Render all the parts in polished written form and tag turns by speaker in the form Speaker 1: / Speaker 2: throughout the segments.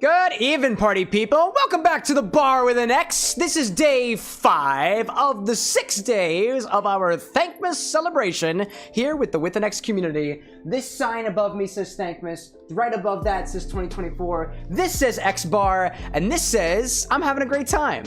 Speaker 1: Good evening, party people. Welcome back to the Bar with an X. This is day 5 of the 6 days of our Thankmas celebration here with the With an X community. This sign above me says Thankmas. Right above that says 2024. This says X-Bar, and this says I'm having a great time.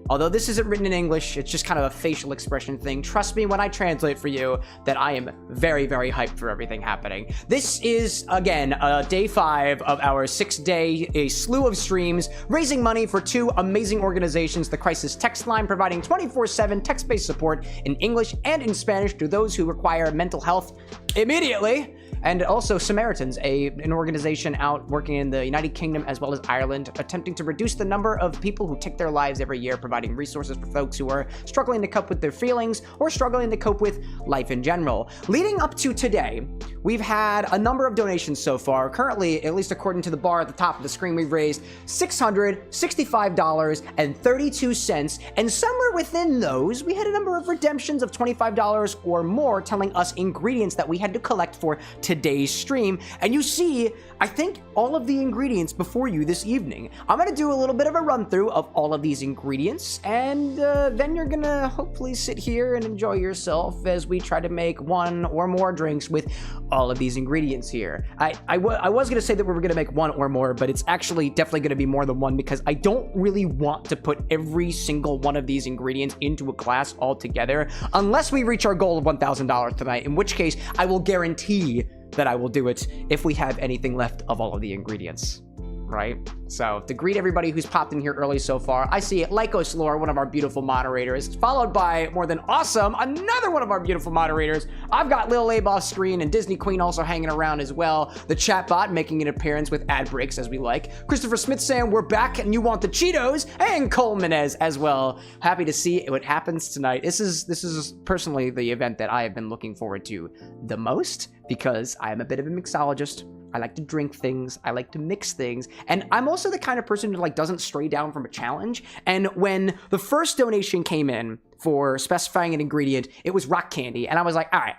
Speaker 1: Although this isn't written in English, it's just kind of a facial expression thing. Trust me when I translate for you that I am very, very hyped for everything happening. This is, again, day 5 of our 6-day, a slew of streams, raising money for 2 amazing organizations, the Crisis Text Line, providing 24/7 text-based support in English and in Spanish to those who require mental health immediately. And also Samaritans, an organization out working in the United Kingdom as well as Ireland, attempting to reduce the number of people who take their lives every year, providing resources for folks who are struggling to cope with their feelings or struggling to cope with life in general. Leading up to today, we've had a number of donations so far. Currently, at least according to the bar at the top of the screen, we've raised $665.32, and somewhere within those, we had a number of redemptions of $25 or more, telling us ingredients that we had to collect for today's stream. And you see, I think, all of the ingredients before you this evening. I'm gonna do a little bit of a run through of all of these ingredients, and then you're gonna hopefully sit here and enjoy yourself as we try to make 1 or more drinks with all of these ingredients here. I was gonna say that we were gonna make 1 or more, but it's actually definitely gonna be more than 1 because I don't really want to put every single one of these ingredients into a glass altogether unless we reach our goal of $1,000 tonight, in which case I will guarantee that I will do it if we have anything left of all of the ingredients, right? So to greet everybody who's popped in here early so far, I see Lycos Lore, one of our beautiful moderators, followed by More Than Awesome, another one of our beautiful moderators. I've got Lil Abe off screen and Disney Queen also hanging around as well. The chatbot making an appearance with ad breaks as we like. Christopher Smith saying we're back and you want the Cheetos, and Cole Menez as well. Happy to see what happens tonight. This is personally the event that I have been looking forward to the most because I am a bit of a mixologist. I like to drink things, I like to mix things, and I'm also the kind of person who doesn't stray down from a challenge. And when the first donation came in for specifying an ingredient, it was rock candy, and I was like, all right,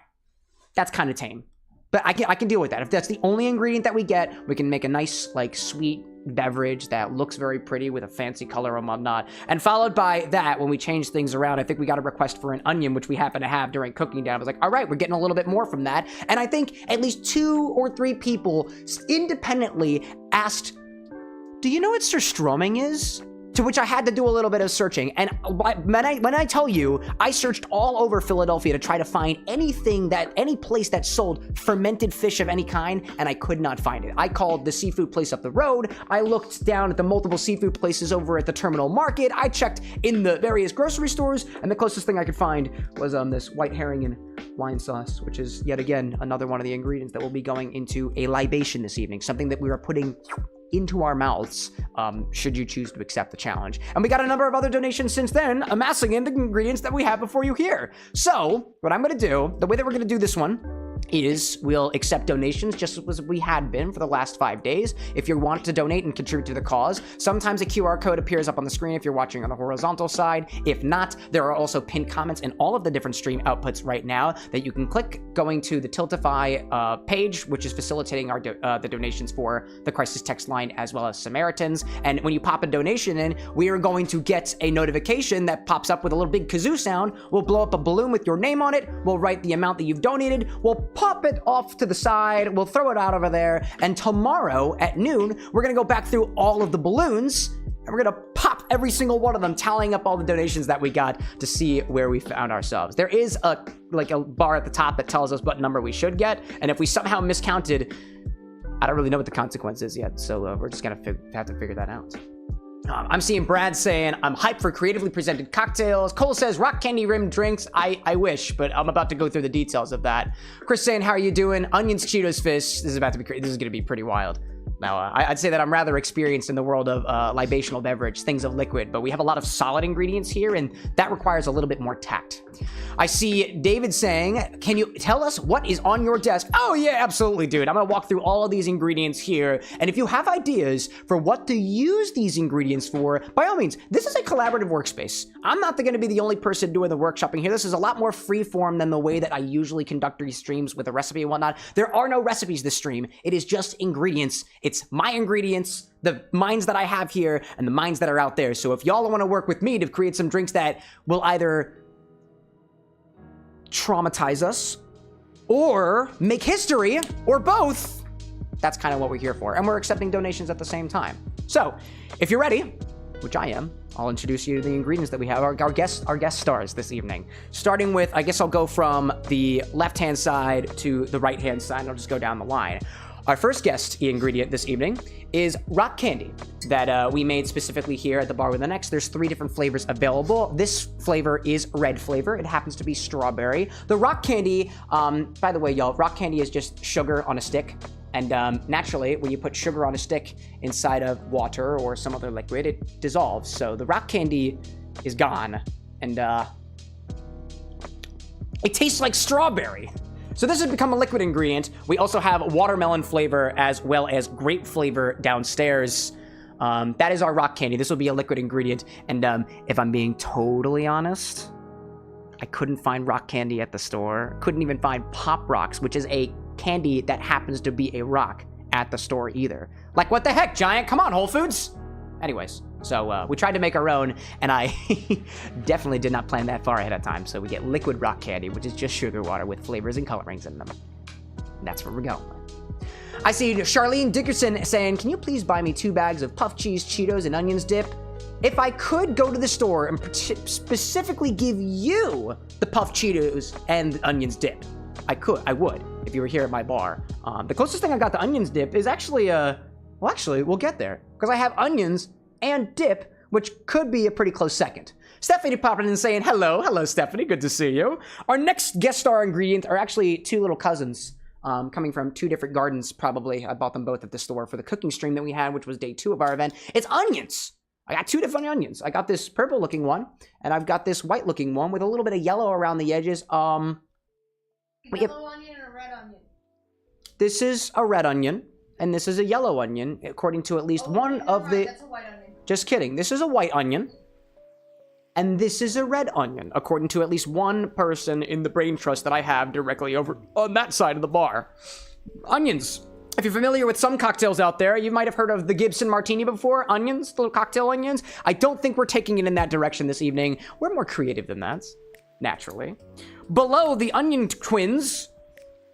Speaker 1: that's kind of tame. But I can deal with that. If that's the only ingredient that we get, we can make a nice, sweet beverage that looks very pretty with a fancy color and whatnot. And followed by that, when we change things around, I think we got a request for an onion, which we happen to have during cooking down. I was like, all right, we're getting a little bit more from that. And I think at least 2 or 3 people independently asked, do you know what surströmming is? To which I had to do a little bit of searching. And when I tell you, I searched all over Philadelphia to try to find any place that sold fermented fish of any kind, and I could not find it. I called the seafood place up the road. I looked down at the multiple seafood places over at the terminal market. I checked in the various grocery stores, and the closest thing I could find was this white herring and wine sauce, which is yet again another one of the ingredients that will be going into a libation this evening, something that we are putting into our mouths, should you choose to accept the challenge. And we got a number of other donations since then, amassing in the ingredients that we have before you here. So, what I'm gonna do, the way that we're gonna do this one, is we'll accept donations just as we had been for the last 5 days. If you want to donate and contribute to the cause, sometimes a QR code appears up on the screen if you're watching on the horizontal side. If not, there are also pinned comments in all of the different stream outputs right now that you can click going to the Tiltify page, which is facilitating our the donations for the Crisis Text Line as well as Samaritans. And when you pop a donation in, we are going to get a notification that pops up with a little big kazoo sound. We'll blow up a balloon with your name on it. We'll write the amount that you've donated. We'll pop it off to the side, we'll throw it out over there, and tomorrow at noon, we're gonna go back through all of the balloons, and we're gonna pop every single one of them, tallying up all the donations that we got to see where we found ourselves. There is a bar at the top that tells us what number we should get, and if we somehow miscounted, I don't really know what the consequence is yet, so we're just gonna have to figure that out. I'm seeing Brad saying, I'm hyped for creatively presented cocktails. Cole says, rock candy rimmed drinks. I wish, but I'm about to go through the details of that. Chris saying, how are you doing? Onions, Cheetos, fish. This is going to be pretty wild. Now, I'd say that I'm rather experienced in the world of libational beverage, things of liquid, but we have a lot of solid ingredients here, and that requires a little bit more tact. I see David saying, can you tell us what is on your desk? Oh, yeah, absolutely, dude. I'm going to walk through all of these ingredients here, and if you have ideas for what to use these ingredients for, by all means, this is a collaborative workspace. I'm not going to be the only person doing the workshopping here. This is a lot more free-form than the way that I usually conduct these streams with a recipe and whatnot. There are no recipes this stream. It is just ingredients It's my ingredients, the minds that I have here, and the minds that are out there. So if y'all want to work with me to create some drinks that will either traumatize us or make history, or both, that's kind of what we're here for. And we're accepting donations at the same time. So if you're ready, which I am, I'll introduce you to the ingredients that we have, our guest stars this evening. Starting with, I guess I'll go from the left-hand side to the right-hand side, and I'll just go down the line. Our first guest ingredient this evening is rock candy that we made specifically here at the Bar with an X. There's 3 different flavors available. This flavor is red flavor. It happens to be strawberry. The rock candy, by the way, y'all, rock candy is just sugar on a stick. And naturally, when you put sugar on a stick inside of water or some other liquid, it dissolves. So the rock candy is gone, and it tastes like strawberry. So this has become a liquid ingredient. We also have watermelon flavor as well as grape flavor downstairs. That is our rock candy. This will be a liquid ingredient. And if I'm being totally honest, I couldn't find rock candy at the store. Couldn't even find Pop Rocks, which is a candy that happens to be a rock, at the store either. Like, what the heck, Giant? Come on, Whole Foods. Anyways, so we tried to make our own, and I definitely did not plan that far ahead of time. So we get liquid rock candy, which is just sugar water with flavors and colorings in them. And that's where we're going. I see Charlene Dickerson saying, can you please buy me 2 bags of puff cheese, Cheetos, and onions dip? If I could go to the store and specifically give you the puff Cheetos and the onions dip, I would, if you were here at my bar. The closest thing I got to onions dip is actually, well, actually, we'll get there. Because I have onions and dip, which could be a pretty close second. Stephanie popping in and saying, hello, Stephanie, good to see you. Our next guest star ingredient are actually 2 little cousins, coming from 2 different gardens, probably. I bought them both at the store for the cooking stream that we had, which was day 2 of our event. It's onions. I got 2 different onions. I got this purple looking one, and I've got this white looking one with a little bit of yellow around the edges.
Speaker 2: Yellow onion and a red onion.
Speaker 1: This is a red onion, and this is a yellow onion, according to at least one of the...
Speaker 2: That's a white onion.
Speaker 1: Just kidding. This is a white onion, and this is a red onion, according to at least one person in the brain trust that I have directly over on that side of the bar. Onions. If you're familiar with some cocktails out there, you might have heard of the Gibson Martini before. Onions, little cocktail onions. I don't think we're taking it in that direction this evening. We're more creative than that, naturally. Below the Onion Twins,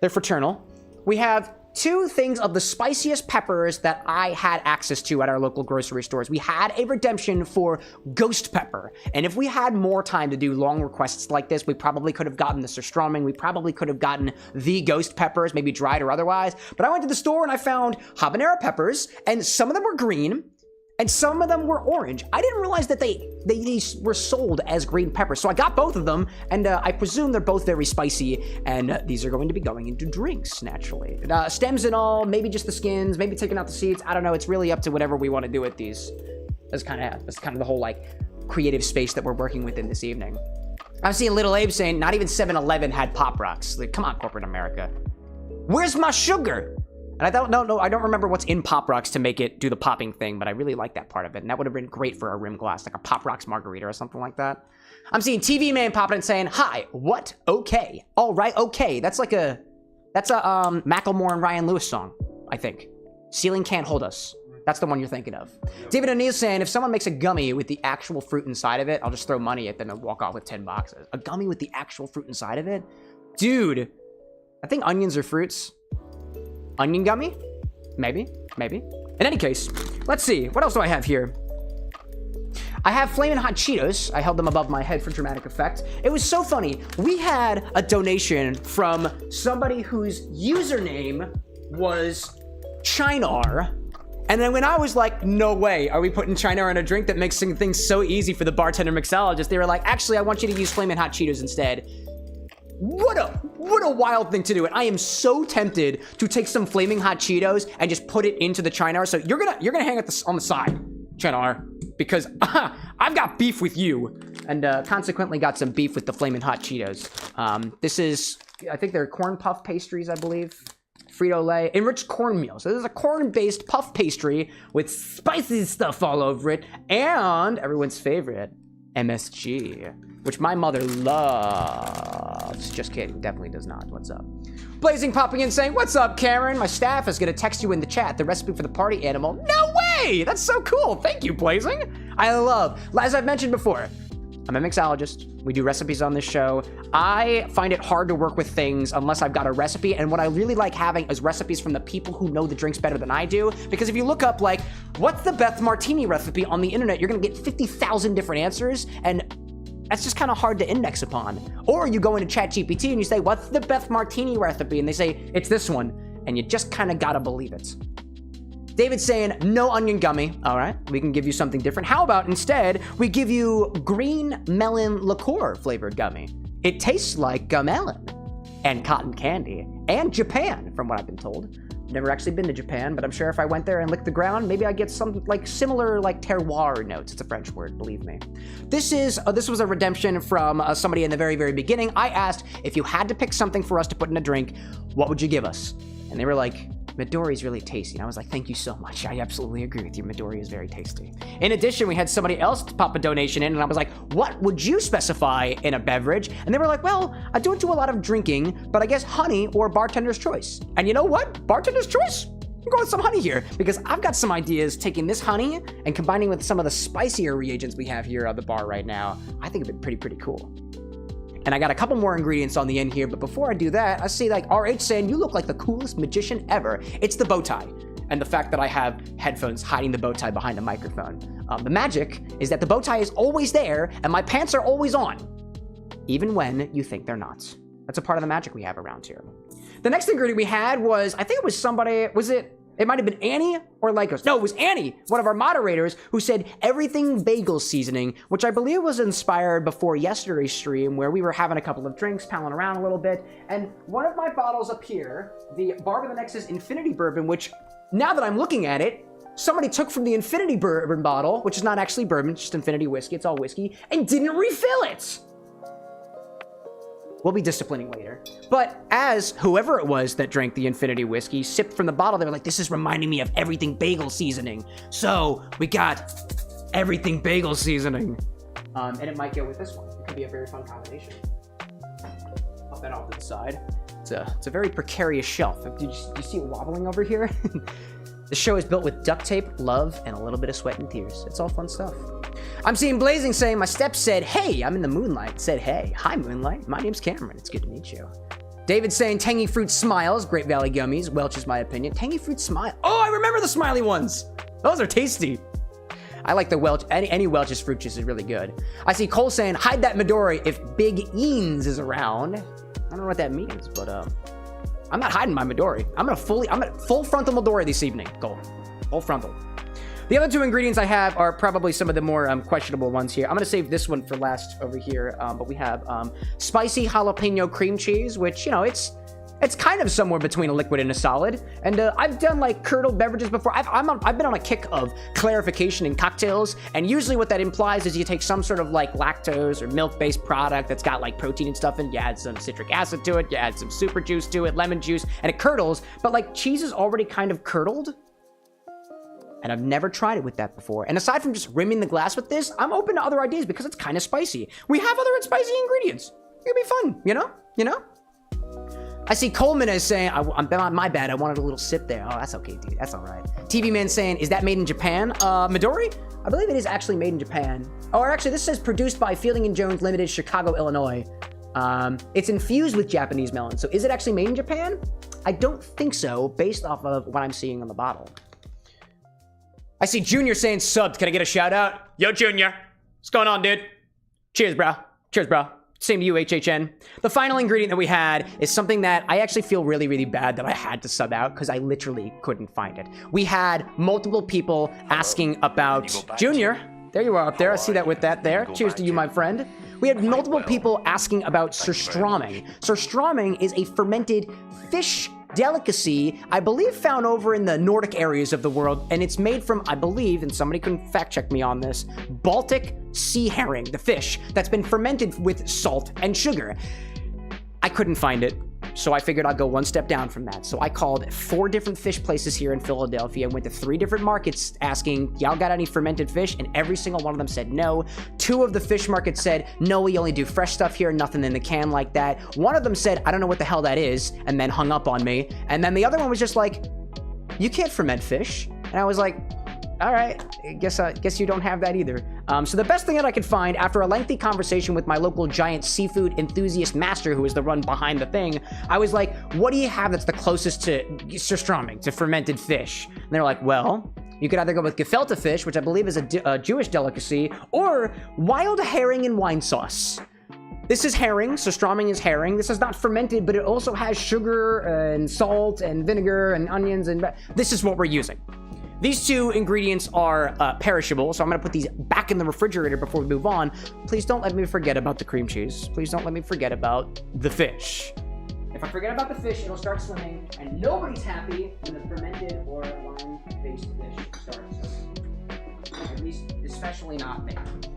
Speaker 1: they're fraternal, we have 2 things of the spiciest peppers that I had access to at our local grocery stores. We had a redemption for ghost pepper, and if we had more time to do long requests like this, we probably could have gotten the surströmming, we probably could have gotten the ghost peppers, maybe dried or otherwise, but I went to the store and I found habanero peppers, and some of them were green, and some of them were orange. I didn't realize that they were sold as green peppers. So I got both of them, and I presume they're both very spicy, and these are going to be going into drinks, naturally. Stems and all, maybe just the skins, maybe taking out the seeds. I don't know. It's really up to whatever we want to do with these. That's kind of the whole, like, creative space that we're working within this evening. I'm seeing Little Abe saying, not even 7-Eleven had Pop Rocks. Like, come on, corporate America. Where's my sugar? And I don't remember what's in Pop Rocks to make it do the popping thing, but I really like that part of it. And that would have been great for a rim glass, like a Pop Rocks margarita or something like that. I'm seeing TV Man popping and saying, hi, what? Okay. All right, okay. That's a Macklemore and Ryan Lewis song, I think. Ceiling Can't Hold Us. That's the one you're thinking of. David O'Neill saying, if someone makes a gummy with the actual fruit inside of it, I'll just throw money at them and walk off with 10 boxes. A gummy with the actual fruit inside of it? Dude, I think onions are fruits. Onion gummy? Maybe. In any case, let's see. What else do I have here? I have Flamin' Hot Cheetos. I held them above my head for dramatic effect. It was so funny. We had a donation from somebody whose username was Chinar. And then when I was like, no way, are we putting Chinar in a drink that makes things so easy for the bartender mixologist? They were like, actually, I want you to use Flamin' Hot Cheetos instead. What a wild thing to do. And I am so tempted to take some Flaming Hot Cheetos and just put it into the Chinar. So you're gonna hang it on the side, Chinar, because I've got beef with you, and consequently got some beef with the Flaming Hot Cheetos. This is, I think they're corn puff pastries, I believe. Frito-Lay, enriched cornmeal. So this is a corn-based puff pastry with spicy stuff all over it, and everyone's favorite, MSG, which my mother loves. Just kidding, definitely does not. What's up? Blazing popping in saying, what's up, Karen? My staff is gonna text you in the chat the recipe for the party animal. No way! That's so cool. Thank you, Blazing. I love, as I've mentioned before, I'm a mixologist. We do recipes on this show. I find it hard to work with things unless I've got a recipe, and what I really like having is recipes from the people who know the drinks better than I do, because if you look up, like, what's the Beth Martini recipe on the internet, you're gonna get 50,000 different answers, and that's just kind of hard to index upon. Or you go into ChatGPT and you say, what's the Beth Martini recipe? And they say, it's this one, and you just kind of gotta believe it. David's saying, no onion gummy. All right, we can give you something different. How about instead, we give you green melon liqueur flavored gummy. It tastes like gummelon and cotton candy and Japan, from what I've been told. Never actually been to Japan, but I'm sure if I went there and licked the ground, maybe I'd get some like similar like terroir notes. It's a French word, believe me. This was a redemption from somebody in the very, very beginning. I asked, if you had to pick something for us to put in a drink, what would you give us? And they were like, Midori's really tasty. And I was like, thank you so much. I absolutely agree with you. Midori is very tasty. In addition, we had somebody else pop a donation in, and I was like, what would you specify in a beverage? And they were like, well, I don't do a lot of drinking, but I guess honey or bartender's choice. And you know what? Bartender's choice? I'm going with some honey here, because I've got some ideas taking this honey and combining with some of the spicier reagents we have here at the bar right now. I think it'd be pretty cool. And I got a couple more ingredients on the end here, but before I do that, I see like RH saying, you look like the coolest magician ever. It's the bow tie, and the fact that I have headphones hiding the bow tie behind a microphone. The magic is that the bow tie is always there, and my pants are always on, even when you think they're not. That's a part of the magic we have around here. The next ingredient we had was, I think it was somebody, it might have been Annie or Lycos. No, it was Annie, one of our moderators, who said everything bagel seasoning, which I believe was inspired before yesterday's stream where we were having a couple of drinks, palling around a little bit. And one of my bottles up here, the xbarwithanx's Infinity Bourbon, which now that I'm looking at it, somebody took from the Infinity Bourbon bottle, which is not actually bourbon, it's just Infinity whiskey, it's all whiskey, and didn't refill it. We'll be disciplining later. But as whoever it was that drank the Infinity whiskey sipped from the bottle, they were like, this is reminding me of everything bagel seasoning. So we got everything bagel seasoning. And it might go with this one. It could be a very fun combination. Pop that off to the side. It's a very precarious shelf. Do you see it wobbling over here? The show is built with duct tape, love, and a little bit of sweat and tears. It's all fun stuff. I'm seeing Blazing saying, my step said, hey, I'm in the moonlight. Said, hey, hi, moonlight. My name's Cameron. It's good to meet you. David saying, tangy fruit smiles. Great Valley gummies. Welch is my opinion. Tangy fruit smile. Oh, I remember the smiley ones. Those are tasty. I like the Welch. Any Welch's fruit juice is really good. I see Cole saying, hide that Midori if Big Eanes is around. I don't know what that means, but I'm not hiding my Midori. I'm at full frontal Midori this evening, Cole. Full frontal. The other two ingredients I have are probably some of the more questionable ones here. I'm gonna save this one for last over here, but we have spicy jalapeno cream cheese, which, you know, it's kind of somewhere between a liquid and a solid. And I've done like curdled beverages before. I've been on a kick of clarification in cocktails, and usually what that implies is you take some sort of like lactose or milk-based product that's got like protein and stuff, and you add some citric acid to it, you add some super juice to it, lemon juice, and it curdles. But like cheese is already kind of curdled, and I've never tried it with that before. And aside from just rimming the glass with this, I'm open to other ideas because it's kind of spicy. We have other spicy ingredients. It'll be fun, you know? You know? I see Coleman is saying, my bad, I wanted a little sip there. Oh, that's okay, dude, that's all right. TV Man saying, is that made in Japan? Midori? I believe it is actually made in Japan. Oh, or actually, this says produced by Fielding & Jones Limited, Chicago, Illinois. It's infused with Japanese melon. So is it actually made in Japan? I don't think so, based off of what I'm seeing on the bottle. I see Junior saying subbed. Can I get a shout out? Yo, Junior. What's going on, dude? Cheers, bro. Cheers, bro. Same to you, HHN. The final ingredient that we had is something that I actually feel really, really bad that I had to sub out because I literally couldn't find it. We had multiple people asking about Junior. There you are up there. I see that with that there. Cheers to you, my friend. We had multiple people asking about surströmming. Surströmming is a fermented fish delicacy, I believe found over in the Nordic areas of the world, and it's made from, I believe, and somebody can fact check me on this, Baltic sea herring, the fish that's been fermented with salt and sugar. I couldn't find it. So I figured I'd go one step down from that. So I called 4 different fish places here in Philadelphia, went to 3 different markets asking, y'all got any fermented fish? And every single one of them said no. 2 of the fish markets said, no, we only do fresh stuff here, nothing in the can like that. One of them said, I don't know what the hell that is, and then hung up on me. And then the other one was just like, you can't ferment fish. And I was like, all right, guess you don't have that either. So the best thing that I could find after a lengthy conversation with my local giant seafood enthusiast master, who is the one behind the thing, I was like, what do you have that's the closest to surströmming, to fermented fish? And they're like, well, you could either go with gefilte fish, which I believe is a Jewish delicacy, or wild herring and wine sauce. This is herring, surströmming is herring. This is not fermented, but it also has sugar and salt and vinegar and onions, and this is what we're using. These 2 ingredients are perishable, so I'm gonna put these back in the refrigerator before we move on. Please don't let me forget about the cream cheese. Please don't let me forget about the fish. If I forget about the fish, it'll start swimming, and nobody's happy when the fermented or lime-based fish starts swimming. At least, especially not me.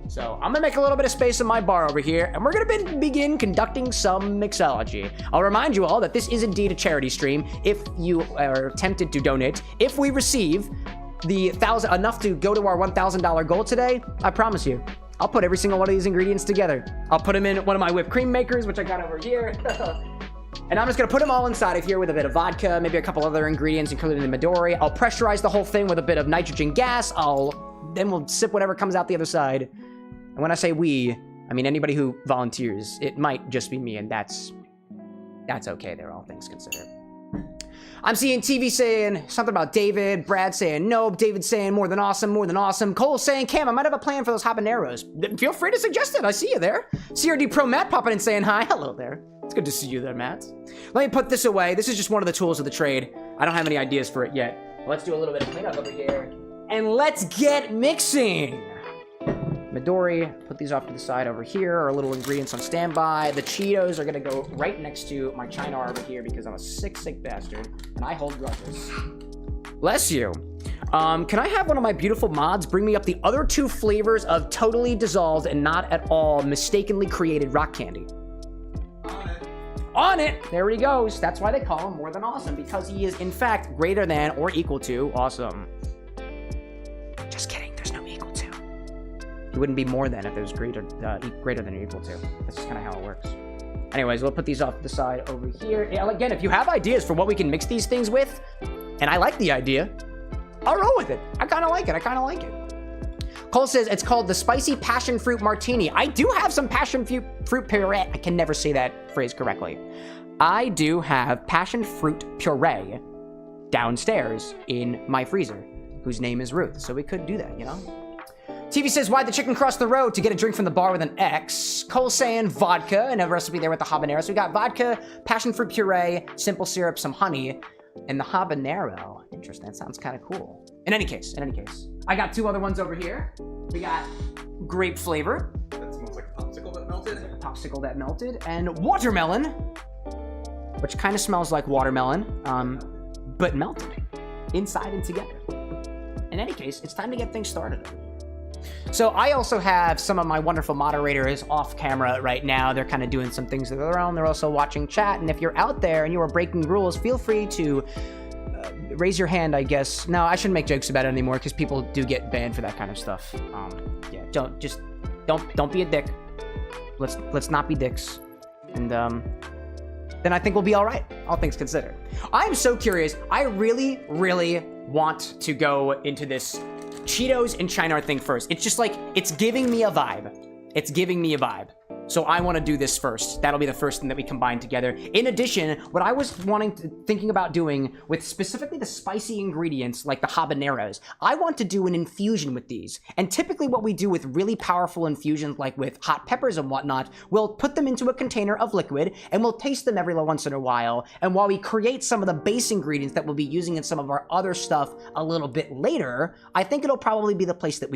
Speaker 1: So I'm gonna make a little bit of space in my bar over here, and we're gonna begin conducting some mixology. I'll remind you all that this is indeed a charity stream. If you are tempted to donate, if we receive the enough to go to our $1,000 goal today, I promise you, I'll put every single one of these ingredients together. I'll put them in one of my whipped cream makers, which I got over here. And I'm just gonna put them all inside of here with a bit of vodka, maybe a couple other ingredients, including the Midori. I'll pressurize the whole thing with a bit of nitrogen gas. Then we'll sip whatever comes out the other side. And when I say we, I mean anybody who volunteers. It might just be me, and that's okay there, all things considered. I'm seeing TV saying something about David, Brad saying nope, David saying more than awesome, Cole saying, Cam, I might have a plan for those habaneros. Feel free to suggest it, I see you there. CRD Pro Matt popping in saying hi, hello there. It's good to see you there, Matt. Let me put this away. This is just one of the tools of the trade. I don't have any ideas for it yet. Let's do a little bit of cleanup over here. And let's get mixing. Midori, put these off to the side over here. Our little ingredients on standby. The Cheetos are gonna go right next to my China over here because I'm a sick bastard and I hold grudges. Bless you. Can I have one of my beautiful mods bring me up the other 2 flavors of totally dissolved and not at all mistakenly created rock candy? On it! There he goes. That's why they call him more than awesome, because he is in fact greater than or equal to awesome. Just kidding, there's no equal to. It wouldn't be more than if it was greater than or equal to. That's just kind of how it works. Anyways, we'll put these off to the side over here. Yeah, again, if you have ideas for what we can mix these things with, and I like the idea, I'll roll with it. I kind of like it. Cole says it's called the Spicy Passion Fruit Martini. I do have some passion fruit puree. I can never say that phrase correctly. I do have passion fruit puree downstairs in my freezer, whose name is Ruth. So we could do that, you know? TV says, why'd the chicken cross the road to get a drink from the bar with an X? Cole saying vodka, and a recipe there with the habanero. So we got vodka, passion fruit puree, simple syrup, some honey, and the habanero. Interesting, that sounds kind of cool. In any case, I got 2 other ones over here. We got grape flavor.
Speaker 3: That smells like a popsicle that melted.
Speaker 1: Like a popsicle that melted. And watermelon, which kind of smells like watermelon, but melted inside and together. In any case, it's time to get things started. So I also have some of my wonderful moderators off camera right now. They're kind of doing some things of their own. They're also watching chat. And if you're out there and you are breaking rules, feel free to raise your hand, I guess. No, I shouldn't make jokes about it anymore because people do get banned for that kind of stuff. Yeah, don't be a dick. Let's not be dicks. And then I think we'll be all right, all things considered. I'm so curious. I really want to go into this Cheetos and China thing first. It's just like, it's giving me a vibe. So I want to do this first. That'll be the first thing that we combine together. In addition, what I was thinking about doing with specifically the spicy ingredients like the habaneros, I want to do an infusion with these. And typically what we do with really powerful infusions like with hot peppers and whatnot, we'll put them into a container of liquid and we'll taste them every once in a while. And while we create some of the base ingredients that we'll be using in some of our other stuff a little bit later, I think it'll probably be the place that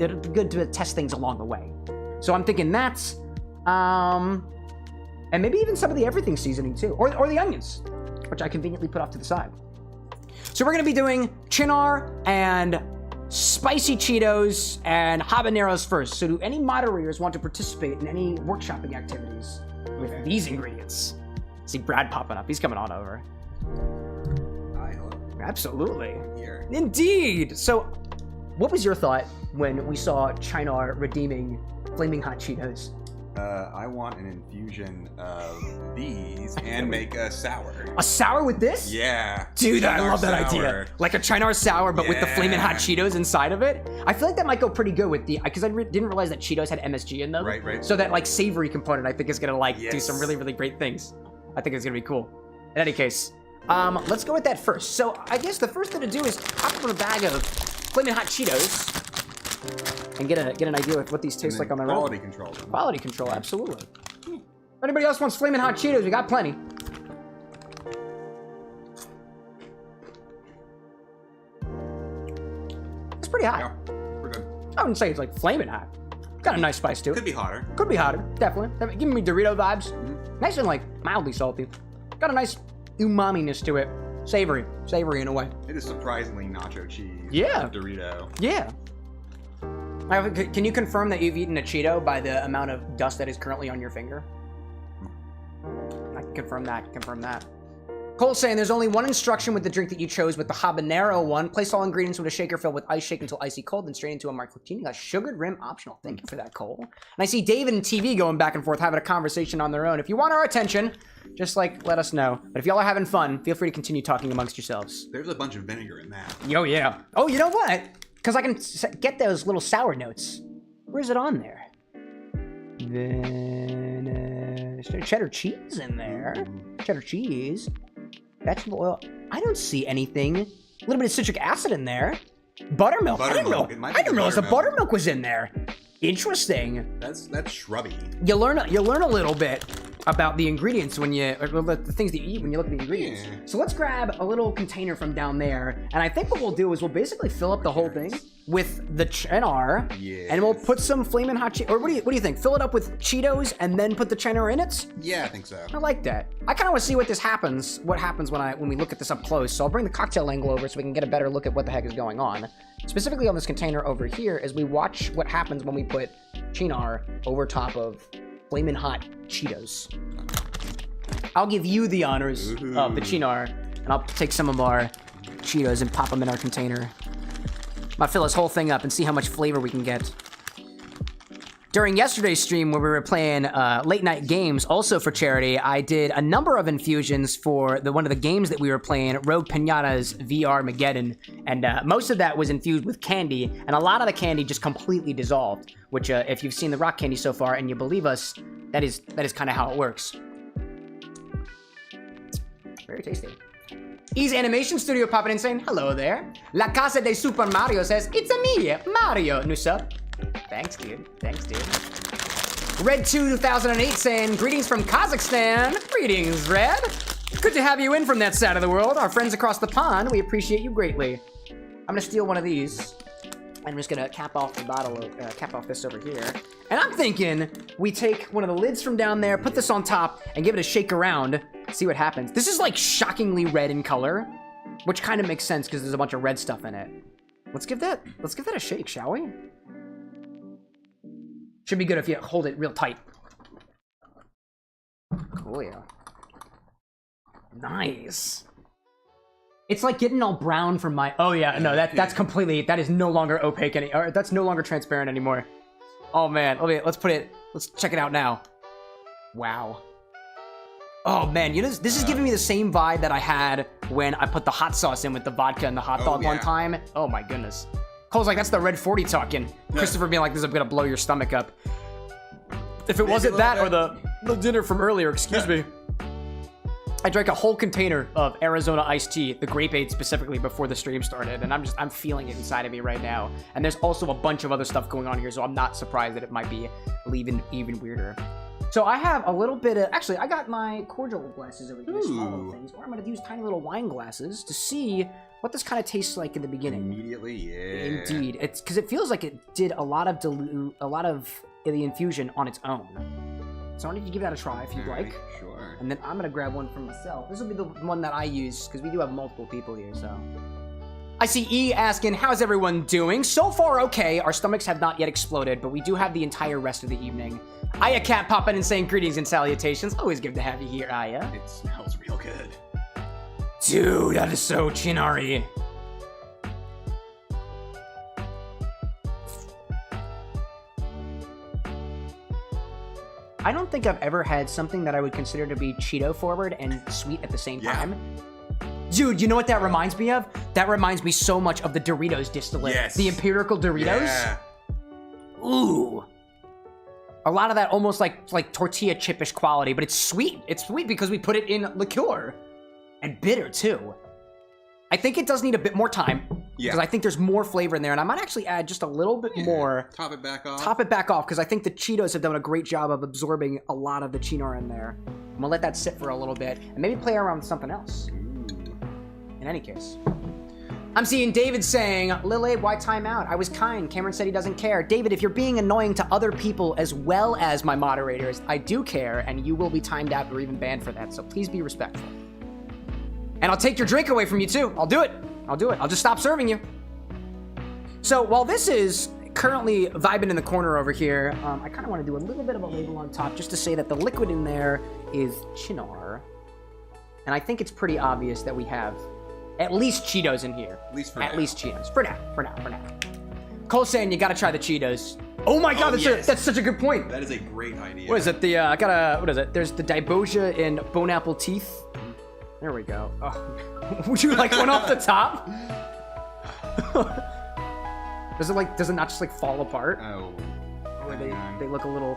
Speaker 1: it'll be good to test things along the way. So I'm thinking that's, and maybe even some of the everything seasoning too, or the onions, which I conveniently put off to the side. So we're gonna be doing Chinar and spicy Cheetos and habaneros first. So do any moderators want to participate in any workshopping activities with these ingredients? See Brad popping up. He's coming on over.
Speaker 3: Hi, hello.
Speaker 1: Absolutely.
Speaker 3: Here.
Speaker 1: Indeed. So, what was your thought when we saw Chinar redeeming Flaming Hot Cheetos?
Speaker 3: I want an infusion of these and make a sour.
Speaker 1: A sour with this?
Speaker 3: Yeah.
Speaker 1: Dude, I
Speaker 3: Chinar
Speaker 1: love that
Speaker 3: sour.
Speaker 1: idea. Like a Chinar sour, but with the Flamin' Hot
Speaker 3: Yeah.
Speaker 1: Cheetos inside of it. I feel like that might go pretty good with the, because I didn't realize that Cheetos had MSG in them.
Speaker 3: Right.
Speaker 1: So that like savory component, I think is gonna like do
Speaker 3: Yes.
Speaker 1: some really, really great things. I think it's gonna be cool. In any case, let's go with that first. So I guess the first thing to do is pop up a bag of Flamin' Hot Cheetos and get an idea of what these taste like on their own.
Speaker 3: Quality control.
Speaker 1: Quality control, absolutely. If anybody else wants Flamin' Hot Cheetos, we got plenty. It's pretty hot.
Speaker 3: Yeah, we're good.
Speaker 1: I wouldn't say it's like flaming hot. Got a nice spice to it.
Speaker 3: Could be hotter.
Speaker 1: Could be hotter, definitely. Giving me Dorito vibes. Nice and like mildly salty. Got a nice umami-ness to it. Savory in a way.
Speaker 3: It is surprisingly nacho cheese.
Speaker 1: Yeah.
Speaker 3: Dorito.
Speaker 1: Yeah. Can you confirm that you've eaten a Cheeto by the amount of dust that is currently on your finger? I can confirm that. Cole's saying there's only one instruction with the drink that you chose with the habanero one. Place all ingredients with a shaker filled with ice, shake until icy cold, then strain into a martini. A sugared rim optional. Thank you for that, Cole. And I see David and TV going back and forth, having a conversation on their own. If you want our attention, just like let us know. But if y'all are having fun, feel free to continue talking amongst yourselves.
Speaker 3: There's a bunch of vinegar in that.
Speaker 1: Yo, yeah. Oh, you know what? Because I can get those little sour notes. Where's it on there? Then cheddar cheese in there. Cheddar cheese. Vegetable oil. I don't see anything. A little bit of citric acid in there. Buttermilk. I didn't realize the buttermilk was in there. Interesting.
Speaker 3: That's shrubby.
Speaker 1: You learn a little bit about the ingredients when you, or the things that you eat when you look at the ingredients.
Speaker 3: Yeah.
Speaker 1: So let's grab a little container from down there, and I think what we'll do is we'll basically fill up the whole thing with the Chinar,
Speaker 3: Yes.
Speaker 1: and we'll put some Flamin' Hot Cheetos, or what do you think? Fill it up with Cheetos and then put the Chinar in it?
Speaker 3: Yeah, I think so.
Speaker 1: I like that. I kind of want to see what happens when we look at this up close. So I'll bring the cocktail angle over so we can get a better look at what the heck is going on. Specifically on this container over here as we watch what happens when we put Chinar over top of Flamin' Hot Cheetos. I'll give you the honors of the Chinar, and I'll take some of our Cheetos and pop them in our container. I'll fill this whole thing up and see how much flavor we can get. During yesterday's stream where we were playing late night games, also for charity, I did a number of infusions for one of the games that we were playing, Rogue Pinata's VR Mageddon, and most of that was infused with candy, and a lot of the candy just completely dissolved, which if you've seen the rock candy so far and you believe us, that is kind of how it works. Very tasty. Ease Animation Studio popping in saying, hello there. La Casa de Super Mario says, it's a me, Mario. New sub. Thanks, dude. Red 2008 saying, greetings from Kazakhstan. Greetings, Red. Good to have you in from that side of the world. Our friends across the pond, we appreciate you greatly. I'm gonna steal one of these. I'm just gonna cap off the bottle, cap off this over here. And I'm thinking we take one of the lids from down there, put this on top, and give it a shake around, see what happens. This is like shockingly red in color, which kind of makes sense because there's a bunch of red stuff in it. Let's give that a shake, shall we? Should be good if you hold it real tight. Cool, yeah. Nice. It's like getting all brown from my... Oh, yeah, no, that's completely... That is no longer opaque or that's no longer transparent anymore. Oh, man. Okay, let's check it out now. Wow. Oh, man, you know, this is giving me the same vibe that I had when I put the hot sauce in with the vodka and the hot dog one time. Oh, my goodness. Cole's like, that's the Red 40 talking. Yeah. Christopher being like, this is gonna blow your stomach up. If it wasn't that or the dinner from earlier, excuse me. I drank a whole container of Arizona iced tea, the grapeade specifically, before the stream started, and I'm feeling it inside of me right now. And there's also a bunch of other stuff going on here, so I'm not surprised that it might be even weirder. So I have a little bit of... Actually, I got my cordial glasses over here, small things, or I'm going to use tiny little wine glasses to see what this kind of tastes like in the beginning.
Speaker 3: Immediately, yeah.
Speaker 1: Indeed. It's because it feels like it did a lot of the infusion on its own. So I wanted to give that a try if you'd like.
Speaker 3: Sure.
Speaker 1: And then I'm going to grab one for myself. This will be the one that I use, because we do have multiple people here, so... I see E asking, how's everyone doing? So far, okay. Our stomachs have not yet exploded, but we do have the entire rest of the evening. Aya Cat popping and saying greetings and salutations. Always good to have you here, Aya.
Speaker 3: It smells real good.
Speaker 1: Dude, that is so Chinari. I don't think I've ever had something that I would consider to be Cheeto forward and sweet at the same time. Dude, you know what that reminds me of? That reminds me so much of the Doritos distillate.
Speaker 3: Yes.
Speaker 1: The empirical Doritos.
Speaker 3: Yeah.
Speaker 1: Ooh. A lot of that almost like tortilla chipish quality, but it's sweet. It's sweet because we put it in liqueur. And bitter, too. I think it does need a bit more time.
Speaker 3: Yeah.
Speaker 1: Because I think there's more flavor in there, and I might actually add just a little bit more.
Speaker 3: Top it back off.
Speaker 1: Top it back off, because I think the Cheetos have done a great job of absorbing a lot of the Chinar in there. I'm gonna let that sit for a little bit, and maybe play around with something else. In any case. I'm seeing David saying, Lily, why time out? I was kind. Cameron said he doesn't care. David, if you're being annoying to other people as well as my moderators, I do care, and you will be timed out or even banned for that, so please be respectful. And I'll take your drink away from you, too. I'll do it. I'll do it. I'll just stop serving you. So while this is currently vibing in the corner over here, I kind of want to do a little bit of a label on top just to say that the liquid in there is Chinar. And I think it's pretty obvious that we have at least Cheetos in here.
Speaker 3: At least for
Speaker 1: At
Speaker 3: now.
Speaker 1: least Cheetos. For now. Cole's saying you got to try the Cheetos. Oh my god, that's such a good point.
Speaker 3: That is a great idea.
Speaker 1: What is it? What is it? There's the Dibosia in Bone Apple Teeth. There we go. Oh. Would you like one off the top? Does it not just like fall apart?
Speaker 3: Oh.
Speaker 1: Or they look a little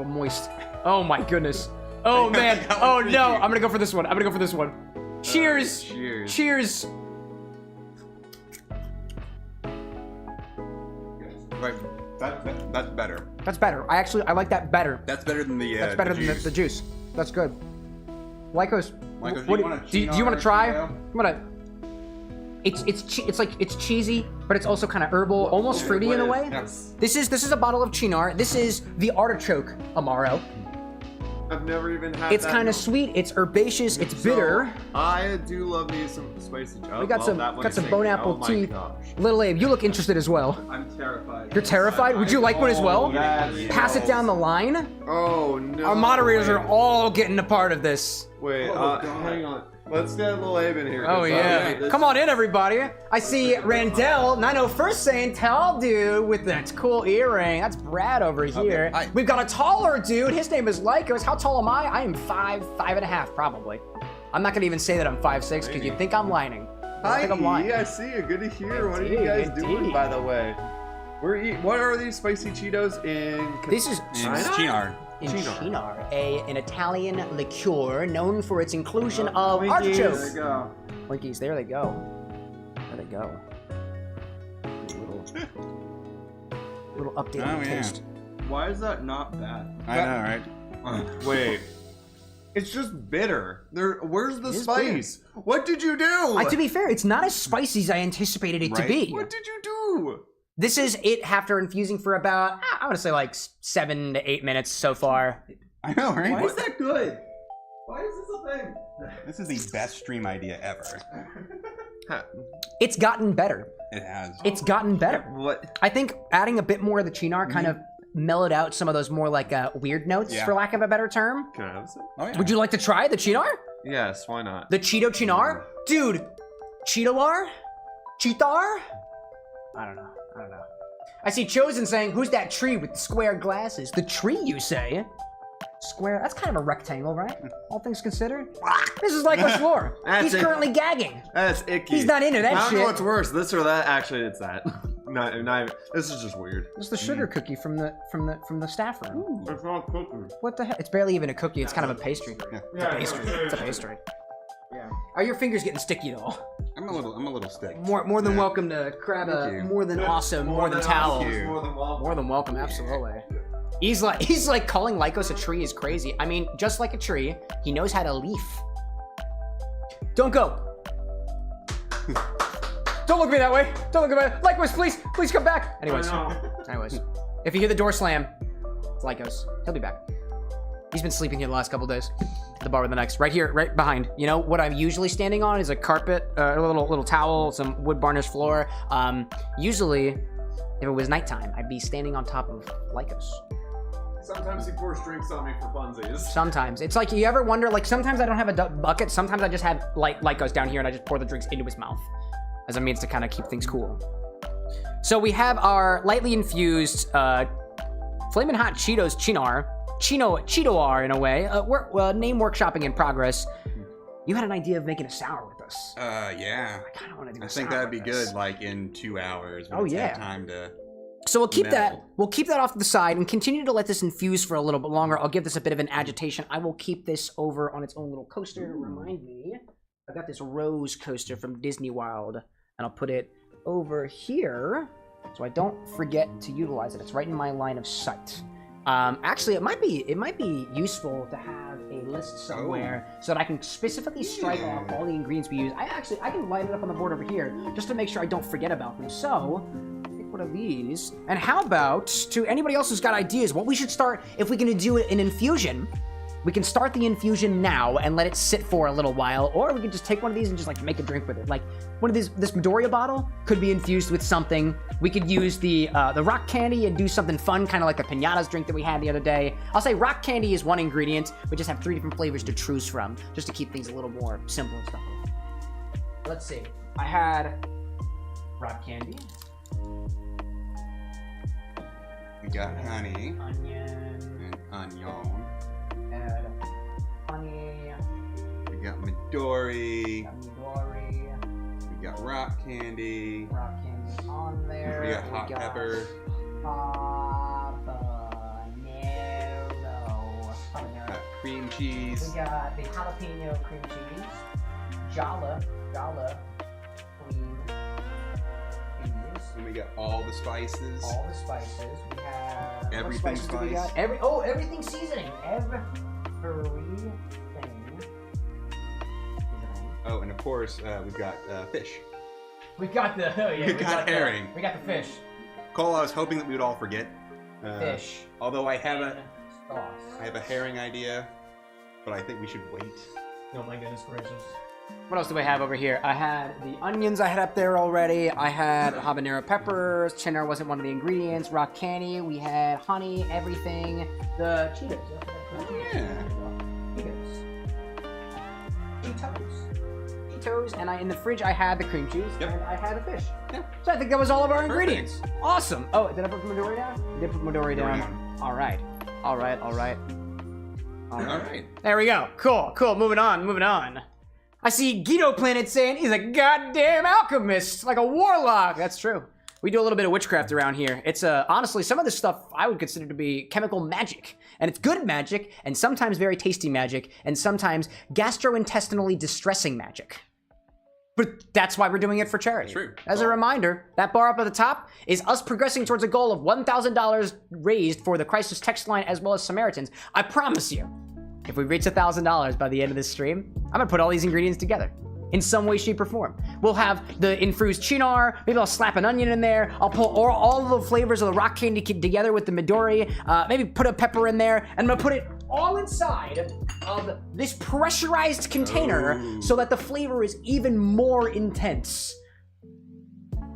Speaker 1: moist. Oh my goodness. Oh man. Oh no. I'm gonna go for this one. Cheers. Cheers.
Speaker 3: Right. That's better.
Speaker 1: That's better. I like that better.
Speaker 3: That's better than the.
Speaker 1: That's better than the juice. That's good. Lycos,
Speaker 3: do
Speaker 1: you want to try? I'm gonna. It's cheesy, but it's also kind of herbal, almost fruity in a way.
Speaker 3: Yes.
Speaker 1: This is a bottle of Chinar. This is the artichoke Amaro.
Speaker 4: I've never even had.
Speaker 1: It's kind of sweet. It's herbaceous. It's bitter.
Speaker 4: I do love me some spicy.
Speaker 1: We got some bone apple teeth. Little Abe, you look interested as well.
Speaker 4: I'm terrified.
Speaker 1: You're terrified? Would you like one as well?
Speaker 4: Yes.
Speaker 1: Pass it down the line.
Speaker 4: Oh no.
Speaker 1: Our moderators are all getting a part of this.
Speaker 4: Wait, hang on. Let's get Lil Abe in here.
Speaker 1: Oh yeah. Come on in, everybody. I see Randell 901st saying tall dude with that cool earring. That's Brad over here.
Speaker 3: Hi.
Speaker 1: We've got a taller dude. His name is Lycos. How tall am I? I am 5'5" probably. I'm not gonna even say that I'm 5'6" because you think I'm lying.
Speaker 4: Hi,
Speaker 1: think I'm lying.
Speaker 4: I see you. Good to hear. What are you
Speaker 1: Indeed,
Speaker 4: guys
Speaker 1: indeed.
Speaker 4: doing, by the way? What are these spicy Cheetos in?
Speaker 1: This is
Speaker 3: Chinar.
Speaker 1: Chinar, an Italian liqueur known for its inclusion of
Speaker 4: Twinkies.
Speaker 1: artichoke.
Speaker 4: There you go.
Speaker 1: Twinkies, there they go. There they go. Little update on the
Speaker 3: yeah.
Speaker 1: taste.
Speaker 4: Why is that not bad?
Speaker 3: I know, right?
Speaker 4: Wait. It's just bitter. Where's the
Speaker 1: It is
Speaker 4: spice? What did you do?
Speaker 1: To be fair, it's not as spicy as I anticipated it to
Speaker 3: Right?
Speaker 1: be.
Speaker 4: What did you do?
Speaker 1: This is it after infusing for about, I want to say like 7 to 8 minutes so far.
Speaker 3: I know, right?
Speaker 4: Why is that good? Why is this a thing?
Speaker 3: This is the best stream idea ever.
Speaker 1: It's gotten better.
Speaker 3: It has.
Speaker 1: It's gotten better.
Speaker 4: What?
Speaker 1: I think adding a bit more of the Chinar kind of mellowed out some of those more like weird notes,
Speaker 3: Yeah.
Speaker 1: for lack of a better term.
Speaker 4: Can I have some?
Speaker 3: Oh, yeah.
Speaker 1: Would you like to try the Chinar?
Speaker 4: Yes, why not?
Speaker 1: The Cheeto Chinar? Dude, Cheetoar? Cheetar? I don't know. I see Chosen saying, who's that tree with the square glasses? The tree, you say? Square? That's kind of a rectangle, right? All things considered. This is like a floor. He's
Speaker 4: That's it.
Speaker 1: currently gagging.
Speaker 4: That's icky.
Speaker 1: He's not into that
Speaker 4: I don't
Speaker 1: shit.
Speaker 4: know what's worse, this or that. Actually, it's that. This is just weird.
Speaker 1: It's the sugar cookie from the staff room.
Speaker 4: It's not cooking.
Speaker 1: What the hell? It's barely even a cookie. It's kind of a pastry. It's a pastry. It's a pastry. Yeah. Are your fingers getting sticky though?
Speaker 3: I'm a little stick.
Speaker 1: More than welcome to grab
Speaker 3: Thank
Speaker 1: a
Speaker 3: you.
Speaker 1: more than awesome, more than towel. More than welcome, absolutely. He's like calling Lycos a tree is crazy. I mean, just like a tree, he knows how to leaf. Don't go. Don't look at me that way. Don't look at me. Lycos, please come back. Anyways, if you hear the door slam, it's Lycos. He'll be back. He's been sleeping here the last couple days. The bar with the next, right here, right behind. You know what I'm usually standing on is a carpet, a little towel, some wood varnish floor. Usually, if it was nighttime, I'd be standing on top of Lycos.
Speaker 4: Sometimes he pours drinks on me for funsies.
Speaker 1: Sometimes it's like you ever wonder, like sometimes I don't have a bucket. Sometimes I just have Lycos down here and I just pour the drinks into his mouth as a means to kind of keep things cool. So we have our lightly infused Flamin' Hot Cheetos Cheeto-R in a way. Name workshopping in progress. You had an idea of making a sour with us.
Speaker 3: Yeah.
Speaker 1: I kind of want to do
Speaker 3: I
Speaker 1: a
Speaker 3: think
Speaker 1: sour
Speaker 3: that'd be
Speaker 1: with us.
Speaker 3: good, like in 2 hours. When
Speaker 1: Oh,
Speaker 3: it's
Speaker 1: yeah.
Speaker 3: had time to.
Speaker 1: So we'll keep that.
Speaker 3: meld.
Speaker 1: We'll keep that off to the side and continue to let this infuse for a little bit longer. I'll give this a bit of an agitation. I will keep this over on its own little coaster to remind me. I got this rose coaster from Disney Wild, and I'll put it over here so I don't forget to utilize it. It's right in my line of sight. Actually, it might be useful to have a list somewhere so that I can specifically strike off all the ingredients we use. I can line it up on the board over here just to make sure I don't forget about them. So, pick one of these. And how about, to anybody else who's got ideas, what we should start, if we're gonna do an infusion, we can start the infusion now and let it sit for a little while, or we can just take one of these and just like make a drink with it. Like one of these, this Midoriya bottle could be infused with something. We could use the rock candy and do something fun, kind of like the pinatas drink that we had the other day. I'll say rock candy is one ingredient. We just have 3 different flavors to choose from, just to keep things a little more simple and stuff. Let's see. I had rock candy.
Speaker 3: We got honey
Speaker 1: Onion.
Speaker 3: and onion.
Speaker 1: Add honey.
Speaker 3: We got Midori.
Speaker 1: Midori.
Speaker 3: We got rock candy.
Speaker 1: Rock candy on there.
Speaker 3: We got hot pepper.
Speaker 1: Habanero.
Speaker 3: Cream cheese.
Speaker 1: We got the jalapeno cream cheese. Jala cream cheese.
Speaker 3: And we got all the spices.
Speaker 1: All the spices. We have
Speaker 3: Everything
Speaker 1: what spices do we
Speaker 3: spice.
Speaker 1: got? Everything seasoning. Everything.
Speaker 3: Oh, and of course, we've got fish.
Speaker 1: We got the
Speaker 3: We got herring.
Speaker 1: We got the fish.
Speaker 3: Cole, I was hoping that we would all forget.
Speaker 1: Fish.
Speaker 3: Although I have
Speaker 1: and sauce.
Speaker 3: I have a herring idea, but I think we should wait.
Speaker 4: Oh my goodness gracious.
Speaker 1: What else do we have over here? I had the onions I had up there already. I had habanero peppers. Cheddar wasn't one of the ingredients. Rock candy. We had honey, everything. The Cheetos.
Speaker 3: Yeah.
Speaker 1: Cheetos. And in the fridge I had the cream cheese.
Speaker 3: Yep.
Speaker 1: And I had the fish.
Speaker 3: Yeah.
Speaker 1: So I think that was all of our
Speaker 3: Perfect.
Speaker 1: ingredients. Awesome. Oh, did I put Midori down? I did put Midori down. All right. There we go. Cool. Moving on. I see Guido Planet saying he's a goddamn alchemist, like a warlock. That's true. We do a little bit of witchcraft around here. It's honestly, some of this stuff I would consider to be chemical magic. And it's good magic, and sometimes very tasty magic, and sometimes gastrointestinally distressing magic. But that's why we're doing it for charity.
Speaker 3: True.
Speaker 1: As a reminder, that bar up at the top is us progressing towards a goal of $1,000 raised for the Crisis text line as well as Samaritans. I promise you, if we reach $1,000 by the end of this stream, I'm gonna put all these ingredients together in some way, shape, or form. We'll have the infused chinar. Maybe I'll slap an onion in there. I'll pull all the flavors of the rock candy together with the Midori. Maybe put a pepper in there, and I'm gonna put it all inside of this pressurized container so that the flavor is even more intense.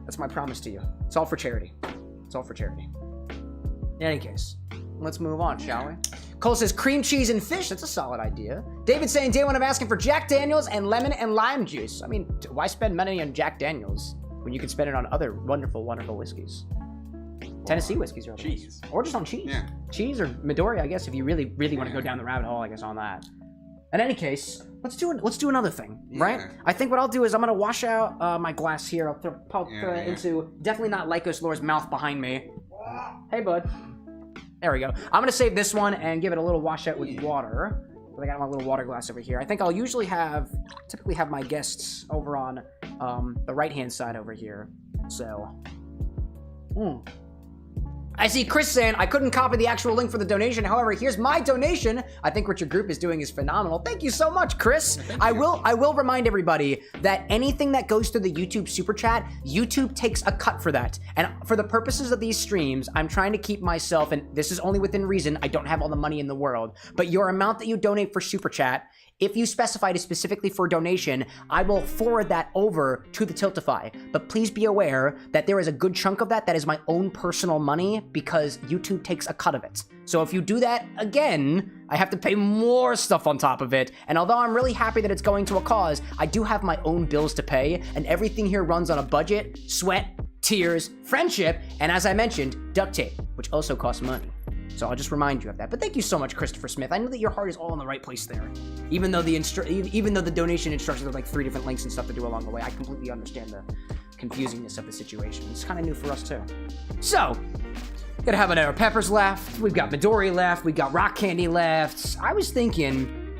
Speaker 1: That's my promise to you. It's all for charity. In any case, let's move on, shall we? Cole says cream cheese and fish. That's a solid idea. David saying day one I'm asking for Jack Daniels and lemon and lime juice. I mean, why spend money on Jack Daniels when you could spend it on other wonderful, wonderful whiskeys? Tennessee whiskeys or otherwise.
Speaker 3: Cheese.
Speaker 1: Or just on cheese.
Speaker 3: Yeah.
Speaker 1: Cheese or Midori, I guess, if you really, really want to go down the rabbit hole, I guess, on that. In any case, let's do another thing, right?
Speaker 3: Yeah.
Speaker 1: I think what I'll do is I'm gonna wash out my glass here. I'll throw it into definitely not Lycos Lore's mouth behind me. Hey, bud. There we go. I'm gonna save this one and give it a little wash out with water. I got my little water glass over here. I think I'll typically have my guests over on the right-hand side over here. So, I see Chris saying, I couldn't copy the actual link for the donation. However, here's my donation. I think what your group is doing is phenomenal. Thank you so much, Chris. I will remind everybody that anything that goes through the YouTube super chat, YouTube takes a cut for that. And for the purposes of these streams, I'm trying to keep myself, and this is only within reason, I don't have all the money in the world, but your amount that you donate for super chat, if you specified it specifically for a donation, I will forward that over to the Tiltify. But please be aware that there is a good chunk of that is my own personal money because YouTube takes a cut of it. So if you do that again, I have to pay more stuff on top of it. And although I'm really happy that it's going to a cause, I do have my own bills to pay, and everything here runs on a budget, sweat, tears, friendship, and as I mentioned, duct tape, which also costs money. So I'll just remind you of that. But thank you so much, Christopher Smith. I know that your heart is all in the right place there. Even though the donation instructions are like 3 different links and stuff to do along the way, I completely understand the confusingness of the situation. It's kind of new for us too. So, got habanero peppers left. We've got Midori left. We've got rock candy left. I was thinking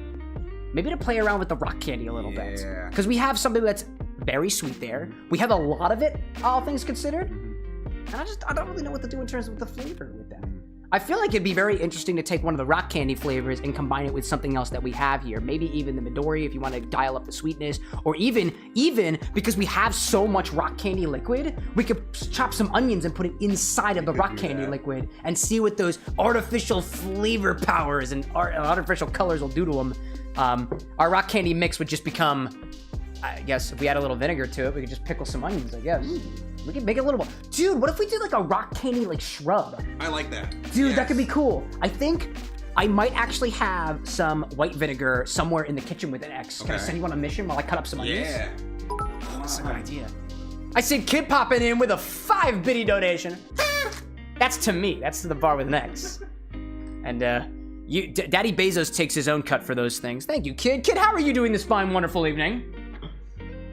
Speaker 1: maybe to play around with the rock candy a little bit. Because we have something that's very sweet there. We have a lot of it, all things considered. And I don't really know what to do in terms of the flavor with that. I feel like it'd be very interesting to take one of the rock candy flavors and combine it with something else that we have here. Maybe even the Midori if you want to dial up the sweetness. Or even because we have so much rock candy liquid, we could chop some onions and put it inside of the rock candy liquid and see what those artificial flavor powers and artificial colors will do to them. Our rock candy mix would just become, I guess, if we add a little vinegar to it, we could just pickle some onions, I guess. We could make it a little more. Dude, what if we did like a rock candy like shrub?
Speaker 3: I like that.
Speaker 1: Dude, that could be cool. I think I might actually have some white vinegar somewhere in the kitchen with an X. Can I send you on a mission while I cut up some onions?
Speaker 3: Yeah.
Speaker 1: Oh, that's a good idea. I see Kid popping in with a 5-bitty donation. That's to me. That's to the bar with an X. And Daddy Bezos takes his own cut for those things. Thank you, Kid. Kid, how are you doing this fine, wonderful evening?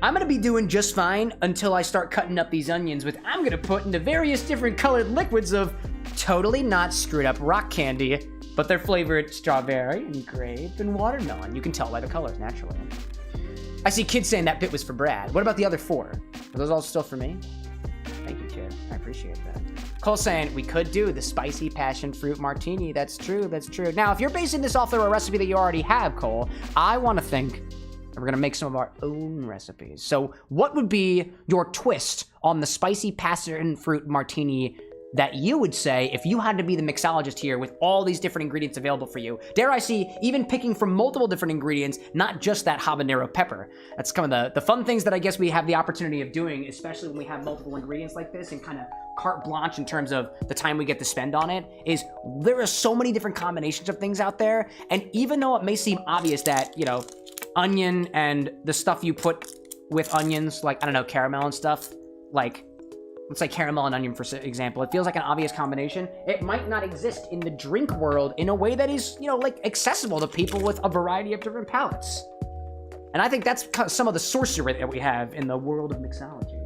Speaker 1: I'm gonna be doing just fine until I start cutting up these onions with I'm gonna put into various different colored liquids of totally not screwed up rock candy, but they're flavored strawberry and grape and watermelon. You can tell by the colors, naturally. I see Kid saying that bit was for Brad. What about the other 4? Are those all still for me? Thank you, Kid. I appreciate that. Cole saying we could do the spicy passion fruit martini. That's true, that's true. Now, if you're basing this off of a recipe that you already have, Cole, I wanna think we're gonna make some of our own recipes. So what would be your twist on the spicy passion fruit martini that you would say if you had to be the mixologist here with all these different ingredients available for you? Dare I see, even picking from multiple different ingredients, not just that habanero pepper. That's kind of the fun things that I guess we have the opportunity of doing, especially when we have multiple ingredients like this and kind of carte blanche in terms of the time we get to spend on it, is there are so many different combinations of things out there. And even though it may seem obvious that, you know, onion and the stuff you put with onions, like, I don't know, caramel and stuff, like, let's say caramel and onion, for example, it feels like an obvious combination. It might not exist in the drink world in a way that is, you know, like, accessible to people with a variety of different palates. And I think that's some of the sorcery that we have in the world of mixology.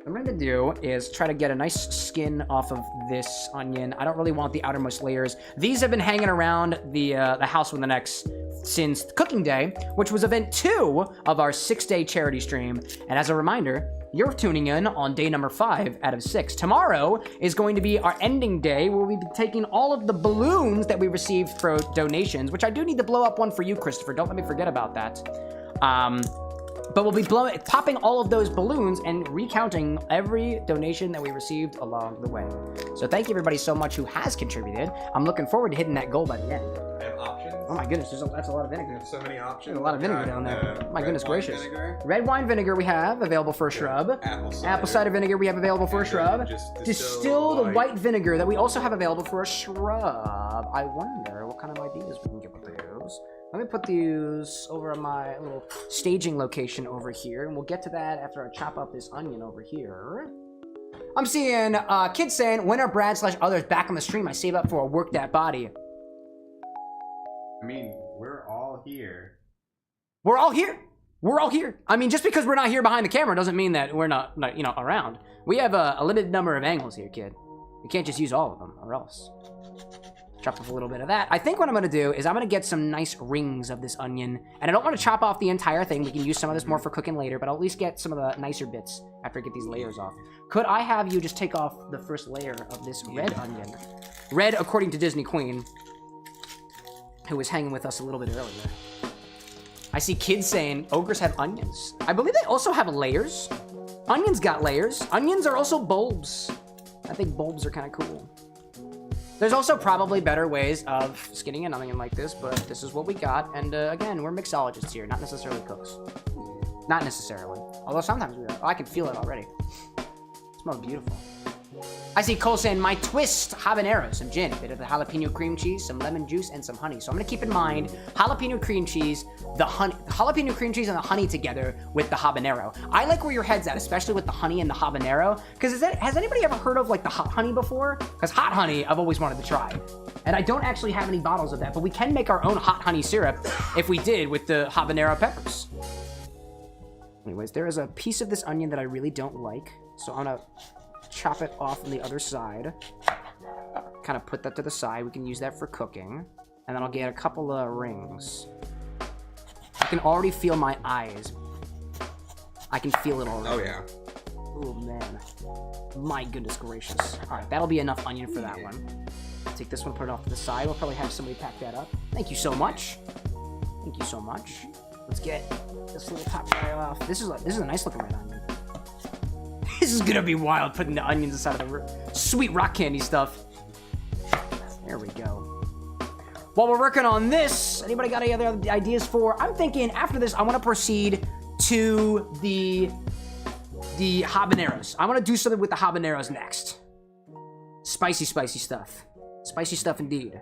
Speaker 1: What I'm gonna do is try to get a nice skin off of this onion. I don't really want the outermost layers. These have been hanging around the house with an X since cooking day, which was event 2 of our 6-day charity stream. And as a reminder, you're tuning in on day number 5 out of 6. Tomorrow is going to be our ending day where we'll be taking all of the balloons that we received for donations, which I do need to blow up one for you, Christopher. Don't let me forget about that. But we'll be popping all of those balloons and recounting every donation that we received along the way. So thank you everybody so much who has contributed. I'm looking forward to hitting that goal by the end.
Speaker 3: I have options.
Speaker 1: Oh my goodness, that's a lot of vinegar.
Speaker 3: There's so many options.
Speaker 1: There's a lot of vinegar down there. Oh my goodness gracious.
Speaker 3: Vinegar.
Speaker 1: Red wine vinegar we have available for a shrub. Apple cider vinegar we have available for a shrub. Distilled white vinegar that we also have available for a shrub. I wonder what kind of ideas we can get with those. Let me put these over on my little staging location over here, and we'll get to that after I chop up this onion over here. I'm seeing kids saying, when are Brad/others back on the stream? I save up for a work that body.
Speaker 4: I mean, we're all here.
Speaker 1: We're all here. We're all here. I mean, just because we're not here behind the camera doesn't mean that we're not you know, around. We have a limited number of angles here, kid. We can't just use all of them, or else. Chop off a little bit of that. I think what I'm gonna do is I'm gonna get some nice rings of this onion. And I don't want to chop off the entire thing. We can use some of this more for cooking later, but I'll at least get some of the nicer bits after I get these layers off. Could I have you just take off the first layer of this red onion? Red, according to Disney Queen, who was hanging with us a little bit earlier. I see kids saying ogres have onions. I believe they also have layers. Onions got layers. Onions are also bulbs. I think bulbs are kind of cool. There's also probably better ways of skinning an onion like this, but this is what we got. And again, we're mixologists here, not necessarily cooks. Not necessarily. Although sometimes we are. Oh, I can feel it already. It smells beautiful. I see Cole saying, my twist, habanero, some gin, a bit of the jalapeno cream cheese, some lemon juice, and some honey. So I'm gonna keep in mind jalapeno cream cheese, the jalapeno cream cheese and the honey together with the habanero. I like where your head's at, especially with the honey and the habanero. Because has anybody ever heard of like the hot honey before? Because hot honey, I've always wanted to try. And I don't actually have any bottles of that, but we can make our own hot honey syrup if we did with the habanero peppers. Anyways, there is a piece of this onion that I really don't like. So I'm gonna chop it off on the other side. Kind of put that to the side. We can use that for cooking. And then I'll get a couple of rings. I can already feel my eyes. I can feel it already.
Speaker 3: Oh, yeah.
Speaker 1: Oh, man. My goodness gracious. All right, that'll be enough onion for that one. Take this one, put it off to the side. We'll probably have somebody pack that up. Thank you so much. Thank you so much. Let's get this little top guy off. This is a nice looking red onion. This is gonna be wild, putting the onions inside of the sweet rock candy stuff. There we go. While we're working on this, anybody got any other ideas for? I'm thinking after this, I want to proceed to the habaneros. I want to do something with the habaneros next. Spicy, spicy stuff. Spicy stuff indeed.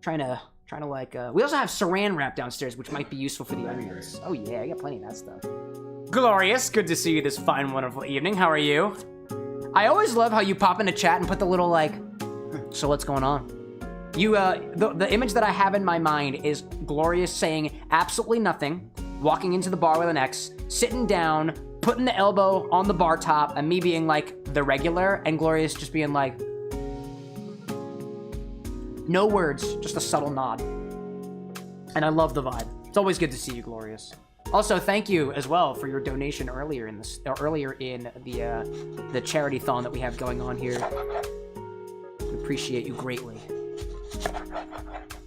Speaker 1: Trying to like. We also have saran wrap downstairs, which might be useful for the onions. Oh yeah, I got plenty of that stuff. Glorious, good to see you this fine, wonderful evening. How are you? I always love how you pop into chat and put the little like, so what's going on? You, the image that I have in my mind is Glorious saying absolutely nothing, walking into the bar with an X, sitting down, putting the elbow on the bar top, and me being like the regular, and Glorious just being like, no words, just a subtle nod. And I love the vibe. It's always good to see you, Glorious. Also, thank you as well for your donation earlier in the charity-thon that we have going on here. We appreciate you greatly.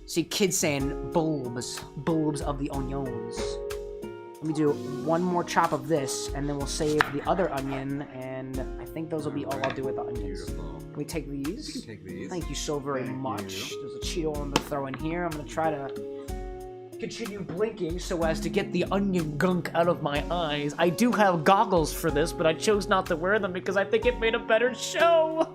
Speaker 1: See kids saying bulbs of the onions. Let me do one more chop of this, and then we'll save the other onion, and I think those will be all I'll do with the onions.
Speaker 3: Beautiful.
Speaker 1: Can we take these?
Speaker 3: You can take these.
Speaker 1: Thank you so very much. There's a Cheeto I'm gonna throw in here. I'm gonna try to continue blinking so as to get the onion gunk out of my eyes. I do have goggles for this, but I chose not to wear them because I think it made a better show.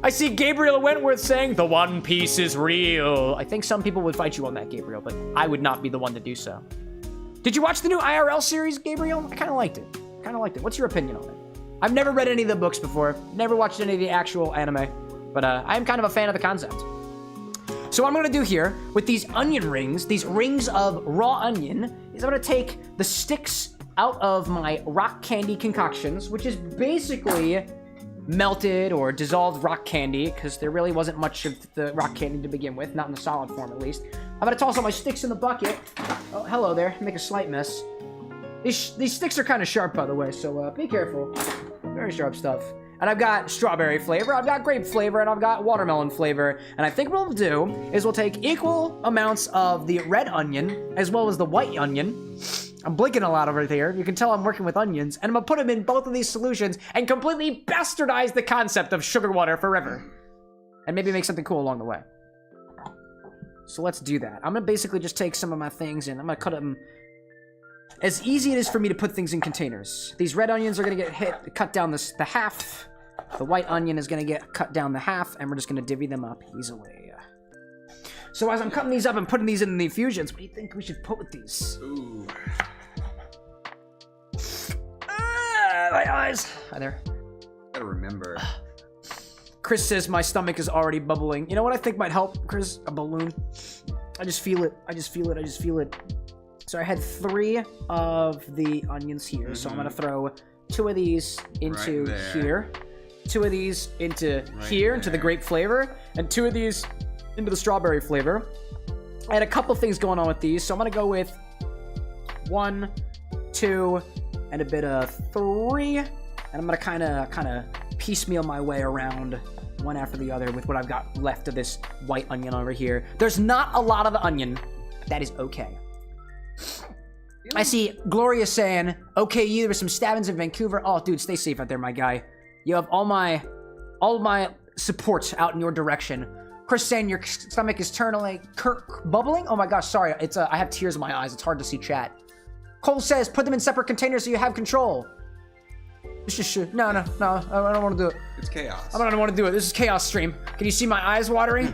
Speaker 1: I see Gabriel Wentworth saying, the One Piece is real. I think some people would fight you on that, Gabriel, but I would not be the one to do so. Did you watch the new IRL series, Gabriel? I kind of liked it. What's your opinion on it? I've never read any of the books before, never watched any of the actual anime, but I am kind of a fan of the concept. So what I'm gonna do here with these onion rings, these rings of raw onion, is I'm gonna take the sticks out of my rock candy concoctions, which is basically melted or dissolved rock candy, because there really wasn't much of the rock candy to begin with, not in the solid form at least. I'm gonna toss all my sticks in the bucket. Oh, hello there, make a slight mess. These sticks are kind of sharp, by the way, so be careful. Very sharp stuff. And I've got strawberry flavor, I've got grape flavor, and I've got watermelon flavor. And I think what we'll do is we'll take equal amounts of the red onion as well as the white onion. I'm blinking a lot over here. You can tell I'm working with onions. And I'm gonna put them in both of these solutions and completely bastardize the concept of sugar water forever. And maybe make something cool along the way. So let's do that. I'm gonna basically just take some of my things and I'm gonna cut them. As easy it is for me to put things in containers. These red onions are gonna get cut down the half. The white onion is gonna get cut down the half, and we're just gonna divvy them up easily. So as I'm cutting these up and putting these in the infusions, what do you think we should put with these?
Speaker 3: Ooh.
Speaker 1: My eyes. Hi there.
Speaker 3: Gotta remember.
Speaker 1: Chris says my stomach is already bubbling. You know what I think might help, Chris? A balloon. I just feel it. So I had 3 of the onions here, so I'm gonna throw 2 of these into
Speaker 3: Right there.
Speaker 1: here. 2 of these into
Speaker 3: Right
Speaker 1: here, into the
Speaker 3: there.
Speaker 1: grape flavor, and 2 of these into the strawberry flavor. I had a couple things going on with these, so I'm gonna go with 1, 2, and a bit of 3, and I'm gonna kind of piecemeal my way around one after the other with what I've got left of this white onion over here. There's not a lot of the onion. That is okay. I see Gloria saying, okay, you, there were some stabbings in Vancouver. Oh, dude, stay safe out there, my guy. You have all my support out in your direction. Chris saying your stomach is turning bubbling. Oh my gosh, sorry. It's I have tears in my eyes. It's hard to see chat. Cole says, put them in separate containers so you have control. No, I don't want to do it.
Speaker 3: It's chaos.
Speaker 1: I don't want to do it. This is chaos stream. Can you see my eyes watering?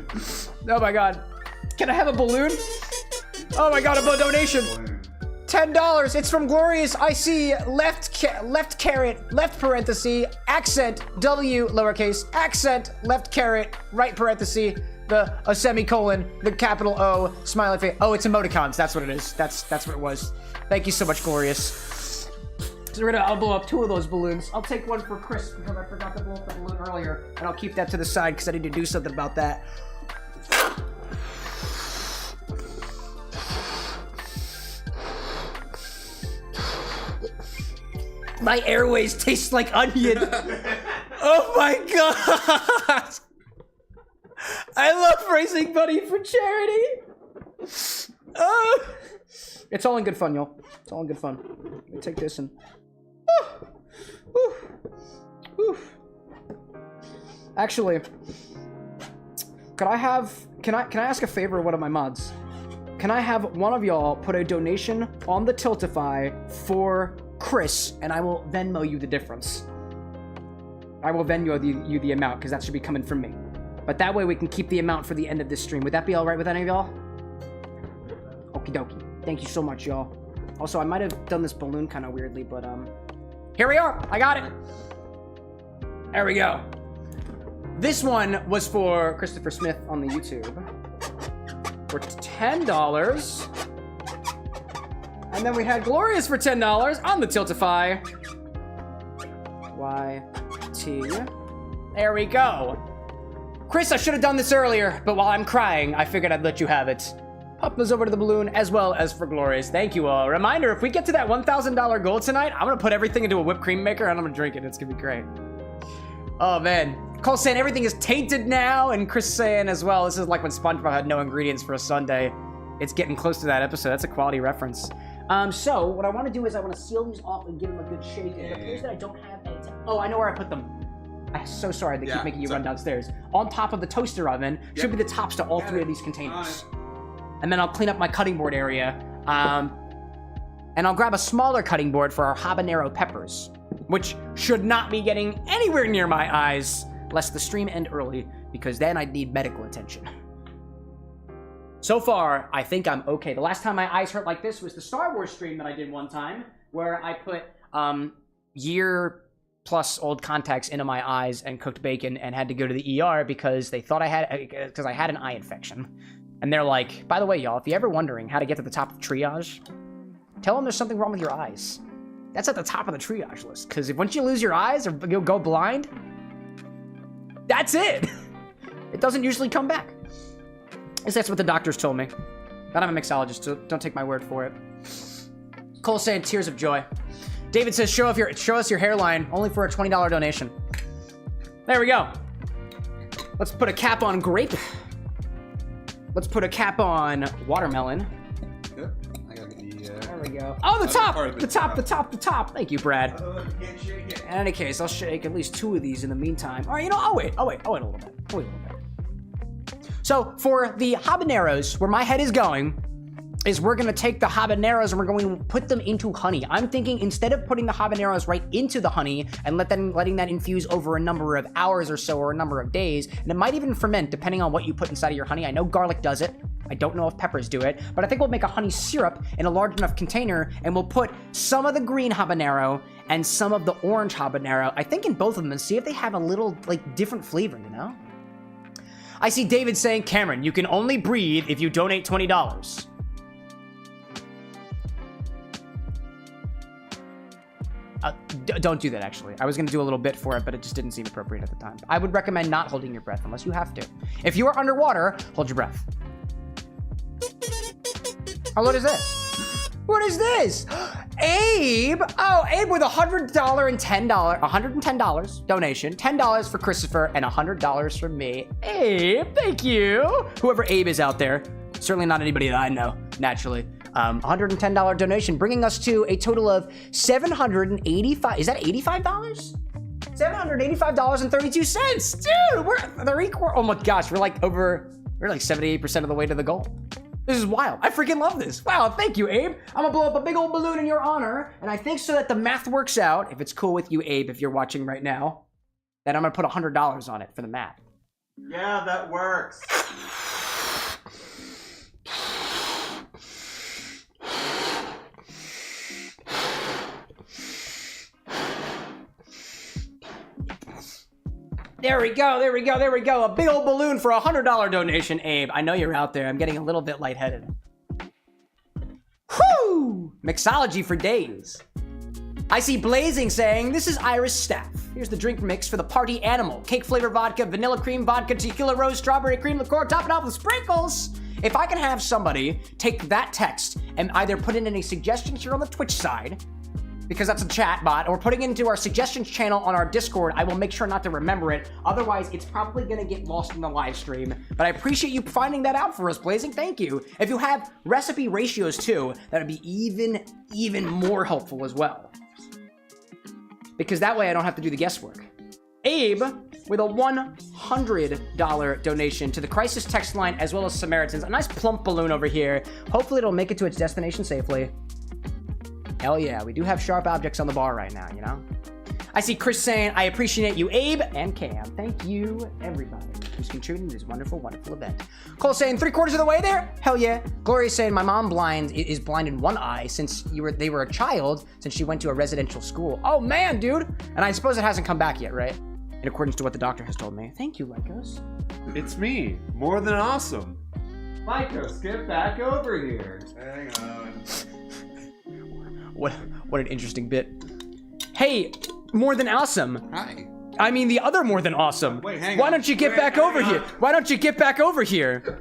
Speaker 1: Oh my god. Can I have a balloon? Oh my god, a donation. $10. It's from Glorious. I see left caret, left parenthesis, accent, W, lowercase, accent, left caret, right parenthesis, a semicolon, the capital O, smiley face. Oh, it's emoticons. That's what it is. That's what it was. Thank you so much, Glorious. So I'll blow up 2 of those balloons. I'll take one for Chris because I forgot to blow up the balloon earlier, and I'll keep that to the side because I need to do something about that. My airways taste like onion. Oh my god! I love raising money for charity. It's all in good fun, y'all. It's all in good fun. Let me take this and. Actually, can I ask a favor of one of my mods? Can I have one of y'all put a donation on the Tiltify for Chris, and I will Venmo you the difference. I will Venmo you the amount, because that should be coming from me. But that way we can keep the amount for the end of this stream. Would that be alright with any of y'all? Okie dokie. Thank you so much, y'all. Also, I might have done this balloon kind of weirdly, but, here we are! I got it! There we go. This one was for Christopher Smith on the YouTube. For $10. And then we had Glorious for $10 on the Tiltify. YT. There we go. Chris, I should have done this earlier, but while I'm crying, I figured I'd let you have it. Pop those over to the balloon as well as for Glorious. Thank you all. Reminder, if we get to that $1,000 goal tonight, I'm gonna put everything into a whipped cream maker and I'm gonna drink it. It's gonna be great. Oh man. Cole saying everything is tainted now, and Chris saying as well, this is like when SpongeBob had no ingredients for a sundae. It's getting close to that episode. That's a quality reference. So what I want to do is I want to seal these off and give them a good shake. And it appears that I don't have any. Oh, I know where I put them. I'm so sorry they keep making you run downstairs. On top of the toaster oven should be the tops to all 3 of these containers. And then I'll clean up my cutting board area. And I'll grab a smaller cutting board for our habanero peppers, which should not be getting anywhere near my eyes, lest the stream end early, because then I'd need medical attention. So far, I think I'm okay. The last time my eyes hurt like this was the Star Wars stream that I did one time, where I put year-plus-old contacts into my eyes and cooked bacon and had to go to the ER because they thought I had an eye infection. And they're like, by the way, y'all, if you're ever wondering how to get to the top of triage, tell them there's something wrong with your eyes. That's at the top of the triage list, because if once you lose your eyes or you'll go blind, that's it. It doesn't usually come back. At least that's what the doctors told me. But I'm a mixologist, so don't take my word for it. Cole saying tears of joy. David says show us your hairline, only for a $20 donation. There we go. Let's put a cap on grape. Let's put a cap on watermelon.
Speaker 3: Yep. I gotta get the,
Speaker 1: there we go. Oh, the top! The top. Thank you, Brad.
Speaker 3: Shake it.
Speaker 1: In any case, I'll shake at least 2 of these in the meantime. All right, you know, I'll wait a little bit. So for the habaneros, where my head is going, is we're gonna take the habaneros and we're going to put them into honey. I'm thinking instead of putting the habaneros right into the honey and letting that infuse over a number of hours or so, or a number of days, and it might even ferment depending on what you put inside of your honey. I know garlic does it. I don't know if peppers do it, but I think we'll make a honey syrup in a large enough container, and we'll put some of the green habanero and some of the orange habanero, I think in both of them, and see if they have a little, like, different flavor, you know? I see David saying, Cameron, you can only breathe if you donate $20. Don't do that, actually. I was going to do a little bit for it, but it just didn't seem appropriate at the time. I would recommend not holding your breath unless you have to. If you are underwater, hold your breath. Oh, what is this? What is this? Abe! Oh, Abe with $100 and $110 donation. $10 for Christopher and $100 from me. Abe, thank you. Whoever Abe is out there. Certainly not anybody that I know, naturally. $110 donation, bringing us to a total of $785. Is that $85? $785.32. Dude, we're 3/4. Oh my gosh, we're like 78% of the way to the goal. This is wild. I freaking love this. Wow, thank you, Abe. I'm gonna blow up a big old balloon in your honor, and I think so that the math works out, if it's cool with you, Abe, if you're watching right now, that I'm gonna put $100 on it for the math.
Speaker 4: Yeah, that works.
Speaker 1: There we go, there we go, there we go. A big old balloon for a $100 donation, Abe. I know you're out there. I'm getting a little bit lightheaded. Whew! Mixology for days. I see Blazing saying, this is Iris Staff. Here's the drink mix for the party animal. Cake flavor vodka, vanilla cream vodka, tequila rose, strawberry cream liqueur, top it off with sprinkles. If I can have somebody take that text and either put in any suggestions here on the Twitch side, because that's a chat bot, or putting it into our suggestions channel on our Discord, I will make sure not to remember it. Otherwise, it's probably gonna get lost in the live stream. But I appreciate you finding that out for us, Blazing. Thank you. If you have recipe ratios too, that would be even more helpful as well. Because that way I don't have to do the guesswork. Abe with a $100 donation to the Crisis text line as well as Samaritans. A nice plump balloon over here. Hopefully it'll make it to its destination safely. Hell yeah, we do have sharp objects on the bar right now, you know? I see Chris saying, I appreciate you, Abe and Cam. Thank you, everybody, who's contributing to this wonderful, wonderful event. Cole saying, 3/4 of the way there? Hell yeah. Gloria saying, my mom is blind in one eye since they were a child, since she went to a residential school. Oh man, dude. And I suppose it hasn't come back yet, right? In accordance to what the doctor has told me. Thank you, Lycos.
Speaker 4: It's me. More than awesome. Lycos, get back over here.
Speaker 3: Hang on.
Speaker 1: What an interesting bit. Hey, more than awesome.
Speaker 3: Hi.
Speaker 1: I mean the other more than awesome.
Speaker 3: Wait, hang
Speaker 1: Why
Speaker 3: on.
Speaker 1: don't you get back over here? Why don't you get back over here?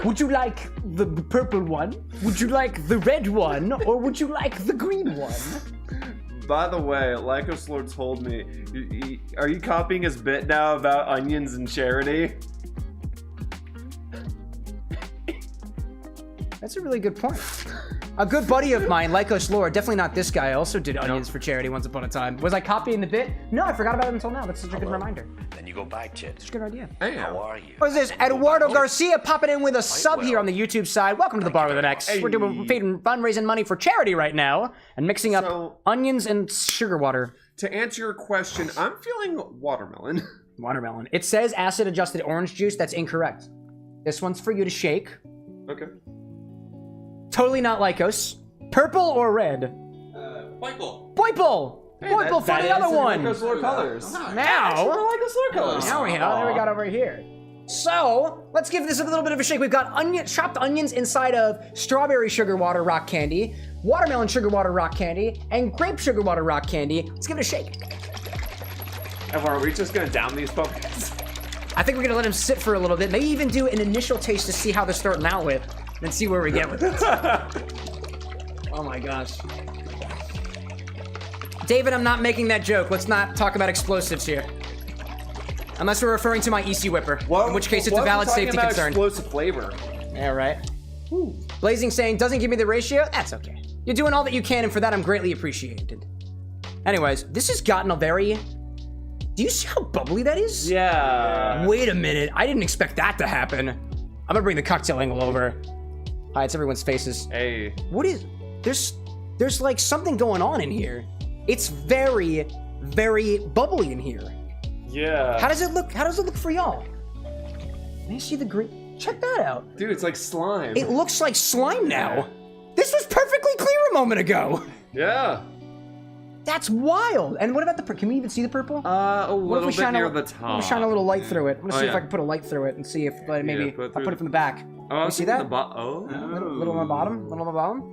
Speaker 1: Would you like the purple one? Would you like the red one? Or would you like the green one?
Speaker 4: By the way, Lycos Lord told me, are you copying his bit now about onions and charity?
Speaker 1: That's a really good point. A good buddy of mine, Lycos Lore, definitely not this guy, also did onions for charity once upon a time. Was I copying the bit? No, I forgot about it until now. That's such a good reminder.
Speaker 5: Then you go back, Chit.
Speaker 1: It's a good idea.
Speaker 4: Hey,
Speaker 5: How are you?
Speaker 1: What is this? Eduardo Garcia popping in with a sub here on the YouTube side. Welcome to the Bar with an X.
Speaker 4: Hey.
Speaker 1: We're feeding fundraising money for charity right now and mixing up
Speaker 4: So-
Speaker 1: onions and sugar water.
Speaker 4: To answer your question, I'm feeling watermelon.
Speaker 1: Watermelon. It says acid adjusted orange juice. That's incorrect. This one's for you to shake.
Speaker 4: Okay.
Speaker 1: Totally not Lycos. Purple or red?
Speaker 3: Purple.
Speaker 1: Purple! Purple for the other one!
Speaker 4: Lycos Lord colors.
Speaker 1: Now,
Speaker 4: Lycos Lord colors.
Speaker 1: now we got over here. So, let's give this a little bit of a shake. We've got chopped onions inside of strawberry sugar water rock candy, watermelon sugar water rock candy, and grape sugar water rock candy. Let's give it a shake.
Speaker 4: And are we just gonna down these pumpkins?
Speaker 1: I think we're gonna let them sit for a little bit. Maybe even do an initial taste to see how they're starting out with, and see where we get with it. Oh my gosh. David, I'm not making that joke. Let's not talk about explosives here. Unless we're referring to my EC Whipper, in which case it's a valid safety concern.
Speaker 4: Explosive flavor.
Speaker 1: Yeah, right. Blazing saying, doesn't give me the ratio? That's okay. You're doing all that you can, and for that I'm greatly appreciated. Anyways, this has gotten a very... Do you see how bubbly that is?
Speaker 4: Yeah.
Speaker 1: Wait a minute. I didn't expect that to happen. I'm gonna bring the cocktail angle over. Hi, it's everyone's faces.
Speaker 4: Hey.
Speaker 1: What is... There's like something going on in here. It's very, very bubbly in here.
Speaker 4: Yeah.
Speaker 1: How does it look? How does it look for y'all? May I see the green? Check that out.
Speaker 4: Dude, it's like slime.
Speaker 1: It looks like slime now. This was perfectly clear a moment ago.
Speaker 4: Yeah.
Speaker 1: That's wild. And what about the... Can we even see the purple?
Speaker 4: A
Speaker 1: What if
Speaker 4: little
Speaker 1: we
Speaker 4: bit
Speaker 1: shine
Speaker 4: near
Speaker 1: a,
Speaker 4: the
Speaker 1: what if
Speaker 4: top.
Speaker 1: we shine a little light through it. I'm gonna see if
Speaker 4: yeah.
Speaker 1: I can put a light through it and see if maybe
Speaker 4: put
Speaker 1: I'll put
Speaker 4: through-
Speaker 1: it from the back.
Speaker 4: Oh,
Speaker 1: you see that?
Speaker 4: Oh.
Speaker 1: Little on the bottom. Little on the bottom.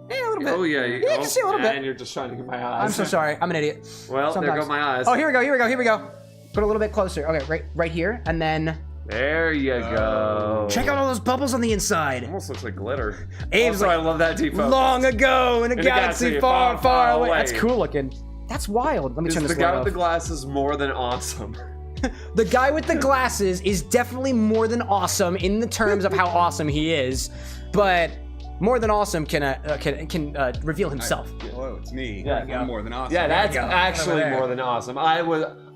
Speaker 1: Yeah, a little bit.
Speaker 4: Oh yeah,
Speaker 1: Yeah, I can see a little bit.
Speaker 4: And you're just shining in my eyes.
Speaker 1: I'm so sorry. I'm an idiot.
Speaker 4: Well, there
Speaker 1: Sometimes.
Speaker 4: go my eyes.
Speaker 1: Oh, here we go. Put a little bit closer. Okay, right here, and then
Speaker 4: There you go.
Speaker 1: check out all those bubbles on the inside.
Speaker 4: Almost looks like glitter.
Speaker 1: Abe's
Speaker 4: Also,
Speaker 1: like,
Speaker 4: I love that deep focus.
Speaker 1: long ago in a galaxy far, far away.
Speaker 4: away.
Speaker 1: That's cool looking. That's wild. Let me
Speaker 4: Is
Speaker 1: turn
Speaker 4: the
Speaker 1: this
Speaker 4: guy
Speaker 1: light
Speaker 4: with the
Speaker 1: off.
Speaker 4: glasses more than awesome?
Speaker 1: The guy with the glasses is definitely more than awesome in the terms of how awesome he is, but more than awesome can reveal himself.
Speaker 3: Hello, it's me.
Speaker 4: Yeah.
Speaker 3: I'm more than awesome.
Speaker 4: Yeah, that's
Speaker 1: go.
Speaker 4: actually
Speaker 1: Over there.
Speaker 4: more than awesome.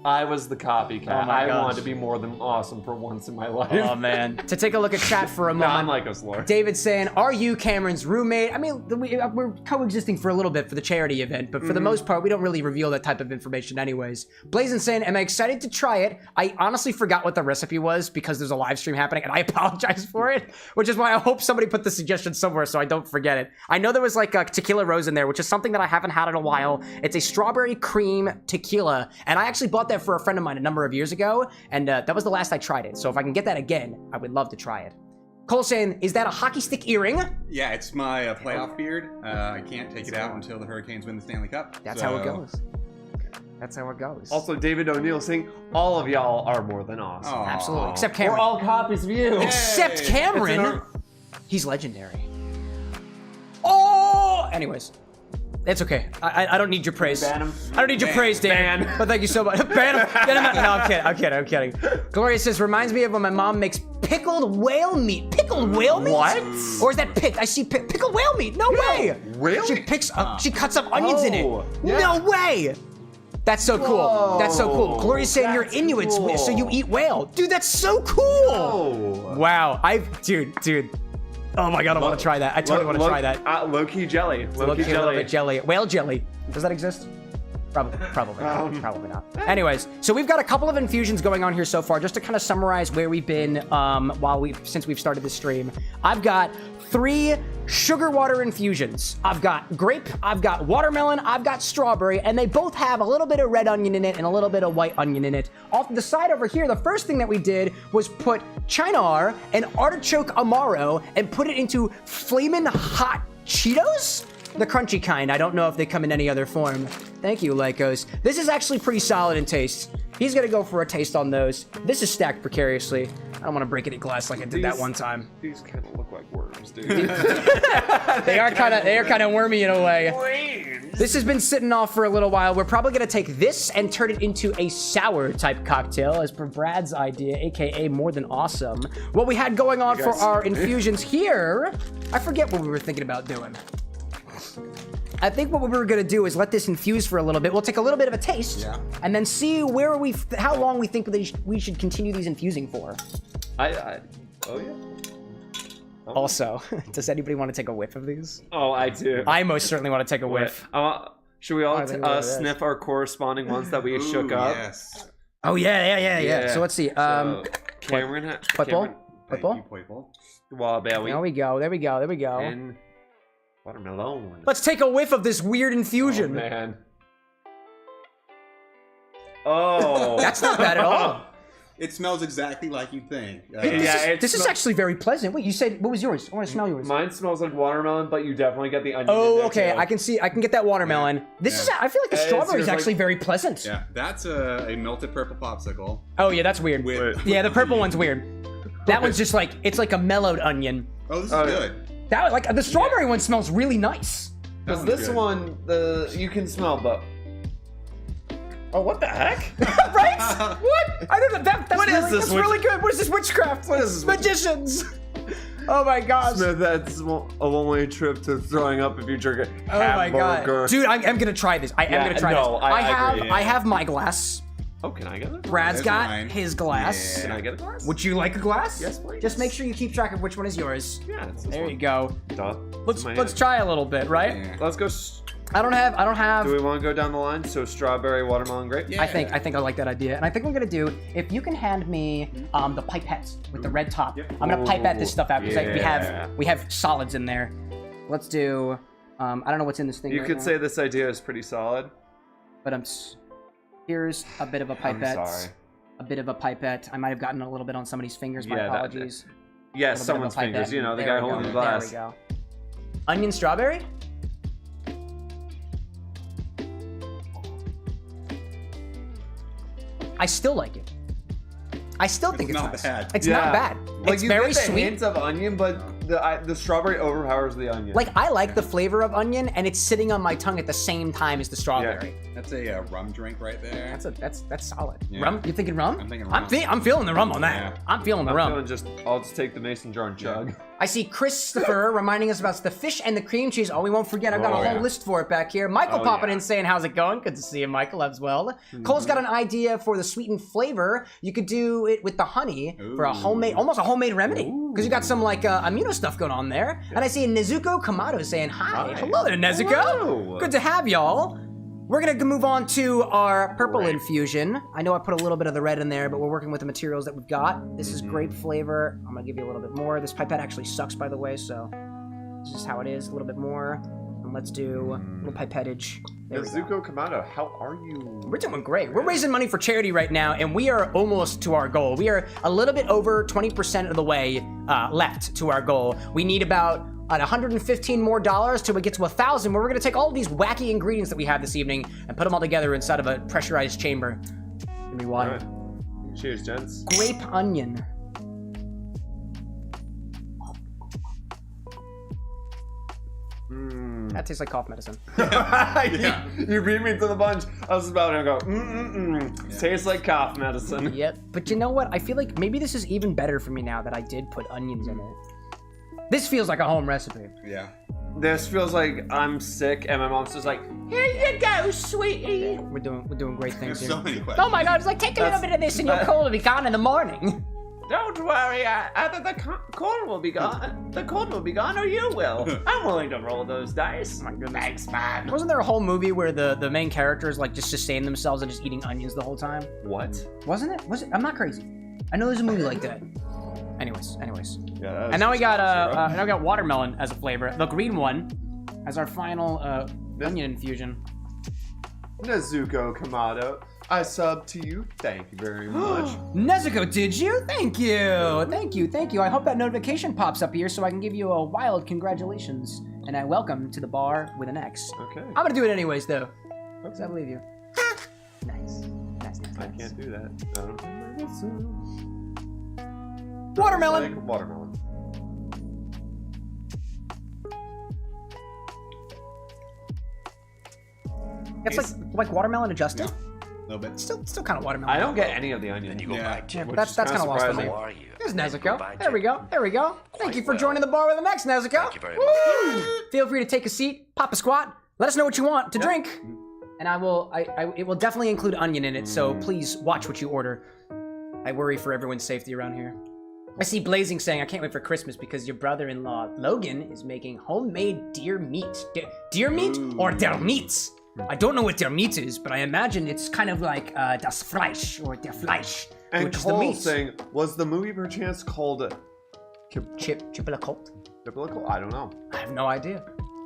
Speaker 4: I was the copycat.
Speaker 1: Oh my
Speaker 4: I
Speaker 1: gosh.
Speaker 4: wanted to be more than awesome for once in my life.
Speaker 1: Oh man. To take a look at chat for a
Speaker 4: No, I'm
Speaker 1: moment.
Speaker 4: like Lord.
Speaker 1: David saying, are you Cameron's roommate? I mean, we're coexisting for a little bit for the charity event, but for the most part, we don't really reveal that type of information anyways. Blazin saying, am I excited to try it? I honestly forgot what the recipe was because there's a live stream happening, and I apologize for it, which is why I hope somebody put the suggestion somewhere so I don't forget it. I know there was like a tequila rose in there, which is something that I haven't had in a while. It's a strawberry cream tequila, and I actually bought that for a friend of mine a number of years ago, and that was the last I tried it. So if I can get that again, I would love to try it. Cole saying, is that a hockey stick earring?
Speaker 3: Yeah, it's my playoff beard. I can't take it out until the Hurricanes win the Stanley Cup.
Speaker 1: That's how it goes. That's how it goes.
Speaker 4: Also, David O'Neill saying, all of y'all are more than awesome.
Speaker 3: Aw.
Speaker 1: Absolutely. Except
Speaker 4: We're
Speaker 1: Cameron.
Speaker 4: all copies of you.
Speaker 1: Except
Speaker 3: Hey!
Speaker 1: Cameron. He's legendary. Oh! Anyways. It's okay. I don't need your praise.
Speaker 4: Ban him.
Speaker 1: I don't need your praise, Dan.
Speaker 4: Ban.
Speaker 1: But thank you so much. Ban him. Get him out. No, I'm kidding. Gloria says, reminds me of when my mom makes pickled whale meat. Pickled whale meat?
Speaker 4: What?
Speaker 1: Or is that picked? I see pickled whale meat. No way.
Speaker 4: Really?
Speaker 1: She picks up, she cuts up onions in
Speaker 4: Oh,
Speaker 1: it.
Speaker 4: yeah.
Speaker 1: No way. That's so cool.
Speaker 4: Whoa,
Speaker 1: That's so cool. Gloria's saying you're
Speaker 4: that's
Speaker 1: Inuits,
Speaker 4: cool.
Speaker 1: so you eat whale. Dude, that's so cool.
Speaker 4: Oh.
Speaker 1: Wow. Dude. Oh my god, I want to try that. I totally want to try that.
Speaker 4: Low-key jelly. Low-key
Speaker 1: Look, a little bit
Speaker 4: jelly.
Speaker 1: jelly. Whale jelly. Does that exist? Probably not. Probably not. Anyways, so we've got a couple of infusions going on here so far, just to kind of summarize where we've been since we've started the stream. I've got 3 sugar water infusions. I've got grape, I've got watermelon, I've got strawberry, and they both have a little bit of red onion in it and a little bit of white onion in it. Off to the side over here, the first thing that we did was put chinar and artichoke amaro and put it into flamin' hot Cheetos? The crunchy kind. I don't know if they come in any other form. Thank you, Lycos. This is actually pretty solid in taste. He's gonna go for a taste on those. This is stacked precariously. I don't want to break any glass like I did that one time.
Speaker 4: These kind of look like worms, dude.
Speaker 1: They are kind of wormy in a way. This has been sitting off for a little while. We're probably gonna take this and turn it into a sour type cocktail, as per Brad's idea, aka more than awesome. What we had going on for our infusions here, I forget what we were thinking about doing. I think what we were gonna do is let this infuse for a little bit. We'll take a little bit of a taste, and then see how long we think we should continue these infusing for.
Speaker 4: Oh yeah.
Speaker 1: Also, does anybody want to take a whiff of these?
Speaker 4: Oh, I do.
Speaker 1: I most certainly want to take a whiff.
Speaker 4: Should we all
Speaker 1: I think what it is.
Speaker 4: sniff our corresponding ones that we shook up?
Speaker 3: Yes.
Speaker 1: Oh yeah. So let's see.
Speaker 4: Cameron,
Speaker 1: Purple.
Speaker 3: Thank you, Purple.
Speaker 4: Watermelon.
Speaker 1: There we go.
Speaker 4: And watermelon.
Speaker 1: Let's take a whiff of this weird
Speaker 4: Oh,
Speaker 1: infusion.
Speaker 4: man. Oh.
Speaker 1: That's not bad at all.
Speaker 3: It smells exactly like you think.
Speaker 1: This is actually very pleasant. Wait, you said, what was yours? I want to smell yours.
Speaker 4: Mine smells like watermelon, but you definitely get the onion.
Speaker 1: Oh,
Speaker 4: in there,
Speaker 1: okay.
Speaker 4: too.
Speaker 1: I can get that watermelon. This is, I feel like the strawberry is
Speaker 4: seriously.
Speaker 1: actually very pleasant.
Speaker 3: Yeah, that's a melted purple popsicle.
Speaker 1: Oh yeah, that's weird. Yeah, the purple one's weird. That one's just like, it's like a mellowed onion.
Speaker 3: Oh, this is good.
Speaker 1: That like the strawberry one smells really nice.
Speaker 4: Because
Speaker 3: That one's
Speaker 4: this
Speaker 3: good.
Speaker 4: one, you can smell the. Oh, what the heck?
Speaker 1: Right? What? I don't know. That's
Speaker 4: What is
Speaker 1: really,
Speaker 4: this
Speaker 1: That's
Speaker 4: witch-
Speaker 1: really good. What is this witchcraft?
Speaker 4: What is this
Speaker 1: Magicians. Oh my gosh.
Speaker 4: Smith, that's a one-way trip to throwing up if you drink a
Speaker 1: Oh my
Speaker 4: hamburger.
Speaker 1: god. Dude, I'm gonna try this. I am
Speaker 4: Yeah,
Speaker 1: gonna try
Speaker 4: no,
Speaker 1: this.
Speaker 4: I agree.
Speaker 1: I have my glass.
Speaker 4: Oh, can I get it?
Speaker 1: Brad's
Speaker 3: There's
Speaker 1: got
Speaker 3: mine.
Speaker 1: his glass.
Speaker 3: Yeah.
Speaker 4: Can I get a glass?
Speaker 1: Would you like a glass?
Speaker 4: Yes, please.
Speaker 1: Just make sure you keep track of which one is yours.
Speaker 4: Yeah, it's this
Speaker 1: There
Speaker 4: one.
Speaker 1: you go.
Speaker 4: Duh.
Speaker 1: Let's
Speaker 4: My
Speaker 1: let's
Speaker 4: hand.
Speaker 1: try a little bit, right?
Speaker 3: Yeah.
Speaker 4: Let's go.
Speaker 1: I don't have.
Speaker 4: Do we want to go down the line? So strawberry, watermelon, grape.
Speaker 3: Yeah.
Speaker 1: I think I like that idea, and I think what I'm gonna do. If you can hand me the pipette with the red top,
Speaker 3: Yep.
Speaker 1: I'm gonna pipette this stuff out because
Speaker 4: Yeah.
Speaker 1: we have solids in there. Let's do. I don't know what's in this thing.
Speaker 4: You
Speaker 1: right
Speaker 4: could
Speaker 1: now,
Speaker 4: say this idea is pretty solid.
Speaker 1: but here's a bit of a pipette.
Speaker 4: I'm sorry.
Speaker 1: A bit of a pipette. I might have gotten a little bit on somebody's fingers. My
Speaker 4: Yeah, that-
Speaker 1: apologies.
Speaker 4: Yes,
Speaker 1: A little bit of a
Speaker 4: someone's fingers.
Speaker 1: pipette.
Speaker 4: You know, the
Speaker 1: There
Speaker 4: guy
Speaker 1: we
Speaker 4: holding the
Speaker 1: go.
Speaker 4: glass.
Speaker 1: There we go. Onion strawberry? I still like it. I still think it's
Speaker 3: not
Speaker 1: nice.
Speaker 3: bad.
Speaker 1: It's not bad.
Speaker 4: Like,
Speaker 1: It's
Speaker 4: you
Speaker 1: very
Speaker 4: get the
Speaker 1: sweet.
Speaker 4: hints of onion, but the strawberry overpowers the onion.
Speaker 1: Like, I like the flavor of onion, and it's sitting on my tongue at the same time as the strawberry.
Speaker 3: That's a rum drink right there.
Speaker 1: That's solid.
Speaker 3: Yeah.
Speaker 1: Rum? You thinking rum?
Speaker 3: I'm thinking rum.
Speaker 1: I'm feeling the rum on that.
Speaker 3: Yeah.
Speaker 1: I'm feeling the rum.
Speaker 4: I'll just take the mason jar and chug.
Speaker 1: I see Christopher reminding us about the fish and the cream cheese. Oh, we won't forget. I've got a whole
Speaker 3: yeah.
Speaker 1: list for it back here. Michael
Speaker 4: Oh,
Speaker 1: popping
Speaker 4: yeah.
Speaker 1: in saying, how's it going? Good to see you, Michael, as well. Cole's got an idea for the sweetened flavor. You could do it with the honey for a homemade, almost a homemade remedy. Because you got some like amino stuff going on there. And I see Nezuko Kamado saying, hi. Hello there, Nezuko.
Speaker 4: Hello.
Speaker 1: Good to have y'all. We're gonna move on to our purple infusion. I know I put a little bit of the red in there, but we're working with the materials that we've got. This is grape flavor. I'm gonna give you a little bit more. This pipette actually sucks, by the way, so this is how it is, a little bit more. And let's do a little pipettage. There we go.
Speaker 4: Nezuko Kamado, how are you?
Speaker 1: We're doing great. We're raising money for charity right now, and we are almost to our goal. We are a little bit over 20% of the way left to our goal. We need about $115 more till we get to 1,000, where we're gonna take all of these wacky ingredients that we have this evening and put them all together inside of a pressurized chamber. Give me water.
Speaker 4: Alright. Cheers, gents.
Speaker 1: Grape onion. That tastes like cough medicine.
Speaker 4: You beat me to the punch. I was about to go, Tastes like cough medicine.
Speaker 1: Yep. But you know what? I feel like maybe this is even better for me now that I did put onions in it. This feels like a home recipe.
Speaker 3: Yeah.
Speaker 4: This feels like I'm sick and my mom's just like, here you go, sweetie.
Speaker 1: We're doing great things
Speaker 3: There's
Speaker 1: here.
Speaker 3: so many questions.
Speaker 1: Oh my god, it's like take a little bit of this and your cold will be gone in the morning.
Speaker 4: Don't worry, either the cold will be gone, or you will. I'm willing to roll those dice.
Speaker 1: My goodness.
Speaker 4: Thanks, man.
Speaker 1: Wasn't there a whole movie where the main characters like just sustain themselves and just eating onions the whole time?
Speaker 4: What?
Speaker 1: Wasn't it? Was it? I'm not crazy. I know there's a movie like that. Anyways.
Speaker 4: Yeah,
Speaker 1: And now we got now we got watermelon as a flavor. The green one as our final onion infusion.
Speaker 4: Nezuko Kamado, I sub to you. Thank you very much.
Speaker 1: Nezuko, did you? Thank you. Thank you. I hope that notification pops up here so I can give you a wild congratulations and a welcome to the bar with an X.
Speaker 4: Okay.
Speaker 1: I'm gonna do it anyways though, because I believe you. Nice.
Speaker 4: I can't do that.
Speaker 1: Watermelon.
Speaker 4: Like watermelon.
Speaker 1: It's like watermelon adjusted.
Speaker 3: A little bit.
Speaker 1: Still kind of watermelon.
Speaker 4: I don't get any of the onion.
Speaker 3: Yeah.
Speaker 1: Yeah, but
Speaker 4: which
Speaker 1: that's
Speaker 4: is
Speaker 1: kind of lost on me.
Speaker 4: surprising.
Speaker 5: How are you?
Speaker 1: There's Nezuko. There we go. Thank you for
Speaker 5: well.
Speaker 1: joining the bar with an X, Nezuko.
Speaker 5: Thank you very much.
Speaker 1: Feel free to take a seat, pop a squat. Let us know what you want to drink, and it will definitely include onion in it. So please watch what you order. I worry for everyone's safety around here. I see Blazing saying, I can't wait for Christmas because your brother-in-law, Logan, is making homemade deer meat. Deer meat or der meats? I don't know what der meat is, but I imagine it's kind of like das Fleisch or der Fleisch,
Speaker 4: And
Speaker 1: which is the
Speaker 4: Cole
Speaker 1: meat.
Speaker 4: saying, was the movie perchance called
Speaker 1: Biblical?
Speaker 4: Biblical? I don't know.
Speaker 1: I have no idea.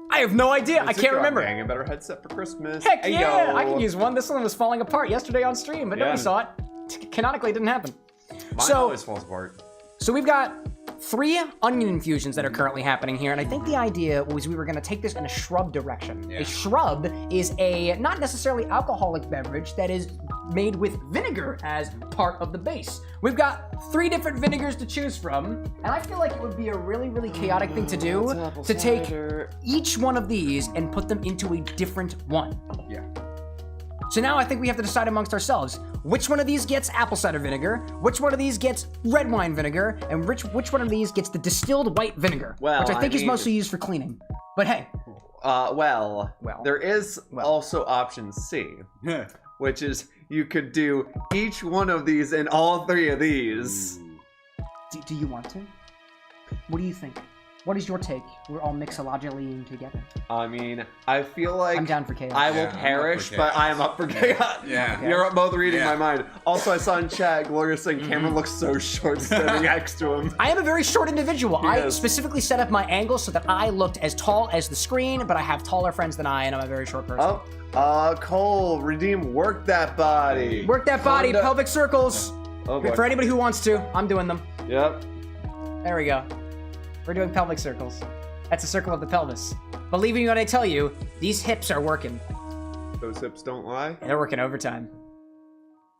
Speaker 1: I can't remember.
Speaker 4: Getting a better headset for Christmas.
Speaker 1: Heck
Speaker 4: Hey,
Speaker 1: yeah!
Speaker 4: yo.
Speaker 1: I can use one. This one was falling apart yesterday on stream, but
Speaker 4: Yeah.
Speaker 1: nobody saw it. Canonically, it didn't happen.
Speaker 4: Mine always falls apart.
Speaker 1: So we've got 3 onion infusions that are currently happening here, and I think the idea was we were gonna take this in a shrub direction.
Speaker 3: Yeah.
Speaker 1: A shrub is a not necessarily alcoholic beverage that is made with vinegar as part of the base. We've got 3 different vinegars to choose from, and I feel like it would be a really, really chaotic thing to do to take each one of these and put them into a different one.
Speaker 3: Yeah.
Speaker 1: So now I think we have to decide amongst ourselves which one of these gets apple cider vinegar, which one of these gets red wine vinegar, and which one of these gets the distilled white vinegar,
Speaker 4: Well,
Speaker 1: which I think is
Speaker 4: mean-
Speaker 1: mostly used for cleaning. But hey,
Speaker 4: Well, there is also option C, which is you could do each one of these and all 3 of these.
Speaker 1: do you want to? What do you think? What is your take? We're all mixologically together.
Speaker 4: I mean, I feel like
Speaker 1: I'm down for chaos.
Speaker 4: I will
Speaker 3: Yeah, I'm up for
Speaker 4: perish,
Speaker 3: chaos.
Speaker 4: but I am up for chaos.
Speaker 3: Yeah.
Speaker 4: You're both reading
Speaker 3: Yeah.
Speaker 4: my mind. Also, I saw in chat, Gloria saying Cameron looks so short standing next to him.
Speaker 1: I am a very short individual. I
Speaker 4: is.
Speaker 1: specifically set up my angle so that I looked as tall as the screen, but I have taller friends than I, and I'm a very short person.
Speaker 4: Cole, redeem, work that body.
Speaker 1: Work that body,
Speaker 4: Honda-
Speaker 1: pelvic circles.
Speaker 4: Oh boy.
Speaker 1: For anybody who wants to, I'm doing them.
Speaker 4: Yep.
Speaker 1: There we go. We're doing pelvic circles. That's a circle of the pelvis. Believe me when I tell you, these hips are working.
Speaker 4: Those hips don't lie.
Speaker 1: They're working overtime.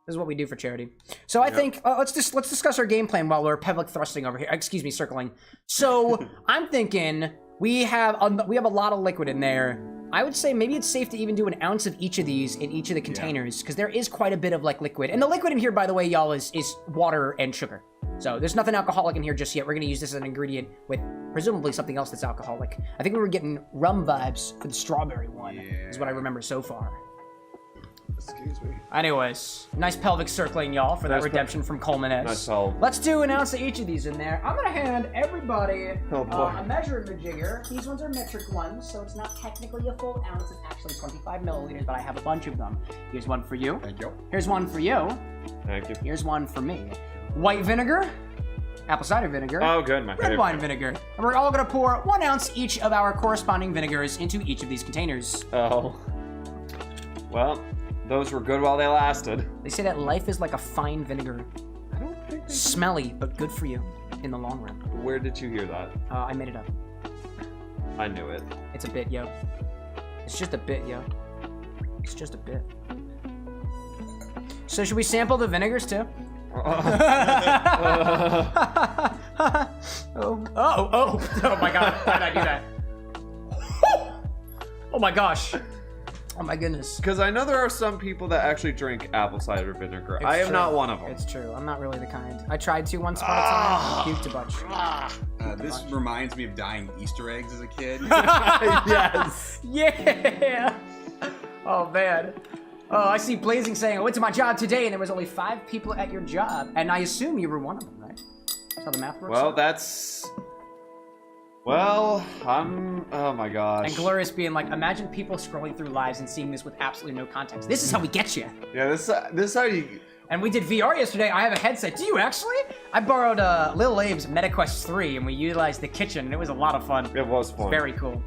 Speaker 1: This is what we do for charity. So I think let's discuss our game plan while we're pelvic thrusting over here. Excuse me, circling. So I'm thinking we have a lot of liquid in there. I would say maybe it's safe to even do an ounce of each of these in each of the containers because there is quite a bit of like liquid. And the liquid in here, by the way, y'all, is water and sugar. So there's nothing alcoholic in here just yet. We're gonna use this as an ingredient with presumably something else that's alcoholic. I think we were getting rum vibes for the strawberry one, is what I remember so far.
Speaker 4: Excuse me.
Speaker 1: Anyways, nice pelvic circling, y'all, for that redemption from Coleman S.
Speaker 4: Nice help.
Speaker 1: Let's do an ounce of each of these in there. I'm gonna hand everybody
Speaker 4: boy.
Speaker 1: a measuring majigger. These ones are metric ones, so it's not technically a full ounce. It's actually 25 milliliters, but I have a bunch of them. Here's one for you.
Speaker 3: Thank you.
Speaker 1: Here's one for you.
Speaker 4: Thank you.
Speaker 1: Here's one for me. White vinegar, apple cider vinegar.
Speaker 4: Oh, good, my favorite.
Speaker 1: Red wine vinegar. And we're all gonna pour 1 ounce each of our corresponding vinegars into each of these containers.
Speaker 4: Oh. Well, those were good while they lasted.
Speaker 1: They say that life is like a fine vinegar.
Speaker 4: I don't think
Speaker 1: Smelly, but good for you in the long run.
Speaker 4: Where did you hear that?
Speaker 1: I made it up.
Speaker 4: I knew it.
Speaker 1: It's a bit, yo. It's just a bit, yo. It's just a bit. So should we sample the vinegars too? Oh my god, why did I do that? Oh my gosh. Oh my goodness.
Speaker 4: Because I know there are some people that actually drink apple cider vinegar. I am not one of them.
Speaker 1: It's true. I'm not really the kind. I tried to once upon a time. Puked a bunch.
Speaker 3: This reminds me of dying Easter eggs as a kid.
Speaker 4: Yes.
Speaker 1: Yeah. Oh man. Oh, I see Blazing saying, I went to my job today and there was only 5 people at your job. And I assume you were one of them, right? That's how the math works.
Speaker 4: Well, that's... Well, oh my gosh.
Speaker 1: And Glorious being like, imagine people scrolling through lives and seeing this with absolutely no context. This is how we get you.
Speaker 4: Yeah, this is how you...
Speaker 1: And we did VR yesterday. I have a headset. Do you actually? I borrowed Lil Abe's MetaQuest 3 and we utilized the kitchen and it was a lot of fun.
Speaker 4: It was fun.
Speaker 1: Very cool.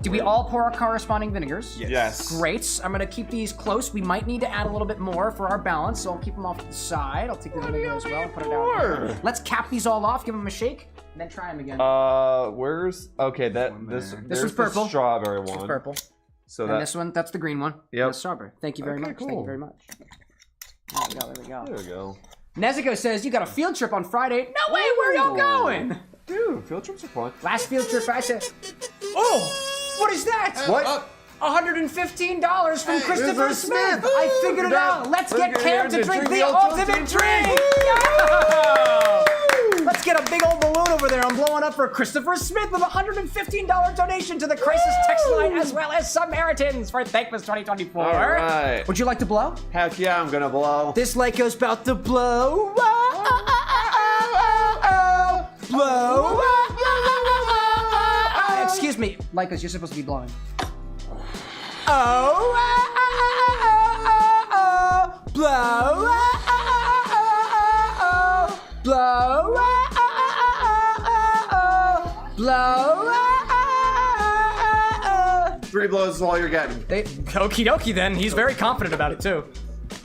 Speaker 1: Do we all pour our corresponding vinegars?
Speaker 4: Yes.
Speaker 1: Great. I'm gonna keep these close. We might need to add a little bit more for our balance, so I'll keep them off to the side. I'll take the vinegar as well and put it down here. Let's cap these all off, give them a shake, and then try them again.
Speaker 4: Where's... Okay, this
Speaker 1: was purple.
Speaker 4: The strawberry one.
Speaker 1: This is purple.
Speaker 4: So
Speaker 1: and this one, that's the green one.
Speaker 4: Yep.
Speaker 1: The strawberry. Thank you very much.
Speaker 4: Cool.
Speaker 1: Thank you very much. There we go, there we go.
Speaker 4: There we go.
Speaker 1: Nezuko says, you got a field trip on Friday. No way, where y'all going?
Speaker 4: Dude, field trips are fun.
Speaker 1: Last field trip, I said, oh, what is that?
Speaker 4: What?
Speaker 1: $115 from Christopher Smith.
Speaker 4: Ooh,
Speaker 1: I figured it out. Let's get Cam to drink the ultimate drink. Let's get a big old balloon over there. I'm blowing up for Christopher Smith with a $115 donation to the Crisis Text Line as well as Samaritans for Thankmas 2024.
Speaker 4: All right.
Speaker 1: Would you like to blow?
Speaker 4: Heck yeah, I'm gonna blow.
Speaker 1: This Lyco's about to blow. Blow. Excuse me, Lycos, you're supposed to be blowing. Blow. Blow. Blow.
Speaker 4: 3 blows is all you're getting.
Speaker 1: Okie dokie then. He's very confident about it too.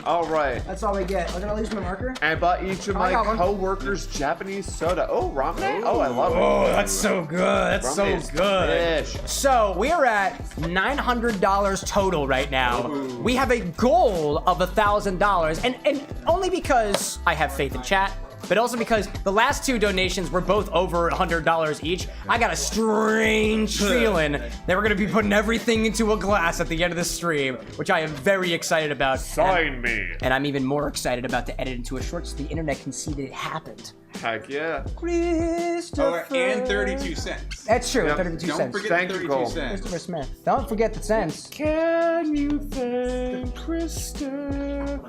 Speaker 4: All right.
Speaker 1: That's all we get. We're gonna lose my marker.
Speaker 4: I bought each of my co-workers Japanese soda. Oh, ramen. Oh, I love it.
Speaker 1: Oh, that's so good. That's so good. So we are at $900 total right now. Ooh. We have a goal of $1,000, and only because I have faith in chat, but also because the last 2 donations were both over $100 each. I got a strange feeling that we're gonna be putting everything into a glass at the end of the stream, which I am very excited about.
Speaker 4: Sign me.
Speaker 1: And I'm even more excited about to edit into a short so the internet can see that it happened.
Speaker 4: Heck yeah.
Speaker 1: Christopher.
Speaker 3: Oh, and 32 cents.
Speaker 1: That's true,
Speaker 3: Yep.
Speaker 1: 32
Speaker 3: Don't
Speaker 1: cents.
Speaker 3: forget
Speaker 4: Thank
Speaker 3: the
Speaker 4: you,
Speaker 3: 32
Speaker 4: Cole.
Speaker 3: cents.
Speaker 1: Christopher Smith. Don't forget the cents.
Speaker 4: Can you thank Christopher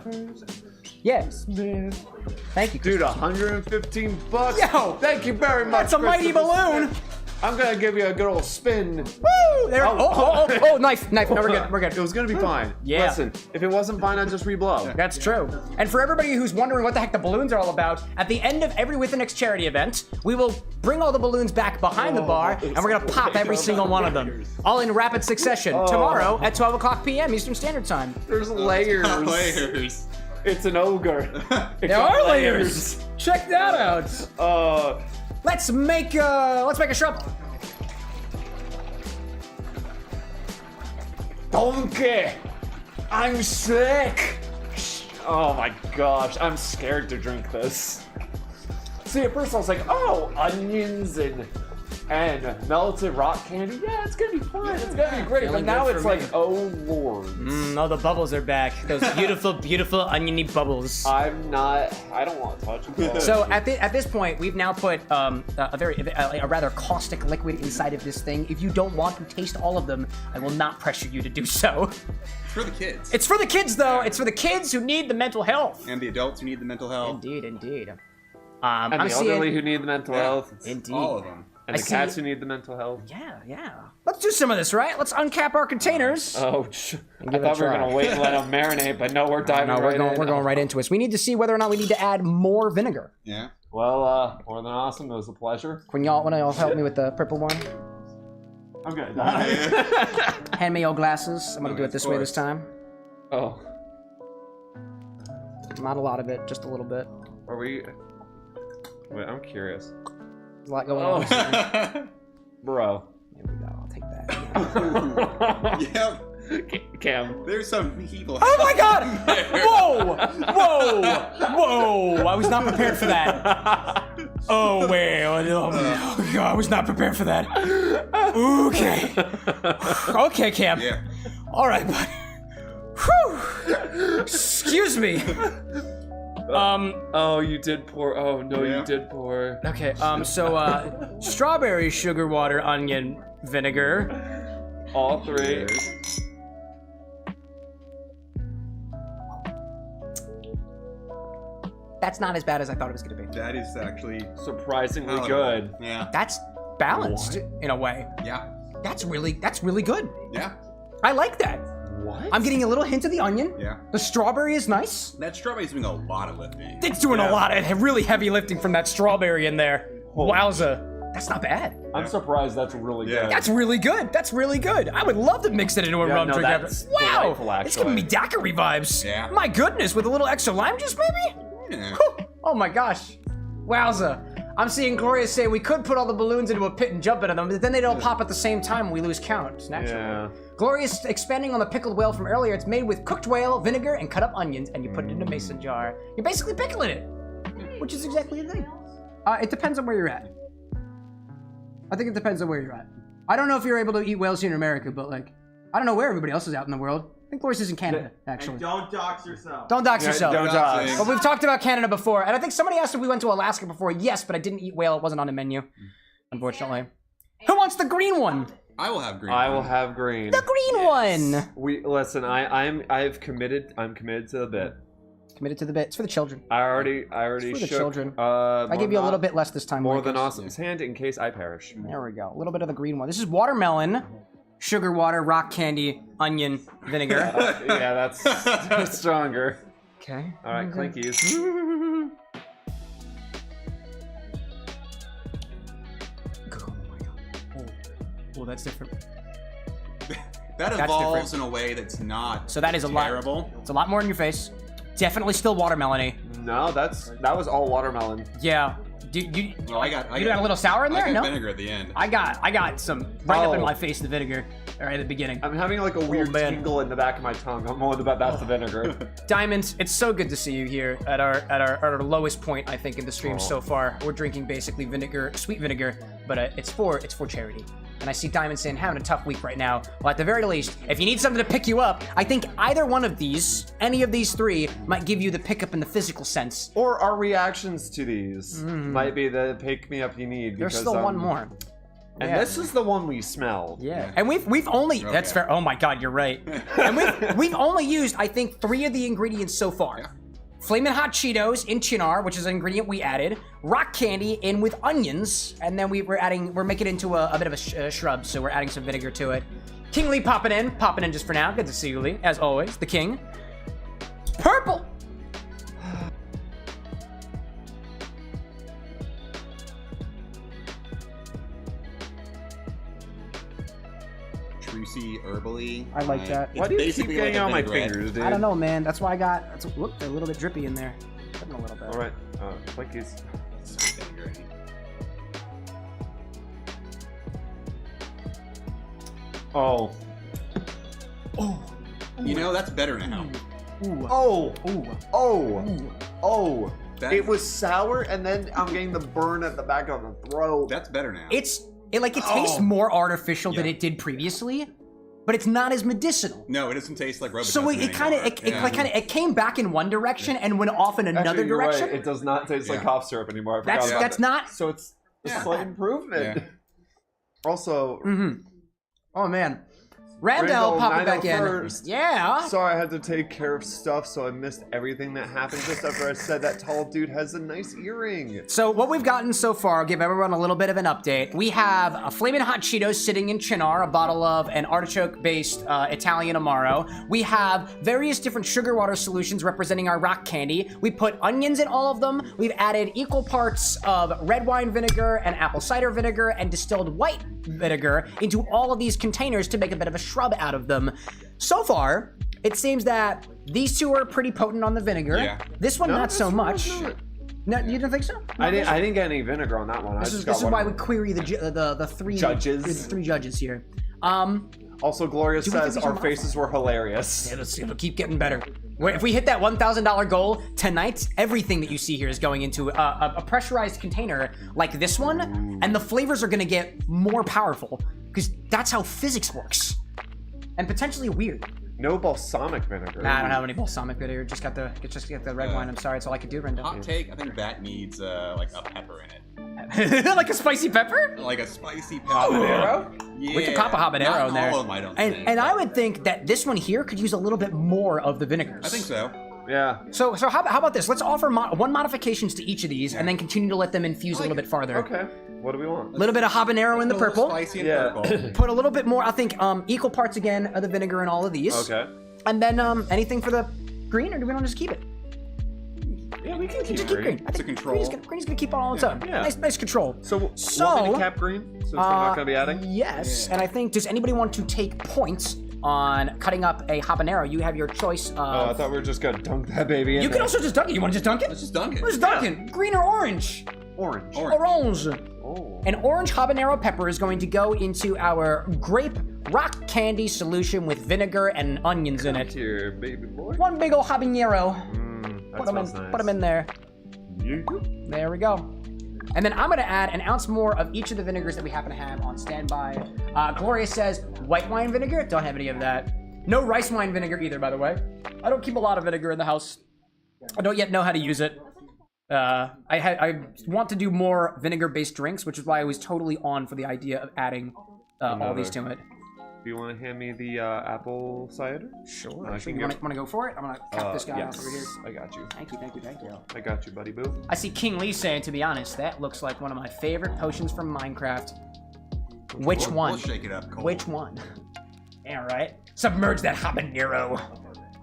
Speaker 1: Yes.
Speaker 4: Smith?
Speaker 1: Thank you,
Speaker 4: Dude,
Speaker 1: Christopher.
Speaker 4: $115.
Speaker 1: Yo!
Speaker 4: Thank you very much.
Speaker 1: That's a mighty balloon.
Speaker 4: Smith. I'm gonna give you a good old spin.
Speaker 1: Woo! There. Oh, knife. No, we're good. We're good.
Speaker 4: It was gonna be fine.
Speaker 1: Yeah.
Speaker 4: Listen, if it wasn't fine, I'd just reblow.
Speaker 1: That's true. And for everybody who's wondering what the heck the balloons are all about, at the end of every WithAnX charity event, we will bring all the balloons back behind the bar, and we're gonna pop every single one of them, all in rapid succession, tomorrow at 12 o'clock p.m. Eastern Standard Time.
Speaker 4: There's layers.
Speaker 3: Layers.
Speaker 4: It's an ogre.
Speaker 1: There are layers. Check that out. Let's make a shrub.
Speaker 4: Donkey, I'm sick. Oh my gosh, I'm scared to drink this. See, at first I was like, oh, onions and melted rock candy. Yeah, it's gonna be fun. It's gonna be great. But now it's like, oh lord.
Speaker 1: Oh, the bubbles are back. Those beautiful, beautiful oniony bubbles.
Speaker 4: I don't want to touch them.
Speaker 1: So at this point, we've now put a rather caustic liquid inside of this thing. If you don't want to taste all of them, I will not pressure you to do so.
Speaker 3: It's for the kids.
Speaker 1: It's for the kids, though. It's for the kids who need the mental health.
Speaker 3: And the adults who need the mental health.
Speaker 1: Indeed, indeed.
Speaker 4: And the elderly who need the mental health.
Speaker 1: Indeed.
Speaker 3: All of them.
Speaker 4: And the cats who need the mental health.
Speaker 1: Yeah. Let's do some of this, right? Let's uncap our containers.
Speaker 4: Oh, I thought we were going to wait and let them marinate, but no, we're diving right in.
Speaker 1: We're going right into it. So we need to see whether or not we need to add more vinegar.
Speaker 3: Yeah.
Speaker 4: Well, more than awesome. It was a pleasure.
Speaker 1: When y'all want to help me with the purple one?
Speaker 4: I'm good.
Speaker 1: Hand me your glasses. I'm going to do it this way this time.
Speaker 4: Oh.
Speaker 1: Not a lot of it, just a little bit.
Speaker 4: Are we... Wait, I'm curious.
Speaker 1: There's a lot going on.
Speaker 4: Bro.
Speaker 1: There we go. I'll take that.
Speaker 3: Yep.
Speaker 4: Cam.
Speaker 3: There's some people.
Speaker 1: Oh my god! Whoa! I was not prepared for that. Oh, wait. Oh, God, I was not prepared for that. Okay, Cam.
Speaker 3: Yeah.
Speaker 1: All right, buddy. Whew. Excuse me.
Speaker 4: Oh, you did pour. Oh, no,
Speaker 3: Yeah.
Speaker 4: you did pour.
Speaker 1: Okay, so, strawberry, sugar water, onion, vinegar.
Speaker 4: All three.
Speaker 1: That's not as bad as I thought it was gonna be.
Speaker 3: That is actually
Speaker 4: Surprisingly
Speaker 3: palatable.
Speaker 4: good.
Speaker 3: Yeah.
Speaker 1: That's balanced in a way.
Speaker 3: Yeah.
Speaker 1: That's really good.
Speaker 3: Yeah.
Speaker 1: I like that.
Speaker 4: What?
Speaker 1: I'm getting a little hint of the onion.
Speaker 3: Yeah.
Speaker 1: The strawberry is nice.
Speaker 3: That strawberry's doing a lot of lifting.
Speaker 1: It's doing a lot of really heavy lifting from that strawberry in there. Wowza. That's not bad.
Speaker 4: I'm surprised that's really good.
Speaker 1: That's really good. That's really good. I would love to mix it into a rum drink.
Speaker 4: That's
Speaker 1: Wow.
Speaker 4: delightful,
Speaker 1: It's giving me
Speaker 4: actually.
Speaker 1: daiquiri vibes.
Speaker 3: Yeah.
Speaker 1: My goodness, with a little extra lime juice, maybe?
Speaker 3: Yeah.
Speaker 1: Whew. Oh my gosh. Wowza. I'm seeing Gloria say we could put all the balloons into a pit and jump into them, but then they don't pop at the same time and we lose count. It's natural.
Speaker 4: Yeah.
Speaker 1: Gloria's expanding on the pickled whale from earlier. It's made with cooked whale, vinegar, and cut up onions, and you put it in a mason jar. You're basically pickling it, which is exactly the thing. It depends on where you're at. I think it depends on where you're at. I don't know if you're able to eat whales here in America, but like, I don't know where everybody else is out in the world. I think Gloria's is in Canada, actually.
Speaker 5: And don't dox yourself.
Speaker 1: Don't dox yourself.
Speaker 4: Don't dox.
Speaker 1: But we've talked about Canada before, and I think somebody asked if we went to Alaska before. Yes, but I didn't eat whale. It wasn't on the menu, unfortunately. Who wants the green one?
Speaker 3: I will have green.
Speaker 4: I will have green.
Speaker 1: The green one.
Speaker 4: Listen. I'm committed to the bit.
Speaker 1: Committed to the bit. It's for the children.
Speaker 4: I already
Speaker 1: It's for the
Speaker 4: shook,
Speaker 1: children. I gave you a little bit less this time.
Speaker 4: more
Speaker 1: Lucas.
Speaker 4: than awesome's hand in case I perish.
Speaker 1: There we go. A little bit of the green one. This is watermelon, sugar water, rock candy, onion, vinegar.
Speaker 4: Yeah, that's stronger.
Speaker 1: Okay.
Speaker 4: All right, clinkies.
Speaker 1: Oh my god. Oh, that's different.
Speaker 3: That
Speaker 1: That's
Speaker 3: evolves
Speaker 1: different.
Speaker 3: in a way that's not
Speaker 1: So that is a
Speaker 3: terrible.
Speaker 1: lot. It's a lot more in your face. Definitely still watermelony.
Speaker 4: No, that was all watermelon.
Speaker 1: Yeah. You
Speaker 3: Well, I got
Speaker 1: a little sour in there?
Speaker 3: I got
Speaker 1: No.
Speaker 3: vinegar at the end.
Speaker 1: I got some right up in
Speaker 4: Oh.
Speaker 1: my face, the vinegar, right at the beginning.
Speaker 4: I'm having like a weird
Speaker 1: man.
Speaker 4: tingle in the back of my tongue. I'm going to bet that's the vinegar.
Speaker 1: Diamonds, it's so good to see you here at our lowest point, I think, in the stream
Speaker 4: Oh.
Speaker 1: so far. We're drinking basically vinegar, sweet vinegar, but it's for charity. And I see Diamond saying having a tough week right now. Well, at the very least, if you need something to pick you up, I think either one of these, any of these three, might give you the pickup in the physical sense.
Speaker 4: Or our reactions to these might be the pick me up you need.
Speaker 1: There's
Speaker 4: Because,
Speaker 1: still one more.
Speaker 4: And
Speaker 1: Yeah.
Speaker 4: this is the one we smelled.
Speaker 1: Yeah, and we've only that's fair. Oh my God, you're right. And we've only used I think 3 of the ingredients so far.
Speaker 3: Yeah.
Speaker 1: Flamin' Hot Cheetos in Chinar, which is an ingredient we added. Rock candy in with onions, and then we're making it into a bit of a shrub, so we're adding some vinegar to it. King Lee popping in just for now. Good to see you, Lee, as always. The king. Purple.
Speaker 3: Juicy, herbally.
Speaker 1: I like that.
Speaker 3: It's
Speaker 4: Why do you keep
Speaker 3: basically
Speaker 4: getting
Speaker 3: like a
Speaker 4: on my
Speaker 3: vinaigrette.
Speaker 4: fingers, dude?
Speaker 1: I don't know, man. That's why I got. Look, a little bit drippy in there. Dripping a little bit.
Speaker 4: All right, clickies.
Speaker 3: It's vinaigrette.
Speaker 4: Oh,
Speaker 3: You know, that's better now.
Speaker 4: Oh,
Speaker 1: Ooh.
Speaker 4: It was sour, and then I'm getting the burn at the back of the throat.
Speaker 3: That's better now.
Speaker 1: It tastes more artificial than
Speaker 3: Yeah.
Speaker 1: it did previously, but it's not as medicinal.
Speaker 3: No, it doesn't taste like Robitussin
Speaker 1: So it kind of it came back in one direction and went off in another
Speaker 4: Actually, you're
Speaker 1: direction.
Speaker 4: right. It does not taste like cough syrup anymore. I forgot about
Speaker 1: That's
Speaker 4: that.
Speaker 1: not.
Speaker 4: So it's a slight improvement.
Speaker 3: Yeah.
Speaker 4: Also,
Speaker 1: Oh man, Randall popping back in.
Speaker 4: 901st.
Speaker 1: Yeah.
Speaker 4: Sorry I had to take care of stuff, so I missed everything that happened just after I said that tall dude has a nice earring.
Speaker 1: So what we've gotten so far, I'll give everyone a little bit of an update. We have a Flamin' Hot Cheetos sitting in Chinar, a bottle of an artichoke-based Italian Amaro. We have various different sugar water solutions representing our rock candy. We put onions in all of them. We've added equal parts of red wine vinegar and apple cider vinegar and distilled white vinegar into all of these containers to make a bit of a shrub out of them. So far, it seems that these two are pretty potent on the vinegar.
Speaker 3: Yeah.
Speaker 1: This one, not
Speaker 4: this
Speaker 1: so
Speaker 4: one
Speaker 1: much.
Speaker 4: was not.
Speaker 1: No, you don't think so?
Speaker 4: I didn't get any vinegar on that one.
Speaker 1: This is why we query the three
Speaker 4: Judges.
Speaker 1: the three judges here.
Speaker 4: Also, Gloria
Speaker 1: Do we think
Speaker 4: says
Speaker 1: these
Speaker 4: our
Speaker 1: are
Speaker 4: faces were hilarious.
Speaker 1: It'll keep getting better. If we hit that $1,000 goal tonight, everything that you see here is going into a pressurized container like this one, and the flavors are going to get more powerful because that's how physics works, and potentially weird.
Speaker 4: No balsamic vinegar.
Speaker 1: Nah, I don't have any balsamic vinegar. Just got the red wine. I'm sorry, that's all I could do, Brenda.
Speaker 3: Hot take, I think that needs like a pepper in it.
Speaker 1: Like a spicy pepper?
Speaker 3: Like a spicy pepper.
Speaker 4: Habanero?
Speaker 3: Yeah.
Speaker 1: We could pop a habanero
Speaker 3: Not
Speaker 1: in there.
Speaker 3: all of them, I don't think.
Speaker 1: And I would think that this one here could use a little bit more of the vinegars.
Speaker 3: I think so.
Speaker 4: Yeah.
Speaker 1: So how about this? Let's offer one modifications to each of these, and then continue to let them infuse a little bit farther.
Speaker 4: Okay. What do we want?
Speaker 1: A little bit of habanero in the
Speaker 3: A little
Speaker 1: purple.
Speaker 3: Spicy and
Speaker 4: Yeah.
Speaker 3: purple.
Speaker 1: Put a little bit more, I think, equal parts again of the vinegar in all of these.
Speaker 4: Okay.
Speaker 1: And then anything for the green, or do we want to just keep it?
Speaker 4: Yeah, we can keep
Speaker 1: Just keep
Speaker 4: green.
Speaker 1: green. I
Speaker 3: It's
Speaker 1: think
Speaker 3: a control.
Speaker 1: Green's gonna keep it all on its own.
Speaker 4: Yeah.
Speaker 1: Nice control.
Speaker 4: So,
Speaker 1: So,
Speaker 4: want me to cap green? Since we're not going to be adding?
Speaker 1: Yes,
Speaker 3: Yeah.
Speaker 1: and I think, does anybody want to take points on cutting up a habanero? You have your choice
Speaker 4: Oh, I
Speaker 1: of...
Speaker 4: thought we were just going to dunk that baby in
Speaker 1: you can
Speaker 4: there.
Speaker 1: also just dunk it. You want to just dunk it?
Speaker 3: Let's just dunk it.
Speaker 1: Let's dunk it. Green or orange?
Speaker 4: Orange.
Speaker 1: Orange.
Speaker 4: Oh.
Speaker 1: An orange habanero pepper is going to go into our grape rock candy solution with vinegar and onions in it.
Speaker 4: Here, baby boy.
Speaker 1: One big ol' habanero.
Speaker 4: That
Speaker 1: Put them in.
Speaker 4: smells nice.
Speaker 1: Put them in there. There we go. And then I'm gonna add an ounce more of each of the vinegars that we happen to have on standby. Gloria says white wine vinegar. Don't have any of that. No rice wine vinegar either, by the way. I don't keep a lot of vinegar in the house. I don't yet know how to use it. I want to do more vinegar-based drinks, which is why I was totally on for the idea of adding all these to it.
Speaker 4: Do you want to hand me the apple cider?
Speaker 1: Sure.
Speaker 4: I
Speaker 1: Sure.
Speaker 4: can
Speaker 1: You
Speaker 4: give-
Speaker 1: want to go for it? I'm gonna cap this guy
Speaker 4: yes.
Speaker 1: off over here.
Speaker 4: I got you.
Speaker 1: Thank you.
Speaker 4: I got you, buddy boo.
Speaker 1: I see King Lee saying, to be honest, that looks like one of my favorite potions from Minecraft. Which one?
Speaker 3: We'll shake it up, Cole.
Speaker 1: Which one? Yeah, right. Submerge that habanero.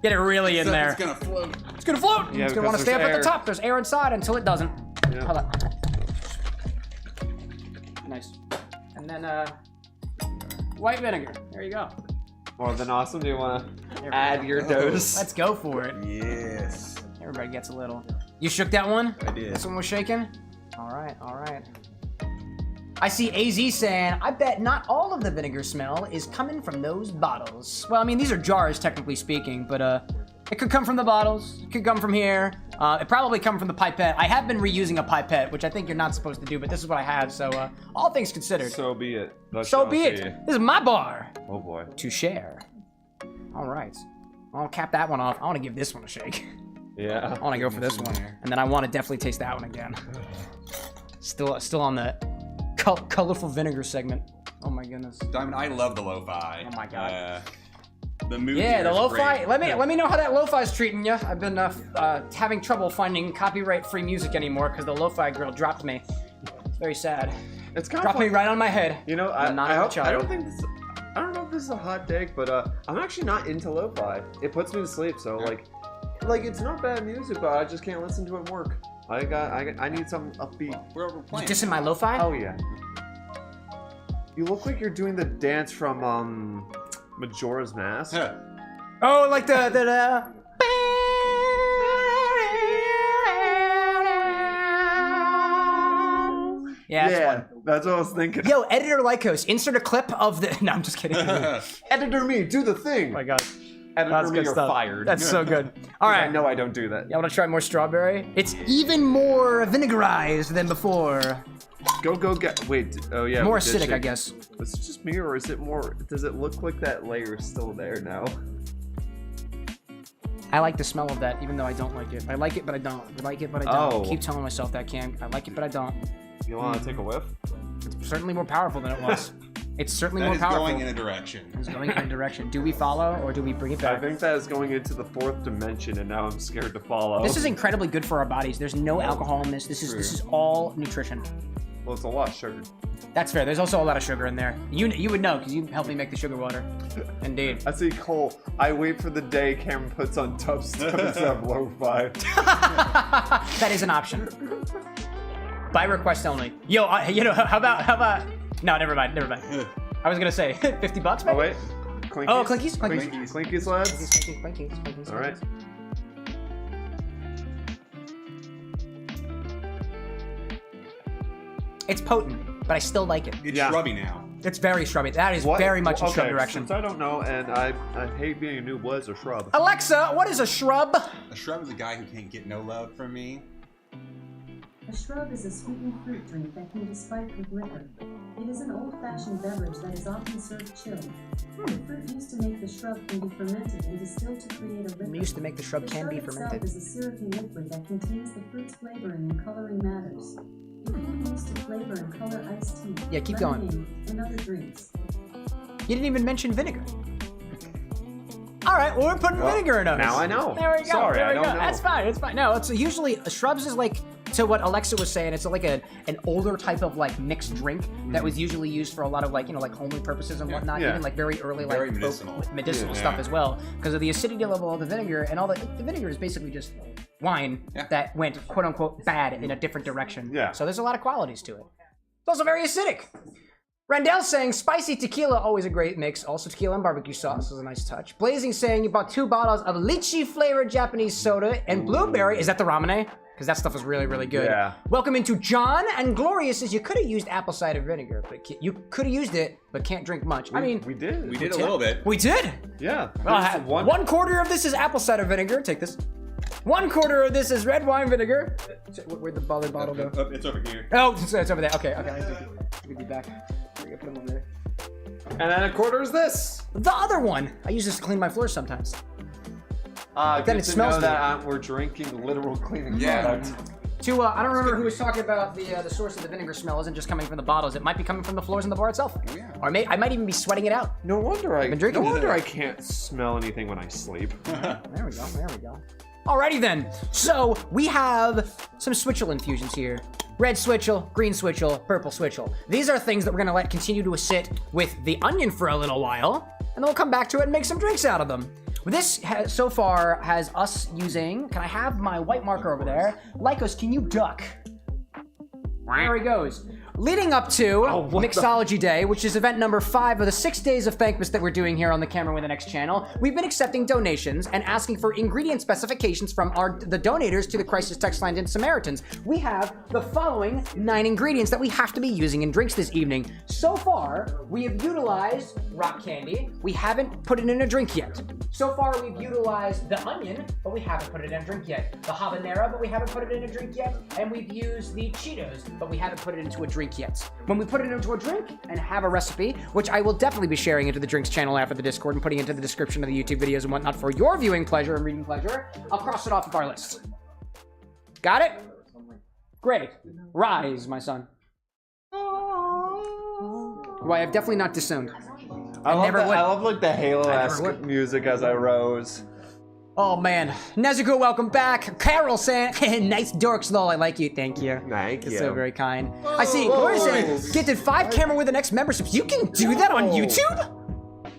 Speaker 1: Get it really in there.
Speaker 3: It's gonna float.
Speaker 1: It's gonna float.
Speaker 4: Yeah,
Speaker 1: It's gonna want to
Speaker 4: because
Speaker 1: stay up
Speaker 4: there's
Speaker 1: at the
Speaker 4: air.
Speaker 1: top. There's air inside until it doesn't.
Speaker 4: Yeah.
Speaker 1: Hold on. Nice. And then white vinegar. There you go.
Speaker 4: More than awesome. Do you want
Speaker 1: There we
Speaker 4: to add
Speaker 1: go.
Speaker 4: your dose?
Speaker 1: Let's go for it.
Speaker 3: Yes.
Speaker 1: Everybody gets a little. You shook that one?
Speaker 3: I did.
Speaker 1: This one was shaking? All right. I see AZ saying, I bet not all of the vinegar smell is coming from those bottles. Well, I mean, these are jars, technically speaking, but it could come from the bottles. It could come from here. It probably come from the pipette. I have been reusing a pipette, which I think you're not supposed to do, but this is what I have, so all things considered.
Speaker 4: So be it.
Speaker 1: So be it. This is my bar
Speaker 4: Oh boy.
Speaker 1: to share. All right. I'll cap that one off. I want to give this one a shake.
Speaker 4: Yeah.
Speaker 1: I want to go for this one, and then I want to definitely taste that one again. Still on the colorful vinegar segment. Oh my goodness.
Speaker 3: Diamond, I love the lo-fi.
Speaker 1: Oh my God.
Speaker 3: The movie.
Speaker 1: Yeah, the
Speaker 3: is
Speaker 1: lo-fi.
Speaker 3: great.
Speaker 1: Let me know how that lo-fi's treating you. I've been having trouble finding copyright-free music anymore because the lo-fi girl dropped me. It's very sad.
Speaker 4: It's kind
Speaker 1: Dropped
Speaker 4: of
Speaker 1: me right on my head.
Speaker 4: You know,
Speaker 1: I'm not a
Speaker 4: I
Speaker 1: child.
Speaker 4: don't think this. I don't know if this is a hot take, but I'm actually not into lo-fi. It puts me to sleep, so like it's not bad music, but I just can't listen to it and work. I need some upbeat.
Speaker 3: We're
Speaker 1: You
Speaker 3: playing.
Speaker 1: dissing my lo-fi?
Speaker 4: Oh yeah. You look like you're doing the dance from Majora's Mask.
Speaker 3: Huh.
Speaker 1: Oh, like the. Yeah, that's one.
Speaker 4: that's what I was thinking.
Speaker 1: Yo, editor Lycos, insert a clip of the. No, I'm just kidding. Oh
Speaker 4: Editor me, do the thing.
Speaker 1: my god.
Speaker 4: editor,
Speaker 1: good
Speaker 4: you're
Speaker 1: stuff.
Speaker 4: fired.
Speaker 1: That's so good. All
Speaker 4: I
Speaker 1: right.
Speaker 4: know I don't do that.
Speaker 1: I want to try more strawberry. It's even more vinegarized than before.
Speaker 4: Go get. Wait. Oh yeah.
Speaker 1: More
Speaker 4: we did
Speaker 1: acidic,
Speaker 4: shake.
Speaker 1: I guess.
Speaker 4: Is it just me, or is it more? Does it look like that layer is still there now?
Speaker 1: I like the smell of that, even though I don't like it. I like it, but I don't. I like it, but I don't.
Speaker 4: Oh.
Speaker 1: I keep telling myself that, Cam. I like it, but I don't.
Speaker 4: You want to take a whiff?
Speaker 1: It's certainly more powerful than it was. It's certainly
Speaker 3: That
Speaker 1: more
Speaker 3: is
Speaker 1: powerful.
Speaker 3: going in a direction.
Speaker 1: It's going in a direction. Do we follow or do we bring it
Speaker 4: I
Speaker 1: back?
Speaker 4: think that is going into the 4th dimension, and now I'm scared to follow.
Speaker 1: This is incredibly good for our bodies. There's no alcohol in this. This is all nutrition.
Speaker 4: Well, it's a lot of sugar.
Speaker 1: That's fair. There's also a lot of sugar in there. You would know because you helped me make the sugar water. Indeed.
Speaker 4: I see Cole. I wait for the day Cameron puts on dubstep instead of lo-fi.
Speaker 1: That is an option. By request only. Yo, you know, how about? No, never mind. I was gonna say $50 maybe.
Speaker 4: Oh wait. Clinkies?
Speaker 1: Oh, Clinkies?
Speaker 4: Clinkies, lads.
Speaker 1: Clinkies.
Speaker 4: All right.
Speaker 1: It's potent, but I still like it.
Speaker 3: It's
Speaker 4: Yeah.
Speaker 3: shrubby now.
Speaker 1: It's very shrubby. That is very much in shrub direction.
Speaker 4: Since I don't know, and I hate being a noob, what is a shrub?
Speaker 1: Alexa, what is a shrub?
Speaker 3: A shrub is a guy who can't get no love from me.
Speaker 5: A shrub is a sweetened fruit drink that can be spiked with liquor. It is an old-fashioned beverage that is often served chilled. The fruit used to make the shrub can be fermented and distilled to create a liquor.
Speaker 1: Used to make the shrub can be fermented.
Speaker 5: The shrub itself is a syrupy liquid that contains the fruit's flavoring and coloring matters. It can be used to flavor and color iced tea,
Speaker 1: Yeah, keep going.
Speaker 5: lemonade, and other drinks.
Speaker 1: You didn't even mention vinegar. All right, well, we're putting vinegar in ours.
Speaker 4: Now I know.
Speaker 1: There we go.
Speaker 4: Sorry,
Speaker 1: there we
Speaker 4: I don't
Speaker 1: go.
Speaker 4: know.
Speaker 1: That's fine. It's fine. No, it's usually shrubs is like, to what Alexa was saying, it's like an older type of like mixed drink that was usually used for a lot of like, you know, like homely purposes and whatnot.
Speaker 4: Yeah.
Speaker 1: Even like very early like
Speaker 3: Very
Speaker 1: folk-
Speaker 3: medicinal.
Speaker 1: stuff as well, because of the acidity level of the vinegar and all the vinegar is basically just wine that went quote unquote bad in a different direction.
Speaker 4: Yeah.
Speaker 1: So there's a lot of qualities to it. It's also very acidic. Randall saying spicy tequila, always a great mix. Also tequila and barbecue sauce is a nice touch. Blazing saying you bought 2 bottles of lychee flavored Japanese soda and blueberry. Is that the ramune? Because that stuff is really, really good.
Speaker 4: Yeah.
Speaker 1: Welcome into John, and Gloria says you could have used apple cider vinegar, but you could have used it, but can't drink much. I mean,
Speaker 4: we did.
Speaker 3: We did a little bit.
Speaker 1: we did.
Speaker 4: Yeah.
Speaker 1: Well,
Speaker 4: There's
Speaker 1: one quarter of this is apple cider vinegar. Take this. 1/4 of this is red wine vinegar. Where'd the bottle go?
Speaker 3: It's over here.
Speaker 1: Oh, it's over there. Okay. We'll be back. We're gonna put them over there.
Speaker 4: And then 1/4 is this.
Speaker 1: The other one. I use this to clean my floors sometimes.
Speaker 4: Then
Speaker 1: then it smells
Speaker 4: know
Speaker 1: good.
Speaker 4: that we're drinking literal cleaning
Speaker 3: Yeah.
Speaker 4: product.
Speaker 1: I don't remember who was talking about the source of the vinegar smell isn't just coming from the bottles. It might be coming from the floors in the bar itself.
Speaker 3: Oh, yeah.
Speaker 1: Or I might even be sweating it out.
Speaker 4: No wonder
Speaker 1: been drinking
Speaker 4: No
Speaker 1: it.
Speaker 4: wonder I can't smell anything when I sleep.
Speaker 1: There we go. Alrighty then. So we have some switchel infusions here. Red switchel, green switchel, purple switchel. These are things that we're gonna let continue to sit with the onion for a little while, and then we'll come back to it and make some drinks out of them. This so far has us using, can I have my white marker over there? Lycos, can you duck? There he goes. Leading up to Mixology Day, which is event number 5 of the 6 days of Thankmas that we're doing here on the CameroxnWithAnX channel, we've been accepting donations and asking for ingredient specifications from the donators to the Crisis Text Line and Samaritans. We have the following 9 ingredients that we have to be using in drinks this evening. So far, we have utilized rock candy. We haven't put it in a drink yet. So far, we've utilized the onion, but we haven't put it in a drink yet. The habanero, but we haven't put it in a drink yet. And we've used the Cheetos, but we haven't put it into a drink yet. When we put it into a drink and have a recipe, which I will definitely be sharing into the drinks channel after the Discord and putting into the description of the YouTube videos and whatnot for your viewing pleasure and reading pleasure, I'll cross it off of our list. Got it? Great. Rise, my son. Who I have definitely not disowned.
Speaker 4: I
Speaker 1: never would.
Speaker 4: love like the Halo-esque
Speaker 1: would.
Speaker 4: music as I rose.
Speaker 1: Oh man, Nezuko, welcome back. Carol saying, nice dorks, lol. I like you. Thank you.
Speaker 4: Thank
Speaker 1: It's
Speaker 4: you.
Speaker 1: so very kind. I see. Gloria saying, gifted 5 CameroxnWithAnX memberships. You can do that on YouTube?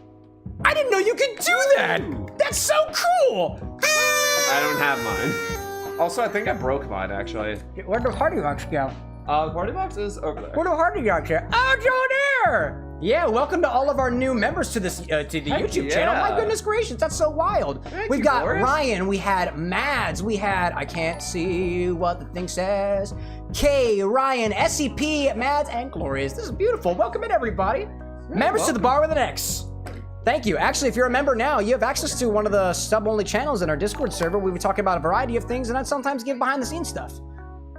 Speaker 1: I didn't know you could do that. That's so cool.
Speaker 4: I don't have mine. Also, I think I broke mine actually.
Speaker 1: Where do Hardy Box go?
Speaker 4: Party box is over there.
Speaker 1: Where do Hardy Box go? Oh, it's over there. Yeah, welcome to all of our new members to this to the YouTube channel. My goodness gracious, that's so wild. We've got
Speaker 4: Glorious.
Speaker 1: Ryan, we had Mads, we had I can't see what the thing says. Kay, Ryan, SCP, Mads, and Glorious. This is beautiful. Welcome in everybody. Members to the Bar with an X. Thank you. Actually, if you're a member now, you have access to one of the sub-only channels in our Discord server where we talk about a variety of things, and I sometimes give behind-the-scenes stuff.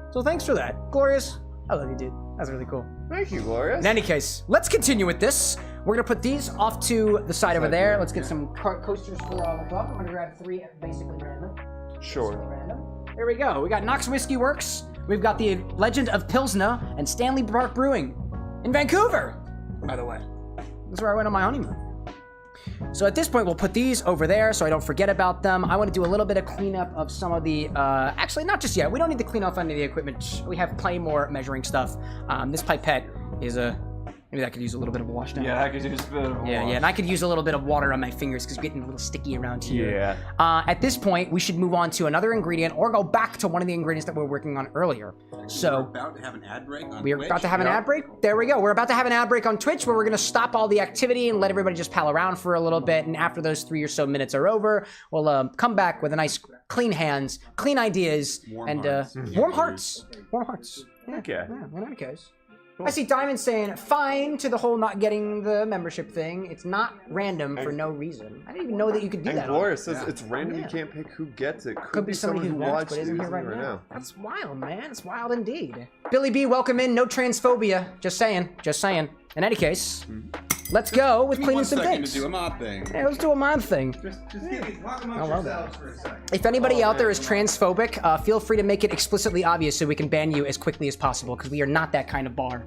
Speaker 1: So thanks for that. Glorious, I love you, dude. That's really cool.
Speaker 4: Thank you, Glorious.
Speaker 1: In any case, let's continue with this. We're gonna put these off to the side over there. Let's get some coasters for all of them. I'm gonna grab 3 basically random.
Speaker 4: Sure.
Speaker 1: Random. There we go. We got Knox Whiskey Works. We've got the Legend of Pilsner and Stanley Park Brewing in Vancouver, by the way. That's where I went on my honeymoon. So at this point, we'll put these over there so I don't forget about them. I want to do a little bit of cleanup of some of the, actually not just yet. We don't need to clean off any of the equipment. We have plenty more measuring stuff. This pipette is maybe that could use a little bit of a wash down.
Speaker 4: Yeah, I could use a bit of
Speaker 1: Yeah, and I could use a little bit of water on my fingers because it's getting a little sticky around here.
Speaker 4: Yeah.
Speaker 1: At this point, we should move on to another ingredient or go back to one of the ingredients that we were working on earlier. So
Speaker 3: We're about to have an ad break on
Speaker 1: we're
Speaker 3: Twitch.
Speaker 1: about to have an ad break. There we go. We're about to have an ad break on Twitch where we're going to stop all the activity and let everybody just pal around for a little bit. And after those 3 or so minutes are over, we'll come back with a nice clean hands, clean ideas, and warm hearts. Warm hearts.
Speaker 4: Okay.
Speaker 1: Yeah, in any case. I see Diamond saying, fine to the whole not getting the membership thing. It's not random for no reason. I didn't even know that you could do
Speaker 6: And
Speaker 1: that.
Speaker 6: Glorious says it's random, you can't pick who gets it.
Speaker 1: Could be somebody who wants,
Speaker 6: watched
Speaker 1: but isn't
Speaker 6: it
Speaker 1: here right
Speaker 6: right
Speaker 1: now. That's wild, man. It's wild indeed. Billy B, welcome in. No transphobia. Just saying. Just saying. In any case, let's go with
Speaker 3: Give me
Speaker 1: cleaning
Speaker 3: 1
Speaker 1: some
Speaker 3: second
Speaker 1: things.
Speaker 3: to do a mod thing.
Speaker 1: Yeah, let's do a mod thing.
Speaker 3: Just talk amongst
Speaker 1: love that.
Speaker 3: yourselves for a second.
Speaker 1: If anybody out there is transphobic, feel free to make it explicitly obvious so we can ban you as quickly as possible, because we are not that kind of bar.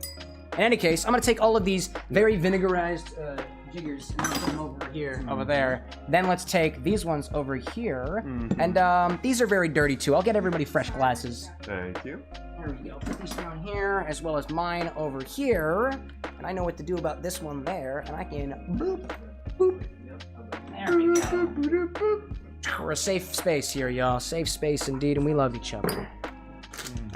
Speaker 1: In any case, I'm going to take all of these very vinegarized jiggers and put them over here, over there. Then let's take these ones over here. And these are very dirty too. I'll get everybody fresh glasses.
Speaker 6: Thank you.
Speaker 1: There we go. Put these down here, as well as mine over here. And I know what to do about this one there. And I can boop, boop. There we go. We're a safe space here, y'all. Safe space indeed, and we love each other.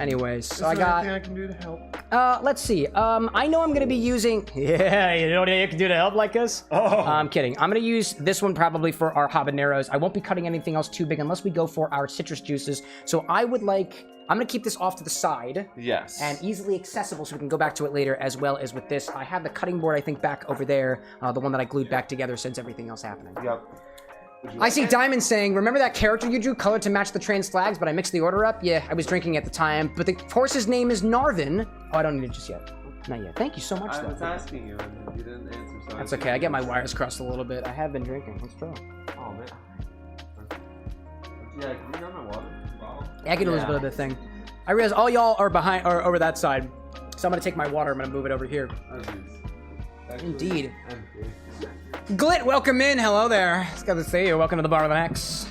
Speaker 1: Anyways, so I got...
Speaker 6: Anything I can do to help?
Speaker 1: let's see. I know I'm gonna be using... Yeah, you know what you can do to help like this?
Speaker 6: Oh.
Speaker 1: I'm kidding. I'm gonna use this one probably for our habaneros. I won't be cutting anything else too big unless we go for our citrus juices. So I would like... I'm gonna keep this off to the side.
Speaker 6: Yes.
Speaker 1: And easily accessible so we can go back to it later, as well as with this. I have the cutting board, I think, back over there. The one that I glued back together since everything else happening.
Speaker 6: Yep.
Speaker 1: I see Diamond saying, remember that character you drew colored to match the trans flags, but I mixed the order up? Yeah, I was drinking at the time, but the horse's name is Narvin. Oh, I don't need it just yet. Not yet. Thank you so much,
Speaker 6: I was
Speaker 1: though.
Speaker 6: asking you and you didn't answer. So
Speaker 1: That's okay. I get my wires crossed a little bit. I have been drinking. Let's try.
Speaker 6: Oh, man. Yeah, can you grab my water bottle?
Speaker 1: Yeah, I can do a little bit of the thing. I realize all y'all are behind, or over that side. So I'm gonna take my water. I'm gonna move it over here. Indeed. Glit, welcome in. Hello there. It's good to see you. Welcome to the Bar with an X.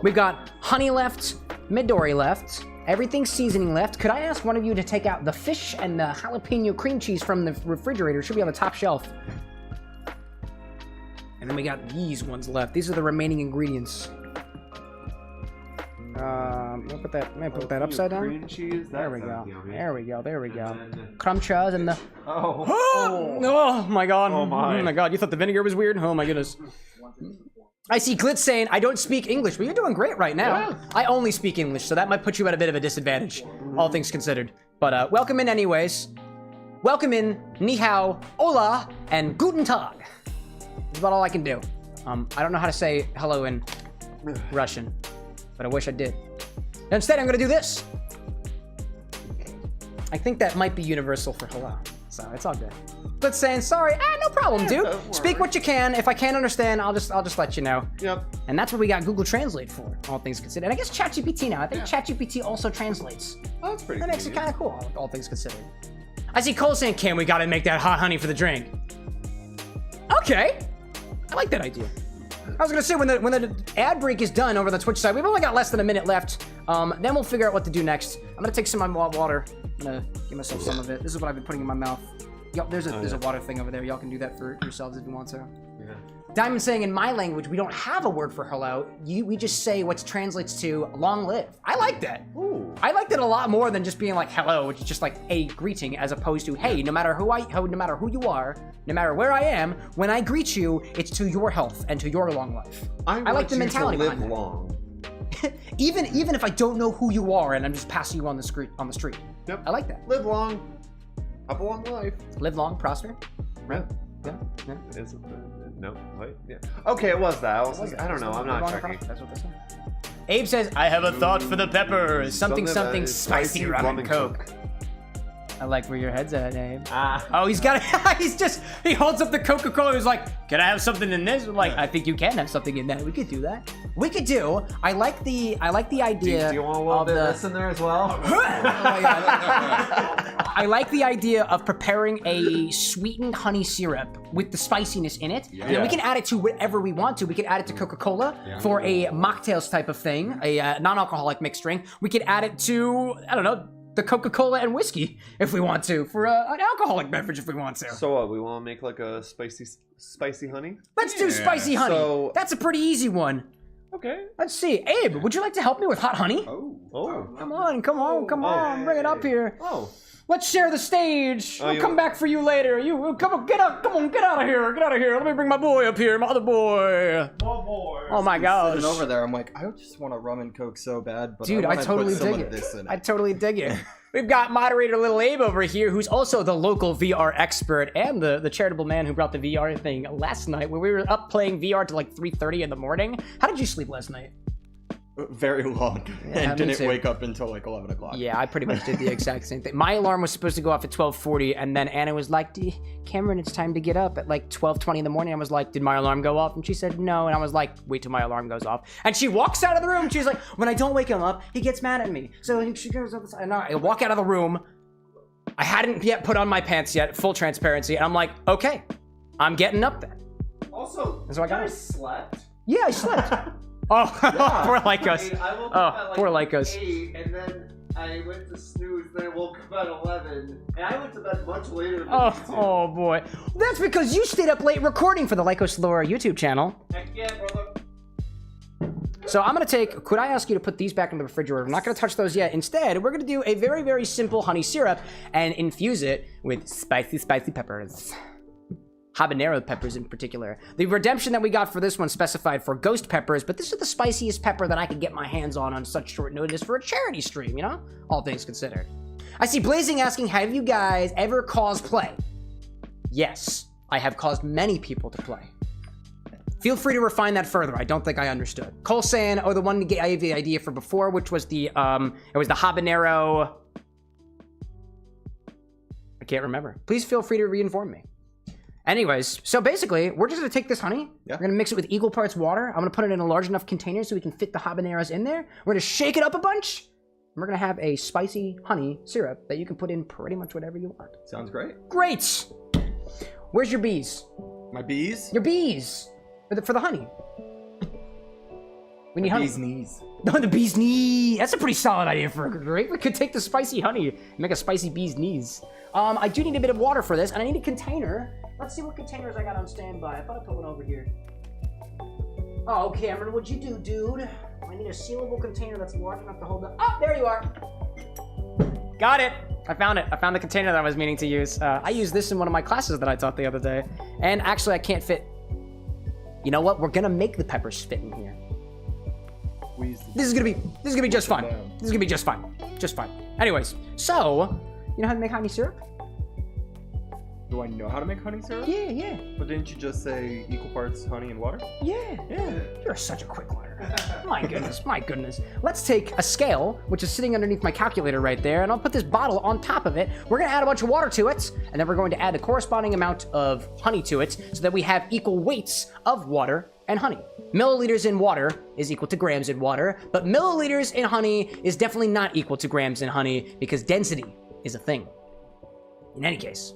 Speaker 1: We've got honey left, Midori left, everything seasoning left. Could I ask one of you to take out the fish and the jalapeno cream cheese from the refrigerator? It should be on the top shelf. And then we got these ones left. These are the remaining ingredients. I'm gonna put that upside down.
Speaker 6: Cream cheese.
Speaker 1: There we go.
Speaker 6: Yummy.
Speaker 1: There we go. There we go.
Speaker 6: And then-
Speaker 1: Crumb chuz and the...
Speaker 6: Oh.
Speaker 1: Oh my god.
Speaker 6: Oh my.
Speaker 1: Oh my god. You thought the vinegar was weird? Oh my goodness. I see Glitz saying, I don't speak English, but you're doing great right now.
Speaker 6: Yeah.
Speaker 1: I only speak English, so that might put you at a bit of a disadvantage, all things considered. But welcome in anyways. Welcome in, ni hao, hola, and guten tag. That's about all I can do. I don't know how to say hello in Russian, but I wish I did. Instead, I'm gonna do this. I think that might be universal for hello, so it's all good. But saying sorry, no problem, dude.
Speaker 6: don't
Speaker 1: Speak what you can. If I can't understand, I'll just let you know.
Speaker 6: Yep.
Speaker 1: And that's what we got Google Translate for, all things considered. And I guess ChatGPT now. I think ChatGPT also translates.
Speaker 6: Oh, that's pretty
Speaker 1: That makes it
Speaker 6: convenient.
Speaker 1: kind of cool, all things considered. I see Cole saying, Cam, we gotta make that hot honey for the drink. Okay, I like that idea. I was gonna say, when the ad break is done over the Twitch side, we've only got less than a minute left. Then we'll figure out what to do next. I'm gonna take some of my water. I'm gonna give myself some of it. This is what I've been putting in my mouth. Yo, there's a water thing over there. Y'all can do that for yourselves if you want to.
Speaker 6: Yeah.
Speaker 1: Diamond saying, in my language, we don't have a word for hello. We just say what translates to long live. I like that.
Speaker 6: Ooh.
Speaker 1: I like that a lot more than just being like hello, which is just like a greeting, as opposed to hey, no matter who you are, no matter where I am, when I greet you, it's to your health and to your long life.
Speaker 6: I
Speaker 1: like the
Speaker 6: want you
Speaker 1: mentality
Speaker 6: to live
Speaker 1: behind that.
Speaker 6: long.
Speaker 1: even if I don't know who you are and I'm just passing you on the street.
Speaker 6: Yep.
Speaker 1: I like that.
Speaker 6: Live long. Have a long life.
Speaker 1: Live long, prosper.
Speaker 6: Yeah.
Speaker 1: Yeah.
Speaker 6: It's No, wait, yeah. Okay, it was that. I was like, I don't know. I'm not checking.
Speaker 1: That's what this is. Abe says, I have a thought for the peppers. Something spicy rum and coke. I like where your head's at, Abe. Oh, he's got it. He holds up the Coca-Cola. He's like, can I have something in this? I'm like, I think you can have something in that. We could do that. I like the idea.
Speaker 6: Do you want a little bit of this in there as well?
Speaker 1: Oh my God. I like the idea of preparing a sweetened honey syrup with the spiciness in it. And then we can add it to whatever we want to. We could add it to Coca-Cola for a mocktails type of thing, a non-alcoholic mixed drink. We could add it to, I don't know, the Coca-Cola and whiskey if we want to, for an alcoholic beverage if we want to.
Speaker 6: So what? We want to make like a spicy honey?
Speaker 1: Let's do spicy honey.
Speaker 6: So-
Speaker 1: That's a pretty easy one.
Speaker 6: Okay.
Speaker 1: Let's see. Abe, would you like to help me with hot honey?
Speaker 6: Oh.
Speaker 1: Come on. Bring it up here.
Speaker 6: Oh.
Speaker 1: Let's share the stage.
Speaker 6: Oh,
Speaker 1: We'll come back for you later. You come on, get out of here. Get out of here. Let me bring my boy up here, my other boy. Oh my gosh.
Speaker 7: Sitting over there, I'm like, I just want a rum and coke so bad, but
Speaker 1: Dude, I
Speaker 7: wanna
Speaker 1: totally
Speaker 7: put some
Speaker 1: dig
Speaker 7: of
Speaker 1: it.
Speaker 7: this in
Speaker 1: I totally dig it. We've got moderator Little Abe over here, who's also the local VR expert and the charitable man who brought the VR thing last night, where we were up playing VR till like 3:30 in the morning. How did you sleep last night?
Speaker 7: Very long,
Speaker 1: me
Speaker 7: and didn't
Speaker 1: too.
Speaker 7: wake up until like 11 o'clock.
Speaker 1: Yeah, I pretty much did the exact same thing. My alarm was supposed to go off at 12:40, and then Anna was like, Cameron, it's time to get up at like 12:20 in the morning. I was like, did my alarm go off? And she said, no. And I was like, wait till my alarm goes off. And she walks out of the room. She's like, when I don't wake him up, he gets mad at me. So she goes up, and I walk out of the room. I hadn't yet put on my pants yet, full transparency. And I'm like, okay, I'm getting up then.
Speaker 6: Also,
Speaker 1: And so I got
Speaker 6: I
Speaker 1: it.
Speaker 6: slept.
Speaker 1: Yeah, I slept. Oh, poor Lycos.
Speaker 6: I woke
Speaker 1: Oh,
Speaker 6: up at like
Speaker 1: poor Lycos.
Speaker 6: 8, and then I went to snooze, then I woke up at 11, and I went to bed much later than you two.
Speaker 1: Oh boy. That's because you stayed up late recording for the Lycos Lore YouTube channel.
Speaker 6: Heck yeah, brother.
Speaker 1: So I'm gonna could I ask you to put these back in the refrigerator? I'm not gonna touch those yet. Instead, we're gonna do a very, very simple honey syrup and infuse it with spicy peppers. Habanero peppers in particular. The redemption that we got for this one specified for ghost peppers, but this is the spiciest pepper that I could get my hands on such short notice for a charity stream, you know? All things considered. I see Blazing asking, have you guys ever caused play? Yes, I have caused many people to play. Feel free to refine that further. I don't think I understood. Cole saying, oh, the one I gave the idea for before, which was the, it was the habanero. I can't remember. Please feel free to re-inform me. Anyways, so basically, we're just gonna take this honey.
Speaker 7: Yeah.
Speaker 1: We're gonna mix it with equal parts water. I'm gonna put it in a large enough container so we can fit the habaneros in there. We're gonna shake it up a bunch. And we're gonna have a spicy honey syrup that you can put in pretty much whatever you want.
Speaker 7: Sounds great.
Speaker 1: Great! Where's your bees?
Speaker 7: My bees?
Speaker 1: Your bees! For the honey. We need honey.
Speaker 7: Bees knees.
Speaker 1: No, the bee's knee. That's a pretty solid idea for a drink. We could take the spicy honey and make a spicy bee's knees. I do need a bit of water for this, and I need a container. Let's see what containers I got on standby. I thought I put one over here. Oh, Cameron, what'd you do, dude? I need a sealable container that's large enough to hold the... Oh, there you are. Got it. I found it. I found the container that I was meaning to use. I used this in one of my classes that I taught the other day. And actually, I can't fit... You know what? We're gonna make the peppers fit in here. This is gonna be just fine. This is gonna be just fine. Just fine. Anyways, so... You know how to make honey syrup?
Speaker 7: Do I know how to make honey syrup?
Speaker 1: Yeah.
Speaker 7: But didn't you just say equal parts honey and water?
Speaker 1: Yeah. You're such a quick learner. My goodness. Let's take a scale, which is sitting underneath my calculator right there, and I'll put this bottle on top of it. We're gonna add a bunch of water to it, and then we're going to add the corresponding amount of honey to it, so that we have equal weights of water and honey. Milliliters in water is equal to grams in water, but milliliters in honey is definitely not equal to grams in honey, because density is a thing. In any case.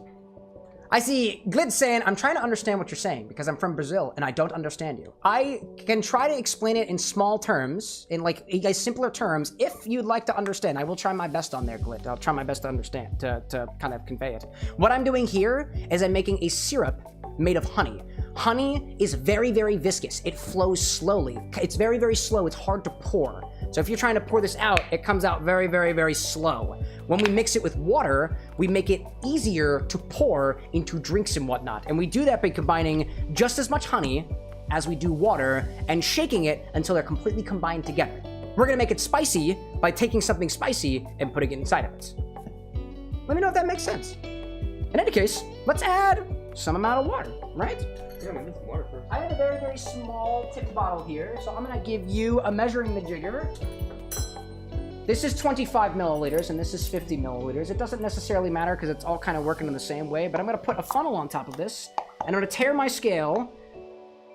Speaker 1: I see Glid saying, I'm trying to understand what you're saying because I'm from Brazil and I don't understand you. I can try to explain it in small terms, in like simpler terms, if you'd like to understand. I will try my best on there, Glid. I'll try my best to understand, to kind of convey it. What I'm doing here is I'm making a syrup made of honey. Honey is very, very viscous. It flows slowly. It's very, very slow. It's hard to pour. So if you're trying to pour this out, it comes out very, very, very slow. When we mix it with water, we make it easier to pour into drinks and whatnot. And we do that by combining just as much honey as we do water and shaking it until they're completely combined together. We're gonna make it spicy by taking something spicy and putting it inside of it. Let me know if that makes sense. In any case, let's add some amount of water, right?
Speaker 7: Yeah, we need some water first.
Speaker 1: I have a very, very small tipped bottle here, so I'm gonna give you a measuring majigger. This is 25 milliliters, and this is 50 milliliters. It doesn't necessarily matter because it's all kind of working in the same way, but I'm gonna put a funnel on top of this, and I'm gonna tear my scale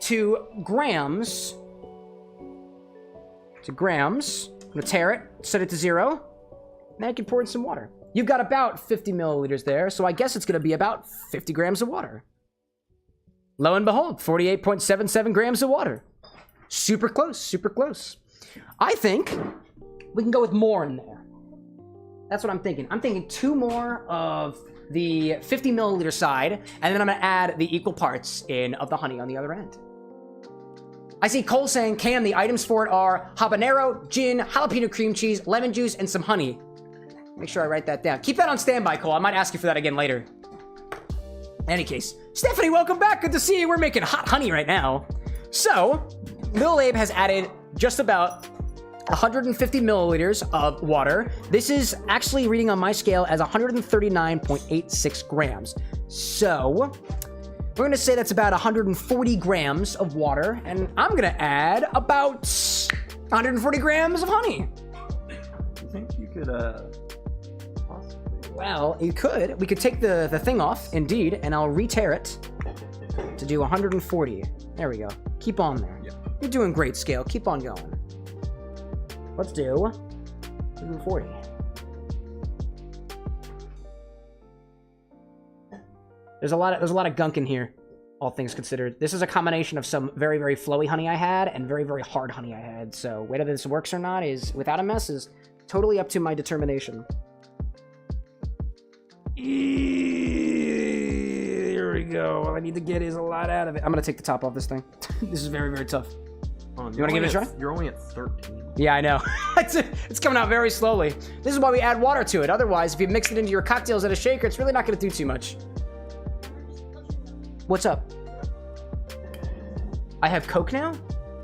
Speaker 1: to grams. I'm gonna tear it, set it to 0. Now I can pour in some water. You've got about 50 milliliters there, so I guess it's gonna be about 50 grams of water. Lo and behold, 48.77 grams of water. Super close, super close. I think we can go with more in there. That's what I'm thinking. I'm thinking 2 more of the 50 milliliter side, and then I'm gonna add the equal parts in of the honey on the other end. I see Cole saying, Cam, the items for it are habanero, gin, jalapeno cream cheese, lemon juice, and some honey. Make sure I write that down. Keep that on standby, Cole. I might ask you for that again later. In any case, Stephanie, welcome back. Good to see you. We're making hot honey right now. So, Lil Abe has added just about 150 milliliters of water. This is actually reading on my scale as 139.86 grams. So, we're gonna say that's about 140 grams of water, and I'm gonna add about 140 grams of honey.
Speaker 7: You think you could, possibly...
Speaker 1: Well, you could. We could take the thing off, indeed, and I'll re-tear it to do 140. There we go. Keep on there.
Speaker 7: Yeah.
Speaker 1: You're doing great, Scale. Keep on going. Let's do 140. There's a lot of gunk in here, all things considered. This is a combination of some very, very flowy honey I had and very, very hard honey I had. So whether this works or not is, without a mess, is totally up to my determination. Here we go. All I need to get is a lot out of it. I'm gonna take the top off this thing. This is very, very tough. You want to give it a try?
Speaker 7: You're only at 13.
Speaker 1: Yeah, I know. It's coming out very slowly. This is why we add water to it. Otherwise, if you mix it into your cocktails at a shaker, it's really not going to do too much. What's up? I have Coke now?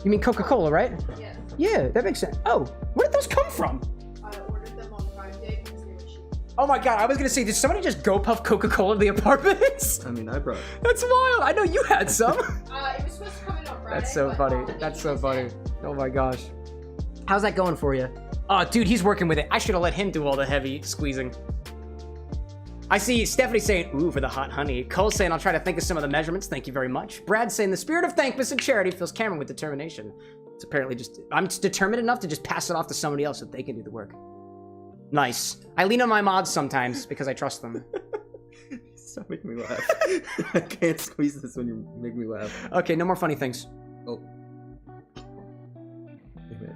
Speaker 1: You mean Coca-Cola, right?
Speaker 2: Yeah.
Speaker 1: Yeah, that makes sense. Oh, where did those come from?
Speaker 2: I ordered them on Prime Day because they were cheap.
Speaker 1: Oh my god, I was going to say, did somebody just go puff Coca-Cola to the apartments?
Speaker 7: I mean, I brought...
Speaker 1: That's wild. I know you had some.
Speaker 2: It was supposed to come in on Friday.
Speaker 1: That's so
Speaker 2: but,
Speaker 1: funny.
Speaker 2: the
Speaker 1: That's so
Speaker 2: Tuesday.
Speaker 1: funny. Oh my gosh. How's that going for you? Oh, dude, he's working with it. I should have let him do all the heavy squeezing. I see Stephanie saying, ooh, for the hot honey. Cole saying, I'll try to think of some of the measurements. Thank you very much. Brad saying, the spirit of Thankmas and charity fills Cameron with determination. It's apparently just, I'm just determined enough to just pass it off to somebody else so that they can do the work. Nice. I lean on my mods sometimes because I trust them.
Speaker 7: Stop making me laugh. I can't squeeze this when you make me laugh.
Speaker 1: Okay, no more funny things.
Speaker 7: Oh. Damn it.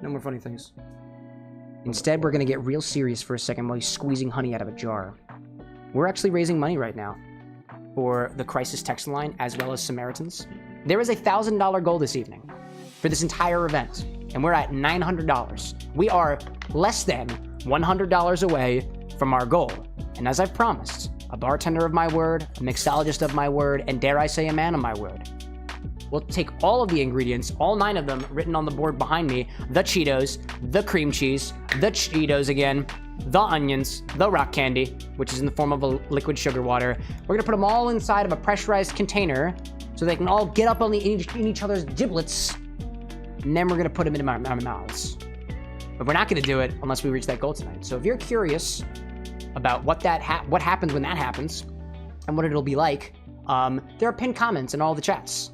Speaker 1: No more funny things. Instead, we're gonna get real serious for a second while he's squeezing honey out of a jar. We're actually raising money right now for the Crisis text line as well as Samaritans. There is a $1,000 goal this evening for this entire event, and we're at $900. We are less than $100 away from our goal. And as I've promised, a bartender of my word, a mixologist of my word, and dare I say a man of my word, we'll take all of the ingredients, all 9 of them written on the board behind me, the Cheetos, the cream cheese, the Cheetos again, the onions, the rock candy, which is in the form of a liquid sugar water. We're gonna put them all inside of a pressurized container so they can all get up on in each other's giblets, and then we're gonna put them in our mouths. But we're not gonna do it unless we reach that goal tonight. So if you're curious about what happens when that happens, and what it'll be like, there are pinned comments in all the chats.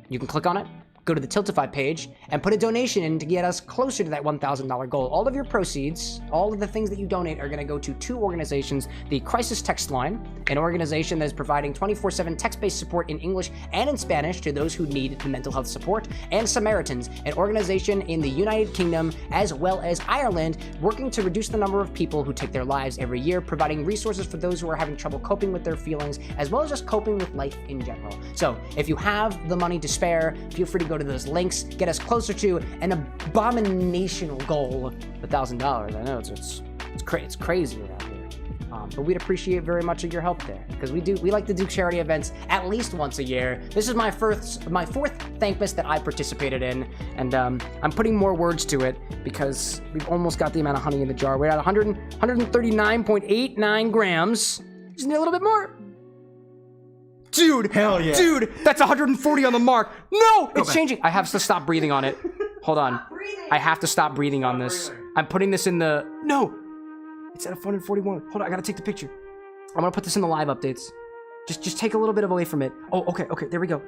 Speaker 1: You can click on it, go to the Tiltify page, and put a donation in to get us closer to that $1,000 goal. All of your proceeds, all of the things that you donate are going to go to 2 organizations. The Crisis Text Line, an organization that is providing 24/7 text-based support in English and in Spanish to those who need the mental health support, and Samaritans, an organization in the United Kingdom as well as Ireland, working to reduce the number of people who take their lives every year, providing resources for those who are having trouble coping with their feelings, as well as just coping with life in general. So, if you have the money to spare, feel free to go to those links, get us closer to an abominational goal of $1,000. I know it's crazy around here, but we'd appreciate very much of your help there, because we like to do charity events at least once a year. This is my fourth Thankmas that I participated in, and I'm putting more words to it because we've almost got the amount of honey in the jar. We're at 139.89 grams. Just need a little bit more. Dude,
Speaker 7: Hell yeah.
Speaker 1: dude, that's 140 on the mark. No, it's changing. I have to stop breathing on it. Hold on. I have to stop breathing on this. I'm putting this in the, no. It's at 141. Hold on, I gotta take the picture. I'm gonna put this in the live updates. Just take a little bit away from it. Oh, okay, there we go.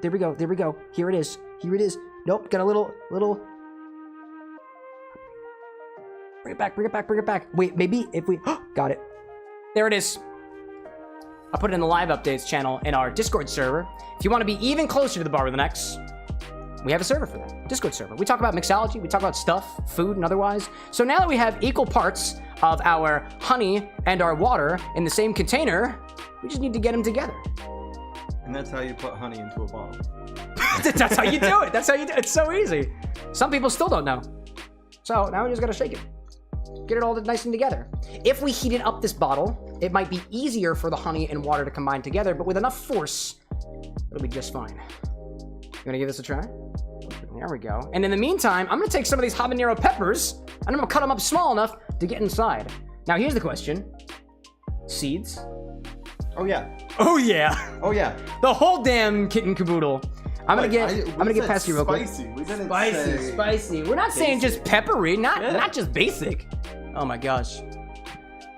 Speaker 1: Here it is. Nope, got a little. Bring it back. Wait, maybe if we, got it. There it is. I'll put it in the live updates channel in our Discord server. If you want to be even closer to the bar with an X, we have a server for that. Discord server. We talk about mixology, we talk about stuff, food and otherwise. So now that we have equal parts of our honey and our water in the same container, we just need to get them together.
Speaker 7: And that's how you put honey into a bottle.
Speaker 1: That's how you do it. It's so easy. Some people still don't know. So now we just gotta shake it. Get it all nice and together. If we heated up this bottle, it might be easier for the honey and water to combine together, but with enough force, it'll be just fine. You wanna give this a try? There we go. And in the meantime, I'm gonna take some of these habanero peppers, and I'm gonna cut them up small enough to get inside. Now here's the question. Seeds?
Speaker 7: Oh yeah.
Speaker 1: Oh yeah.
Speaker 7: Oh yeah.
Speaker 1: The whole damn kit and caboodle. I'm gonna get past you real quick.
Speaker 7: Spicy. We didn't say
Speaker 1: Spicy. We're not saying just peppery, not just basic. Oh my gosh.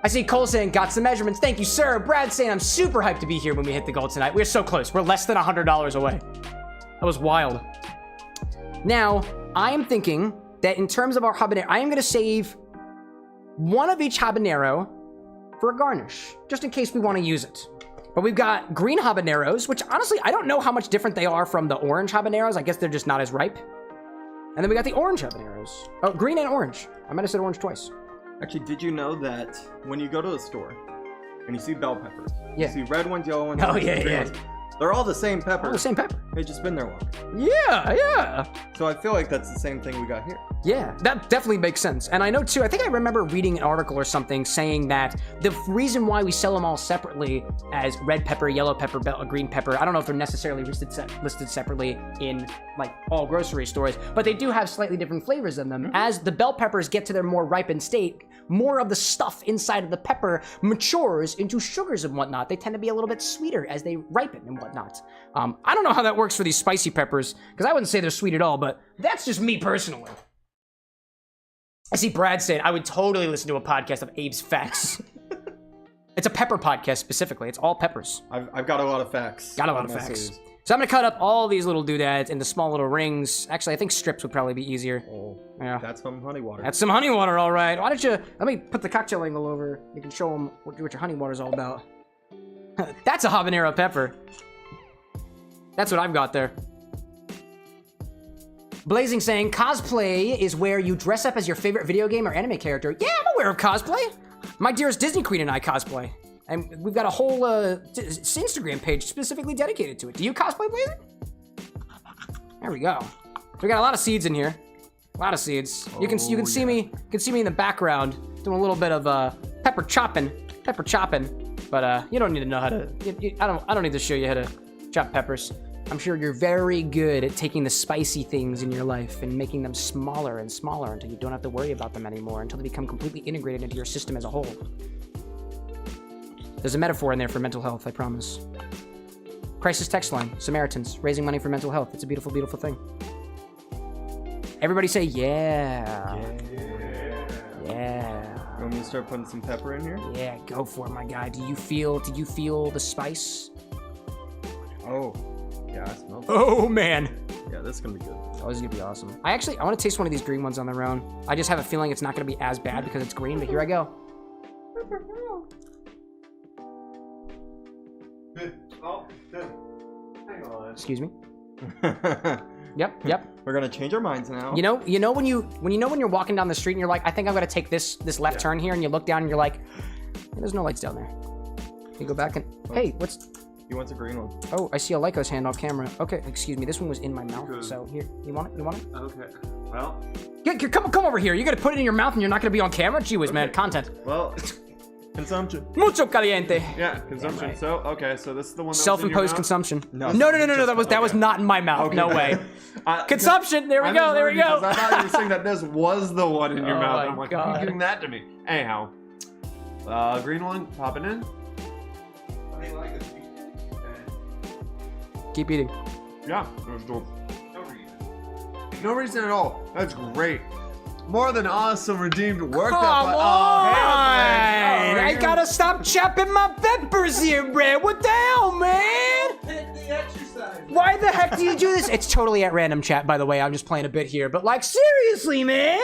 Speaker 1: I see Cole saying, got some measurements. Thank you, sir. Brad saying, I'm super hyped to be here when we hit the goal tonight. We're so close. We're less than $100 away. That was wild. Now, I am thinking that in terms of our habanero, I am going to save one of each habanero for a garnish, just in case we want to use it. But we've got green habaneros, which honestly, I don't know how much different they are from the orange habaneros. I guess they're just not as ripe. And then we got the orange habaneros. Oh, green and orange. I might have said orange twice.
Speaker 7: Actually, did you know that when you go to the store and you see bell peppers,
Speaker 1: Yeah.
Speaker 7: you see red ones, yellow ones,
Speaker 1: Oh,
Speaker 7: green
Speaker 1: yeah.
Speaker 7: ones, they're all the same pepper.
Speaker 1: Oh, the same pepper.
Speaker 7: They've just been there longer.
Speaker 1: Yeah.
Speaker 7: So I feel like that's the same thing we got here.
Speaker 1: Yeah, that definitely makes sense. And I know too, I think I remember reading an article or something saying that the reason why we sell them all separately as red pepper, yellow pepper, green pepper, I don't know if they're necessarily listed separately in like all grocery stores, but they do have slightly different flavors in them. Mm-hmm. As the bell peppers get to their more ripened state, more of the stuff inside of the pepper matures into sugars and whatnot. They tend to be a little bit sweeter as they ripen and whatnot. I don't know how that works for these spicy peppers, because I wouldn't say they're sweet at all, but that's just me personally. I see Brad saying, I would totally listen to a podcast of Abe's Facts. It's a pepper podcast specifically. It's all peppers.
Speaker 7: I've got a lot of facts.
Speaker 1: Got a lot of facts. So I'm going to cut up all these little doodads into small little rings. Actually, I think strips would probably be easier.
Speaker 7: Oh,
Speaker 1: yeah.
Speaker 7: That's some honey water.
Speaker 1: That's some honey water, all right. Why don't you, let me put the cocktail angle over. You can show them what your honey water is all about. That's a habanero pepper. That's what I've got there. Blazing saying, cosplay is where you dress up as your favorite video game or anime character. Yeah, I'm aware of cosplay. My dearest Disney Queen and I cosplay. And we've got a whole Instagram page specifically dedicated to it. Do you cosplay, Blazing? There we go. So we got a lot of seeds in here. A lot of seeds. You can see me in the background doing a little bit of pepper chopping. But you don't need to know how to. I don't need to show you how to chop peppers. I'm sure you're very good at taking the spicy things in your life and making them smaller and smaller until you don't have to worry about them anymore, until they become completely integrated into your system as a whole. There's a metaphor in there for mental health, I promise. Crisis text line, Samaritans, raising money for mental health. It's a beautiful, beautiful thing. Everybody say, yeah. Yeah.
Speaker 7: You want me to start putting some pepper in here?
Speaker 1: Yeah, go for it, my guy. Do you feel the spice?
Speaker 7: Oh. Yeah, I smell it.
Speaker 1: Oh, man.
Speaker 7: Yeah, this is gonna be good.
Speaker 1: Oh, this is gonna be awesome. I want to taste one of these green ones on their own. I just have a feeling it's not gonna be as bad because it's green, but here I go.
Speaker 6: Oh, hang on.
Speaker 1: Excuse me. Yep.
Speaker 7: We're gonna change our minds now.
Speaker 1: You know when you're walking down the street and you're like, I think I'm gonna take this left turn here, and you look down and you're like, there's no lights down there. You go back and hey, what's?
Speaker 7: He wants a green one.
Speaker 1: Oh, I see a Lycos hand off camera. Okay, excuse me. This one was in my mouth.
Speaker 4: Good.
Speaker 1: So here, you want it?
Speaker 4: Okay. Well.
Speaker 1: Yeah, come over here. You're gonna put it in your mouth and you're not gonna be on camera. Gee whiz, man. Content.
Speaker 7: Well, consumption.
Speaker 1: Mucho caliente.
Speaker 4: Yeah, consumption.
Speaker 1: Right.
Speaker 4: So okay, so this is the one. That
Speaker 1: Self-imposed
Speaker 4: was in
Speaker 1: consumption.
Speaker 7: No.
Speaker 1: No. That was not in my mouth.
Speaker 4: Okay.
Speaker 1: No way.
Speaker 4: your
Speaker 1: Consumption. There we go.
Speaker 4: I thought you were saying that this was the one in your
Speaker 1: Oh
Speaker 4: mouth.
Speaker 1: my
Speaker 4: And I'm like,
Speaker 1: God.
Speaker 4: why are you giving that to me? Anyhow, green one, popping in.
Speaker 3: I like it.
Speaker 1: Keep eating.
Speaker 4: Yeah, that's cool. No reason at all. That's great. More than awesome. Redeemed. Worked
Speaker 1: Come
Speaker 4: up.
Speaker 1: on!
Speaker 4: Hey,
Speaker 1: I gotta stop chopping my peppers here, Brad. What the hell, man?
Speaker 6: Hit the exercise.
Speaker 1: Why the heck do you do this? It's totally at random, chat, by the way. I'm just playing a bit here. But, like, seriously, man?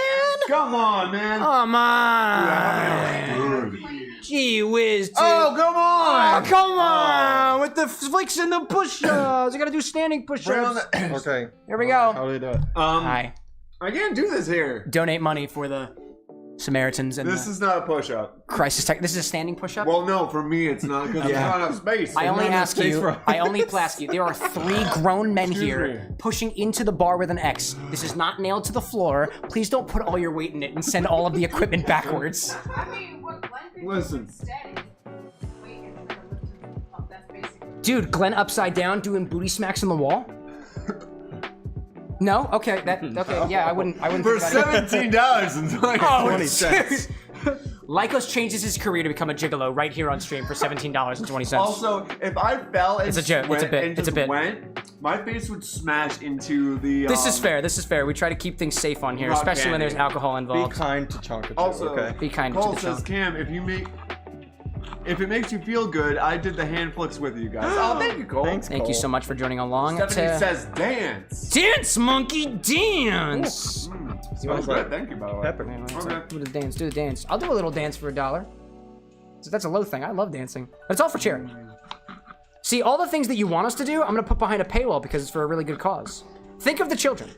Speaker 4: Come on, man.
Speaker 1: Come on. Gee whiz, dude.
Speaker 4: Oh, come on.
Speaker 1: Oh, come on. With the flicks and the push-ups. I gotta do standing push-ups.
Speaker 7: Okay.
Speaker 1: Here we go.
Speaker 7: How do we do it?
Speaker 1: Hi.
Speaker 4: I can't do this here.
Speaker 1: Donate money for the Samaritans and
Speaker 4: This
Speaker 1: the
Speaker 4: is not a push-up.
Speaker 1: crisis tech. This is a standing push-up?
Speaker 4: Well, no, for me it's not because there's not enough space.
Speaker 1: I only ask
Speaker 7: space
Speaker 1: you,
Speaker 7: for
Speaker 1: there are 3 grown men
Speaker 4: Excuse
Speaker 1: here
Speaker 4: me.
Speaker 1: pushing into the bar with an X. This is not nailed to the floor. Please don't put all your weight in it and send all of the equipment backwards.
Speaker 2: I mean, what Glenn did
Speaker 4: Listen.
Speaker 2: was steady. Wait, and then I lift him up. That's basically.
Speaker 1: Dude, Glenn upside down doing booty smacks on the wall? No? Okay, okay, yeah, I wouldn't
Speaker 4: For
Speaker 1: think about it.
Speaker 4: $17 and
Speaker 1: Oh,
Speaker 4: 20 cents.
Speaker 1: Lycos changes his career to become a gigolo right here on stream for $17.20.
Speaker 4: Also, if I fell and
Speaker 1: It's a joke, it's a bit,
Speaker 4: and
Speaker 1: it's a
Speaker 4: just
Speaker 1: bit.
Speaker 4: went, my face would smash into the.
Speaker 1: This is fair, this is fair. We try to keep things safe on here,
Speaker 4: Rock
Speaker 1: especially when
Speaker 4: candy.
Speaker 1: there's alcohol
Speaker 7: Be
Speaker 1: involved.
Speaker 7: kind to Chonka too,
Speaker 4: Also,
Speaker 7: okay?
Speaker 1: Be kind
Speaker 4: Cole
Speaker 1: to the
Speaker 4: says,
Speaker 1: chunk.
Speaker 4: Cam, if it makes you feel good, I did the hand flicks with you guys. Oh, thank you, Cole.
Speaker 7: Thanks,
Speaker 1: Thank you so much for joining along.
Speaker 4: Stephanie
Speaker 1: to-
Speaker 4: says dance.
Speaker 1: Dance, monkey, dance!
Speaker 4: Smells good. Thank you, by the way.
Speaker 7: Pepper.
Speaker 4: Okay.
Speaker 1: Do the dance, do the dance. I'll do a little dance for $1. So that's a low thing. I love dancing. But it's all for charity. See, all the things that you want us to do, I'm gonna put behind a paywall because it's for a really good cause. Think of the children.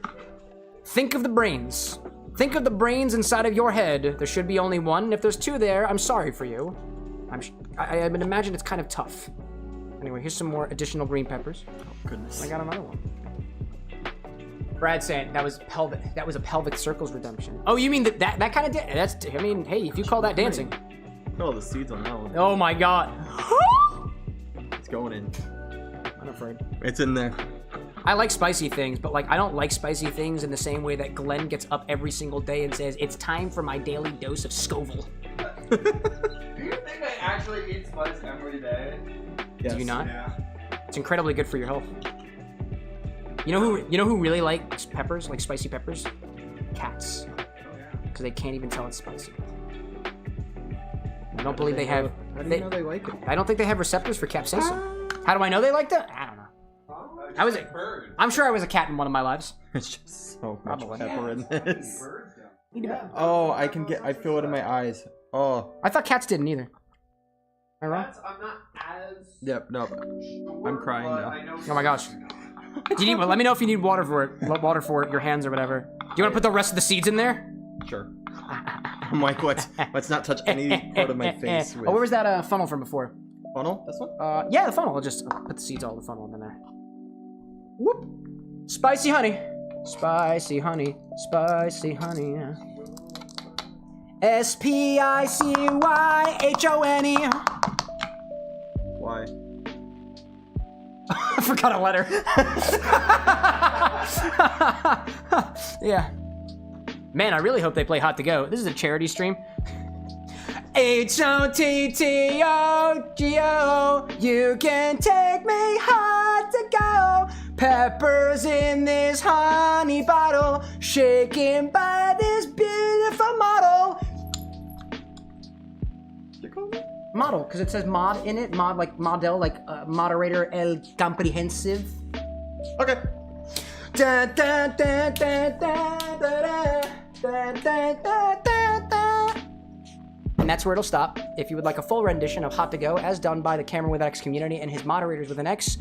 Speaker 1: Think of the brains. Think of the brains inside of your head. There should be only one. And if there's 2 there, I'm sorry for you. I would imagine it's kind of tough. Anyway, here's some more additional green peppers.
Speaker 7: Goodness.
Speaker 1: I got another one. Brad saying that was pelvic. That was a pelvic circles redemption. Oh, you mean that kind of that's? I mean, hey, if you call that dancing.
Speaker 7: Oh, the seeds on that one.
Speaker 1: Oh my God.
Speaker 7: It's going in.
Speaker 1: I'm afraid.
Speaker 7: It's in there.
Speaker 1: I like spicy things, but like I don't like spicy things in the same way that Glenn gets up every single day and says it's time for my daily dose of Scoville.
Speaker 6: Do you think I actually eat spice every day?
Speaker 7: Yes.
Speaker 1: Do you not?
Speaker 6: Yeah.
Speaker 1: It's incredibly good for your health. You know who really likes peppers, like spicy peppers? Cats. Because they can't even tell it's spicy. I don't believe they have.
Speaker 7: How do you know they like it?
Speaker 1: I don't think they have receptors for capsaicin. How do I know they like that? I don't know. I was.
Speaker 6: Bird.
Speaker 1: I'm sure I was a cat in one of my lives.
Speaker 7: It's just so much
Speaker 1: Probably.
Speaker 7: pepper in this.
Speaker 6: Bird?
Speaker 2: Yeah.
Speaker 7: Oh, I feel it in my eyes. Oh.
Speaker 1: I thought cats didn't either. Am I wrong?
Speaker 6: I'm not as.
Speaker 7: Yep, no. I'm crying
Speaker 6: but
Speaker 7: now.
Speaker 6: I know
Speaker 1: Oh my gosh. Do you need? Let me know if you need water for it. Water for your hands or whatever. Do you want to put the rest of the seeds in there?
Speaker 7: Sure. I'm like, let's not touch any part of my face with
Speaker 1: Oh, where was that funnel from before?
Speaker 7: funnel? This one?
Speaker 1: Yeah, the funnel. I'll just put the seeds all in the funnel in there. Whoop. Spicy honey. Spicy honey. Spicy honey. SPICYHONE.
Speaker 7: Why?
Speaker 1: I forgot a letter. Yeah. Man, I really hope they play Hot to Go. This is a charity stream. HOTTOGO, you can take me hot to go. Peppers in this honey bottle, shaken by this beautiful model. Model, because it says mod in it. Mod like model, like moderator el comprehensive.
Speaker 7: Okay.
Speaker 1: Da, da, da, da, da, da, da, da, da, da, da. And that's where it'll stop. If you would like a full rendition of Hot to Go, as done by the CameroxnWithAnX community and his moderators with an X,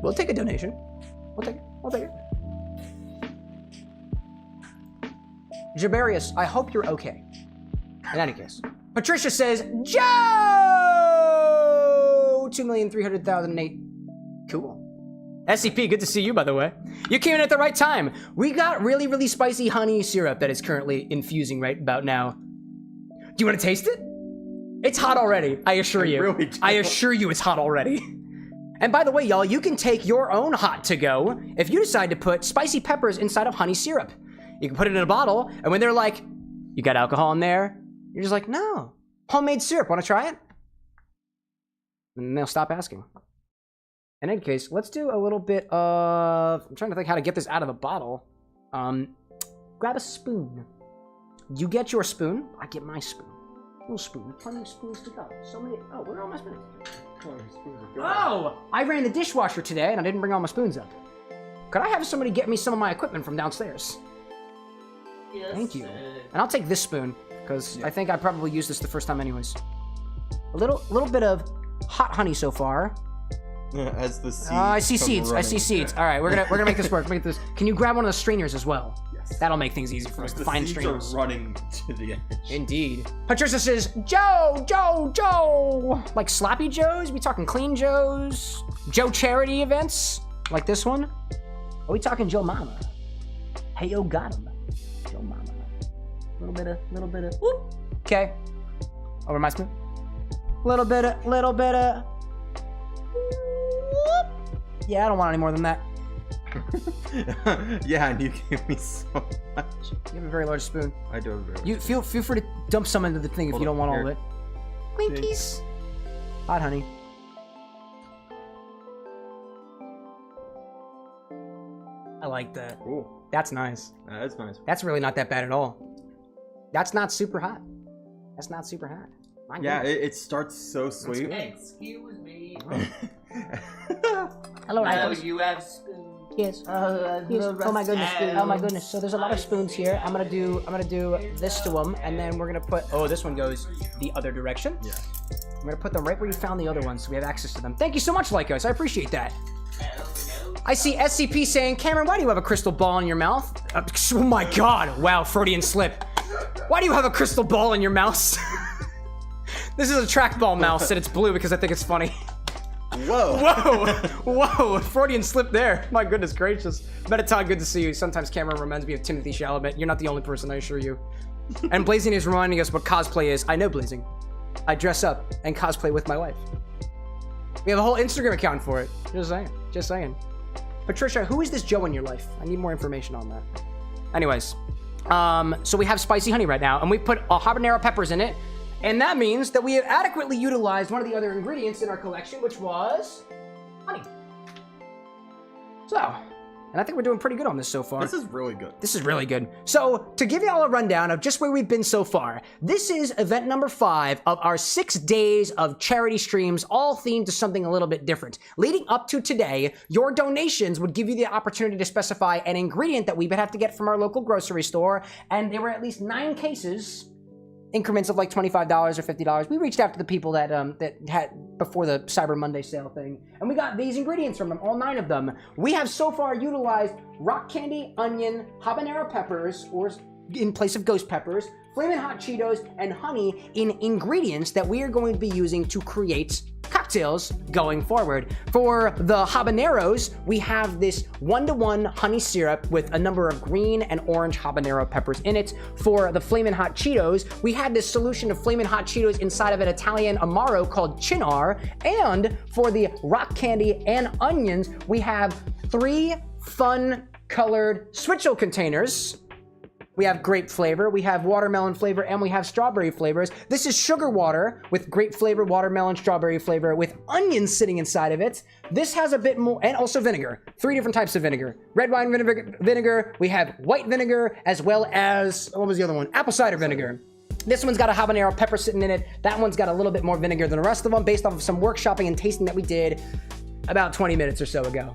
Speaker 1: we'll take a donation. We'll take it. We'll take it. Jabarius, I hope you're okay. In any case. Patricia says, Joe! 2,300,008. Cool. SCP, good to see you, by the way. You came in at the right time. We got really, really spicy honey syrup that is currently infusing right about now. Do you want to taste it? It's hot already, I assure you.
Speaker 7: really do.
Speaker 1: I assure you it's hot already. And by the way, y'all, you can take your own hot to go if you decide to put spicy peppers inside of honey syrup. You can put it in a bottle, and when they're like, you got alcohol in there? You're just like, no. Homemade syrup, want to try it? And they'll stop asking. In any case, let's do a little bit of... I'm trying to think how to get this out of the bottle. Grab a spoon. You get your spoon. I get my spoon. Little spoon. Plenty of spoons to go. So many... Oh, where are all my spoons? Oh! I ran the dishwasher today, and I didn't bring all my spoons up. Could I have somebody get me some of my equipment from downstairs?
Speaker 6: Yes.
Speaker 1: Thank you. And I'll take this spoon, because I think I probably used this the first time anyways. A little bit of hot honey so far.
Speaker 7: As the seeds.
Speaker 1: I see
Speaker 7: come
Speaker 1: seeds. I
Speaker 7: running.
Speaker 1: see seeds. All right, we're gonna make this work. Make this. Can you grab one of the strainers as well?
Speaker 7: Yes.
Speaker 1: That'll make things easy for us to
Speaker 7: The
Speaker 1: find
Speaker 7: seeds
Speaker 1: strainers.
Speaker 7: are running to the edge.
Speaker 1: Indeed. Patricia says, Joe! Like Sloppy Joes? We talking Clean Joes? Joe charity events? Like this one? Are we talking Joe Mama? Hey, yo, got him. Joe Mama. Little bit of, whoop. Okay. Over my spoon. Little bit of, whoop. Yeah, I don't want any more than that.
Speaker 7: Yeah, and you gave me so much.
Speaker 1: You have a very large spoon.
Speaker 7: I do have a very
Speaker 1: You feel free to dump some into the thing if
Speaker 7: Hold
Speaker 1: you don't
Speaker 7: on,
Speaker 1: want all of
Speaker 7: here.
Speaker 1: it. Winkies. Hot honey. I like that.
Speaker 7: Cool.
Speaker 1: That's nice.
Speaker 7: That's nice.
Speaker 1: That's really not that bad at all. That's not super hot. That's not super hot. My
Speaker 7: Yeah,
Speaker 1: goodness.
Speaker 7: it starts so sweet.
Speaker 6: Excuse me.
Speaker 1: Hello,
Speaker 6: Now
Speaker 1: Icos.
Speaker 6: you have spoon.
Speaker 1: Yes. Yes. Oh my goodness. Oh my goodness. So there's a lot of spoons here. I'm gonna do this to them, and then we're gonna put. Oh, this one goes the other direction.
Speaker 7: Yeah.
Speaker 1: I'm gonna put them right where you found the other ones, so we have access to them. Thank you so much, Lycos. I appreciate that. I see SCP saying, Cameron, why do you have a crystal ball in your mouth? Oh my god. Wow, Freudian slip. Why do you have a crystal ball in your mouse? This is a trackball mouse, and it's blue because I think it's funny.
Speaker 7: Whoa.
Speaker 1: Whoa, Freudian slip there. My goodness gracious. Metatog, good to see you. Sometimes Cameron reminds me of Timothy Chalamet. You're not the only person, I assure you. And Blazing is reminding us what cosplay is. I know Blazing. I dress up and cosplay with my wife. We have a whole Instagram account for it. Just saying. Just saying. Patricia, who is this Joe in your life? I need more information on that. Anyways, so we have spicy honey right now, and we put habanero peppers in it, and that means that we have adequately utilized one of the other ingredients in our collection, which was honey. So, and I think we're doing pretty good on this so far.
Speaker 7: This is really good.
Speaker 1: This is really good. So, to give y'all a rundown of just where we've been so far, this is event number 5 of our 6 days of charity streams, all themed to something a little bit different. Leading up to today, your donations would give you the opportunity to specify an ingredient that we would have to get from our local grocery store, and there were at least 9 cases, increments of like $25 or $50. We reached out to the people that had before the Cyber Monday sale thing, and we got these ingredients from them, all 9 of them. We have so far utilized rock candy, onion, habanero peppers, or in place of ghost peppers, Flamin' Hot Cheetos, and honey in ingredients that we are going to be using to create cocktails going forward. For the habaneros, we have this 1-to-1 honey syrup with a number of green and orange habanero peppers in it. For the Flamin' Hot Cheetos, we had this solution of Flamin' Hot Cheetos inside of an Italian Amaro called Chinar. And for the rock candy and onions, we have 3 fun colored Switchel containers. We have grape flavor, we have watermelon flavor, and we have strawberry flavors. This is sugar water with grape flavor, watermelon, strawberry flavor, with onions sitting inside of it. This has a bit more, and also vinegar. 3 different types of vinegar. Red wine vinegar, we have white vinegar, as well as, what was the other one? Apple cider vinegar. This one's got a habanero pepper sitting in it. That one's got a little bit more vinegar than the rest of them, based off of some workshopping and tasting that we did about 20 minutes or so ago.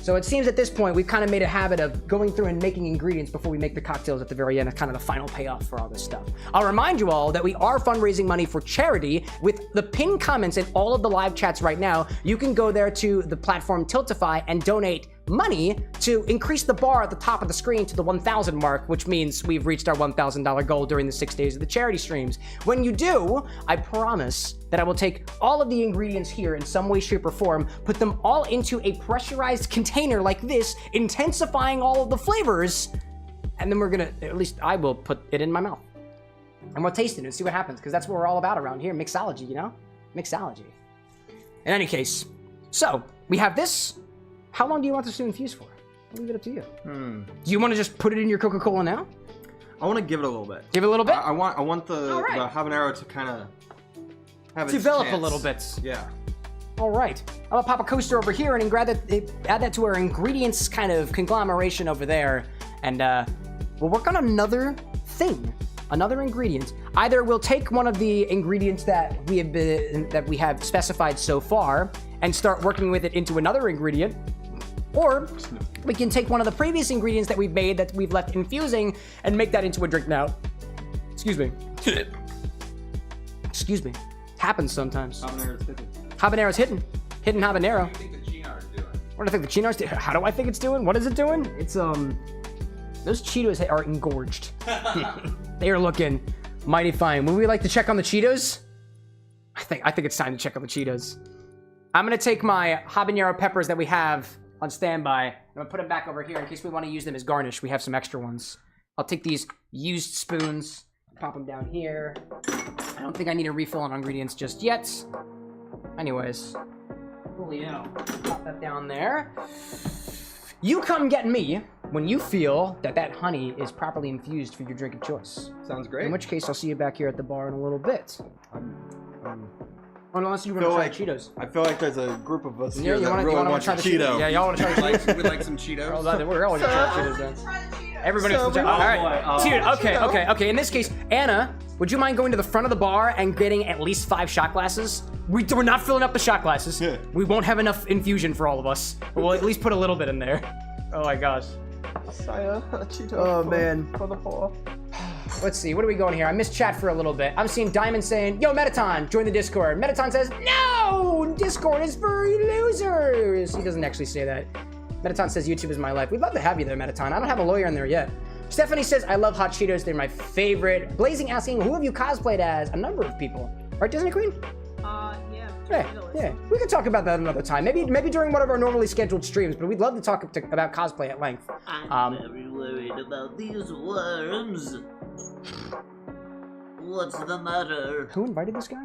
Speaker 1: So it seems at this point, we've kind of made a habit of going through and making ingredients before we make the cocktails at the very end, kind of the final payoff for all this stuff. I'll remind you all that we are fundraising money for charity with the pinned comments in all of the live chats right now. You can go there to the platform Tiltify and donate money to increase the bar at the top of the screen to the 1,000 mark, which means we've reached our $1,000 goal during the 6 days of the charity streams. When you do, I promise that I will take all of the ingredients here in some way, shape, or form, put them all into a pressurized container like this, intensifying all of the flavors, and then we're gonna, at least I will put it in my mouth. And we'll taste it and see what happens, because that's what we're all about around here, mixology, you know? Mixology. In any case, so, we have this. How long do you want this to infuse for? I'll leave it up to you. Do you want to just put it in your Coca-Cola now?
Speaker 7: I want to give it a little bit.
Speaker 1: Give it a little bit?
Speaker 7: I want the,
Speaker 1: All right.
Speaker 7: the habanero to kind of have
Speaker 1: Develop
Speaker 7: its
Speaker 1: a little
Speaker 7: chance.
Speaker 1: bit.
Speaker 7: Yeah.
Speaker 1: All right. I'm gonna pop a coaster over here and add that to our ingredients kind of conglomeration over there. And we'll work on another thing, another ingredient. Either we'll take one of the ingredients that we have specified so far and start working with it into another ingredient, or we can take one of the previous ingredients that we've made that we've left infusing and make that into a drink now. Excuse me. Excuse me. Happens sometimes. Habanero's hitting. Hitting habanero.
Speaker 3: What do you think the Chinar's doing?
Speaker 1: What do I think the Chinar's doing? How do I think it's doing? What is it doing? It's, those Cheetos are engorged. They are looking mighty fine. Would we like to check on the Cheetos? I think it's time to check on the Cheetos. I'm gonna take my habanero peppers that we have on standby. I'm gonna put them back over here in case we want to use them as garnish. We have some extra ones. I'll take these used spoons, pop them down here. I don't think I need a refill on ingredients just yet. Anyways, Julio, pop that down there. You come get me when you feel that honey is properly infused for your drink of choice.
Speaker 7: Sounds great.
Speaker 1: In which case, I'll see you back here at the bar in a little bit. Unless you want to try Cheetos.
Speaker 7: I feel like there's a group of us here
Speaker 1: You
Speaker 7: that
Speaker 1: wanna
Speaker 7: really
Speaker 1: try
Speaker 7: wants
Speaker 1: the
Speaker 7: a Cheeto.
Speaker 1: Yeah, y'all want to try the Cheetos?
Speaker 3: We'd like some Cheetos.
Speaker 1: We're all gonna try Cheetos then.
Speaker 2: Try the Cheetos.
Speaker 1: Everybody
Speaker 7: So
Speaker 1: wants to
Speaker 7: we-
Speaker 1: try. All right,
Speaker 4: boy.
Speaker 1: dude. Okay. In this case, Anna, would you mind going to the front of the bar and getting at least 5 shot glasses? We're not filling up the shot glasses.
Speaker 7: Yeah.
Speaker 1: We won't have enough infusion for all of us. But we'll at least put a little bit in there. Oh my gosh. Oh man. Let's see, what are we going here? I missed chat for a little bit. I'm seeing Diamond saying, yo, Metaton, join the Discord. Metaton says, no, Discord is for losers. He doesn't actually say that. Metaton says, YouTube is my life. We'd love to have you there, Metaton. I don't have a lawyer in there yet. Stephanie says, I love hot Cheetos. They're my favorite. Blazing asking, who have you cosplayed as? A number of people. Right, Disney Queen?
Speaker 2: Yeah.
Speaker 1: Yeah. We can talk about that another time. Maybe during one of our normally scheduled streams, but we'd love to talk about cosplay at length.
Speaker 8: I'm very worried about these worms. What's the matter?
Speaker 1: Who invited this guy?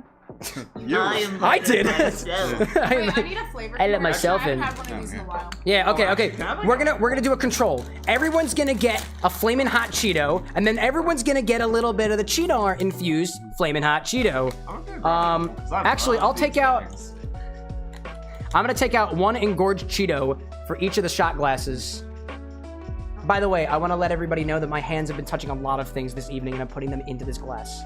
Speaker 8: I
Speaker 1: did.
Speaker 8: myself.
Speaker 2: Wait, I need a flavor.
Speaker 1: I let
Speaker 2: team.
Speaker 1: myself
Speaker 2: I
Speaker 1: in.
Speaker 2: haven't had one of these in a while.
Speaker 1: Yeah, okay. We're gonna do a control. Everyone's gonna get a flamin' hot Cheeto, and then everyone's gonna get a little bit of the Cheeto infused flamin' hot Cheeto. Actually, I'll take out. I'm gonna take out 1 engorged Cheeto for each of the shot glasses. By the way, I want to let everybody know that my hands have been touching a lot of things this evening, and I'm putting them into this glass.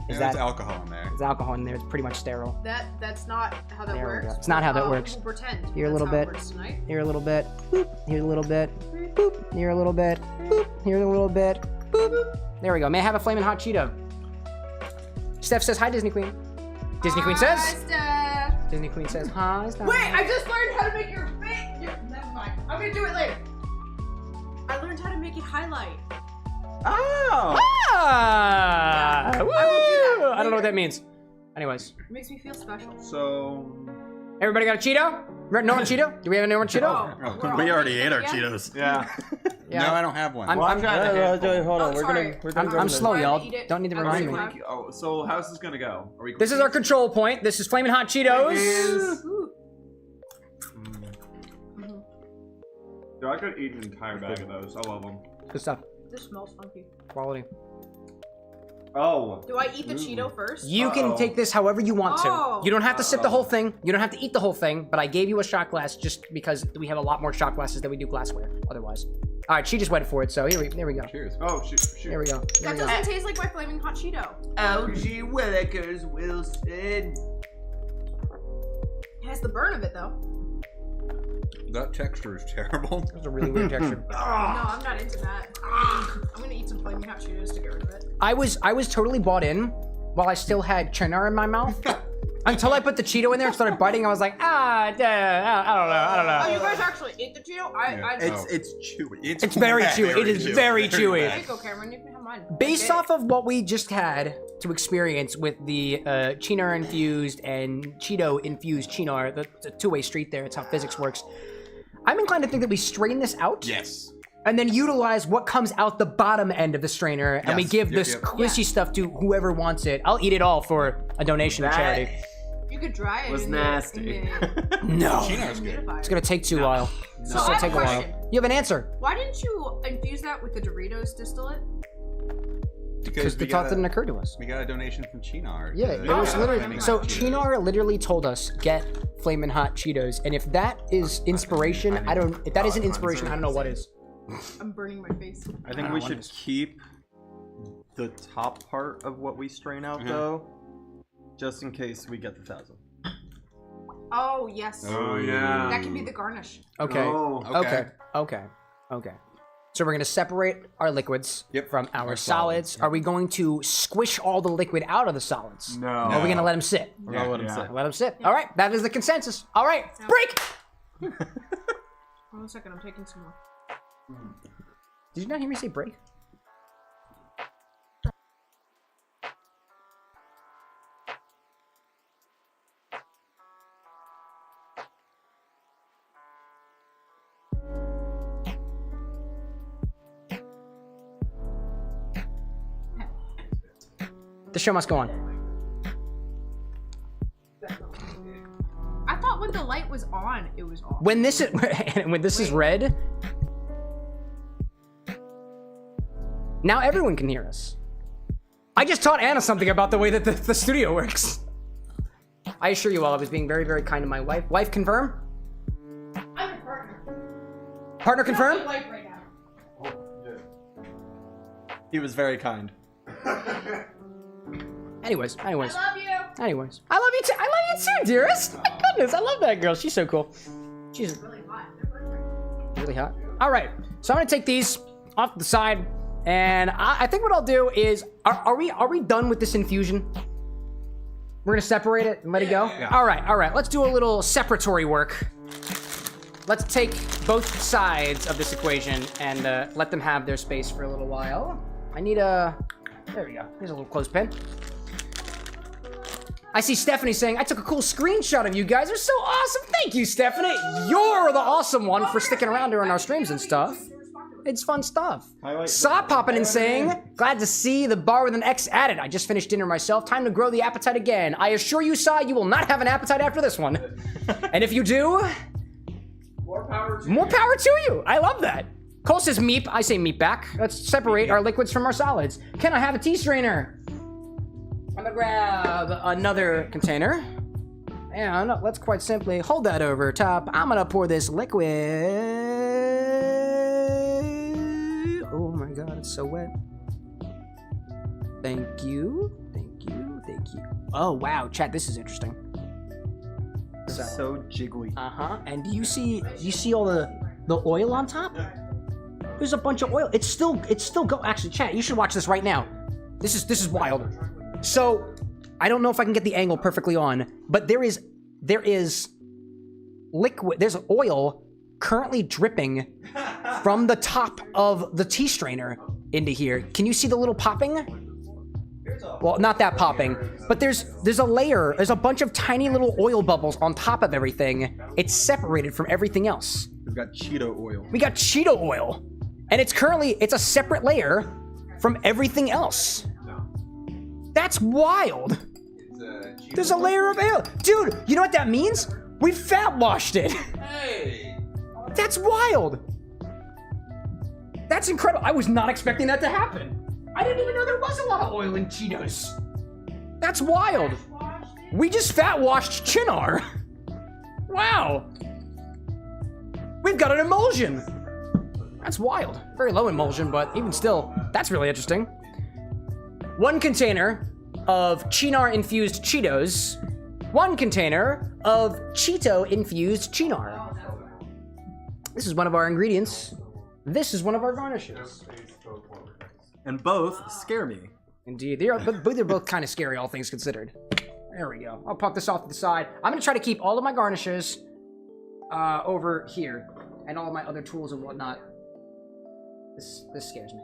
Speaker 3: There's alcohol in there.
Speaker 1: There's alcohol in there. It's pretty much sterile.
Speaker 2: That's not how that
Speaker 1: There we
Speaker 2: works.
Speaker 1: go. It's not how that works.
Speaker 2: We'll pretend.
Speaker 1: Here a
Speaker 2: that's
Speaker 1: little
Speaker 2: how
Speaker 1: bit.
Speaker 2: It works tonight.
Speaker 1: Here a little bit. Boop. Here a little bit. Boop. Here a little bit. Boop. Here a little bit. Boop. There we go. May I have a flaming hot Cheeto? Steph says hi, Disney Queen. Disney Queen
Speaker 2: Hi,
Speaker 1: says.
Speaker 2: Steph.
Speaker 1: Disney Queen says hi. Steph.
Speaker 2: Wait, I just learned how to make your face. Never mind. I'm gonna do it later. I learned how to make it highlight.
Speaker 7: Oh!
Speaker 1: Ah!
Speaker 2: Yeah, I will do that
Speaker 1: Woo! I don't know what
Speaker 2: later.
Speaker 1: that means. Anyways,
Speaker 2: It makes me feel special.
Speaker 7: So
Speaker 1: everybody got a Cheeto? No one Cheeto? Do we have a no one Cheeto?
Speaker 2: We're
Speaker 7: we
Speaker 2: all
Speaker 7: already
Speaker 2: eating
Speaker 7: ate our
Speaker 2: it again?
Speaker 7: Cheetos.
Speaker 4: Yeah.
Speaker 1: Yeah.
Speaker 3: No, I don't have one.
Speaker 1: I'm
Speaker 7: Hold on.
Speaker 2: Oh, sorry.
Speaker 1: I'm slow,
Speaker 2: Sorry,
Speaker 1: y'all.
Speaker 2: eat it.
Speaker 1: Don't need to
Speaker 2: I
Speaker 1: remind
Speaker 2: was
Speaker 1: me.
Speaker 2: like-
Speaker 4: Oh, so how's this gonna go? Are we
Speaker 1: This is our control point. This is flaming hot Cheetos.
Speaker 2: Ooh.
Speaker 4: Dude, I could eat an entire bag of those. I love them.
Speaker 1: Good stuff.
Speaker 2: This smells funky.
Speaker 1: Quality.
Speaker 4: Oh.
Speaker 2: Do I eat the Cheeto first?
Speaker 1: You can take this however you want to.
Speaker 2: Oh.
Speaker 1: You don't have to sip the whole thing. You don't have to eat the whole thing. But I gave you a shot glass just because we have a lot more shot glasses than we do glassware otherwise. All right, she just went for it. So there we go.
Speaker 3: Cheers.
Speaker 4: Oh, shoot.
Speaker 1: There we go. There
Speaker 2: That
Speaker 1: we go.
Speaker 2: doesn't taste like my flaming hot Cheeto.
Speaker 8: Oh, gee willikers, Wilson.
Speaker 2: It has the burn of it though.
Speaker 3: That texture is terrible.
Speaker 1: That was a really weird texture.
Speaker 2: No, I'm not into that. I'm gonna eat some flaming hot Cheetos to get rid of it.
Speaker 1: I was totally bought in while I still had cheddar in my mouth. Until I put the Cheeto in there and started biting, I was like, I don't know.
Speaker 2: Oh, you guys actually ate the Cheeto?
Speaker 7: It's chewy.
Speaker 1: It's very chewy. It is very chewy.
Speaker 2: There you go, Cameron. You can have mine.
Speaker 1: Based off of what we just had to experience with the Chinar infused and Cheeto infused Chinar, the two-way street there, it's how physics works. I'm inclined to think that we strain this out.
Speaker 3: Yes.
Speaker 1: And then utilize what comes out the bottom end of the strainer, and we
Speaker 3: Yes.
Speaker 1: give
Speaker 3: Yep,
Speaker 1: this
Speaker 3: yep.
Speaker 1: squishy stuff to whoever wants it. I'll eat it all for a donation to charity.
Speaker 2: You could dry it.
Speaker 8: Was
Speaker 2: in
Speaker 8: nasty.
Speaker 1: No.
Speaker 3: Chinar's good.
Speaker 1: It's gonna take too while. It's
Speaker 2: So
Speaker 1: just
Speaker 2: I
Speaker 1: gonna
Speaker 2: have
Speaker 1: take
Speaker 2: a
Speaker 1: a while.
Speaker 2: question.
Speaker 1: You have an answer.
Speaker 2: Why didn't you infuse that with the Doritos distillate?
Speaker 1: Because the thought didn't occur to us.
Speaker 3: We got a donation from Chinar.
Speaker 1: Yeah, it was literally. So Chinar literally told us get Flamin' Hot Cheetos, and if that is inspiration, I don't. If that isn't inspiration, I don't know what is.
Speaker 2: I'm burning my face.
Speaker 7: I think we should keep the top part of what we strain out, though, just in case we get the 1,000.
Speaker 2: Oh yes.
Speaker 3: Oh yeah.
Speaker 2: That can be the garnish.
Speaker 1: Okay.
Speaker 3: Oh, okay.
Speaker 1: Okay. So we're gonna separate our liquids from our solids. Are we going to squish all the liquid out of the solids?
Speaker 7: No.
Speaker 1: Or are we gonna let them sit?
Speaker 7: We're gonna let them sit.
Speaker 1: Let them sit. All right. That is the consensus. All right. Break.
Speaker 2: Hold on a second. I'm taking some more.
Speaker 1: Did you not hear me say break? The show must go on.
Speaker 2: I thought when the light was on, it was off.
Speaker 1: When this is is red, now everyone can hear us. I just taught Anna something about the way that the studio works. I assure you all, I was being very, very kind to my wife. Wife, confirm?
Speaker 2: I'm a partner.
Speaker 1: Partner, confirm?
Speaker 2: I'm like right now.
Speaker 7: He was very kind.
Speaker 1: Anyways.
Speaker 2: I love you.
Speaker 1: I love you too. I love you too, dearest. My goodness, I love that girl. She's so cool. She's
Speaker 2: Really hot.
Speaker 1: really hot. All right, so I'm gonna take these off the side, and I think what I'll do is, are we done with this infusion? We're gonna separate it and let it go.
Speaker 3: Yeah.
Speaker 1: All right. Let's do a little separatory work. Let's take both sides of this equation and let them have their space for a little while. I need a. There we go. Here's a little clothespin. I see Stephanie saying, I took a cool screenshot of you guys. They're so awesome. Thank you, Stephanie. You're the awesome one for sticking around during our streams and stuff. It's fun stuff. Saw popping and saying, glad to see the bar with an X added. I just finished dinner myself. Time to grow the appetite again. I assure you, Saw, you will not have an appetite after this one. And if you do, more power to you. I love that. Cole says meep. I say meep back. Let's separate our liquids from our solids. Can I have a tea strainer? I'm gonna grab another container. And let's quite simply hold that over top. I'm gonna pour this liquid. Oh my god, it's so wet. Thank you. Oh wow, chat, this is interesting.
Speaker 7: So jiggly.
Speaker 1: And do you see all the oil on top? There's a bunch of oil. It's still go. Actually, chat, you should watch this right now. This is wild. So, I don't know if I can get the angle perfectly on, but there is liquid. There's oil currently dripping from the top of the tea strainer into here. Can you see the little popping? Well, not that popping, but there's a layer. There's a bunch of tiny little oil bubbles on top of everything. It's separated from everything else.
Speaker 7: We've got Cheeto oil.
Speaker 1: We got Cheeto oil, and it's a separate layer from everything else. That's wild. There's a layer of oil. Dude, you know what that means? We fat washed it.
Speaker 3: Hey.
Speaker 1: That's wild. That's incredible. I was not expecting that to happen. I didn't even know there was a lot of oil in Cheetos. That's wild. We just fat washed Chinar. Wow. We've got an emulsion. That's wild. Very low emulsion, but even still, that's really interesting. 1 container of Chinar infused Cheetos. 1 container of Cheeto infused Chinar. This is one of our ingredients. This is one of our garnishes.
Speaker 7: And both scare me.
Speaker 1: Indeed, they're both kind of scary, all things considered. There we go. I'll pop this off to the side. I'm gonna try to keep all of my garnishes over here, and all of my other tools and whatnot. This scares me.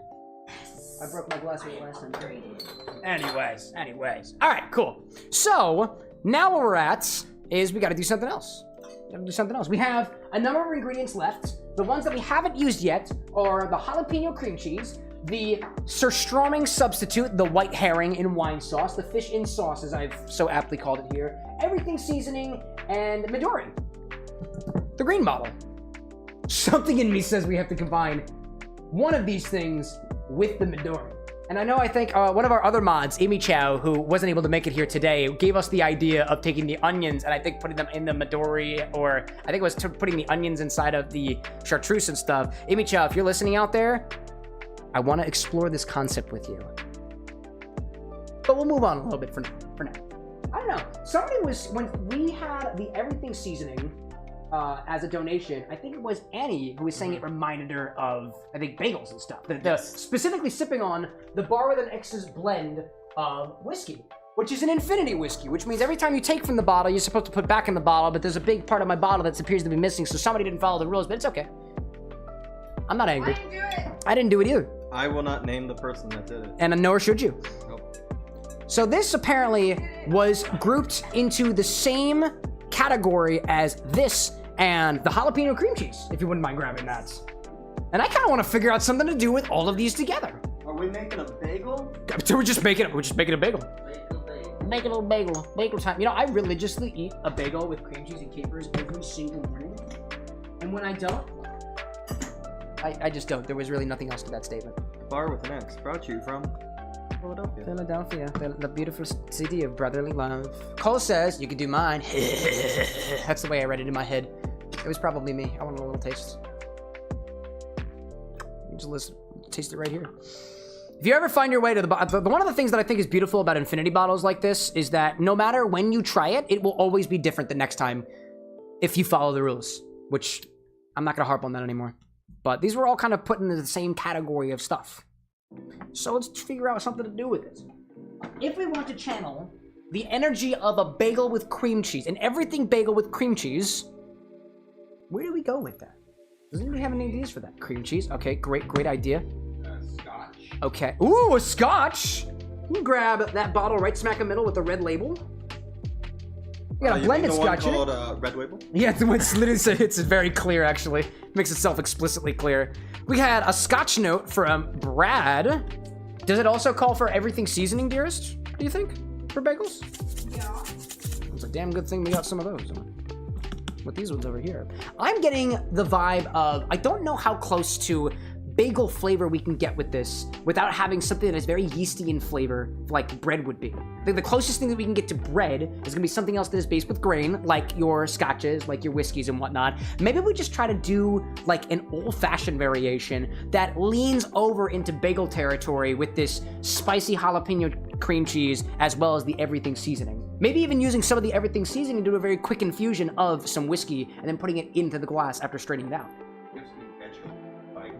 Speaker 1: I broke my glass with last time. Anyways. All right, cool. So now where we're at is we got to do something else. We have a number of ingredients left. The ones that we haven't used yet are the jalapeno cream cheese, the surströmming substitute, the white herring in wine sauce, the fish in sauce, as I've so aptly called it here, everything seasoning, and Midori, the green bottle. Something in me says we have to combine one of these things with the Midori. And I think one of our other mods, Amy Chow, who wasn't able to make it here today, gave us the idea of taking the onions and I think putting them in the Midori, or I think it was putting the onions inside of the chartreuse and stuff. Amy Chow, if you're listening out there, I want to explore this concept with you. But we'll move on a little bit for now. I don't know. Somebody was, when we had the everything seasoning as a donation, I think it was Annie who was saying it reminded her of, I think, bagels and stuff. Specifically sipping on the xbarwithanx's blend of whiskey, which is an infinity whiskey, which means every time you take from the bottle, you're supposed to put back in the bottle, but there's a big part of my bottle that appears to be missing, so somebody didn't follow the rules, but it's okay. I'm not angry.
Speaker 2: I didn't do it.
Speaker 1: I didn't do it either.
Speaker 7: I will not name the person that did it.
Speaker 1: And nor should you.
Speaker 7: Nope.
Speaker 1: So this apparently was grouped into the same category as this and the jalapeno cream cheese, if you wouldn't mind grabbing that. And I kind of want to figure out something to do with all of these together.
Speaker 6: Are we making a bagel?
Speaker 1: So we're just making a bagel.
Speaker 8: Bagel.
Speaker 1: Make a little bagel time. You know, I religiously eat a bagel with cream cheese and capers every single morning. And when I don't, I just don't. There was really nothing else to that statement.
Speaker 7: Bar with an X, brought to you from
Speaker 1: Philadelphia, the beautiful city of brotherly love. Cole says, you could do mine. That's the way I read it in my head. It was probably me. I want a little taste. Just taste it right here. If you ever find your way to the bottle, one of the things that I think is beautiful about infinity bottles like this is that no matter when you try it, it will always be different the next time if you follow the rules, which I'm not going to harp on that anymore. But these were all kind of put into the same category of stuff. So let's figure out something to do with it. If we want to channel the energy of a bagel with cream cheese, and everything bagel with cream cheese, where do we go with that? Does anybody have any ideas for that? Cream cheese? Okay, great idea.
Speaker 3: Scotch.
Speaker 1: Okay. Ooh, a scotch! You can grab that bottle right smack in the middle with the red label. You got a blended scotch in it.
Speaker 7: Called Red Label?
Speaker 1: Yeah, it's literally, it's very clear, actually. Makes itself explicitly clear. We had a scotch note from Brad. Does it also call for everything seasoning, dearest? Do you think? For bagels?
Speaker 2: Yeah.
Speaker 1: It's a damn good thing we got some of those. With these ones over here. I'm getting the vibe of, I don't know how close to bagel flavor we can get with this without having something that is very yeasty in flavor, like bread would be. I think the closest thing that we can get to bread is gonna be something else that is based with grain, like your scotches, like your whiskeys and whatnot. Maybe we just try to do like an old-fashioned variation that leans over into bagel territory with this spicy jalapeno cream cheese as well as the everything seasoning. Maybe even using some of the everything seasoning to do a very quick infusion of some whiskey and then putting it into the glass after straining it out.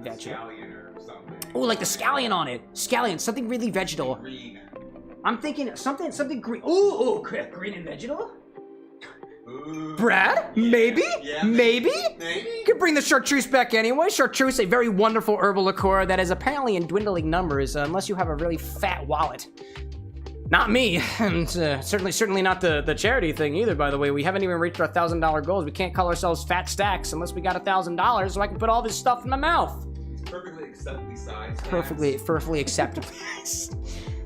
Speaker 3: Scallion or something.
Speaker 1: Oh, like the scallion on it. Scallion, something really vegetal.
Speaker 3: Green.
Speaker 1: I'm thinking something green. Ooh, green and vegetal?
Speaker 3: Ooh.
Speaker 1: Brad?
Speaker 3: Yeah.
Speaker 1: Maybe?
Speaker 3: Yeah,
Speaker 1: Maybe?
Speaker 3: Maybe.
Speaker 1: You could bring the chartreuse back anyway. Chartreuse, a very wonderful herbal liqueur that is apparently in dwindling numbers unless you have a really fat wallet. Not me, and certainly not the charity thing either, by the way. We haven't even reached our $1,000 goals. We can't call ourselves Fat Stacks unless we got $1,000 so I can put all this stuff in my mouth.
Speaker 3: Perfectly acceptably sized.
Speaker 1: Perfectly acceptable.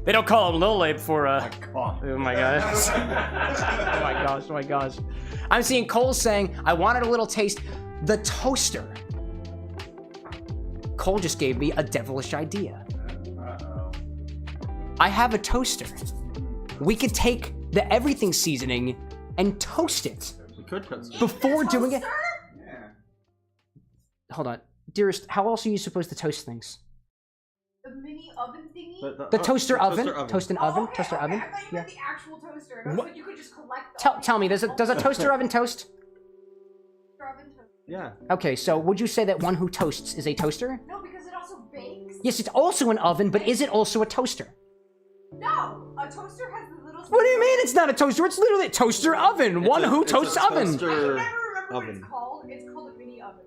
Speaker 1: They don't call them Lil Abe for oh my gosh. Oh my gosh. I'm seeing Cole saying, I wanted a little taste. The toaster. Cole just gave me a devilish idea. I have a toaster. We could take the everything seasoning and toast it.
Speaker 7: We could toast it.
Speaker 1: Before doing it.
Speaker 3: Yeah.
Speaker 1: Hold on. Dearest, how else are you supposed to toast things?
Speaker 2: The mini oven thingy?
Speaker 1: The toaster oven? Toast an oven?
Speaker 2: Okay,
Speaker 1: Toaster oven?
Speaker 2: I thought you meant the actual toaster. And I was
Speaker 1: What?
Speaker 2: like, you could just collect the
Speaker 1: Tell me, does a toaster oven toast?
Speaker 2: oven toaster.
Speaker 7: Yeah.
Speaker 1: Okay, so would you say that one who toasts is a toaster?
Speaker 2: No, because it also bakes.
Speaker 1: Yes, it's also an oven, but is it also a toaster?
Speaker 2: No, a toaster has the little.
Speaker 1: What do you mean it's not a toaster? It's literally a toaster oven. One who toasts oven.
Speaker 2: I can never remember what
Speaker 7: oven.
Speaker 2: it's called. It's called a mini oven.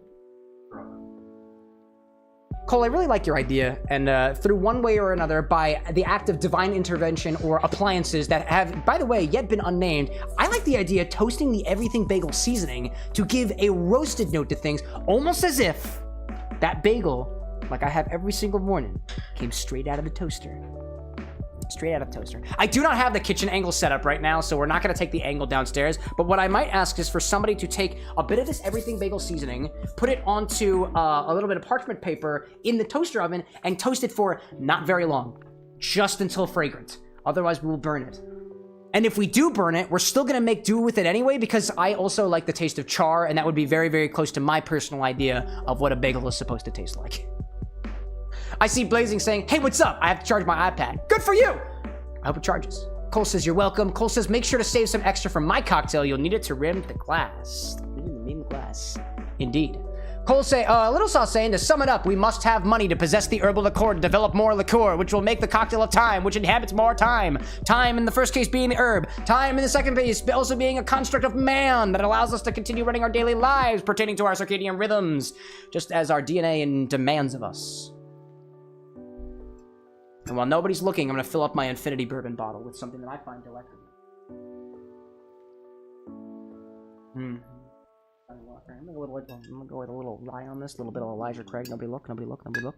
Speaker 1: Cole, I really like your idea, and through one way or another, by the act of divine intervention or appliances that have, by the way, yet been unnamed, I like the idea of toasting the everything bagel seasoning to give a roasted note to things, almost as if that bagel, like I have every single morning, came straight out of the toaster. Straight out of the toaster. I do not have the kitchen angle set up right now, so we're not going to take the angle downstairs, but what I might ask is for somebody to take a bit of this everything bagel seasoning, put it onto a little bit of parchment paper in the toaster oven, and toast it for not very long. just until fragrant. Otherwise, we will burn it. And if we do burn it, we're still gonna make do with it anyway, because I also like the taste of char, and that would be very, very close to my personal idea of what a bagel is supposed to taste like. I see Blazing saying, hey, what's up? I have to charge my iPad. Good for you! I hope it charges. Cole says, you're welcome. Cole says, make sure to save some extra for my cocktail. You'll need it to rim the glass. Rim the glass. Indeed. Cole say, Little Saw saying, to sum it up, we must have money to possess the herbal liqueur to develop more liqueur, which will make the cocktail of time, which inhabits more time. Time in the first case being the herb. Time in the second case also being a construct of man that allows us to continue running our daily lives pertaining to our circadian rhythms, just as our DNA demands of us. And while nobody's looking, I'm going to fill up my infinity bourbon bottle with something that I find delectable. I'm gonna go with a little rye on this, a little bit of Elijah Craig. Nobody look, nobody look, nobody look.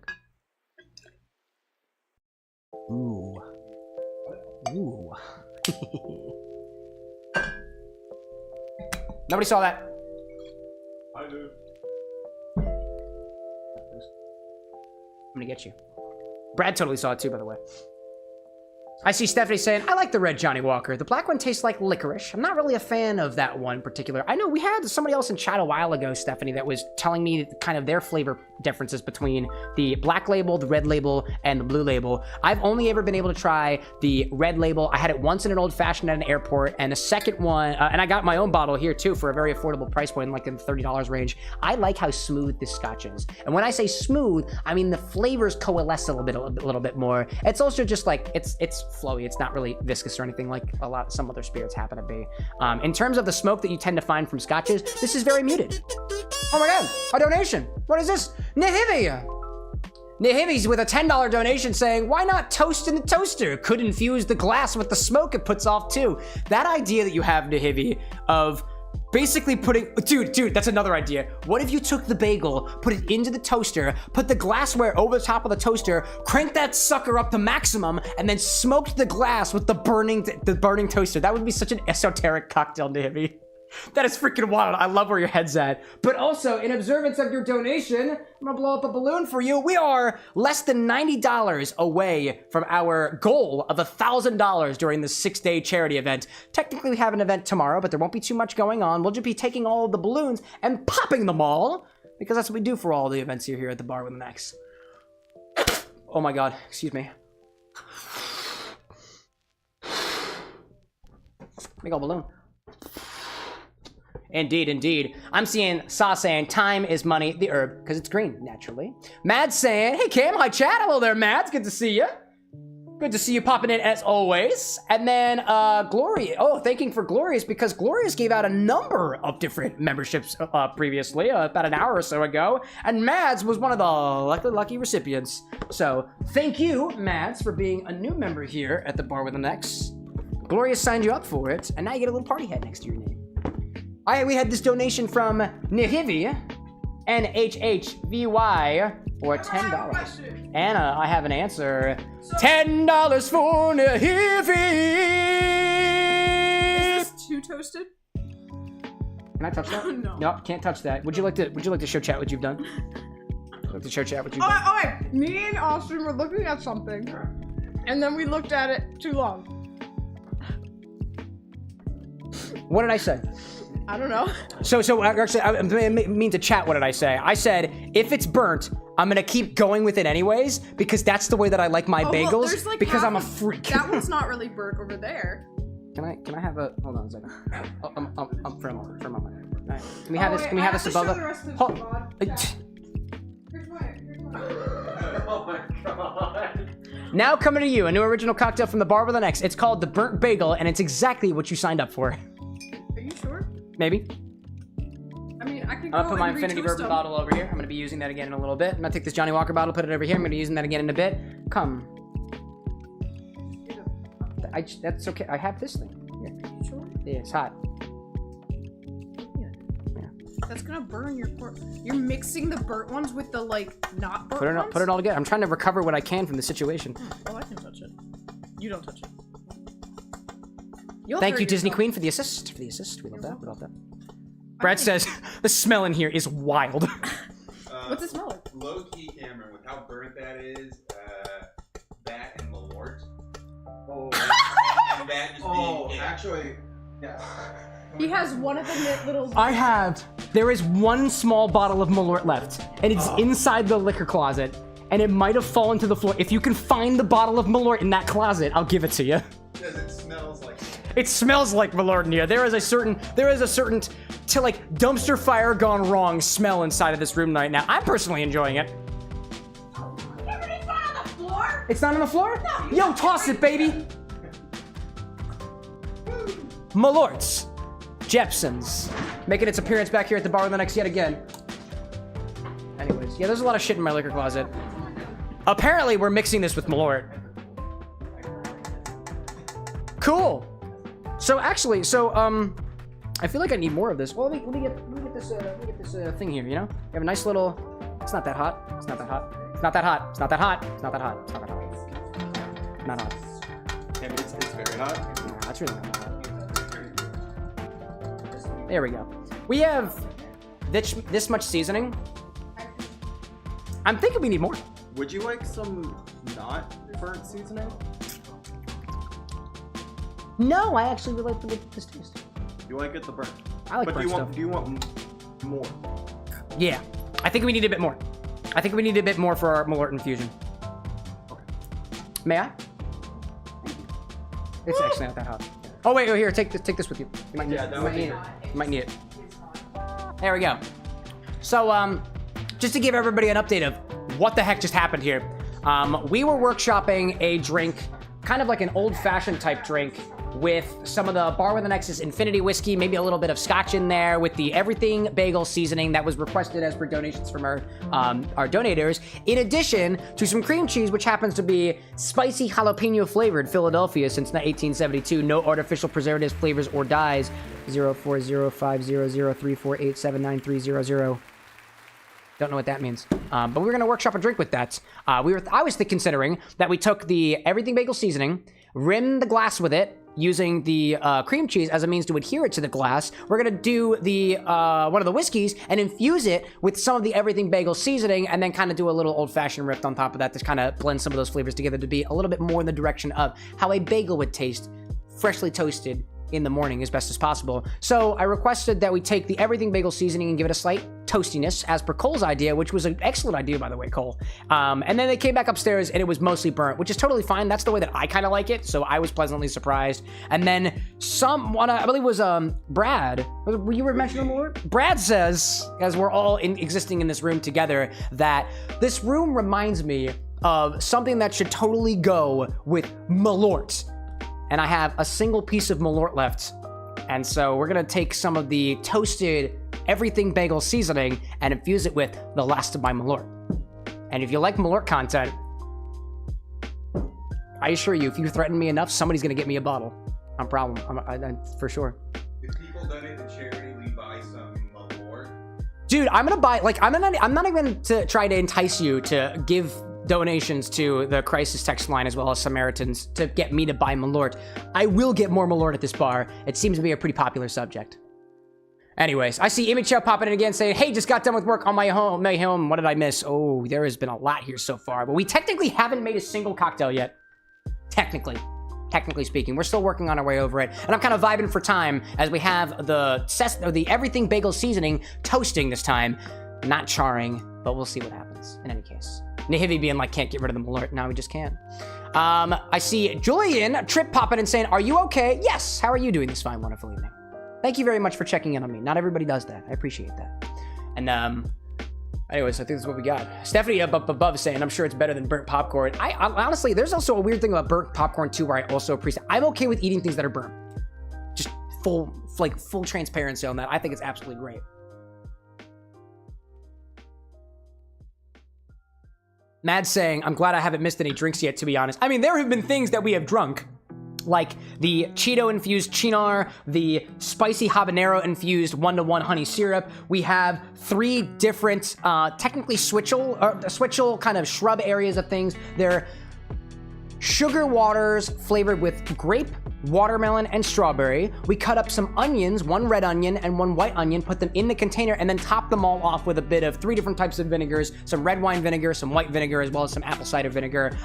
Speaker 1: Ooh. Ooh. Nobody saw that.
Speaker 4: I do.
Speaker 1: I'm gonna get you. Brad totally saw it too, by the way. I see Stephanie saying, I like the red Johnny Walker. The black one tastes like licorice. I'm not really a fan of that one in particular. I know we had somebody else in chat a while ago, Stephanie, that was telling me kind of their flavor differences between the black label, the red label, and the blue label. I've only ever been able to try the red label. I had it once in an old fashioned at an airport, and a second one, and I got my own bottle here too for a very affordable price point, like in the $30 range. I like how smooth this scotch is. And when I say smooth, I mean the flavors coalesce a little bit more. It's also just like, it's flowy. It's not really viscous or anything like some other spirits happen to be. In terms of the smoke that you tend to find from scotches, this is very muted. Oh my god, a donation. What is this? Nihivi. Nihivi's with a $10 donation saying, why not toast in the toaster? Could infuse the glass with the smoke it puts off too. That idea that you have, Nihivi, of basically putting, dude, that's another idea. What if you took the bagel, put it into the toaster, put the glassware over the top of the toaster, cranked that sucker up to maximum, and then smoked the glass with the burning toaster? That would be such an esoteric cocktail, Nihivi. That is freaking wild. I love where your head's at. But also, in observance of your donation, I'm gonna blow up a balloon for you. We are less than $90 away from our goal of $1,000 during the 6-day charity event. Technically, we have an event tomorrow, but there won't be too much going on. We'll just be taking all of the balloons and popping them all, because that's what we do for all the events here at the Bar with an X. Oh my god, excuse me. Big old balloon. Indeed, indeed. I'm seeing Saw saying, time is money, the herb, because it's green, naturally. Mads saying, hey Cam, hi chat. Hello there, Mads. Good to see you. Good to see you popping in as always. And then Glory. Oh, thanking for Glorious, because Glorious gave out a number of different memberships previously, about an hour or so ago. And Mads was one of the lucky recipients. So thank you, Mads, for being a new member here at the Bar with an X. Glorious signed you up for it, and now you get a little party hat next to your name. We had this donation from Nihivi, NHHVY, for $10. Anna, I have an answer. $10 for Nihivi!
Speaker 2: Is this too toasted?
Speaker 1: Can I touch that?
Speaker 2: No.
Speaker 1: Nope, can't touch that. Would you like to show chat what you've done? Would you like to show chat what you've done?
Speaker 2: Okay, me and Austin were looking at something, and then we looked at it too long.
Speaker 1: What did I say?
Speaker 2: I don't know.
Speaker 1: So actually, I mean to chat, what did I say? I said, if it's burnt, I'm gonna keep going with it anyways, because that's the way that I like my bagels,
Speaker 2: well, like
Speaker 1: because I'm a freak.
Speaker 2: That one's not really burnt over there.
Speaker 1: Can I have a, hold on a second. For a moment. All right. Can we have this, above the,
Speaker 2: Here's mine.
Speaker 6: Oh my god.
Speaker 1: Now coming to you, a new original cocktail from the Bar with an X. It's called the Burnt Bagel, and it's exactly what you signed up for.
Speaker 2: Are you sure?
Speaker 1: Maybe.
Speaker 2: I mean, I can go
Speaker 1: I'll put my
Speaker 2: and
Speaker 1: Infinity
Speaker 2: retwist
Speaker 1: Bourbon
Speaker 2: them.
Speaker 1: bottle over here. I'm going to be using that again in a little bit. I'm going to take this Johnny Walker bottle, put it over here. I'm going to be using that again in a bit. Come. That's okay. I have this thing. Here.
Speaker 2: You sure?
Speaker 1: Yeah, it's hot.
Speaker 2: That's gonna burn your pork. You're mixing the burnt ones with the, like, not burnt ones?
Speaker 1: Put it all together. I'm trying to recover what I can from the situation.
Speaker 2: Oh, I can touch it. You don't touch it.
Speaker 1: Thank you, Disney Queen, for the assist. We love that. We love that. Brad says, the smell in here is wild.
Speaker 2: What's it smell like?
Speaker 3: Low-key, Cameron, with how burnt that is, that and Malort can't just
Speaker 7: Oh,
Speaker 3: be.
Speaker 7: actually, yeah.
Speaker 2: He has one of the little.
Speaker 1: There is one small bottle of Malort left, and it's inside the liquor closet, and it might have fallen to the floor. If you can find the bottle of Malort in that closet, I'll give it to you.
Speaker 7: Because it smells like.
Speaker 1: It smells like Malort in here. There is a certain to like dumpster fire gone wrong smell inside of this room right now. I'm personally enjoying it.
Speaker 2: Yeah, but it's not on the floor.
Speaker 1: It's not on the floor?
Speaker 2: No,
Speaker 1: Yo, toss it, baby. Malort's. Jepsons. Making its appearance back here at the bar with the next yet again. Anyways, yeah, there's a lot of shit in my liquor closet. Apparently, we're mixing this with Malort. Cool. So actually, I feel like I need more of this. Well, let me get this thing here. You know, you have a nice little. It's not that hot. It's not that hot. It's not that hot. It's not that hot. It's not that hot. It's not that hot. Not hot.
Speaker 3: I mean, it's very hot.
Speaker 1: No, that's really not that hot. There we go. We have this much seasoning. I'm thinking we need more.
Speaker 7: Would you like some not burnt seasoning?
Speaker 1: No, I actually really like this taste.
Speaker 7: You like it the burnt?
Speaker 1: I like
Speaker 7: but
Speaker 1: burnt stuff.
Speaker 7: do you want more?
Speaker 1: Yeah, I think we need a bit more. I think we need a bit more for our Malort infusion.
Speaker 7: Okay.
Speaker 1: May I? It's actually not that hot. Oh wait, here, take this with you. You might need it. You might need it. You might need it. There we go. So, just to give everybody an update of what the heck just happened here. We were workshopping a drink, kind of like an old-fashioned type drink, with some of the Bar with an X's Infinity Whiskey, maybe a little bit of scotch in there, with the everything bagel seasoning that was requested as per donations from our donators, in addition to some cream cheese, which happens to be spicy jalapeno flavored Philadelphia since 1872. No artificial preservatives, flavors, or dyes. 04050034879300. Don't know what that means. But we're gonna workshop a drink with that. I was considering that we took the everything bagel seasoning, rimmed the glass with it, using the cream cheese as a means to adhere it to the glass. We're gonna do the one of the whiskeys and infuse it with some of the everything bagel seasoning, and then kind of do a little old-fashioned riff on top of that to kind of blend some of those flavors together to be a little bit more in the direction of how a bagel would taste, freshly toasted in the morning as best as possible. So I requested that we take the everything bagel seasoning and give it a slight toastiness as per Cole's idea, which was an excellent idea, by the way, Cole. And then they came back upstairs and it was mostly burnt, which is totally fine. That's the way that I kind of like it. So I was pleasantly surprised. And then someone, I believe it was Brad, were you mentioning more? Brad says, as we're all existing in this room together, that this room reminds me of something that should totally go with Malort. And I have a single piece of Malort left. And so we're gonna take some of the toasted everything bagel seasoning and infuse it with the last of my Malort. And if you like Malort content, I assure you, if you threaten me enough, somebody's gonna get me a bottle. No problem, for sure.
Speaker 3: If people donate to charity, we buy some Malort.
Speaker 1: Dude, I'm gonna buy, like, I'm not even to try to entice you to give donations to the Crisis text line as well as Samaritans to get me to buy Malort. I will get more Malort at this bar. It seems to be a pretty popular subject. Anyways, I see Amy Chow popping in again saying, hey, just got done with work on my home. What did I miss? Oh, there has been a lot here so far, but we technically haven't made a single cocktail yet. Technically speaking, we're still working on our way over it, and I'm kind of vibing for time as we have the everything bagel seasoning toasting this time, not charring, but we'll see what happens in any case. Nahivi being like, can't get rid of the Malort. Now we just can't. I see Julian Trip popping and saying, are you okay? Yes. How are you doing this fine, wonderful evening? Thank you very much for checking in on me. Not everybody does that. I appreciate that. And anyways, I think that's what we got. Stephanie up above saying, I'm sure it's better than burnt popcorn. I honestly, there's also a weird thing about burnt popcorn too, where I also appreciate. I'm okay with eating things that are burnt. Just full transparency on that. I think it's absolutely great. Mad saying, I'm glad I haven't missed any drinks yet, to be honest. I mean, there have been things that we have drunk, like the Cheeto-infused Chinar, the spicy habanero-infused 1-to-1 honey syrup. We have 3 different, technically switchel kind of shrub areas of things. They're sugar waters flavored with grape, watermelon, and strawberry. We cut up some onions, 1 red onion and 1 white onion, put them in the container, and then top them all off with a bit of 3 different types of vinegars, some red wine vinegar, some white vinegar, as well as some apple cider vinegar.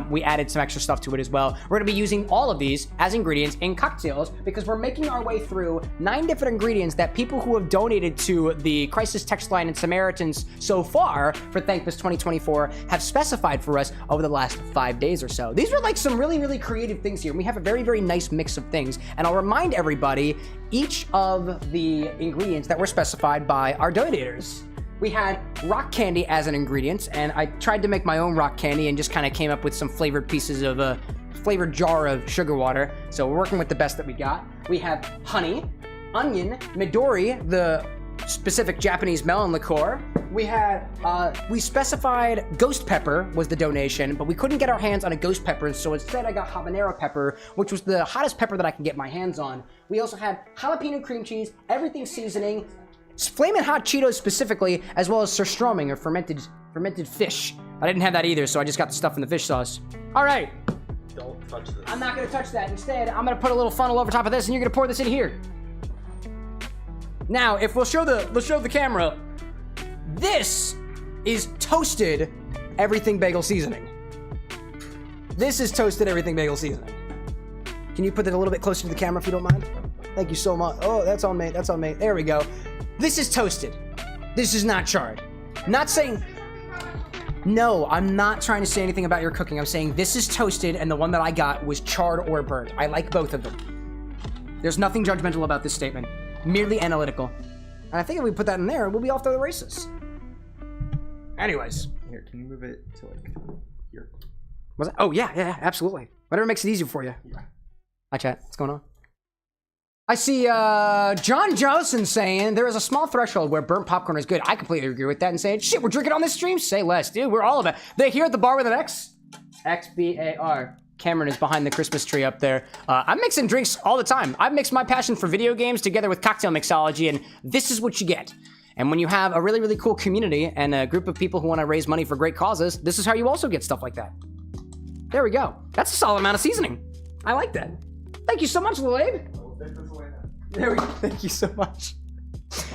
Speaker 1: We added some extra stuff to it as well. We're gonna be using all of these as ingredients in cocktails because we're making our way through 9 different ingredients that people who have donated to the Crisis Text Line and Samaritans so far for Thankmas 2024 have specified for us over the last 5 days or so. These are like some really, really creative things here. We have a very, very nice mix of things. And I'll remind everybody, each of the ingredients that were specified by our donators. We had rock candy as an ingredient, and I tried to make my own rock candy and just kind of came up with some flavored pieces of a flavored jar of sugar water. So we're working with the best that we got. We have honey, onion, Midori, the specific Japanese melon liqueur. We had, we specified ghost pepper was the donation, but we couldn't get our hands on a ghost pepper, so instead I got habanero pepper, which was the hottest pepper that I can get my hands on. We also had jalapeno cream cheese, everything seasoning, flamin' hot Cheetos specifically, as well as surströmming or fermented fish. I didn't have that either, so I just got the stuff in the fish sauce. All right.
Speaker 7: Don't touch this.
Speaker 1: I'm not gonna touch that. Instead, I'm gonna put a little funnel over top of this, and you're gonna pour this in here. Now, if we'll show the camera, this is toasted everything bagel seasoning. This is toasted everything bagel seasoning. Can you put it a little bit closer to the camera if you don't mind? Thank you so much. Oh, that's on me. That's on me. There we go. This is toasted. This is not charred. Not saying. No, I'm not trying to say anything about your cooking. I'm saying this is toasted, and the one that I got was charred or burnt. I like both of them. There's nothing judgmental about this statement. Merely analytical. And I think if we put that in there, we'll be off to the races. Anyways.
Speaker 7: Here, can you move it to like here?
Speaker 1: Was it? Oh, yeah, absolutely. Whatever makes it easier for you.
Speaker 7: Yeah.
Speaker 1: Hi, chat. What's going on? I see John Johnson saying there is a small threshold where burnt popcorn is good. I completely agree with that and saying, shit, we're drinking on this stream? Say less, dude. We're all about it. They here at the bar with an X? XBAR. Cameron is behind the Christmas tree up there. I'm mixing drinks all the time. I've mixed my passion for video games together with cocktail mixology, and this is what you get. And when you have a really, really cool community and a group of people who want to raise money for great causes, this is how you also get stuff like that. There we go. That's a solid amount of seasoning. I like that. Thank you so much, Lil Abe. There we go. Thank you so much.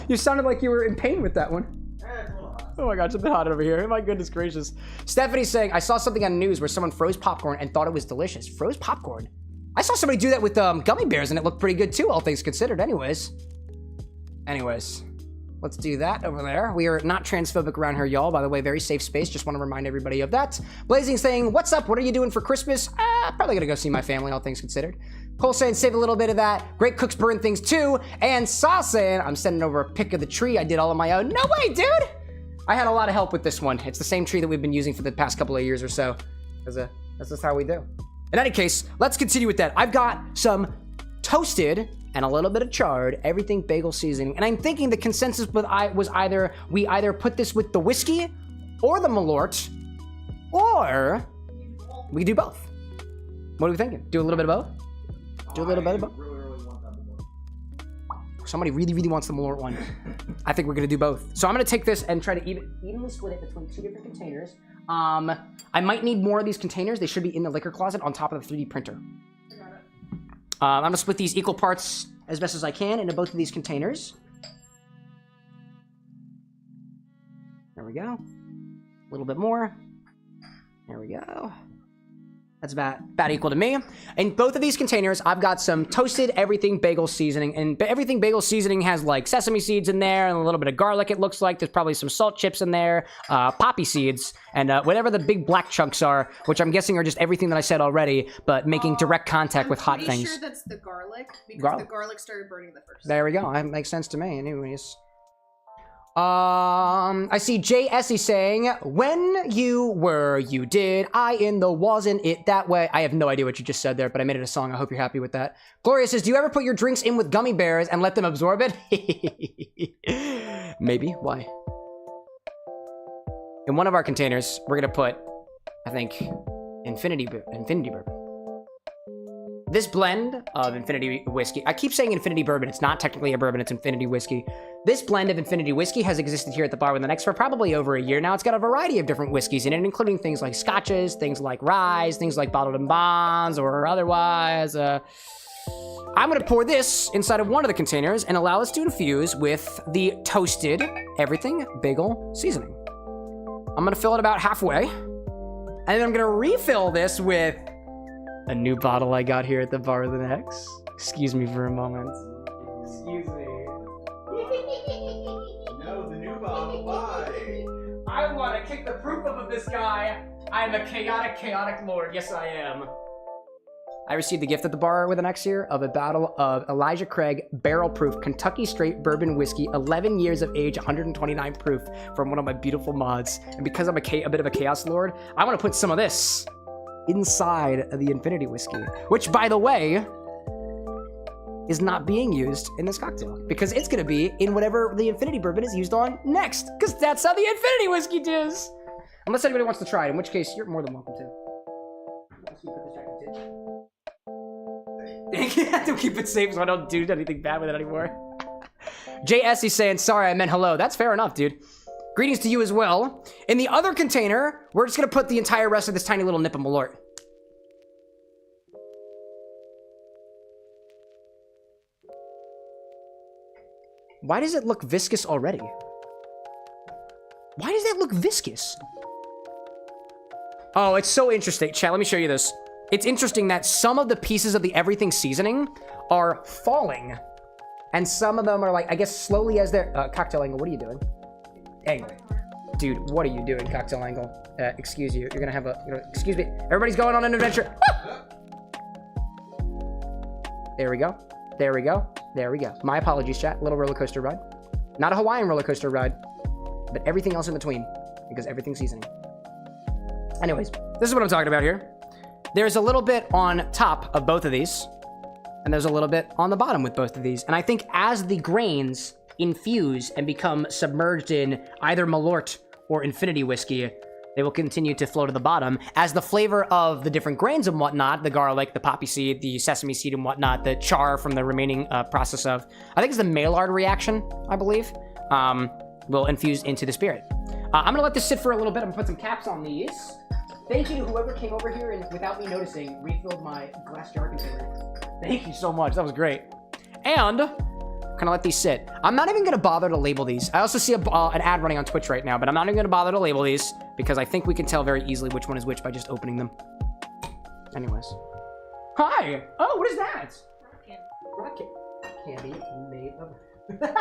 Speaker 1: You sounded like you were in pain with that one. Oh my gosh, it's a bit hot over here. My goodness gracious. Stephanie's saying, I saw something on the news where someone froze popcorn and thought it was delicious. Froze popcorn? I saw somebody do that with gummy bears and it looked pretty good too, all things considered. Anyways, let's do that over there. We are not transphobic around here, y'all. By the way, very safe space. Just want to remind everybody of that. Blazing saying, what's up? What are you doing for Christmas? Probably gonna go see my family, all things considered. Cole saying, save a little bit of that. Great cooks burn things too. And Saw saying, I'm sending over a pic of the tree. I did all on my own. No way, dude. I had a lot of help with this one. It's the same tree that we've been using for the past couple of years or so. That's just how we do. In any case, let's continue with that. I've got some toasted and a little bit of charred, everything bagel seasoning. And I'm thinking the consensus was either we either put this with the whiskey or the Malort, or we do both. What are we thinking? Do a little bit of both? Do a little bit of both? Somebody really, really wants the Malort one. I think we're gonna do both. So I'm gonna take this and try to evenly split it between 2 different containers. I might need more of these containers. They should be in the liquor closet on top of the 3D printer. I'm gonna split these equal parts as best as I can into both of these containers. There we go. A little bit more. There we go. That's about equal to me. In both of these containers, I've got some toasted everything bagel seasoning. And everything bagel seasoning has like sesame seeds in there and a little bit of garlic, it looks like. There's probably some salt chips in there, poppy seeds, and whatever the big black chunks are, which I'm guessing are just everything that I said already, but making direct contact with hot things.
Speaker 2: I'm pretty sure that's the garlic, because the garlic started burning the first.
Speaker 1: There we go. That makes sense to me. Anyways. I see Jay Essie saying, when you were, you did, I in the wasn't it that way. I have no idea what you just said there, but I made it a song. I hope you're happy with that. Gloria says, do you ever put your drinks in with gummy bears and let them absorb it? Maybe. Why? In one of our containers, we're gonna put, I think, Infinity Bourbon. This blend of Infinity Whiskey, I keep saying Infinity Bourbon, it's not technically a bourbon, it's Infinity Whiskey. This blend of Infinity Whiskey has existed here at the Bar with an X for probably over a year now. It's got a variety of different whiskeys in it, including things like scotches, things like rye, things like bottled in bonds, or otherwise. I'm gonna pour this inside of one of the containers and allow us to infuse with the toasted everything bagel seasoning. I'm gonna fill it about halfway, and then I'm gonna refill this with a new bottle I got here at the Bar with an X. Excuse me for a moment. Excuse me.
Speaker 3: No, the new bottle. Why?
Speaker 1: I want to kick the proof of this guy. I'm a chaotic lord. Yes, I am. I received the gift at the Bar with an X here of a bottle of Elijah Craig barrel proof Kentucky straight bourbon whiskey, 11 years of age, 129 proof, from one of my beautiful mods. And because I'm a bit of a chaos lord, I want to put some of this inside of the Infinity Whiskey, which, by the way, is not being used in this cocktail because it's going to be in whatever the Infinity Bourbon is used on next, because that's how the Infinity Whiskey does. Unless anybody wants to try it, in which case you're more than welcome to. I have to keep it safe so I don't do anything bad with it anymore. JS is saying, sorry, I meant hello. That's fair enough, dude. Greetings to you as well. In the other container, we're just going to put the entire rest of this tiny little nip of Malort. Why does it look viscous already? Why does that look viscous? Oh, it's so interesting. Chat, let me show you this. It's interesting that some of the pieces of the everything seasoning are falling. And some of them are like, I guess slowly as they're... Cocktail Angle, what are you doing? Angle. Dude, what are you doing, Cocktail Angle? Excuse you. You're gonna have a... excuse me. Everybody's going on an adventure. Ah! There we go. There we go. There we go. My apologies, chat. Little roller coaster ride. Not a Hawaiian roller coaster ride, but everything else in between, because everything's seasoning. Anyways, this is what I'm talking about here. There's a little bit on top of both of these, and there's a little bit on the bottom with both of these. And I think as the grains infuse and become submerged in either Malort or Infinity Whiskey, they will continue to flow to the bottom as the flavor of the different grains and whatnot, the garlic, the poppy seed, the sesame seed and whatnot, the char from the remaining process of, I think it's the Maillard reaction, I believe, will infuse into the spirit. I'm gonna let this sit for a little bit. I'm gonna put some caps on these. Thank you to whoever came over here and, without me noticing, refilled my glass jar container. Thank you so much, that was great. And kind of let these sit. I'm not even gonna bother to label these. I also see an ad running on Twitch right now, but I'm not even gonna bother to label these because I think we can tell very easily which one is which by just opening them. Anyways. Hi! Oh, what is that? Rock candy made of...
Speaker 2: It's the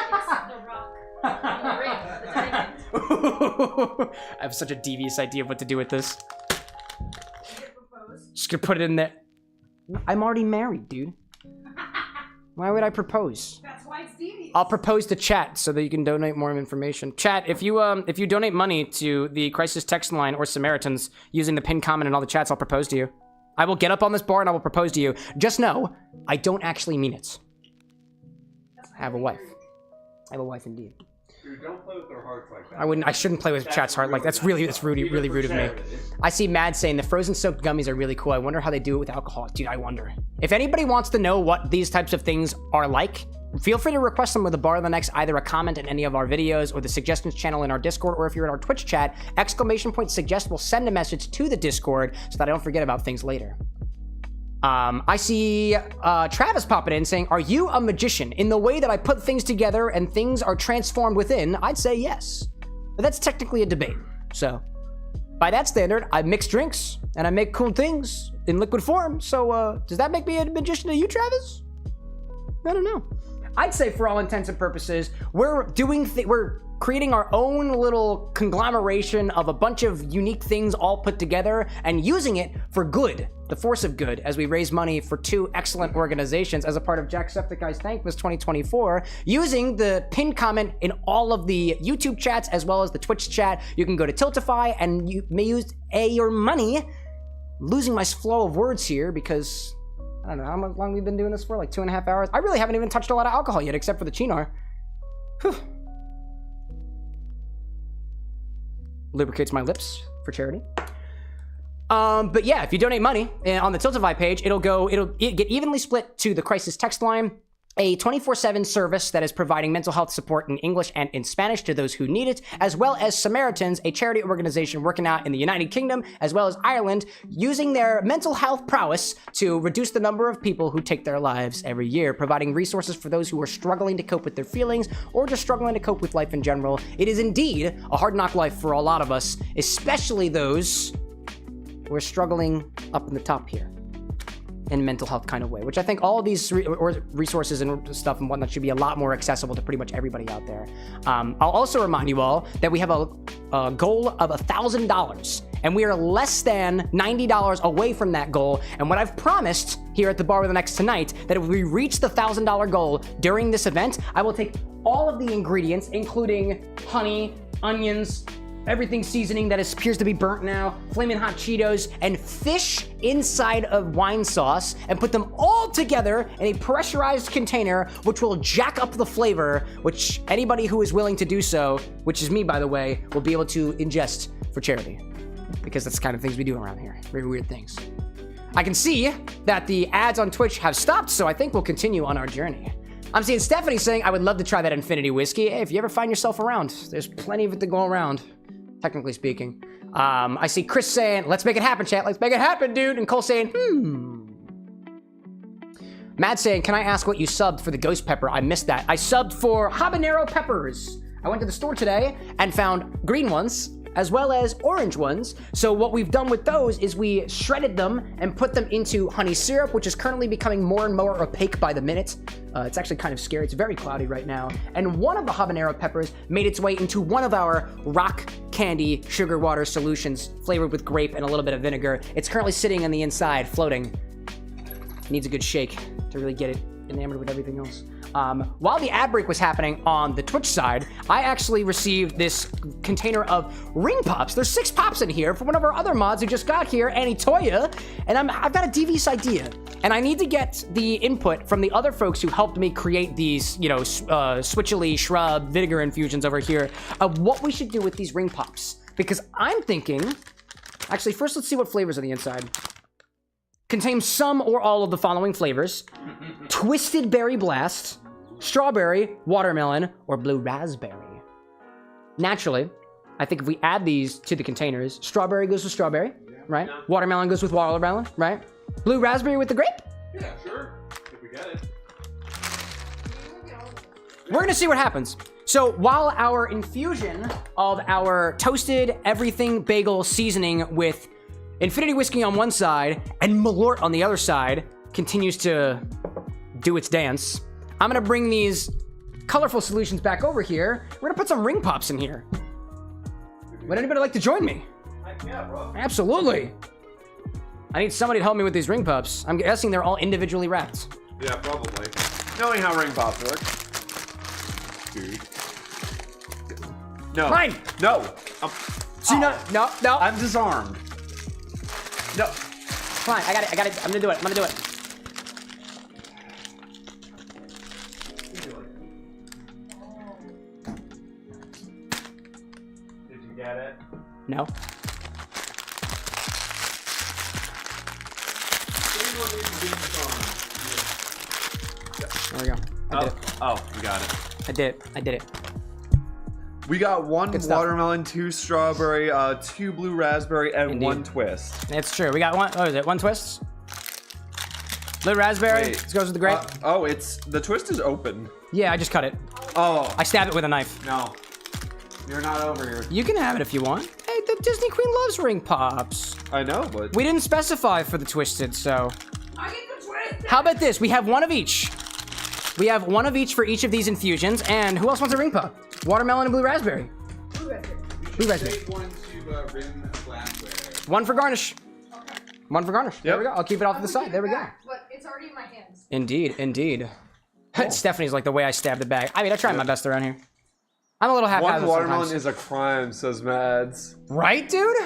Speaker 2: rock. The ring, the diamond.
Speaker 1: I have such a devious idea of what to do with this. Just gonna put it in there. I'm already married, dude. Why would I propose?
Speaker 2: That's why it's devious.
Speaker 1: I'll propose to chat so that you can donate more information. Chat, if you donate money to the Crisis text line or Samaritans using the pinned comment in all the chats, I'll propose to you. I will get up on this bar and I will propose to you. Just know, I don't actually mean it. I have a wife. I have a wife indeed.
Speaker 3: Dude, don't play with their hearts like that.
Speaker 1: I shouldn't play with chat's heart like that's really rude of me. I see Mad saying the frozen soaked gummies are really cool. I wonder how they do it with alcohol. Dude, I wonder. If anybody wants to know what these types of things are like, feel free to request them with the Bar of the Next, either a comment in any of our videos or the suggestions channel in our Discord, or if you're in our Twitch chat, !suggest will send a message to the Discord so that I don't forget about things later. I see Travis popping in saying, are you a magician? In the way that I put things together and things are transformed within, I'd say yes. But that's technically a debate. So, by that standard, I mix drinks and I make cool things in liquid form. So, does that make me a magician to you, Travis? I don't know. I'd say for all intents and purposes, we're creating our own little conglomeration of a bunch of unique things all put together and using it for good, the force of good, as we raise money for two excellent organizations as a part of Jacksepticeye's Thankmas 2024, using the pinned comment in all of the YouTube chats as well as the Twitch chat. You can go to Tiltify and you may use your money. I'm losing my flow of words here because I don't know how long we've been doing this for, like 2.5 hours. I really haven't even touched a lot of alcohol yet except for the Chinar. Whew. Lubricates my lips for charity. But yeah, if you donate money on the Tiltify page, it'll get evenly split to the Crisis text line, a 24/7 service that is providing mental health support in English and in Spanish to those who need it, as well as Samaritans, a charity organization working out in the United Kingdom as well as Ireland, using their mental health prowess to reduce the number of people who take their lives every year, providing resources for those who are struggling to cope with their feelings or just struggling to cope with life in general. It is indeed a hard knock life for a lot of us, especially those who are struggling up in the top here. In mental health kind of way, which I think all of these resources and stuff and whatnot should be a lot more accessible to pretty much everybody out there. I'll also remind you all that we have a goal of $1,000, and we are less than $90 away from that goal. And what I've promised here at the Bar with an X tonight, that if we reach the $1,000 goal during this event, I will take all of the ingredients, including honey, onions, everything seasoning that appears to be burnt now, flaming hot Cheetos, and fish inside of wine sauce, and put them all together in a pressurized container, which will jack up the flavor, which anybody who is willing to do so, which is me, by the way, will be able to ingest for charity. Because that's the kind of things we do around here. Very weird things. I can see that the ads on Twitch have stopped, so I think we'll continue on our journey. I'm seeing Stephanie saying, I would love to try that Infinity Whiskey. Hey, if you ever find yourself around, there's plenty of it to go around. Technically speaking. I see Chris saying, let's make it happen, chat. Let's make it happen, dude. And Cole saying, Matt saying, can I ask what you subbed for the ghost pepper? I missed that. I subbed for habanero peppers. I went to the store today and found green ones as well as orange ones. So what we've done with those is we shredded them and put them into honey syrup, which is currently becoming more and more opaque by the minute. It's actually kind of scary. It's very cloudy right now. And one of the habanero peppers made its way into one of our rock candy sugar water solutions flavored with grape and a little bit of vinegar. It's currently sitting on the inside, floating. Needs a good shake to really get it enamored with everything else. While the ad break was happening on the Twitch side, I actually received this container of ring pops. There's 6 pops in here from one of our other mods who just got here, Annie Toya, and I've got a devious idea, and I need to get the input from the other folks who helped me create these, you know, switchily shrub vinegar infusions over here of what we should do with these ring pops, because I'm thinking, actually, first let's see what flavors are on the inside. Contains some or all of the following flavors: Twisted Berry Blast, strawberry, watermelon, or blue raspberry. Naturally, I think if we add these to the containers, strawberry goes with strawberry, right? Watermelon goes with watermelon, right? Blue raspberry with the grape?
Speaker 3: Yeah, sure. If we get it.
Speaker 1: We're gonna see what happens. So while our infusion of our toasted everything bagel seasoning with Infinity Whiskey on one side and Malort on the other side continues to do its dance, I'm gonna bring these colorful solutions back over here. We're gonna put some ring pops in here. Would anybody like to join me?
Speaker 6: Yeah, bro.
Speaker 1: Absolutely. I need somebody to help me with these ring pops. I'm guessing they're all individually wrapped.
Speaker 3: Yeah, probably.
Speaker 4: Knowing how ring pops work.
Speaker 3: Dude.
Speaker 4: No.
Speaker 1: Fine.
Speaker 4: No.
Speaker 1: See, no.
Speaker 4: I'm disarmed. No.
Speaker 1: Fine, I got it. I'm gonna do it.
Speaker 6: Did you get it?
Speaker 1: No. There we go. I did it.
Speaker 4: Oh, you got it.
Speaker 1: I did it.
Speaker 4: We got 1
Speaker 1: Good stuff.
Speaker 4: watermelon, 2 strawberry, 2 blue raspberry, and
Speaker 1: Indeed.
Speaker 4: 1 twist.
Speaker 1: It's true. We got one. What is it? 1 twist? Blue raspberry.
Speaker 4: Wait.
Speaker 1: This goes with the grape.
Speaker 4: Oh, it's the twist is open.
Speaker 1: Yeah, I just cut it.
Speaker 4: Oh,
Speaker 1: I stabbed it with a knife.
Speaker 4: no. You're not over here.
Speaker 1: You can have it if you want. Hey, the Disney Queen loves ring pops.
Speaker 4: I know, but
Speaker 1: We didn't specify for the twisted, so.
Speaker 2: I get the twist.
Speaker 1: How about this? We have 1 of each. We have 1 of each for each of these infusions. And who else wants a ring pop? Watermelon and blue raspberry. Blue raspberry.
Speaker 3: Take one to rim glassware.
Speaker 1: 1 for garnish. 1 for garnish. There
Speaker 4: Yep.
Speaker 1: we go. I'll keep it off to the side. There we go.
Speaker 2: But it's already in my hands.
Speaker 1: Indeed. Stephanie's like the way I stabbed it back. I mean, I tried my best around here. I'm a little
Speaker 4: 1
Speaker 1: haphazard
Speaker 4: watermelon
Speaker 1: sometimes.
Speaker 4: is a crime, says Mads.
Speaker 1: Right, dude?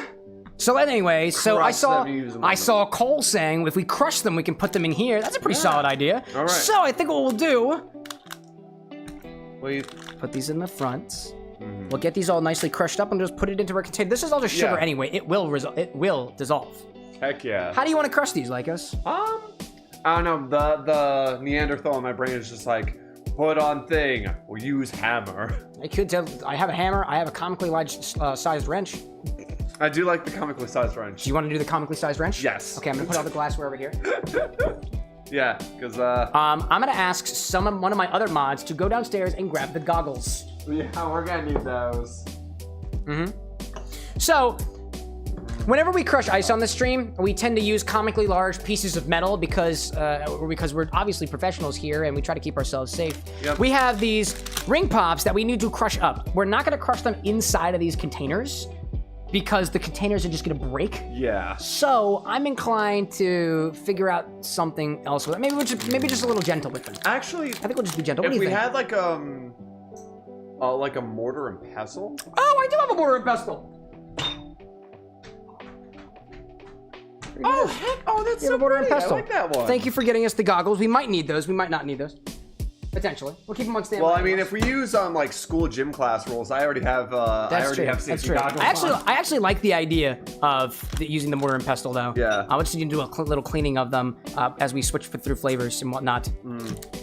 Speaker 1: So anyway, so
Speaker 4: Crush them, use them.
Speaker 1: I saw Cole saying if we crush them, we can put them in here. That's a pretty solid idea.
Speaker 4: All right.
Speaker 1: So I think what we'll do,
Speaker 4: Wait.
Speaker 1: put these in the front. We'll get these all nicely crushed up and just put it into our container. This is all just sugar anyway. It will dissolve.
Speaker 4: Heck yeah.
Speaker 1: How do you want to crush these, Lycos?
Speaker 4: I I don't know. The Neanderthal in my brain is just like, put on thing. We'll use hammer.
Speaker 1: I could tell. I have a hammer. I have a comically large sized wrench.
Speaker 4: I do like the comically sized wrench.
Speaker 1: Do you want to do the comically sized wrench?
Speaker 4: Yes.
Speaker 1: Okay, I'm gonna put all the glassware over here.
Speaker 4: Yeah, because
Speaker 1: I'm gonna ask one of my other mods to go downstairs and grab the goggles.
Speaker 4: yeah, we're gonna need those.
Speaker 1: So, whenever we crush ice on the stream, we tend to use comically large pieces of metal because we're obviously professionals here and we try to keep ourselves safe.
Speaker 4: Yep.
Speaker 1: We have these ring pops that we need to crush up. We're not gonna crush them inside of these containers because the containers are just gonna break.
Speaker 4: Yeah.
Speaker 1: So I'm inclined to figure out something else with it. Maybe just a little gentle with them.
Speaker 4: Actually,
Speaker 1: I think we'll just be gentle. What
Speaker 4: if
Speaker 1: do you
Speaker 4: we
Speaker 1: think?
Speaker 4: had like a mortar and pestle.
Speaker 1: Oh, I do have a mortar and pestle.
Speaker 4: Oh heck! Oh, that's
Speaker 1: You have
Speaker 4: so
Speaker 1: a mortar and
Speaker 4: pretty.
Speaker 1: pestle.
Speaker 4: I like that one.
Speaker 1: Thank you for getting us the goggles. We might need those. We might not need those. Potentially. We'll keep them on standby.
Speaker 4: Well, I mean, if we use like school gym class rules, I already have.
Speaker 1: That's true.
Speaker 4: Have
Speaker 1: That's
Speaker 4: safety
Speaker 1: true.
Speaker 4: goggles
Speaker 1: I actually like the idea of using the mortar and pestle, though.
Speaker 4: Yeah.
Speaker 1: I just need to do a little cleaning of them as we switch through flavors and whatnot.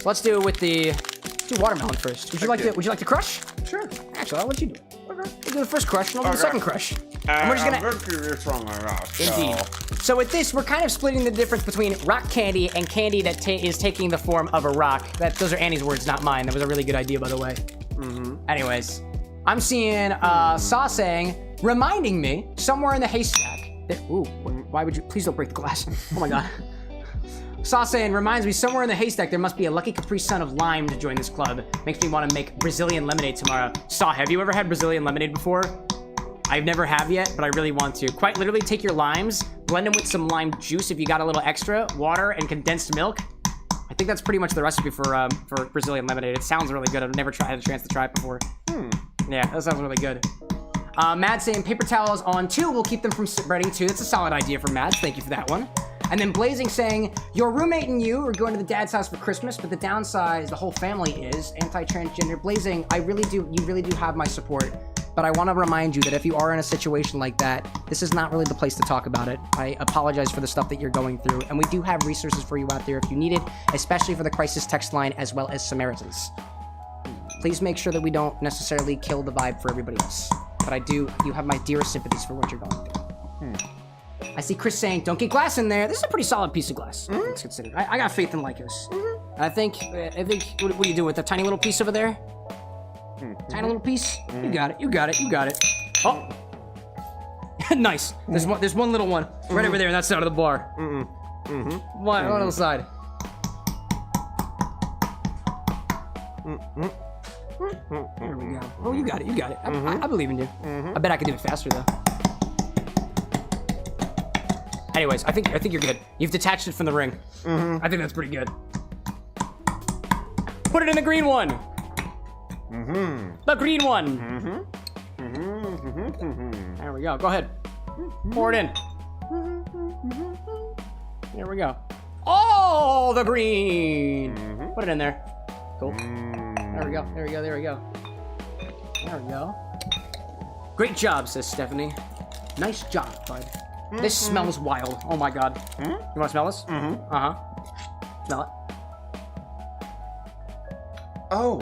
Speaker 1: Let's do it with the. Let's do watermelon first. Would you like to crush?
Speaker 4: Sure.
Speaker 1: Actually, I'll let you do it. Okay. We'll do the first crush, and I'll do the second crush. And we're just gonna.
Speaker 4: I'm curious on my rock.
Speaker 1: Indeed. So with this, we're kind of splitting the difference between rock candy and candy that is taking the form of a rock. Those are Annie's words, not mine. That was a really good idea, by the way. Anyways, I'm seeing Saw saying, reminding me, somewhere in the haystack. Ooh, why would you? Please don't break the glass. Oh my god. Saw saying, reminds me, somewhere in the haystack there must be a lucky Capri Sun of lime to join this club. Makes me want to make Brazilian lemonade tomorrow. Saw, have you ever had Brazilian lemonade before? I've never have yet, but I really want to. Quite literally take your limes, blend them with some lime juice if you got a little extra, water, and condensed milk. I think that's pretty much the recipe for Brazilian lemonade. It sounds really good. I've never had a chance to try it before. Yeah, that sounds really good. Matt saying paper towels on 2. We'll keep them from spreading 2. That's a solid idea for Matt. Thank you for that one. And then Blazing saying, your roommate and you are going to the dad's house for Christmas, but the downside is the whole family is anti-transgender. Blazing, you really do have my support. But I want to remind you that if you are in a situation like that, this is not really the place to talk about it. I apologize for the stuff that you're going through, and we do have resources for you out there if you need it, especially for the crisis text line as well as Samaritans. Please make sure that we don't necessarily kill the vibe for everybody else. But you have my dearest sympathies for what you're going through. I see Chris saying, don't get glass in there. This is a pretty solid piece of glass. It's considered. I got faith in Lycos. I think, what do you do with the tiny little piece over there? Tiny little piece? You got it. Oh. Nice. There's one little one right over there on that side of the bar. One on the side. There we go. Oh, you got it. I believe in you. I bet I could do it faster, though. Anyways, I think you're good. You've detached it from the ring. I think that's pretty good. Put it in the green one. The green one. There we go. Go ahead. Pour it in. There we go. Oh, the green. Put it in there. Cool. There we go. There we go. Great job, says Stephanie. Nice job, bud. This smells wild. Oh my god. You wanna smell this? Uh-huh. Smell it.
Speaker 4: Oh.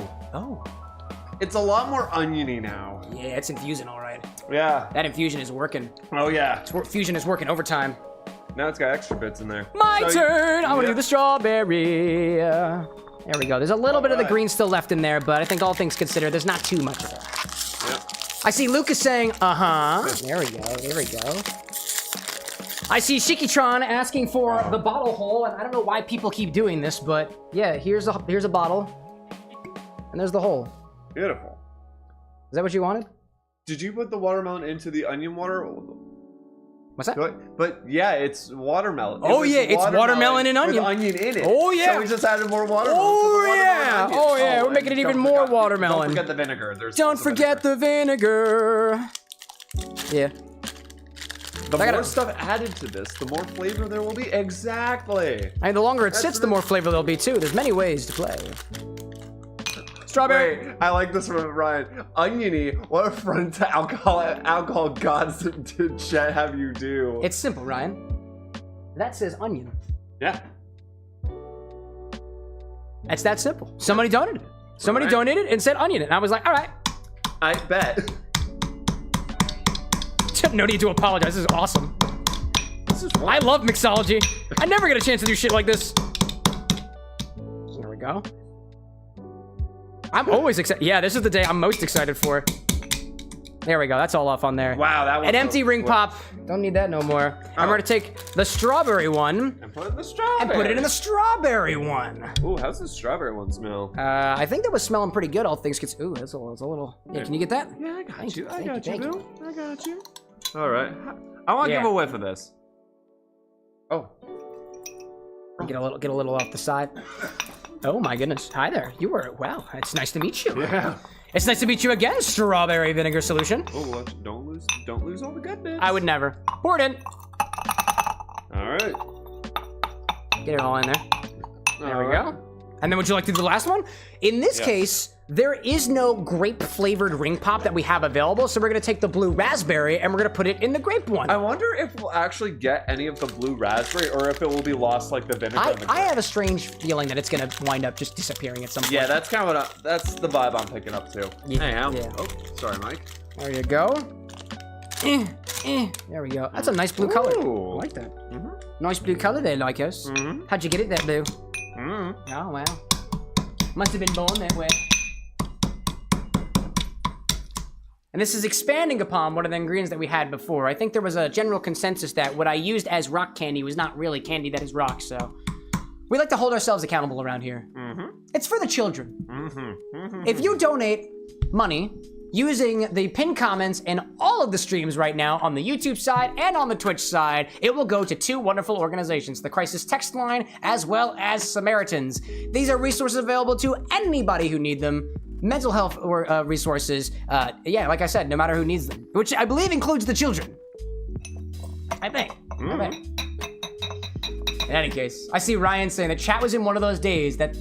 Speaker 4: It's a lot more oniony now.
Speaker 1: Yeah, it's infusing all right.
Speaker 4: Yeah.
Speaker 1: That infusion is working.
Speaker 4: Oh yeah.
Speaker 1: Fusion is working overtime.
Speaker 4: Now it's got extra bits in there.
Speaker 1: My turn! I want to do the strawberry. There we go. There's a little bit of the green still left in there, but I think all things considered, there's not too much of it.
Speaker 4: Yep.
Speaker 1: I see Lucas saying, There we go. I see Shikitron asking for the bottle hole, and I don't know why people keep doing this, but yeah, here's a bottle, and there's the hole.
Speaker 4: Beautiful.
Speaker 1: Is that what you wanted?
Speaker 4: Did you put the watermelon into the onion water?
Speaker 1: What's that?
Speaker 4: But yeah, it's watermelon.
Speaker 1: Oh yeah, it's watermelon and onion.
Speaker 4: With onion in it.
Speaker 1: Oh yeah.
Speaker 4: So we just added more watermelon.
Speaker 1: Oh yeah. We're making it even more watermelon.
Speaker 4: Don't forget the vinegar.
Speaker 1: Don't forget the vinegar. Yeah.
Speaker 4: The more stuff added to this, the more flavor there will be. Exactly.
Speaker 1: And the longer it sits, the more flavor there'll be too. There's many ways to play. Strawberry.
Speaker 4: Wait, I like this from Ryan. Oniony, what affront to alcohol gods did Chet have you do?
Speaker 1: It's simple, Ryan. That says onion.
Speaker 4: Yeah.
Speaker 1: It's that simple. Somebody donated it. Somebody donated and said onion it. And I was like, all right.
Speaker 4: I bet.
Speaker 1: No need to apologize. This is awesome.
Speaker 4: This is fun.
Speaker 1: I love Mixology. I never get a chance to do shit like this. There we go. I'm always excited. Yeah, this is the day I'm most excited for. There we go. That's all off on there.
Speaker 4: Wow, that was
Speaker 1: an empty ring pop. Don't need that no more. I'm going to take the strawberry one.
Speaker 4: And put it in the strawberry.
Speaker 1: And put it in the strawberry one.
Speaker 4: Ooh, how's the strawberry one smell?
Speaker 1: I think that was smelling pretty good, all things considered. Ooh, that's a little. Yeah, can you get that?
Speaker 4: Yeah, I got you. I got you,
Speaker 1: thank
Speaker 4: boo. I got you. All right. I want to give a whiff of this. Oh.
Speaker 1: Get a little off the side. Oh my goodness. Hi there. You were, wow, it's nice to meet you.
Speaker 4: Yeah.
Speaker 1: It's nice to meet you again, strawberry vinegar solution.
Speaker 4: Oh, don't lose all the good bits.
Speaker 1: I would never. Pour it in.
Speaker 4: All right.
Speaker 1: Get it all in there. There we go. And then would you like to do the last one? In this case, there is no grape-flavored ring pop that we have available, so we're gonna take the blue raspberry and we're gonna put it in the grape one.
Speaker 4: I wonder if we'll actually get any of the blue raspberry or if it will be lost like the vinegar.
Speaker 1: I have a strange feeling that it's gonna wind up just disappearing at some point.
Speaker 4: Yeah, that's kind of what that's the vibe I'm picking up too.
Speaker 1: Yeah.
Speaker 4: Oh, sorry, Mike.
Speaker 1: There you go. There we go. That's a nice blue color.
Speaker 4: Ooh.
Speaker 1: I like that. Nice blue color there, Lycos. How'd you get it that blue? Oh, wow. Must have been born that way. And this is expanding upon one of the ingredients that we had before. I think there was a general consensus that what I used as rock candy was not really candy that is rock, so we like to hold ourselves accountable around here. It's for the children. If you donate money using the pinned comments in all of the streams right now on the YouTube side and on the Twitch side, it will go to two wonderful organizations, the Crisis Text Line as well as Samaritans. These are resources available to anybody who need them. Mental health or resources, yeah, like I said, no matter who needs them, which I believe includes the children. I think. In any case, I see Ryan saying that chat was in one of those days that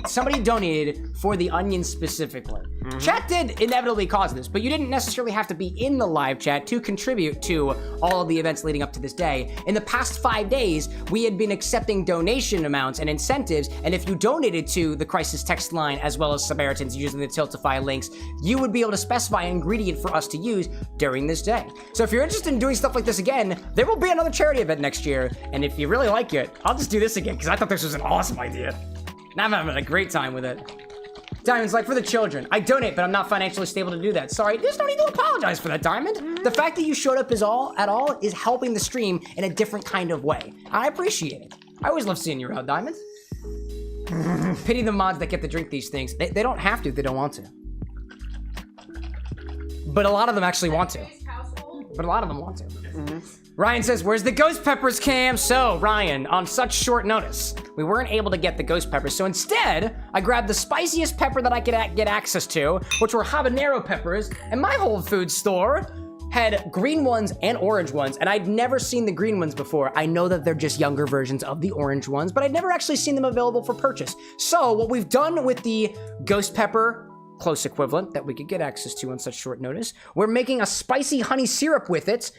Speaker 1: somebody donated for the onion specifically. Chat did inevitably cause this, but you didn't necessarily have to be in the live chat to contribute to all of the events leading up to this day. In the past 5 days, we had been accepting donation amounts and incentives, and if you donated to the Crisis Text Line as well as Samaritans using the Tiltify links, you would be able to specify an ingredient for us to use during this day. So if you're interested in doing stuff like this again, there will be another charity event next year, and if you really like it, I'll just do this again, because I thought this was an awesome idea. And I'm having a great time with it. Diamond's like, for the children. I donate, but I'm not financially stable to do that. Sorry, there's no need to apologize for that, Diamond. The fact that you showed up at all is helping the stream in a different kind of way. I appreciate it. I always love seeing you around, Diamond. Pity the mods that get to drink these things. They don't have to, they don't want to. But a lot of them actually want to. But a lot of them want to. Ryan says, where's the ghost peppers, Cam? So, Ryan, on such short notice, we weren't able to get the ghost peppers. So instead, I grabbed the spiciest pepper that I could get access to, which were habanero peppers, and my Whole Foods store had green ones and orange ones, and I'd never seen the green ones before. I know that they're just younger versions of the orange ones, but I'd never actually seen them available for purchase. So what we've done with the ghost pepper, close equivalent that we could get access to on such short notice, we're making a spicy honey syrup with it.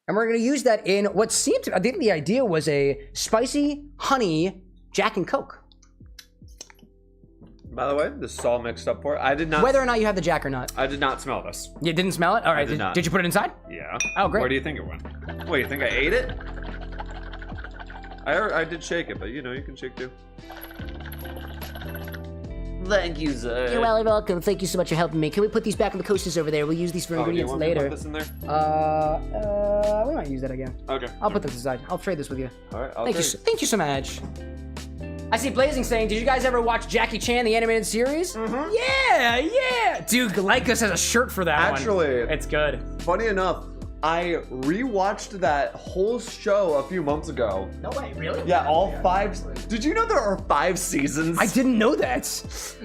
Speaker 1: And we're gonna use that in what seemed to, I think the idea was a spicy honey Jack and Coke.
Speaker 4: By the way, this is all mixed up for it. I did not.
Speaker 1: Whether or not you have the Jack or not.
Speaker 4: I did not smell this.
Speaker 1: You didn't smell it? All right, did you put it inside?
Speaker 4: Yeah.
Speaker 1: Oh, great.
Speaker 4: Where do you think it went? What, you think I ate it? I did shake it, but you know, you can shake too.
Speaker 8: Thank you, sir.
Speaker 1: You're well welcome. Thank you so much for helping me. Can we put these back on the coasters over there? We'll use these for ingredients
Speaker 4: do you want
Speaker 1: later.
Speaker 4: Me to put this in there?
Speaker 1: We might use that again.
Speaker 4: Okay.
Speaker 1: I'll put this aside. I'll trade this with you.
Speaker 4: All right.
Speaker 1: Thank you so much. I see Blazing saying, did you guys ever watch Jackie Chan, the animated series? Yeah. Dude, Lycos has a shirt for that one.
Speaker 4: Actually,
Speaker 1: it's good.
Speaker 4: Funny enough, I rewatched that whole show a few months ago.
Speaker 1: No way, really?
Speaker 4: Yeah, all 5. Did you know there are 5 seasons?
Speaker 1: I didn't know that.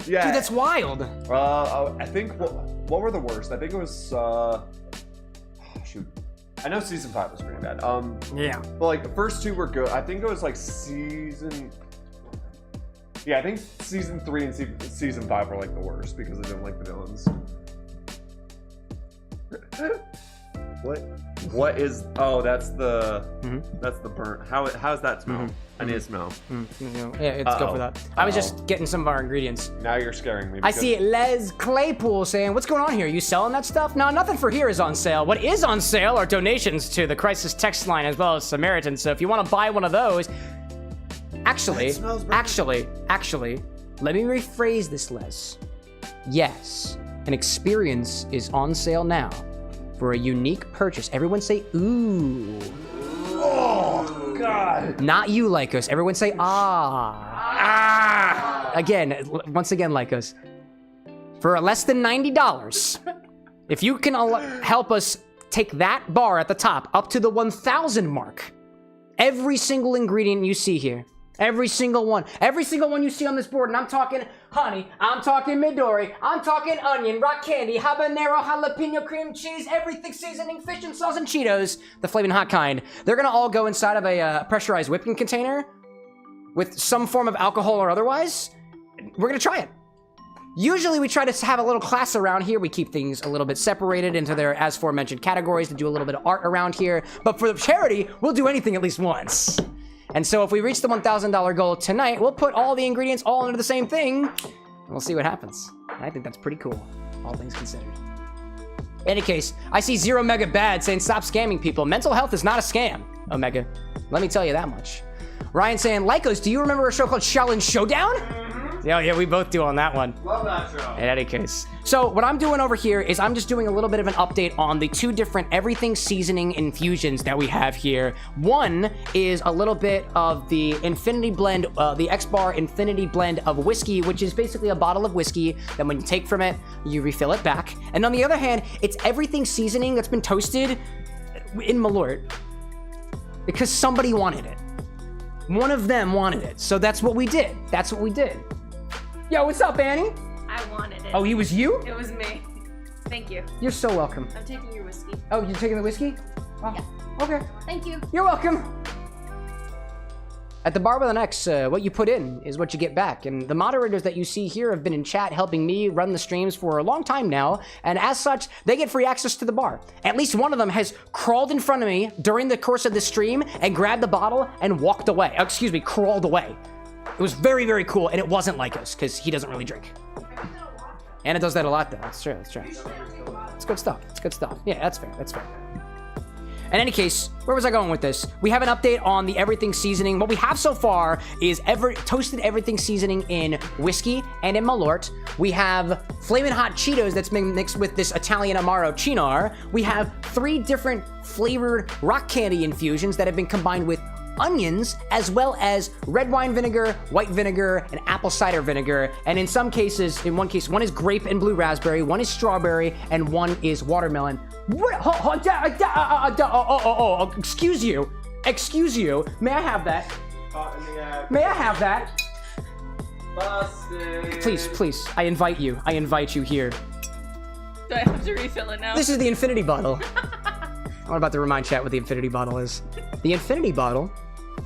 Speaker 4: Yeah.
Speaker 1: Dude, that's wild.
Speaker 4: I think, what were the worst? I think it was, shoot. I know season 5 was pretty bad.
Speaker 1: Yeah.
Speaker 4: But like the first 2 were good. I think it was like I think season 3 and season 5 were like the worst because I didn't like the villains. What is? Oh, that's the
Speaker 1: Mhm.
Speaker 4: that's the burnt. How's that smell? I need to smell.
Speaker 1: Yeah, let's go for that. I was just getting some of our ingredients.
Speaker 4: Now you're scaring me.
Speaker 1: I see Les Claypool saying, what's going on here? You selling that stuff? No, nothing for here is on sale. What is on sale are donations to the Crisis text line as well as Samaritans. So if you want to buy one of those, actually, let me rephrase this, Les. Yes, an experience is on sale now for a unique purchase. Everyone say, ooh.
Speaker 4: Oh, God.
Speaker 1: Not you, Lycos. Everyone say, ah. Again, once again, Lycos. For less than $90, if you can help us take that bar at the top up to the 1,000 mark, every single ingredient you see here, every single one you see on this board, and I'm talking honey, I'm talking Midori, I'm talking onion, rock candy, habanero, jalapeno, cream cheese, everything seasoning, fish and sauce, and Cheetos, the flaming hot kind. They're gonna all go inside of a pressurized whipping container with some form of alcohol or otherwise. We're gonna try it. Usually we try to have a little class around here. We keep things a little bit separated into their as aforementioned categories to do a little bit of art around here. But for the charity, we'll do anything at least once. And so if we reach the $1,000 goal tonight, we'll put all the ingredients all into the same thing, and we'll see what happens. I think that's pretty cool, all things considered. In any case, I see Zero Mega Bad saying, stop scamming people. Mental health is not a scam, Omega. Let me tell you that much. Ryan saying, Lycos, do you remember a show called Shaolin Showdown? Yeah, we both do on that one.
Speaker 6: Love that show.
Speaker 1: In any case. So what I'm doing over here is I'm just doing a little bit of an update on the two different everything seasoning infusions that we have here. One is a little bit of the Infinity Blend, the X-Bar Infinity Blend of whiskey, which is basically a bottle of whiskey that when you take from it, you refill it back. And on the other hand, it's everything seasoning that's been toasted in Malort because somebody wanted it. One of them wanted it. So that's what we did. That's what we did. Yo, what's up, Annie?
Speaker 2: I wanted it.
Speaker 1: Oh, it was you?
Speaker 2: It was me. Thank you.
Speaker 1: You're so welcome.
Speaker 2: I'm taking your whiskey.
Speaker 1: Oh, you're taking the whiskey? Oh,
Speaker 2: Yeah.
Speaker 1: okay.
Speaker 2: Thank you.
Speaker 1: You're welcome. At the bar with an X, what you put in is what you get back. And the moderators that you see here have been in chat helping me run the streams for a long time now. And as such, they get free access to the bar. At least one of them has crawled in front of me during the course of the stream and grabbed the bottle and walked away. Oh, excuse me, crawled away. It was very, very cool, and it wasn't like us, because he doesn't really drink. And it does that a lot, though. That's true, that's true. It's good stuff. It's good stuff. Yeah, that's fair. That's fair. In any case, where was I going with this? We have an update on the everything seasoning. What we have so far is toasted everything seasoning in whiskey and in Malort. We have flaming hot Cheetos that's been mixed with this Italian Amaro Cynar. We have 3 different flavored rock candy infusions that have been combined with onions, as well as red wine vinegar, white vinegar, and apple cider vinegar. And in some cases, in one case, one is grape and blue raspberry, one is strawberry, and one is watermelon. What? Excuse you. Excuse you. May I have that? May I have that?
Speaker 6: Busted.
Speaker 1: Please, please. I invite you. I invite you here.
Speaker 2: Do I have to refill it now?
Speaker 1: This is the infinity bottle. I'm about to remind chat what the infinity bottle is. The infinity bottle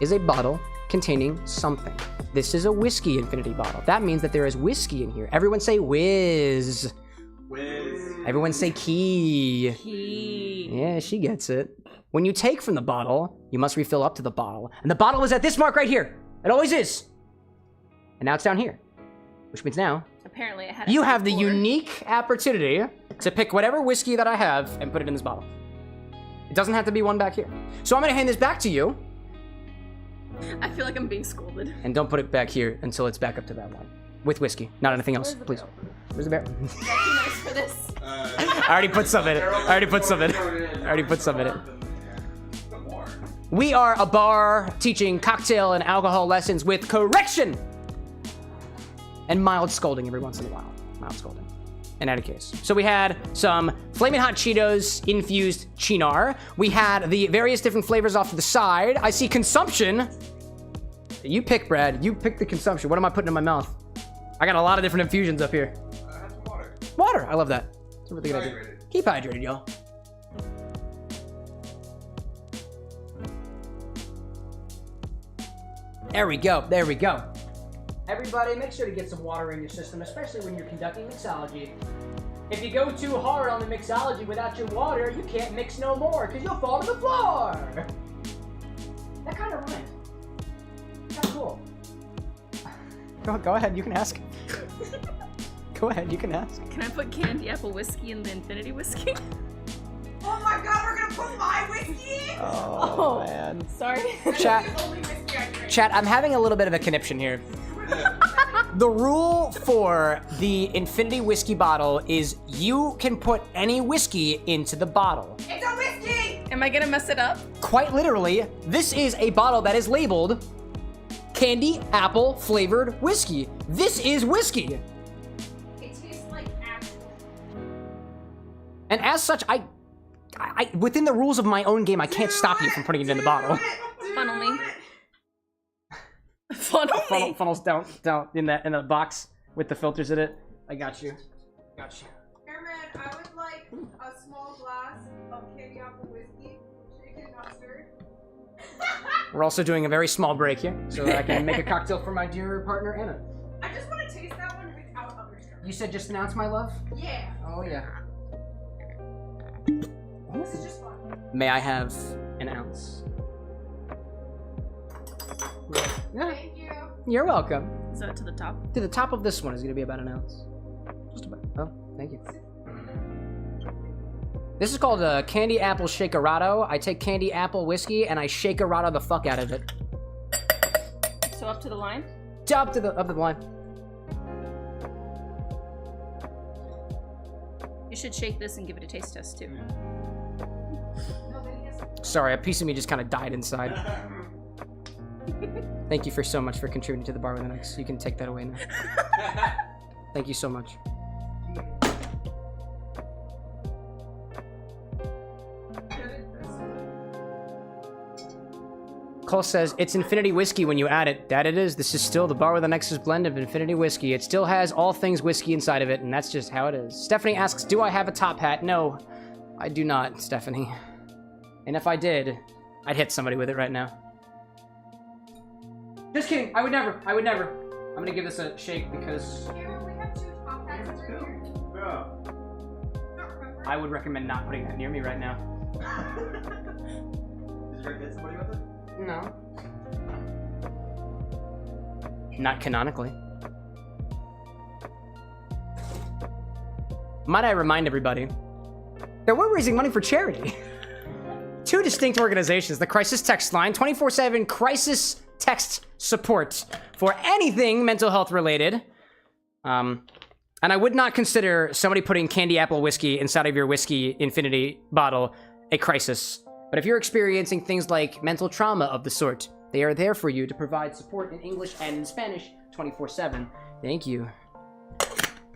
Speaker 1: is a bottle containing something. This is a whiskey infinity bottle. That means that there is whiskey in here. Everyone say whiz.
Speaker 6: Whiz.
Speaker 1: Everyone say key.
Speaker 2: Key.
Speaker 1: Yeah, she gets it. When you take from the bottle, you must refill up to the bottle. And the bottle is at this mark right here. It always is. And now it's down here. Which means now,
Speaker 2: Apparently it had
Speaker 1: you have the unique opportunity to pick whatever whiskey that I have and put it in this bottle. It doesn't have to be one back here. So I'm gonna hand this back to you.
Speaker 2: I feel like I'm being scolded.
Speaker 1: And don't put it back here until it's back up to that one. With whiskey, not anything else, please. Where's the bear?
Speaker 2: Is that too nice for this?
Speaker 1: I already put some in it. I already put some in it. I already put some in it. We are a bar teaching cocktail and alcohol lessons with correction and mild scolding every once in a while. Mild scolding. In any case. So we had some Flamin' Hot Cheetos infused Cynar. We had the various different flavors off to the side. I see consumption. You pick, Brad. You pick the consumption. What am I putting in my mouth? I got a lot of different infusions up here.
Speaker 3: Have some water.
Speaker 1: Water. I love that. That's a really good idea. Keep hydrated, y'all. There we go. There we go. Everybody, make sure to get some water in your system, especially when you're conducting mixology. If you go too hard on the mixology without your water, you can't mix no more, because you'll fall to the floor. That kind of rhymes. That's cool. Go ahead, you can ask. Go ahead, you can ask.
Speaker 9: Can I put candy apple whiskey in the infinity whiskey?
Speaker 2: Oh my god, we're gonna put my whiskey?
Speaker 1: Oh, man.
Speaker 9: Sorry.
Speaker 1: Chat,
Speaker 2: That's the only whiskey I drink.
Speaker 1: chat, I'm having a little bit of a conniption here. The rule for the infinity whiskey bottle is you can put any whiskey into the bottle.
Speaker 2: It's a whiskey!
Speaker 9: Am I gonna mess it up?
Speaker 1: Quite literally, this is a bottle that is labeled candy apple flavored whiskey. This is whiskey.
Speaker 2: It tastes like apple.
Speaker 1: And as such, I within the rules of my own game, I can't stop you from putting it in the bottle.
Speaker 9: Funnel me. Funnel me.
Speaker 1: Funnels down in the box with the filters in it. I got you. Got you.
Speaker 2: Airman, I would like a small glass of candy apple whiskey, shaken, not stirred.
Speaker 1: We're also doing a very small break here, so that I can make a cocktail for my dear partner Anna.
Speaker 2: I just want to taste that one without other stuff.
Speaker 1: You said just announce my love?
Speaker 2: Yeah.
Speaker 1: Oh yeah.
Speaker 2: This is just fun.
Speaker 1: May I have an ounce? Yeah.
Speaker 2: Thank you.
Speaker 1: You're welcome.
Speaker 9: Is that to the top?
Speaker 1: To the top of this one is gonna be about an ounce. Just about. Oh, thank you. This is called a candy apple shakerado. I take candy apple whiskey and I shakerado the fuck out of it.
Speaker 9: So up to the line?
Speaker 1: Up to the line.
Speaker 9: You should shake this and give it a taste test too.
Speaker 1: Sorry, a piece of me just kind of died inside. Thank you so much for contributing to the bar with an X. You can take that away now. Thank you so much. Cole says, it's infinity whiskey when you add it. That it is. This is still the bar with an X's blend of infinity whiskey. It still has all things whiskey inside of it, and that's just how it is. Stephanie asks, do I have a top hat? No, I do not, Stephanie. And if I did, I'd hit somebody with it right now. Just kidding. I would never. I would never. I'm gonna give this a shake because
Speaker 2: Cameron, we have 2 top hats over here.
Speaker 6: Yeah.
Speaker 2: Not remember.
Speaker 1: I would recommend not putting that near me right now.
Speaker 7: Did you try to hit somebody with it?
Speaker 1: No. Not canonically. Might I remind everybody that we're raising money for charity. 2 distinct organizations, the Crisis Text Line, 24/7 crisis text support for anything mental health related. And I would not consider somebody putting candy apple whiskey inside of your whiskey infinity bottle a crisis. But if you're experiencing things like mental trauma of the sort, they are there for you to provide support in English and in Spanish 24/7. Thank you.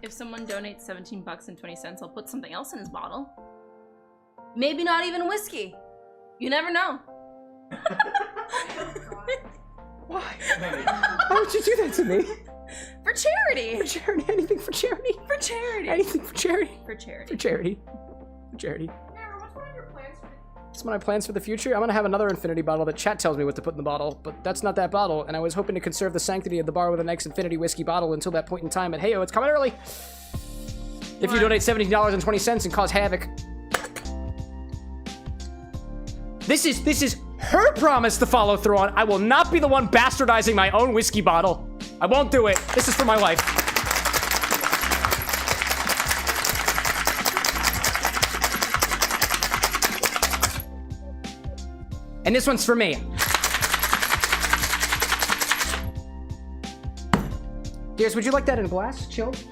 Speaker 9: If someone donates $17.20, I'll put something else in his bottle. Maybe not even whiskey. You never know.
Speaker 1: Why? Why would you do that to me?
Speaker 9: For charity.
Speaker 1: For charity. Anything for charity.
Speaker 9: For charity.
Speaker 1: Anything for charity.
Speaker 9: For charity.
Speaker 1: For charity. For charity.
Speaker 2: Cameron, what's one of your plans for
Speaker 1: That's my plans for the future. I'm gonna have another infinity bottle that chat tells me what to put in the bottle, but that's not that bottle, and I was hoping to conserve the sanctity of the bar with an X infinity whiskey bottle until that point in time, but hey-o, it's coming early! If you donate $17.20 and cause havoc. This is her promise to follow through on. I will not be the one bastardizing my own whiskey bottle. I won't do it. This is for my wife. And this one's for me. Dears, would you like that in a glass? Chilled?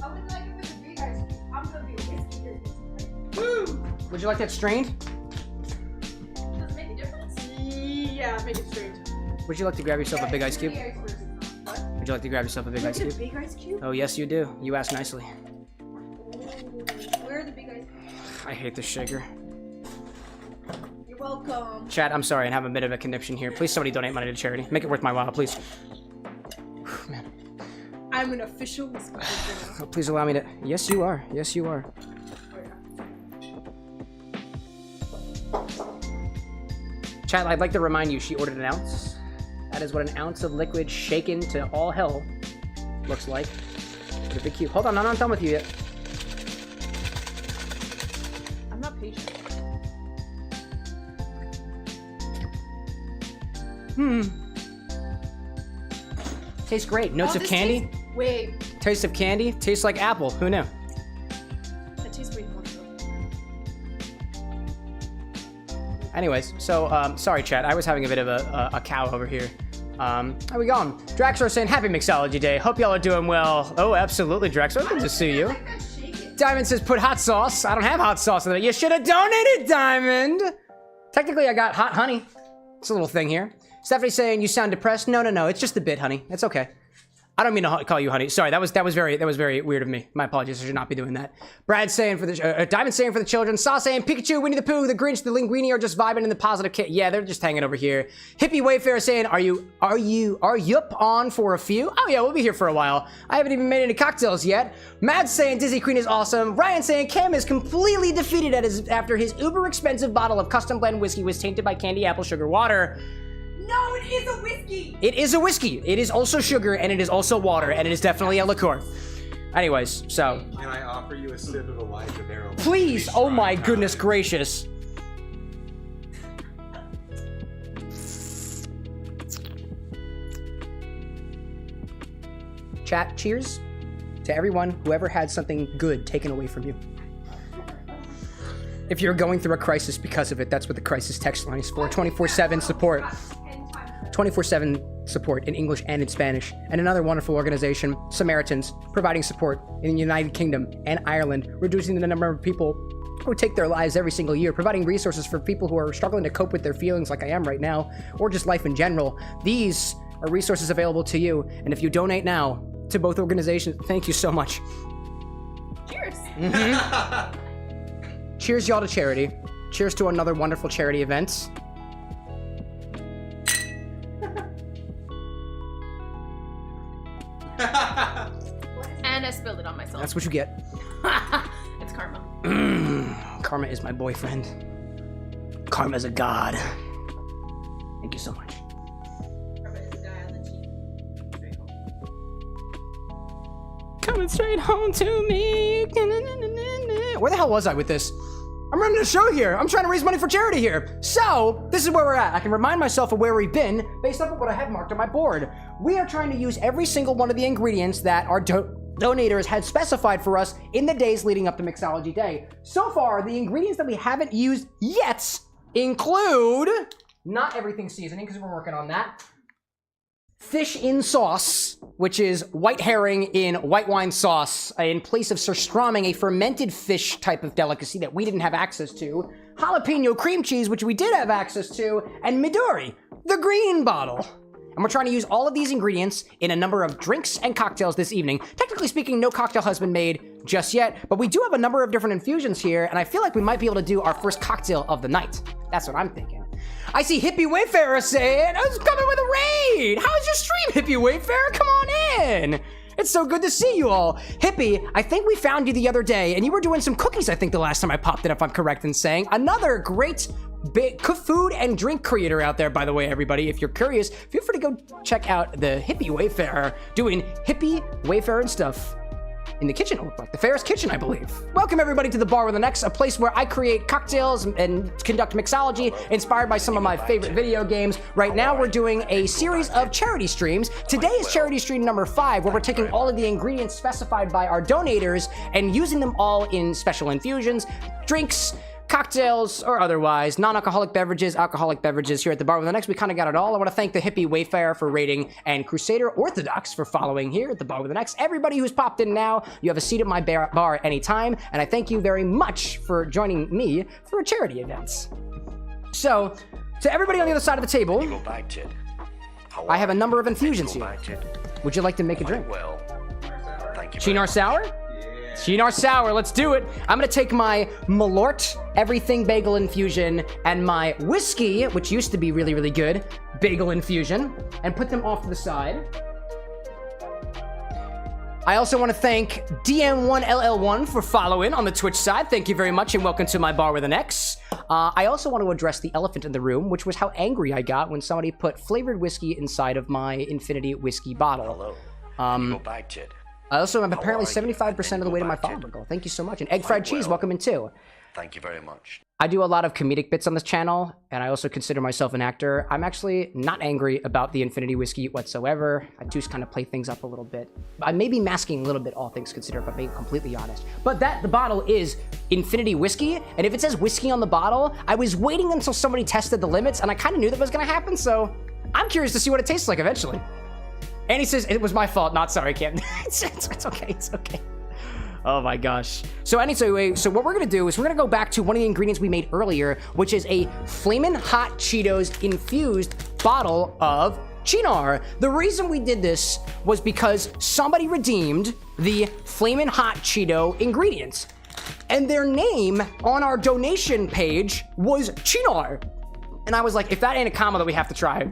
Speaker 2: I would like it with a big ice cream. I'm gonna be a whiskey here.
Speaker 1: Woo! Would you like that strained?
Speaker 2: Does it make a difference? Yeah, make it straight.
Speaker 1: Would you like to grab yourself a big ice cube?
Speaker 2: What?
Speaker 1: Would you like to grab yourself a big ice cube?
Speaker 2: Big ice cube?
Speaker 1: Oh, yes, you do. You asked nicely.
Speaker 2: Where are the big ice cubes?
Speaker 1: I hate this shaker.
Speaker 2: You're welcome.
Speaker 1: Chat, I'm sorry, I have a bit of a conniption here. Please, somebody donate money to charity. Make it worth my while, please. Whew, man.
Speaker 2: I'm an official whiskey drinker.
Speaker 1: Oh, please allow me to. Yes, you are. Yes, you are. Chat, I'd like to remind you, she ordered an ounce. That is what an ounce of liquid shaken to all hell looks like. With a big cube. Hold on, I'm not done with you yet. Tastes great. Notes
Speaker 2: Oh,
Speaker 1: of
Speaker 2: this
Speaker 1: candy.
Speaker 2: Wait,
Speaker 1: Taste of candy. Tastes like apple. Who knew?
Speaker 2: that tastes way more.
Speaker 1: Anyways, so sorry, chat. I was having a bit of a cow over here. How we going? Draxor saying happy Mixology Day. Hope y'all are doing well. Oh, absolutely, Draxor. Good to see you. Diamond says put hot sauce. I don't have hot sauce in it. You should have donated, Diamond. Technically, I got hot honey. It's a little thing here. Stephanie saying you sound depressed. No. It's just a bit, honey. It's okay. I don't mean to call you honey. Sorry, that was very weird of me. My apologies. I should not be doing that. Brad saying for the Diamond saying for the children. Saw saying Pikachu, Winnie the Pooh, the Grinch, the Linguini are just vibing in the positive kit. Yeah, they're just hanging over here. Hippie Wayfarer saying, are you up on for a few? Oh yeah, we'll be here for a while. I haven't even made any cocktails yet. Mad saying Dizzy Queen is awesome. Ryan saying Cam is completely defeated after his uber expensive bottle of custom blend whiskey was tainted by candy apple sugar water.
Speaker 2: No, it is a whiskey.
Speaker 1: It is a whiskey. It is also sugar, and it is also water, and it is definitely a liqueur. Anyways, so.
Speaker 3: Can I offer you a sip of Elijah Barrel?
Speaker 1: Please, oh my goodness gracious. Chat, cheers to everyone who ever had something good taken away from you. If you're going through a crisis because of it, that's what the crisis text line is for. 24/7 support. 24/7 support in English and in Spanish. And another wonderful organization, Samaritans, providing support in the United Kingdom and Ireland, reducing the number of people who take their lives every single year, providing resources for people who are struggling to cope with their feelings like I am right now, or just life in general. These are resources available to you, and if you donate now to both organizations, thank you so much.
Speaker 9: Cheers.
Speaker 1: Cheers, y'all, to charity. Cheers to another wonderful charity event.
Speaker 9: And I spilled it on myself.
Speaker 1: That's what you get.
Speaker 9: It's karma.
Speaker 1: Karma is my boyfriend. Karma's a god. Thank you so much. Coming straight home to me. Where the hell was I with this? I'm running a show here. I'm trying to raise money for charity here. So, this is where we're at. I can remind myself of where we've been based off of what I have marked on my board. We are trying to use every single one of the ingredients that our donators had specified for us in the days leading up to Mixology Day. So far, the ingredients that we haven't used yet include not everything seasoning, because we're working on that. Fish in sauce, which is white herring in white wine sauce in place of surströmming, a fermented fish type of delicacy that we didn't have access to. Jalapeno cream cheese, which we did have access to. And Midori, the green bottle. And we're trying to use all of these ingredients in a number of drinks and cocktails this evening. Technically speaking, no cocktail has been made just yet, but we do have a number of different infusions here, and I feel like we might be able to do our first cocktail of the night. That's what I'm thinking. I see Hippie Wayfarer saying, I was coming with a raid. How's your stream, Hippie Wayfarer? Come on in. It's so good to see you all. Hippie, I think we found you the other day, and you were doing some cookies, I think, the last time I popped in, if I'm correct in saying. Another great big food and drink creator out there, by the way, everybody. If you're curious, feel free to go check out the Hippie Wayfarer doing Hippie Wayfarer and stuff in the kitchen, like the Ferris Kitchen, I believe. Welcome everybody to the Bar with an X, a place where I create cocktails and conduct mixology inspired by some of my favorite video games. Right now we're doing a series of charity streams. Today is charity stream number 5, where we're taking all of the ingredients specified by our donators and using them all in special infusions, drinks, cocktails, or otherwise, non-alcoholic beverages, alcoholic beverages. Here at the Bar with an X, we kind of got it all. I want to thank the Hippie Wayfarer for rating and Crusader Orthodox for following here at the Bar with an X. Everybody who's popped in now, you have a seat at my bar anytime, and I thank you very much for joining me for a charity event. So, to everybody on the other side of the table, I have a number of infusions here. Would you like to make a drink? Chinar Sour? Chinar Sour, let's do it. I'm gonna take my Malort Everything Bagel Infusion and my whiskey, which used to be really, really good, Bagel Infusion, and put them off to the side. I also want to thank DM1LL1 for following on the Twitch side. Thank you very much, and welcome to my Bar with an X. I also want to address the elephant in the room, which was how angry I got when somebody put flavored whiskey inside of my Infinity whiskey bottle. I also am apparently 75% of the way to my follower goal. Thank you so much. And Egg Fried Cheese, welcome in too.
Speaker 10: Thank you very much.
Speaker 1: I do a lot of comedic bits on this channel, and I also consider myself an actor. I'm actually not angry about the Infinity Whiskey whatsoever. I do kind of play things up a little bit. I may be masking a little bit, all things considered, but being completely honest. But the bottle is Infinity Whiskey, and if it says whiskey on the bottle, I was waiting until somebody tested the limits, and I kind of knew that was gonna happen, so I'm curious to see what it tastes like eventually. And he says, it was my fault, not sorry, Cam. it's okay, it's okay. Oh my gosh. So anyway, so what we're gonna do is we're gonna go back to one of the ingredients we made earlier, which is a Flamin' Hot Cheetos infused bottle of Chinar. The reason we did this was because somebody redeemed the Flamin' Hot Cheeto ingredients, and their name on our donation page was Chinar. And I was like, if that ain't a combo that we have to try,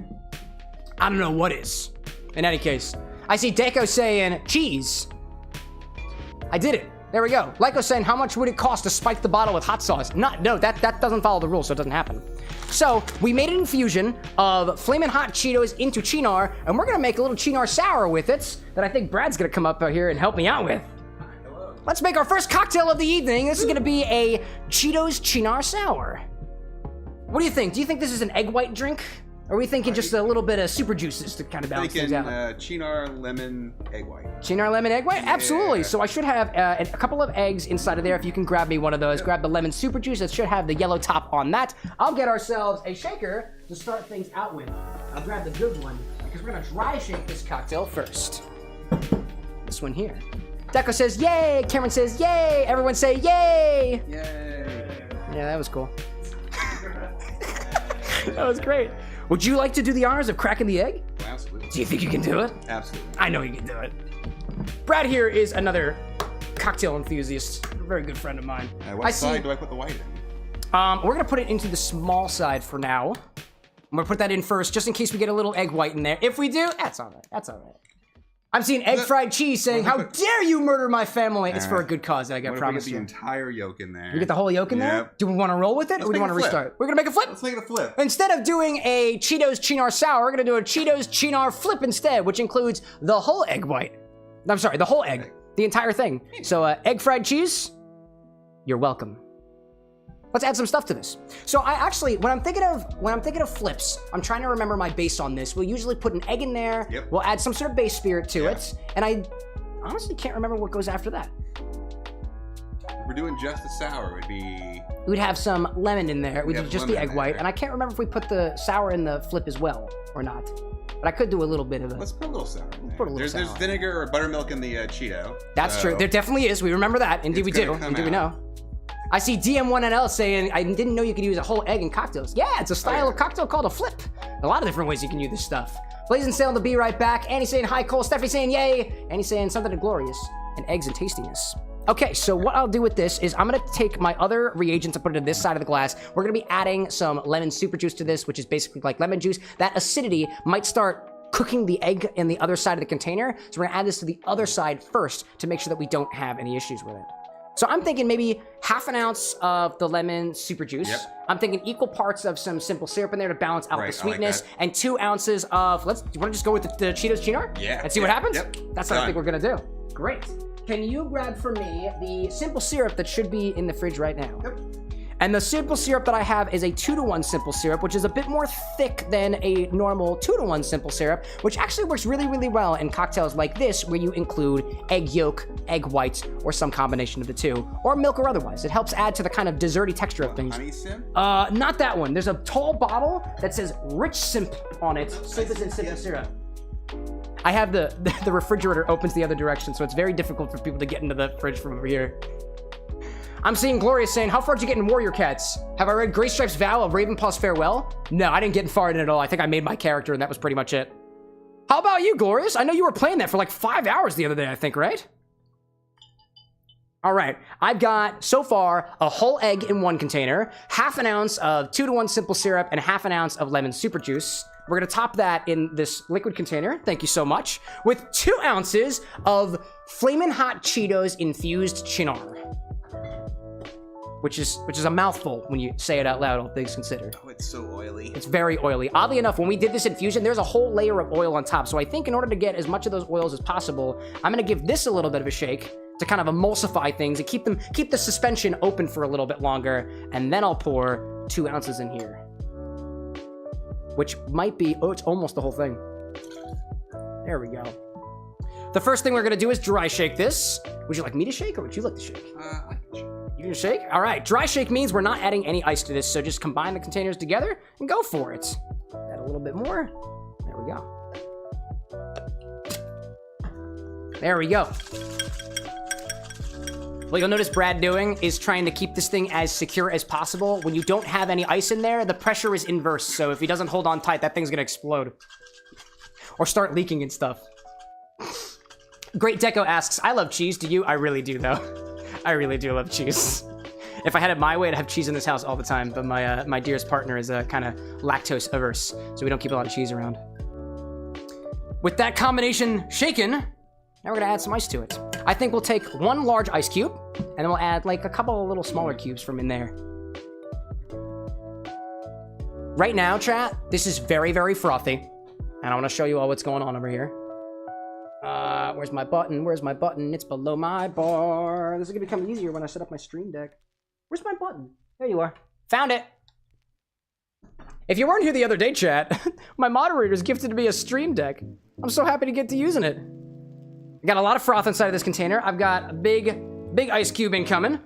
Speaker 1: I don't know what is. In any case, I see Deco saying cheese. I did it. There we go. Lyco saying, how much would it cost to spike the bottle with hot sauce? No, that doesn't follow the rules, so it doesn't happen. So we made an infusion of Flamin' Hot Cheetos into Chinar, and we're gonna make a little Chinar sour with it that I think Brad's gonna come up out here and help me out with. Hello. Let's make our first cocktail of the evening. This is gonna be a Cheetos Chinar sour. What do you think? Do you think this is an egg white drink? Or are we thinking just a little bit of super juices to kind of balance things out?
Speaker 3: Chinar lemon egg white.
Speaker 1: Chinar lemon egg white? Yeah. Absolutely. So I should have a couple of eggs inside of there. If you can grab me one of those, yep. Grab the lemon super juice. That should have the yellow top on that. I'll get ourselves a shaker to start things out with. I'll grab the good one because we're gonna dry shake this cocktail first. This one here. Deco says yay. Cameron says yay. Everyone say yay.
Speaker 3: Yay.
Speaker 1: Yeah, that was cool. That was great. Would you like to do the honors of cracking the egg?
Speaker 3: Absolutely.
Speaker 1: Do you think you can do it?
Speaker 3: Absolutely.
Speaker 1: I know you can do it. Brad here is another cocktail enthusiast, a very good friend of mine.
Speaker 3: What side do I put the white in?
Speaker 1: We're gonna put it into the small side for now. I'm gonna put that in first, just in case we get a little egg white in there. If we do, that's all right. That's all right. I'm seeing egg fried cheese saying, "How dare you murder my family?" It's for a good cause. I got promised you.
Speaker 3: Get the entire yolk in there.
Speaker 1: You get the whole yolk in there? Do we want to roll with it, or do we want to restart? We're gonna make a flip.
Speaker 3: Let's make it a flip.
Speaker 1: Instead of doing a Cheetos Chinar sour, we're gonna do a Cheetos Chinar flip instead, which includes the whole egg white. I'm sorry, the whole egg, the entire thing. So egg fried cheese, you're welcome. Let's add some stuff to this. So I actually, when I'm thinking of flips, I'm trying to remember my base on this. We'll usually put an egg in there.
Speaker 3: Yep.
Speaker 1: We'll add some sort of base spirit to it, and I honestly can't remember what goes after that.
Speaker 3: If we're doing just the sour, it would be.
Speaker 1: We'd have some lemon in there. We'd do just the egg white, and I can't remember if we put the sour in the flip as well or not. But I could do a little bit of it.
Speaker 3: Let's put a little sour in there.
Speaker 1: Put a little sour.
Speaker 3: There's vinegar or buttermilk in the Cheeto.
Speaker 1: That's true. There definitely is. We remember that. Indeed we do. Indeed we know. I see DM1NL saying, I didn't know you could use a whole egg in cocktails. Yeah, it's a style of cocktail called a flip. A lot of different ways you can use this stuff. Blazing Sail to be right back. Annie saying hi, Cole. Stephanie saying yay. Annie saying something glorious. And eggs and tastiness. Okay, so what I'll do with this is I'm gonna take my other reagents and put it in this side of the glass. We're gonna be adding some lemon super juice to this, which is basically like lemon juice. That acidity might start cooking the egg in the other side of the container. So we're gonna add this to the other side first to make sure that we don't have any issues with it. So I'm thinking maybe half an ounce of the lemon super juice.
Speaker 3: Yep.
Speaker 1: I'm thinking equal parts of some simple syrup in there to balance out the sweetness, and 2 ounces of, do you wanna just go with the Cheetos Chinar?
Speaker 3: Yeah.
Speaker 1: And see what happens?
Speaker 3: Yep.
Speaker 1: That's what I think we're gonna do. Great. Can you grab for me the simple syrup that should be in the fridge right now?
Speaker 3: Yep.
Speaker 1: And the simple syrup that I have is a 2-to-1 simple syrup, which is a bit more thick than a normal 2-to-1 simple syrup, which actually works really, really well in cocktails like this, where you include egg yolk, egg whites, or some combination of the two, or milk or otherwise. It helps add to the kind of desserty texture of things.
Speaker 3: Honey Simp?
Speaker 1: Not that one. There's a tall bottle that says Rich Simp on it. Simp is in simple syrup. I have the refrigerator opens the other direction, so it's very difficult for people to get into the fridge from over here. I'm seeing Gloria saying, how far did you get in Warrior Cats? Have I read Grey Stripe's vow of Ravenpaw's farewell? No, I didn't get far in it at all. I think I made my character and that was pretty much it. How about you, Glorious? I know you were playing that for like 5 hours the other day, I think, right? All right, I've got, so far, a whole egg in one container, half an ounce of 2-to-1 simple syrup, and half an ounce of lemon super juice. We're gonna top that in this liquid container, thank you so much, with 2 ounces of Flamin' Hot Cheetos infused Chinar. Which is a mouthful when you say it out loud, all things considered.
Speaker 3: Oh, it's so oily.
Speaker 1: It's very oily. Oddly enough, when we did this infusion, there's a whole layer of oil on top. So I think in order to get as much of those oils as possible, I'm gonna give this a little bit of a shake to kind of emulsify things and keep the suspension open for a little bit longer. And then I'll pour 2 ounces in here, which might be, oh, it's almost the whole thing. There we go. The first thing we're gonna do is dry shake this. Would you like me to shake or would you like to shake?
Speaker 3: I can shake.
Speaker 1: You gonna shake? All right, dry shake means we're not adding any ice to this, so just combine the containers together and go for it. Add a little bit more. There we go. There we go. What you'll notice Brad doing is trying to keep this thing as secure as possible. When you don't have any ice in there, the pressure is inverse, so if he doesn't hold on tight, that thing's gonna explode. Or start leaking and stuff. Great Deco asks, I love cheese, do you? I really do, though. I really do love cheese. If I had it my way, I'd have cheese in this house all the time, but my dearest partner is kind of lactose averse, so we don't keep a lot of cheese around. With that combination shaken, now we're gonna add some ice to it. I think we'll take 1 large ice cube, and then we'll add like a couple of little smaller cubes from in there. Right now, chat, this is very, very frothy, and I wanna show you all what's going on over here. Where's my button? Where's my button? It's below my bar. This is gonna become easier when I set up my stream deck. Where's my button? There you are. Found it. If you weren't here the other day, chat, my moderators gifted me a stream deck. I'm so happy to get to using it. I got a lot of froth inside of this container. I've got a big ice cube incoming.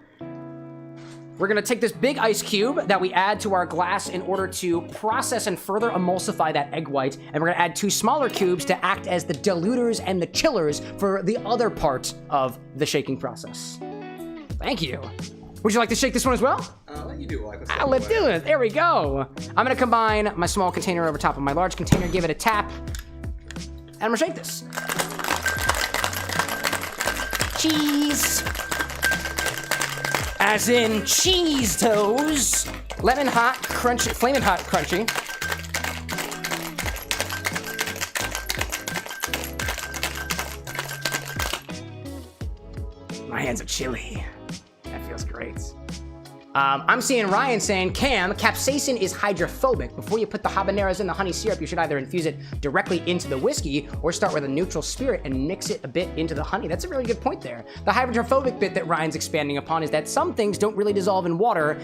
Speaker 1: We're gonna take this big ice cube that we add to our glass in order to process and further emulsify that egg white, and we're gonna add 2 smaller cubes to act as the diluters and the chillers for the other part of the shaking process. Thank you. Would you like to shake this one as well?
Speaker 3: I'll let you do it.
Speaker 1: Let's do it. There we go. I'm gonna combine my small container over top of my large container, give it a tap, and I'm gonna shake this. Cheese. As in cheese toes. Lemon hot, crunchy, flaming hot, crunchy. My hands are chilly. That feels great. I'm seeing Ryan saying, Cam, capsaicin is hydrophobic. Before you put the habaneros in the honey syrup, you should either infuse it directly into the whiskey or start with a neutral spirit and mix it a bit into the honey. That's a really good point there. The hydrophobic bit that Ryan's expanding upon is that some things don't really dissolve in water.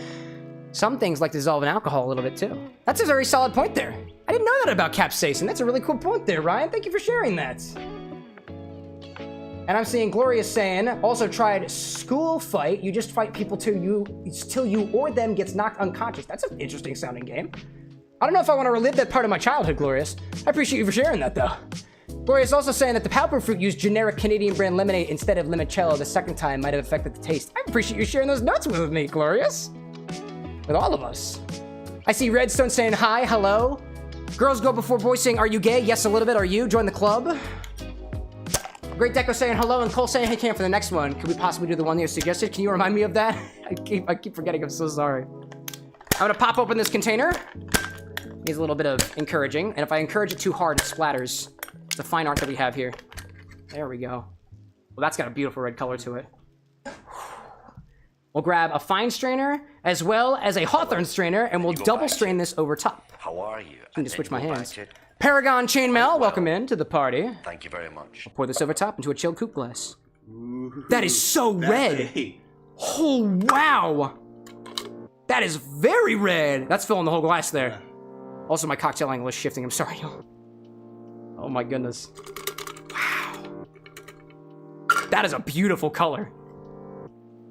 Speaker 1: Some things like to dissolve in alcohol a little bit too. That's a very solid point there. I didn't know that about capsaicin. That's a really cool point there, Ryan. Thank you for sharing that. And I'm seeing Gloria saying, also tried school fight. You just fight people till you or them gets knocked unconscious. That's an interesting sounding game. I don't know if I want to relive that part of my childhood, Glorious. I appreciate you for sharing that, though. Glorious also saying that the Powder Fruit used generic Canadian brand lemonade instead of limoncello the second time might have affected the taste. I appreciate you sharing those notes with me, Glorious. With all of us. I see Redstone saying hi, hello. Girls go before boys saying, are you gay? Yes, a little bit. Are you? Join the club. Great Deco saying hello, and Cole saying, hey Cam, for the next one, could we possibly do the one you suggested? Can you remind me of that? I keep forgetting, I'm so sorry. I'm gonna pop open this container. Needs a little bit of encouraging, and if I encourage it too hard, it splatters. It's a fine art that we have here. There we go. Well, that's got a beautiful red color to it. We'll grab a fine strainer, as well as a Hawthorne strainer, and we'll double strain this over top.
Speaker 10: How are you?
Speaker 1: I need to switch my hands. Paragon Chainmail, welcome in to the party.
Speaker 10: Thank you very much.
Speaker 1: I'll pour this over top into a chilled coupe glass. Ooh, that is so red. Oh, wow. That is very red. That's filling the whole glass there. Also, my cocktail angle is shifting. I'm sorry, y'all. Oh my goodness. Wow. That is a beautiful color.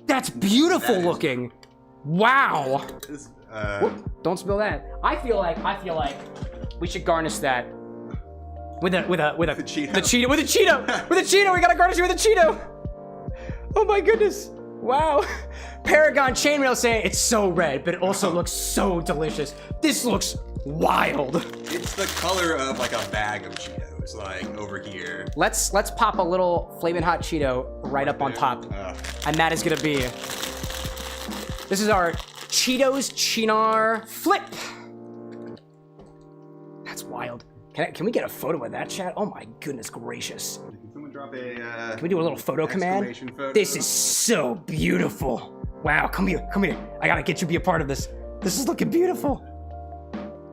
Speaker 1: That's beautiful looking. Wow. Whoop, don't spill that. I feel like we should garnish that with a Cheeto. With a Cheeto. We gotta garnish it with a Cheeto. Oh my goodness. Wow. Paragon Chainmail saying it's so red, but it also looks so delicious. This looks wild.
Speaker 3: It's the color of like a bag of Cheetos, like over here.
Speaker 1: Let's pop a little flaming hot Cheeto right up on top, and that is gonna be. This is our Cheetos Chinar Flip. That's wild. Can we get a photo of that, chat? Oh my goodness gracious.
Speaker 3: Can someone drop a
Speaker 1: can we do a little photo command?
Speaker 3: Photo?
Speaker 1: This is so beautiful. Wow, come here. I gotta get you to be a part of this. This is looking beautiful.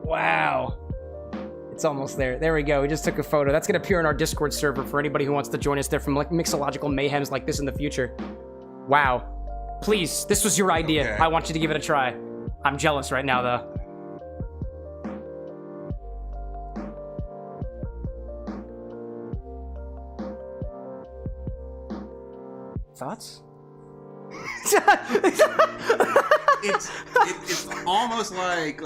Speaker 1: Wow. It's almost there. There we go. We just took a photo. That's gonna appear in our Discord server for anybody who wants to join us there from like mixological mayhems like this in the future. Wow. Please, this was your idea.
Speaker 3: Okay.
Speaker 1: I want you to give it a try. I'm jealous right now, though. Thoughts?
Speaker 3: It's almost like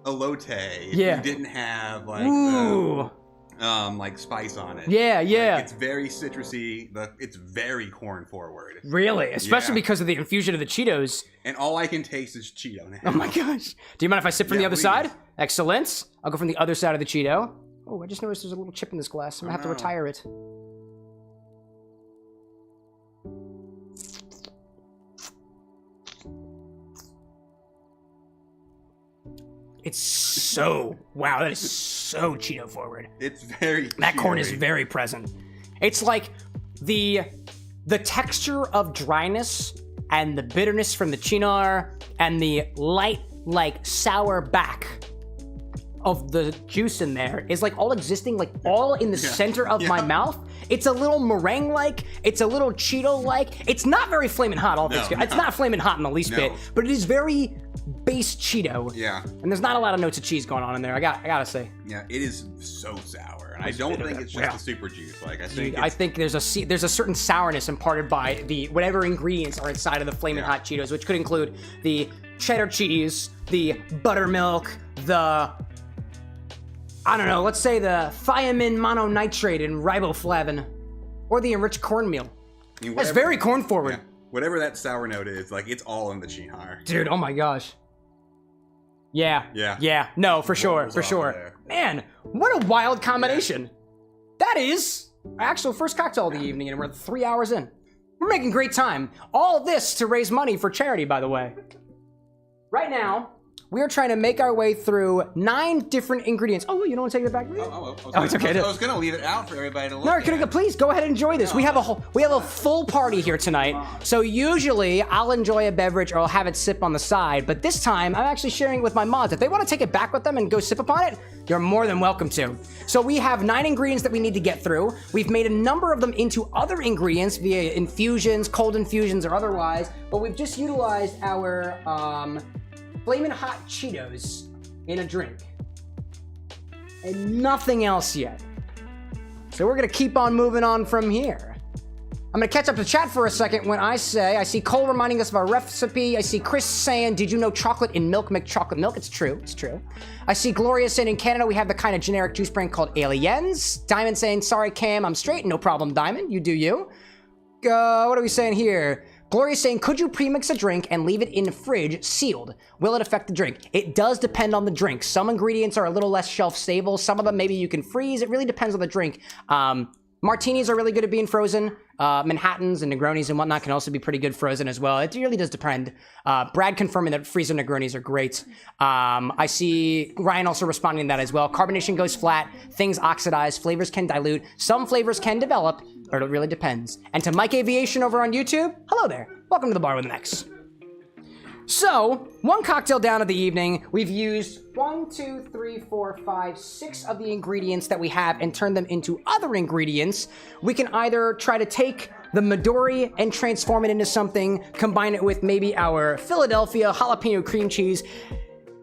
Speaker 3: elote. If
Speaker 1: Yeah.
Speaker 3: you didn't have like
Speaker 1: Ooh.
Speaker 3: like spice on it.
Speaker 1: Yeah, yeah.
Speaker 3: Like, it's very citrusy. It's very corn forward.
Speaker 1: Really? Especially
Speaker 3: Yeah.
Speaker 1: because of the infusion of the Cheetos.
Speaker 3: And all I can taste is Cheeto now.
Speaker 1: Oh my gosh. Do you mind if I sip from the
Speaker 3: Yeah,
Speaker 1: other
Speaker 3: please.
Speaker 1: side? Excellent. I'll go from the other side of the Cheeto. Oh, I just noticed there's a little chip in this glass. I'm gonna have to
Speaker 3: no.
Speaker 1: retire it. It's so, wow, that is so Cheeto forward.
Speaker 3: It's very
Speaker 1: That corn is
Speaker 3: Cheeto-y.
Speaker 1: very present. It's like the texture of dryness and the bitterness from the chinar and the light, like sour back of the juice in there is like all existing, like all in the center of my mouth. It's a little meringue-like, it's a little Cheeto-like. It's not very flaming hot, all things. It's not flaming hot in the least bit, but it is very base Cheeto.
Speaker 3: Yeah.
Speaker 1: And there's not a lot of notes of cheese going on in there. I gotta say.
Speaker 3: Yeah, it is so sour, and I don't think it's just the super juice. Like I think
Speaker 1: there's a certain sourness imparted by the whatever ingredients are inside of the flaming hot Cheetos, which could include the cheddar cheese, the buttermilk, the I don't know, let's say the thiamine mononitrate and riboflavin, or the enriched cornmeal.
Speaker 3: I mean,
Speaker 1: That's very corn forward.
Speaker 3: Yeah, whatever that sour note is, like it's all in the chinar.
Speaker 1: Dude, oh my gosh. Yeah.
Speaker 3: Yeah.
Speaker 1: Yeah. No, for sure.
Speaker 3: rolls
Speaker 1: For
Speaker 3: off
Speaker 1: sure.
Speaker 3: there.
Speaker 1: Man, what a wild combination. That is our actual first cocktail of the evening, and we're 3 hours in. We're making great time. All this to raise money for charity, by the way. Right now, we are trying to make our way through 9 different ingredients. Oh, you don't want to take it back? It's okay.
Speaker 3: I was gonna leave it out for everybody to look
Speaker 1: No,
Speaker 3: at.
Speaker 1: please go ahead and enjoy this. We have a full party here tonight. So usually I'll enjoy a beverage or I'll have it sip on the side, but this time I'm actually sharing it with my mods. If they want to take it back with them and go sip upon it, you're more than welcome to. So we have 9 ingredients that we need to get through. We've made a number of them into other ingredients via infusions, cold infusions or otherwise, but we've just utilized our Flamin' Hot Cheetos in a drink. And nothing else yet. So we're gonna keep on moving on from here. I'm gonna catch up to chat for a second when I see Cole reminding us of our recipe. I see Chris saying, did you know chocolate in milk make chocolate milk? It's true, it's true. I see Gloria saying in Canada we have the kind of generic juice brand called Aliens. Diamond saying, sorry Cam, I'm straight. No problem, Diamond, you do you. What are we saying here? Gloria's saying, could you premix a drink and leave it in the fridge sealed? Will it affect the drink? It does depend on the drink. Some ingredients are a little less shelf stable. Some of them maybe you can freeze. It really depends on the drink. Martinis are really good at being frozen. Manhattans and Negronis and whatnot can also be pretty good frozen as well. It really does depend. Brad confirming that freezer Negronis are great. I see Ryan also responding to that as well. Carbonation goes flat. Things oxidize. Flavors can dilute. Some flavors can develop, but it really depends. And to Mike Aviation over on YouTube, hello there. Welcome to the bar with an X. So, 1 cocktail down of the evening. We've used 1, 2, 3, 4, 5, 6 of the ingredients that we have and turned them into other ingredients. We can either try to take the Midori and transform it into something, combine it with maybe our Philadelphia jalapeno cream cheese.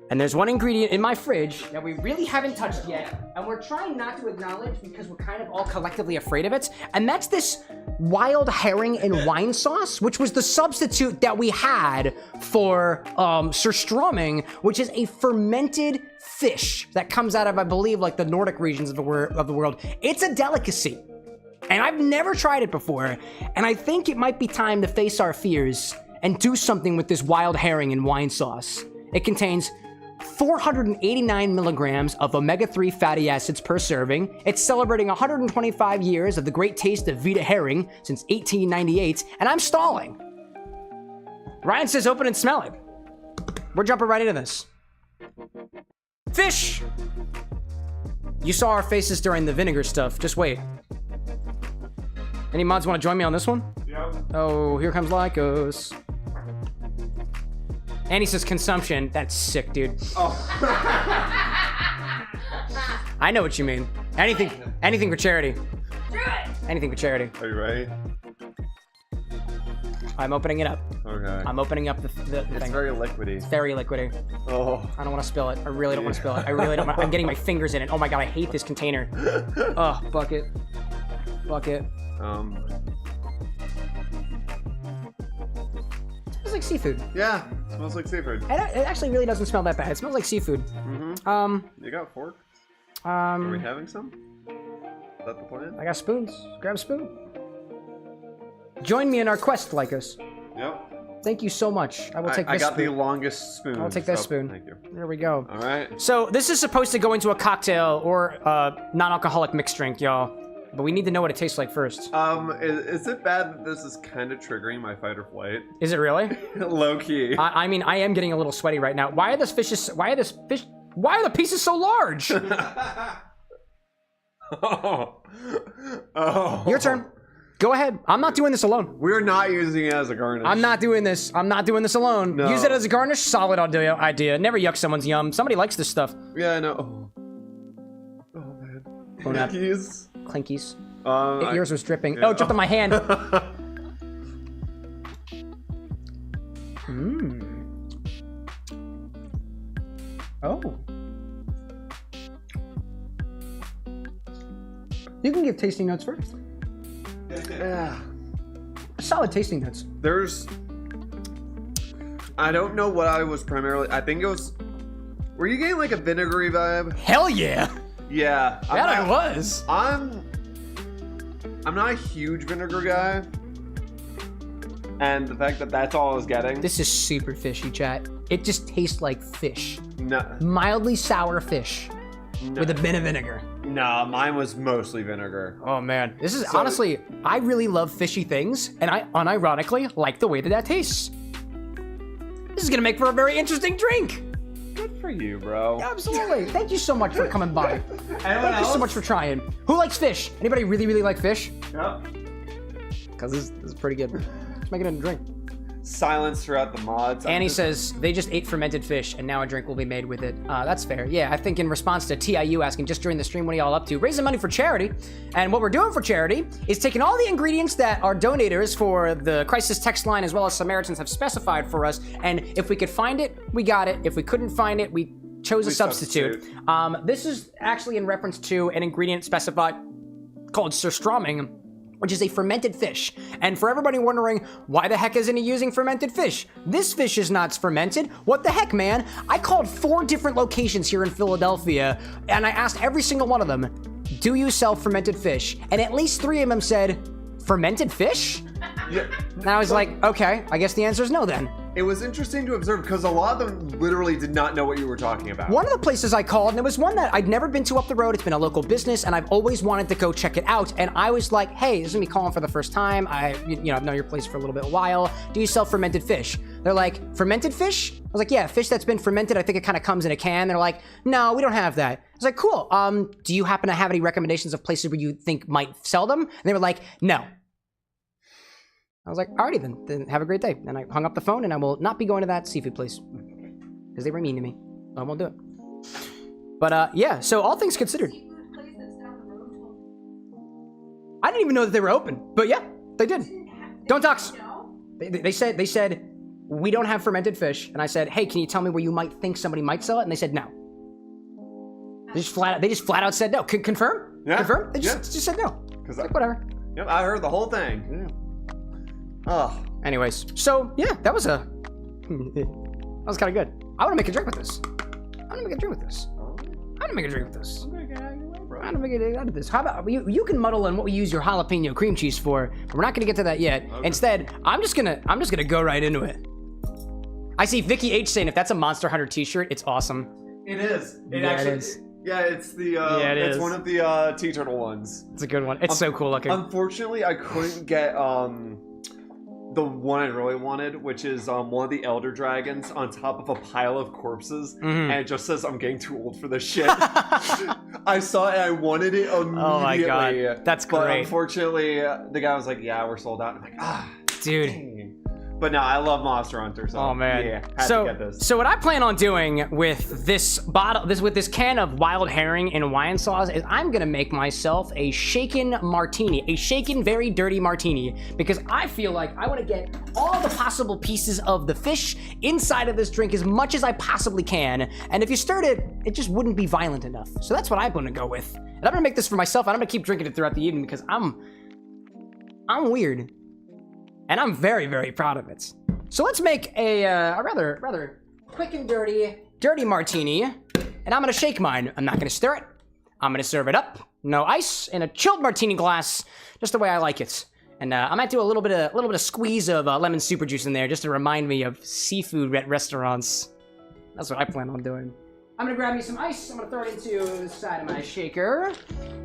Speaker 1: And there's one ingredient in my fridge that we really haven't touched yet, and we're trying not to acknowledge because we're kind of all collectively afraid of it, and that's this wild herring and wine sauce, which was the substitute that we had for surströmming, which is a fermented fish that comes out of, I believe, like the Nordic regions of the world. It's a delicacy, and I've never tried it before, and I think it might be time to face our fears and do something with this wild herring and wine sauce. It contains 489 milligrams of omega-3 fatty acids per serving. It's celebrating 125 years of the great taste of Vita herring since 1898, and I'm stalling. Ryan says open and smell it. We're jumping right into this. Fish! You saw our faces during the vinegar stuff. Just wait. Any mods want to join me on this one?
Speaker 4: Yep.
Speaker 1: Oh, here comes Lycos. And he says consumption. That's sick, dude.
Speaker 4: Oh.
Speaker 1: I know what you mean. Anything for charity.
Speaker 2: Do it!
Speaker 1: Anything for charity.
Speaker 4: Are you ready?
Speaker 1: I'm opening it up.
Speaker 4: Okay.
Speaker 1: I'm opening up the
Speaker 4: It's
Speaker 1: thing.
Speaker 4: very liquidy.
Speaker 1: It's very liquidy.
Speaker 4: Oh.
Speaker 1: I don't want to spill it. I really don't want to spill it. I really don't want I'm getting my fingers in it. Oh my god, I hate this container. Oh, bucket. Bucket. It smells like seafood.
Speaker 4: Yeah, it smells like seafood.
Speaker 1: It actually really doesn't smell that bad. It smells like seafood.
Speaker 4: You got a fork? Are we having some? Is that the plan?
Speaker 1: I got spoons. Grab a spoon. Join me in our quest, Lycos.
Speaker 4: Yep.
Speaker 1: Thank you so much. I will take this
Speaker 4: I got
Speaker 1: spoon.
Speaker 4: the longest spoon.
Speaker 1: I'll take this
Speaker 4: so-
Speaker 1: spoon.
Speaker 4: Thank you.
Speaker 1: There we go.
Speaker 4: All right.
Speaker 1: So this is supposed to go into a cocktail or a non-alcoholic mixed drink, y'all. But we need to know what it tastes like first.
Speaker 4: Is it bad that this is kind of triggering my fight or flight?
Speaker 1: Is it really?
Speaker 4: Low key.
Speaker 1: I mean, I am getting a little sweaty right now. Why are the pieces so large?
Speaker 4: Oh.
Speaker 1: Your turn. Go ahead. I'm not doing this alone.
Speaker 4: We're not using it as a garnish.
Speaker 1: I'm not doing this. I'm not doing this alone.
Speaker 4: No.
Speaker 1: Use it as a garnish. Solid idea. Never yuck someone's yum. Somebody likes this stuff.
Speaker 4: Yeah, I know. Oh man.
Speaker 1: Phone app.
Speaker 4: Cookies.
Speaker 1: Clinkies. Yours was dripping.
Speaker 4: Yeah.
Speaker 1: Oh, it dripped on my hand. Mmm. Oh. You can give tasting notes first.
Speaker 4: Yeah.
Speaker 1: Solid tasting notes.
Speaker 4: I don't know what I was primarily. I think it was. Were you getting like a vinegary vibe?
Speaker 1: Hell yeah.
Speaker 4: Yeah.
Speaker 1: That I was.
Speaker 4: I'm not a huge vinegar guy. And the fact that that's all I was getting.
Speaker 1: This is super fishy, chat. It just tastes like fish.
Speaker 4: No.
Speaker 1: Mildly sour fish with a bit of vinegar.
Speaker 4: Nah, mine was mostly vinegar.
Speaker 1: Oh man, this is honestly, I really love fishy things, and I unironically like the way that tastes. This is gonna make for a very interesting drink.
Speaker 4: Good for you, bro.
Speaker 1: Absolutely. Thank you so much for coming by.
Speaker 6: Anyone
Speaker 1: Thank you so much for trying. Who likes fish? Anybody really like fish?
Speaker 6: Yep.
Speaker 1: Because this is pretty good. Let's make it into a drink.
Speaker 4: Silence throughout the mods.
Speaker 1: Annie says they just ate fermented fish and now a drink will be made with it. That's fair. Yeah, I think in response to TIU asking just during the stream, what are y'all up to? Raising money for charity. And what we're doing for charity is taking all the ingredients that our donators for the crisis text line as well as Samaritans have specified for us. And if we could find it, we got it. If we couldn't find it, we chose a substitute. This is actually in reference to an ingredient specified called surströmming, which is a fermented fish. And for everybody wondering, why the heck isn't he using fermented fish? This fish is not fermented. What the heck, man? I called 4 different locations here in Philadelphia, and I asked every single one of them, do you sell fermented fish? And at least 3 of them said, fermented fish?
Speaker 4: Yeah.
Speaker 1: And I was like, okay, I guess the answer is no then.
Speaker 4: It was interesting to observe because a lot of them literally did not know what you were talking about.
Speaker 1: One of the places I called, and it was one that I'd never been to up the road. It's been a local business, and I've always wanted to go check it out. And I was like, hey, this is me calling for the first time. I've known your place for a little bit while. Do you sell fermented fish? They're like, fermented fish? I was like, yeah, fish that's been fermented. I think it kind of comes in a can. They're like, no, we don't have that. I was like, cool. Do you happen to have any recommendations of places where you think might sell them? And they were like, no. I was like, alrighty then have a great day. And I hung up the phone, and I will not be going to that seafood place because they were mean to me. I won't do it. But yeah, so all things considered, I didn't even know that they were open. But yeah, they did. Don't dox. They said we don't have fermented fish, and I said, hey, can you tell me where you might think somebody might sell it? And they said no. They just flat out said no. Confirm?
Speaker 4: Yeah.
Speaker 1: Confirm? They
Speaker 4: Yeah.
Speaker 1: just said no. Like, whatever.
Speaker 4: Yep, I heard the whole thing.
Speaker 1: Yeah.
Speaker 4: Oh.
Speaker 1: Anyways, so yeah, that was kind of good. I want to make a drink with this. I want to make a drink with this. How about you can muddle in what we use your jalapeno cream cheese for, but we're not gonna get to that yet. Okay. Instead, I'm just gonna go right into it. I see Vicky H saying if that's a Monster Hunter t-shirt, it's awesome.
Speaker 6: It is.
Speaker 1: It is.
Speaker 4: Yeah, it's the it's one of the tea turtle ones.
Speaker 1: It's a good one. It's so cool looking.
Speaker 4: Unfortunately, I couldn't get the one I really wanted, which is one of the elder dragons on top of a pile of corpses, and it just says, I'm getting too old for this shit. I saw it and I wanted it immediately.
Speaker 1: Oh my god, that's
Speaker 4: but
Speaker 1: great.
Speaker 4: Unfortunately, the guy was like, yeah, we're sold out. I'm like,
Speaker 1: dude.
Speaker 4: dang.
Speaker 7: But no, I love Monster Hunter. So
Speaker 1: Oh man.
Speaker 7: yeah, had to get this.
Speaker 1: So what I plan on doing with this bottle, with this can of wild herring and wine sauce, is I'm gonna make myself a shaken martini, a shaken, very dirty martini, because I feel like I want to get all the possible pieces of the fish inside of this drink as much as I possibly can. And if you stirred it, it just wouldn't be violent enough. So that's what I'm gonna go with. And I'm gonna make this for myself. And I'm gonna keep drinking it throughout the evening because I'm weird. And I'm very, very proud of it. So let's make a rather quick and dirty martini. And I'm gonna shake mine. I'm not gonna stir it. I'm gonna serve it up. No ice, in a chilled martini glass, just the way I like it. And I might do a little bit of squeeze of lemon super juice in there, just to remind me of seafood restaurants. That's what I plan on doing. I'm gonna grab me some ice. I'm gonna throw it into the side of my shaker.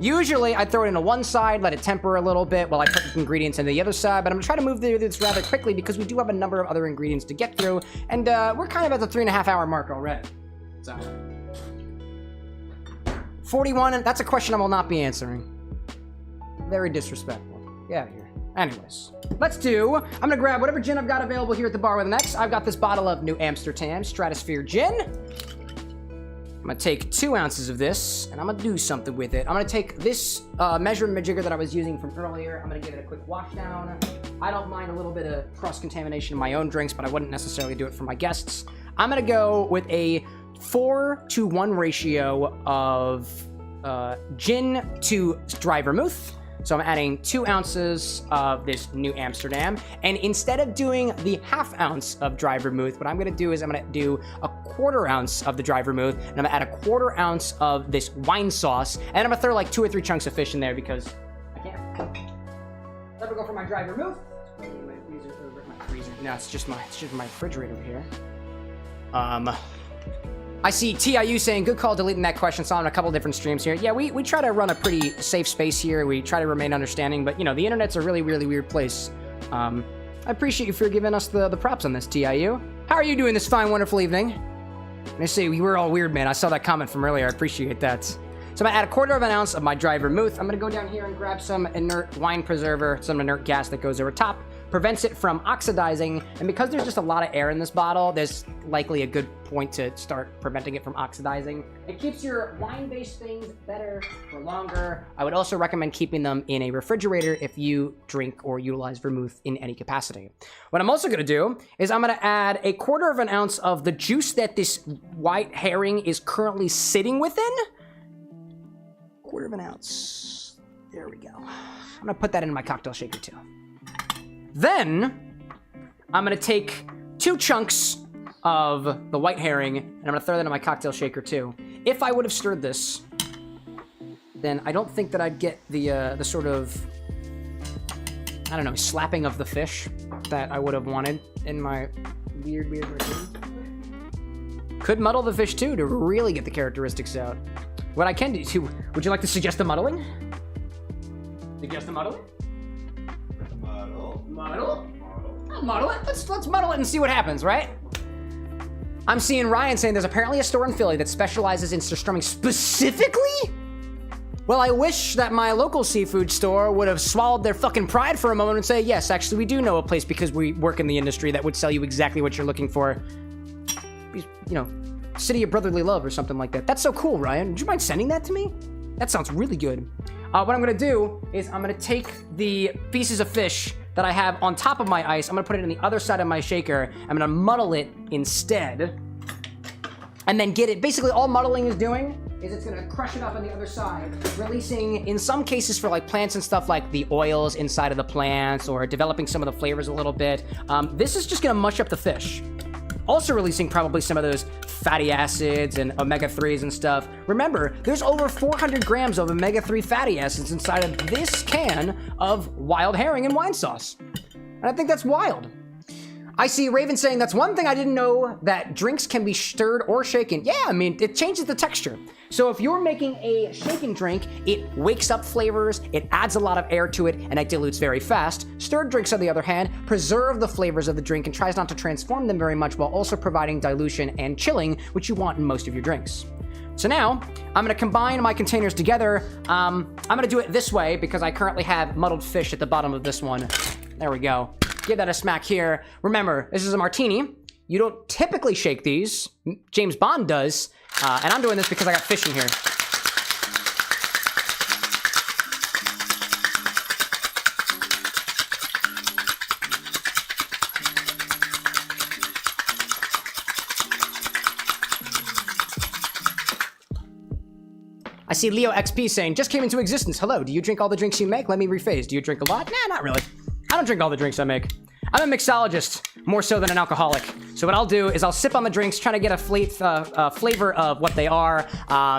Speaker 1: Usually I throw it into one side, let it temper a little bit while I put the ingredients into the other side, but I'm gonna try to move through this rather quickly because we do have a number of other ingredients to get through, and we're kind of at the 3.5 hour mark already. So 41, that's a question I will not be answering. Very disrespectful. Get out of here. Anyways, I'm gonna grab whatever gin I've got available here at the bar with an X. I've got this bottle of New Amsterdam Stratosphere Gin. I'm gonna take 2 ounces of this, and I'm gonna do something with it. I'm gonna take this measuring jigger that I was using from earlier. I'm gonna give it a quick wash down. I don't mind a little bit of cross-contamination in my own drinks, but I wouldn't necessarily do it for my guests. I'm gonna go with a 4-to-1 ratio of gin to dry vermouth. So I'm adding 2 ounces of this New Amsterdam. And instead of doing the 1/2 ounce of dry vermouth, what I'm gonna do is I'm gonna do a 1/4 ounce of the dry vermouth, and I'm gonna add a 1/4 ounce of this wine sauce, and I'm gonna throw like 2 or 3 chunks of fish in there because I can't. Never go for my dry vermouth. My freezer. No, it's just my refrigerator over here. I see TIU saying, good call deleting that question. Saw on a couple different streams here. Yeah, we try to run a pretty safe space here. We try to remain understanding, but you know, the internet's a really, really weird place. I appreciate you for giving us the props on this, TIU. How are you doing this fine, wonderful evening? I say we were all weird, man. I saw that comment from earlier. I appreciate that. So I'm gonna add a 1/4 ounce of my dry vermouth. I'm gonna go down here and grab some inert wine preserver, some inert gas that goes over top, prevents it from oxidizing. And because there's just a lot of air in this bottle, there's likely a good point to start preventing it from oxidizing. It keeps your wine-based things better for longer. I would also recommend keeping them in a refrigerator if you drink or utilize vermouth in any capacity. What I'm also gonna do is I'm gonna add a 1/4 ounce of the juice that this white herring is currently sitting within. 1/4 ounce. There we go. I'm gonna put that in my cocktail shaker too. Then I'm gonna take 2 chunks of the white herring, and I'm gonna throw that in my cocktail shaker too. If I would have stirred this, then I don't think that I'd get the sort of, I don't know, slapping of the fish that I would have wanted in my weird routine. Could muddle the fish too to really get the characteristics out. What I can do too, would you like to suggest a muddling? Suggest a muddling? Muddle? I'll muddle it. Let's muddle it and see what happens, right? I'm seeing Ryan saying there's apparently a store in Philly that specializes in surströmming specifically? Well, I wish that my local seafood store would have swallowed their fucking pride for a moment and say, yes, actually, we do know a place because we work in the industry that would sell you exactly what you're looking for. You know, City of Brotherly Love or something like that. That's so cool, Ryan. Would you mind sending that to me? That sounds really good. What I'm gonna do is I'm gonna take the pieces of fish that I have on top of my ice. I'm gonna put it in the other side of my shaker. I'm gonna muddle it instead. And then get it. Basically, all muddling is doing is it's gonna crush it up on the other side, releasing, in some cases for like plants and stuff, like the oils inside of the plants or developing some of the flavors a little bit. This is just gonna mush up the fish. Also releasing probably some of those fatty acids and omega-3s and stuff. Remember, there's over 400 grams of omega-3 fatty acids inside of this can of wild herring and wine sauce. And I think that's wild. I see Raven saying that's one thing I didn't know, that drinks can be stirred or shaken. Yeah, I mean, it changes the texture. So if you're making a shaken drink, it wakes up flavors, it adds a lot of air to it, and it dilutes very fast. Stirred drinks, on the other hand, preserve the flavors of the drink and tries not to transform them very much while also providing dilution and chilling, which you want in most of your drinks. So now, I'm gonna combine my containers together. I'm gonna do it this way because I currently have muddled fish at the bottom of this one. There we go. Give that a smack here. Remember, this is a martini. You don't typically shake these. James Bond does. And I'm doing this because I got fish in here. I see Leo XP saying, just came into existence. Hello, do you drink all the drinks you make? Let me rephrase. Do you drink a lot? Nah, not really. I don't drink all the drinks I make. I'm a mixologist, more so than an alcoholic. So what I'll do is I'll sip on the drinks, trying to get a flavor of what they are.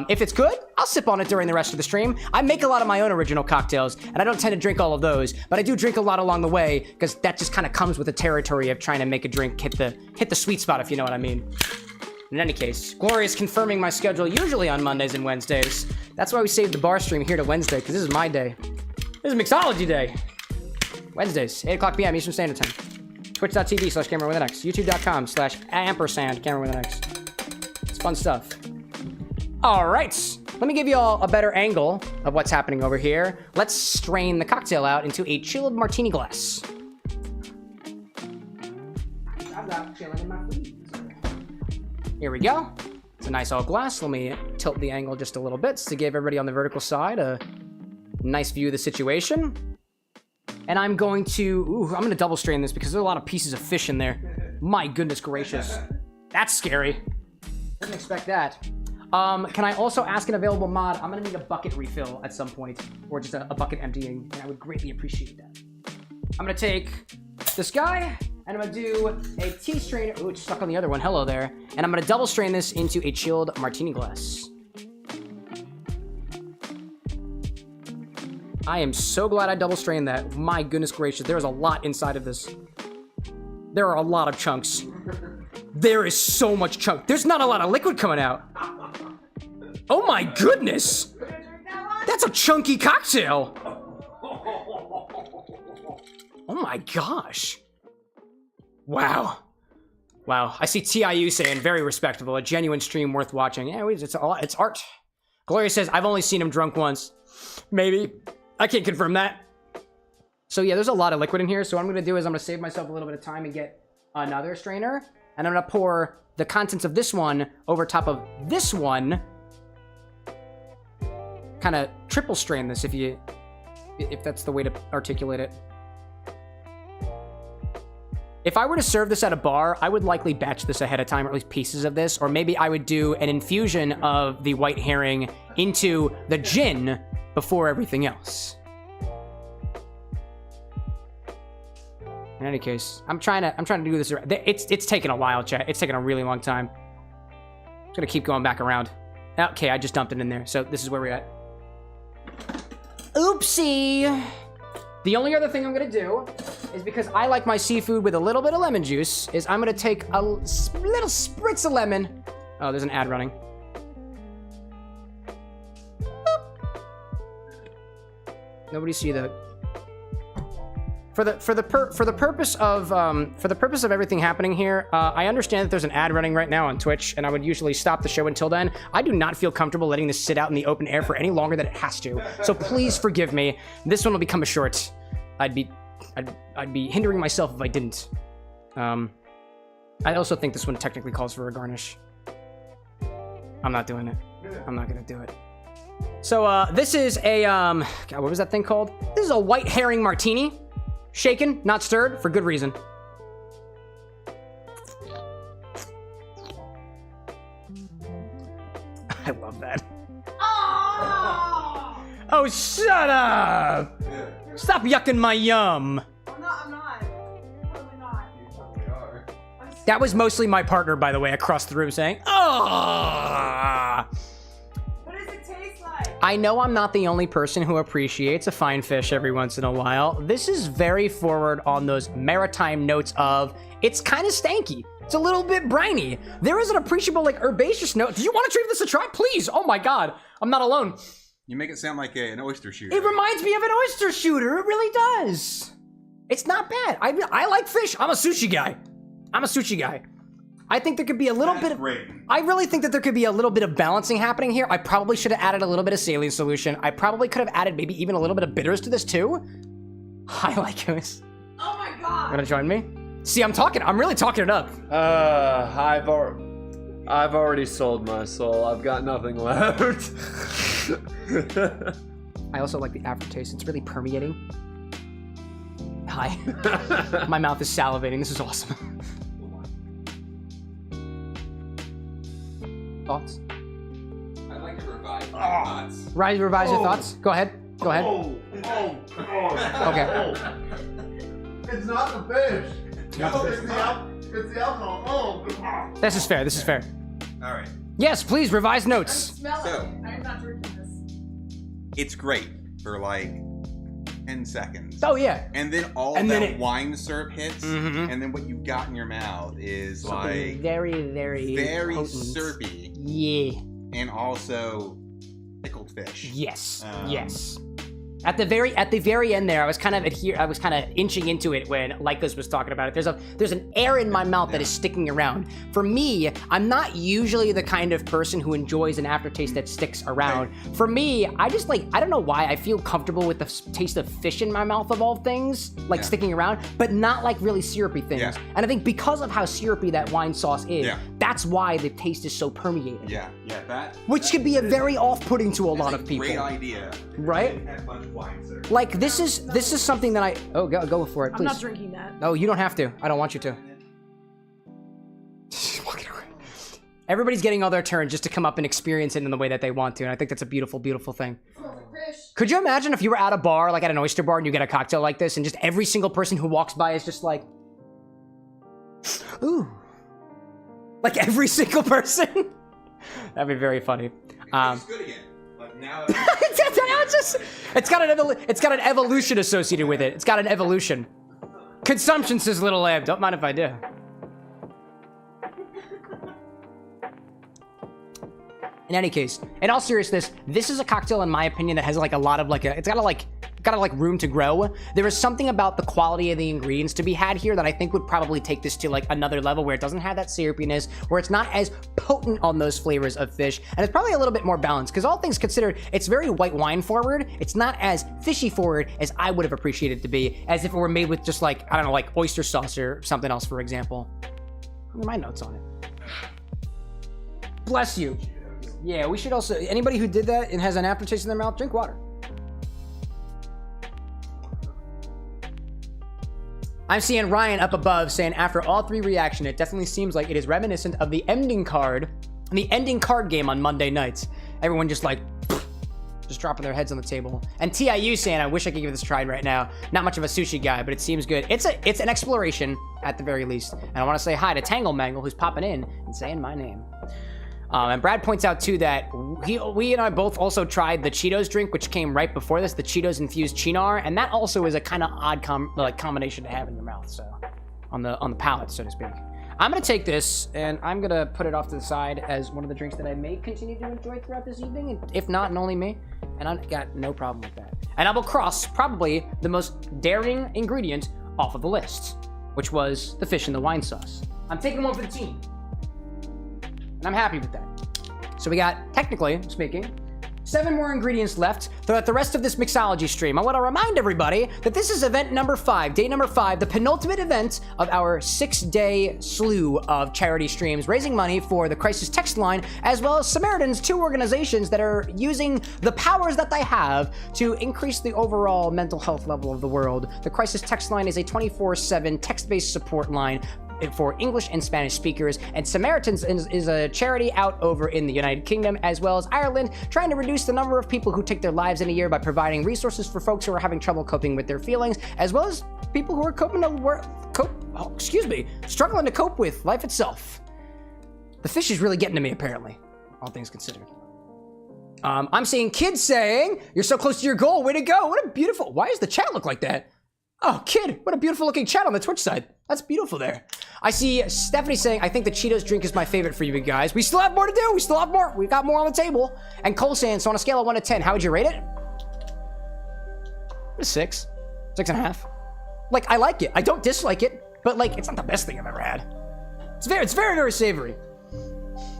Speaker 1: If it's good, I'll sip on it during the rest of the stream. I make a lot of my own original cocktails, and I don't tend to drink all of those, but I do drink a lot along the way, because that just kind of comes with the territory of trying to make a drink hit the sweet spot, if you know what I mean. In any case, Gloria is confirming my schedule usually on Mondays and Wednesdays. That's why we saved the bar stream here to Wednesday, because this is my day. This is Mixology Day. Wednesdays, 8 o'clock p.m. Eastern Standard Time. Twitch.tv/CameroxnWithAnX. YouTube.com/@@CameroxnWithAnX. It's fun stuff. All right. Let me give you all a better angle of what's happening over here. Let's strain the cocktail out into a chilled martini glass. I've got chilling in my freezer. Here we go. It's a nice old glass. Let me tilt the angle just a little bit to give everybody on the vertical side a nice view of the situation. And I'm going to double strain this because there's a lot of pieces of fish in there. My goodness gracious. That's scary. Didn't expect that. Can I also ask an available mod? I'm gonna need a bucket refill at some point, or just a bucket emptying, and I would greatly appreciate that. I'm gonna take this guy, and I'm gonna do a tea strainer. Ooh, it's stuck on the other one. Hello there. And I'm gonna double strain this into a chilled martini glass. I am so glad I double strained that. My goodness gracious, there's a lot inside of this. There are a lot of chunks. There is so much chunk. There's not a lot of liquid coming out. Oh my goodness! That's a chunky cocktail! Oh my gosh. Wow. Wow, I see TIU saying very respectable, a genuine stream worth watching. Yeah, it's art. Gloria says, I've only seen him drunk once. Maybe. I can't confirm that. So yeah, there's a lot of liquid in here, so what I'm gonna do is I'm gonna save myself a little bit of time and get another strainer, and I'm gonna pour the contents of this one over top of this one. Kind of triple strain this if that's the way to articulate it. If I were to serve this at a bar, I would likely batch this ahead of time, or at least pieces of this, or maybe I would do an infusion of the white herring into the gin before everything else. In any case, I'm trying to do this. It's taken a while, chat. It's taken a really long time. I'm gonna keep going back around. Okay, I just dumped it in there, so this is where we're at. Oopsie. The only other thing I'm gonna do is, because I like my seafood with a little bit of lemon juice, is I'm gonna take a little spritz of lemon. Oh, there's an ad running. Nobody see that. For the purpose of everything happening here, I understand that there's an ad running right now on Twitch, and I would usually stop the show until then. I do not feel comfortable letting this sit out in the open air for any longer than it has to. So please forgive me. This one will become a short. I'd be hindering myself if I didn't. I also think this one technically calls for a garnish. I'm not doing it. I'm not gonna do it. So this is a God, what was that thing called? This is a white herring martini. Shaken, not stirred, for good reason. I love that. Oh, shut up! Stop yucking my yum.
Speaker 2: I'm not. Totally not.
Speaker 3: You totally are.
Speaker 1: That was mostly my partner, by the way, across the room saying, "Oh."
Speaker 2: What does it taste like?
Speaker 1: I know I'm not the only person who appreciates a fine fish every once in a while. This is very forward on those maritime notes of, it's kind of stanky. It's a little bit briny. There is an appreciable, like, herbaceous note. Do you want to give this a try? Please. Oh my God. I'm not alone.
Speaker 3: You make it sound like an oyster shooter.
Speaker 1: It reminds me of an oyster shooter. It really does. It's not bad. I like fish. I'm a sushi guy. I think there could be a little bit of...
Speaker 3: Great.
Speaker 1: I really think that there could be a little bit of balancing happening here. I probably should have added a little bit of saline solution. I probably could have added maybe even a little bit of bitters to this too. I like this.
Speaker 2: Oh my god!
Speaker 1: Gonna join me? See, I'm really talking it up.
Speaker 4: I've already sold my soul. I've got nothing left.
Speaker 1: I also like the aftertaste. It's really permeating. Hi. My mouth is salivating. This is awesome. Thoughts?
Speaker 3: I'd like to revive my thoughts.
Speaker 1: Revise your thoughts. Go ahead. Go ahead. Okay.
Speaker 6: It's not the fish. It's the alcohol. Oh.
Speaker 1: This is fair. This is fair.
Speaker 3: All right.
Speaker 1: Yes, please revise
Speaker 2: I'm
Speaker 1: notes.
Speaker 2: smelling
Speaker 3: So-
Speaker 2: it. I'm not drinking this.
Speaker 3: It's great for like 10 seconds.
Speaker 1: Oh yeah.
Speaker 3: And then
Speaker 1: And
Speaker 3: that
Speaker 1: then it-
Speaker 3: wine syrup hits,
Speaker 1: Mhm.
Speaker 3: and then what you've got in your mouth is
Speaker 1: Something
Speaker 3: like
Speaker 1: very,
Speaker 3: very
Speaker 1: potent.
Speaker 3: syrupy,
Speaker 1: Yeah.
Speaker 3: and also pickled fish.
Speaker 1: Yes.
Speaker 3: Um,
Speaker 1: Yes. At the very end there, I was kind of inching into it when Lycos was talking about it. There's an air in my mouth that is sticking around. For me, I'm not usually the kind of person who enjoys an aftertaste that sticks around. For me, I just I don't know why, I feel comfortable with the taste of fish in my mouth of all things, sticking around, but not like really syrupy things.
Speaker 3: Yeah.
Speaker 1: And I think because of how syrupy that wine sauce is,
Speaker 3: Yeah.
Speaker 1: that's why the taste is so permeated.
Speaker 3: Yeah, that.
Speaker 1: Which could be a very off-putting to a lot of people.
Speaker 3: Great idea.
Speaker 1: Right?
Speaker 3: Have a bunch of wine syrup.
Speaker 1: Like this is something that go for it,
Speaker 2: I'm
Speaker 1: please.
Speaker 2: not drinking that.
Speaker 1: No, you don't have to. I don't want you to. Everybody's getting all their turn just to come up and experience it in the way that they want to, and I think that's a beautiful, beautiful thing.
Speaker 2: Fish.
Speaker 1: Could you imagine if you were at a bar, like at an oyster bar, and you get a cocktail like this, and just every single person who walks by is just like, ooh, like every single person? That'd be very funny.
Speaker 3: It's good again. But now
Speaker 1: it's got an evolution associated with it. It's got an evolution. Consumption, says Little Lamb. Don't mind if I do. In any case, in all seriousness, this is a cocktail, in my opinion, that has a lot of it's got room to grow. There is something about the quality of the ingredients to be had here that I think would probably take this to another level where it doesn't have that syrupiness, where it's not as potent on those flavors of fish, and it's probably a little bit more balanced, because all things considered, it's very white wine forward. It's not as fishy forward as I would have appreciated it to be, as if it were made with just I don't know, oyster sauce or something else, for example. What are my notes on it? Bless you. Yeah, we should also, anybody who did that and has an aftertaste in their mouth, drink water. I'm seeing Ryan up above saying, after all three reaction, it definitely seems like it is reminiscent of the ending card game on Monday nights. Everyone just just dropping their heads on the table. And TIU saying, I wish I could give this a try right now. Not much of a sushi guy, but it seems good. It's an exploration at the very least. And I want to say hi to Tangle Mangle, who's popping in and saying my name. And Brad points out too that we and I both also tried the Cheetos drink, which came right before this, the Cheetos infused Chinar, and that also is a kind of odd combination to have in your mouth, so on the palate, so to speak. I'm gonna take this and I'm gonna put it off to the side as one of the drinks that I may continue to enjoy throughout this evening, and if not, and only me, and I've got no problem with that. And I will cross probably the most daring ingredient off of the list, which was the fish in the wine sauce. I'm taking one for the team. And I'm happy with that. So we got, technically speaking, 7 more ingredients left throughout the rest of this Mixology stream. I want to remind everybody that this is event number 5, day number 5, the penultimate event of our 6-day slew of charity streams, raising money for the Crisis Text Line, as well as Samaritans, 2 organizations that are using the powers that they have to increase the overall mental health level of the world. The Crisis Text Line is a 24/7 text-based support line for English and Spanish speakers, and Samaritans is a charity out over in the United Kingdom as well as Ireland, trying to reduce the number of people who take their lives in a year by providing resources for folks who are having trouble coping with their feelings, as well as people who are struggling to cope with life itself. The fish is really getting to me, apparently, all things considered. I'm seeing kids saying, "You're so close to your goal, way to go." What a beautiful, why does the chat look like that? Oh, kid, what a beautiful looking chat on the Twitch side. That's beautiful there. I see Stephanie saying, "I think the Cheetos drink is my favorite for you guys." We still have more to do. We still have more. We've got more on the table. And Cole saying, "So on a scale of 1 to 10, how would you rate it?" A 6. 6.5. I like it. I don't dislike it, but it's not the best thing I've ever had. It's very, very savory.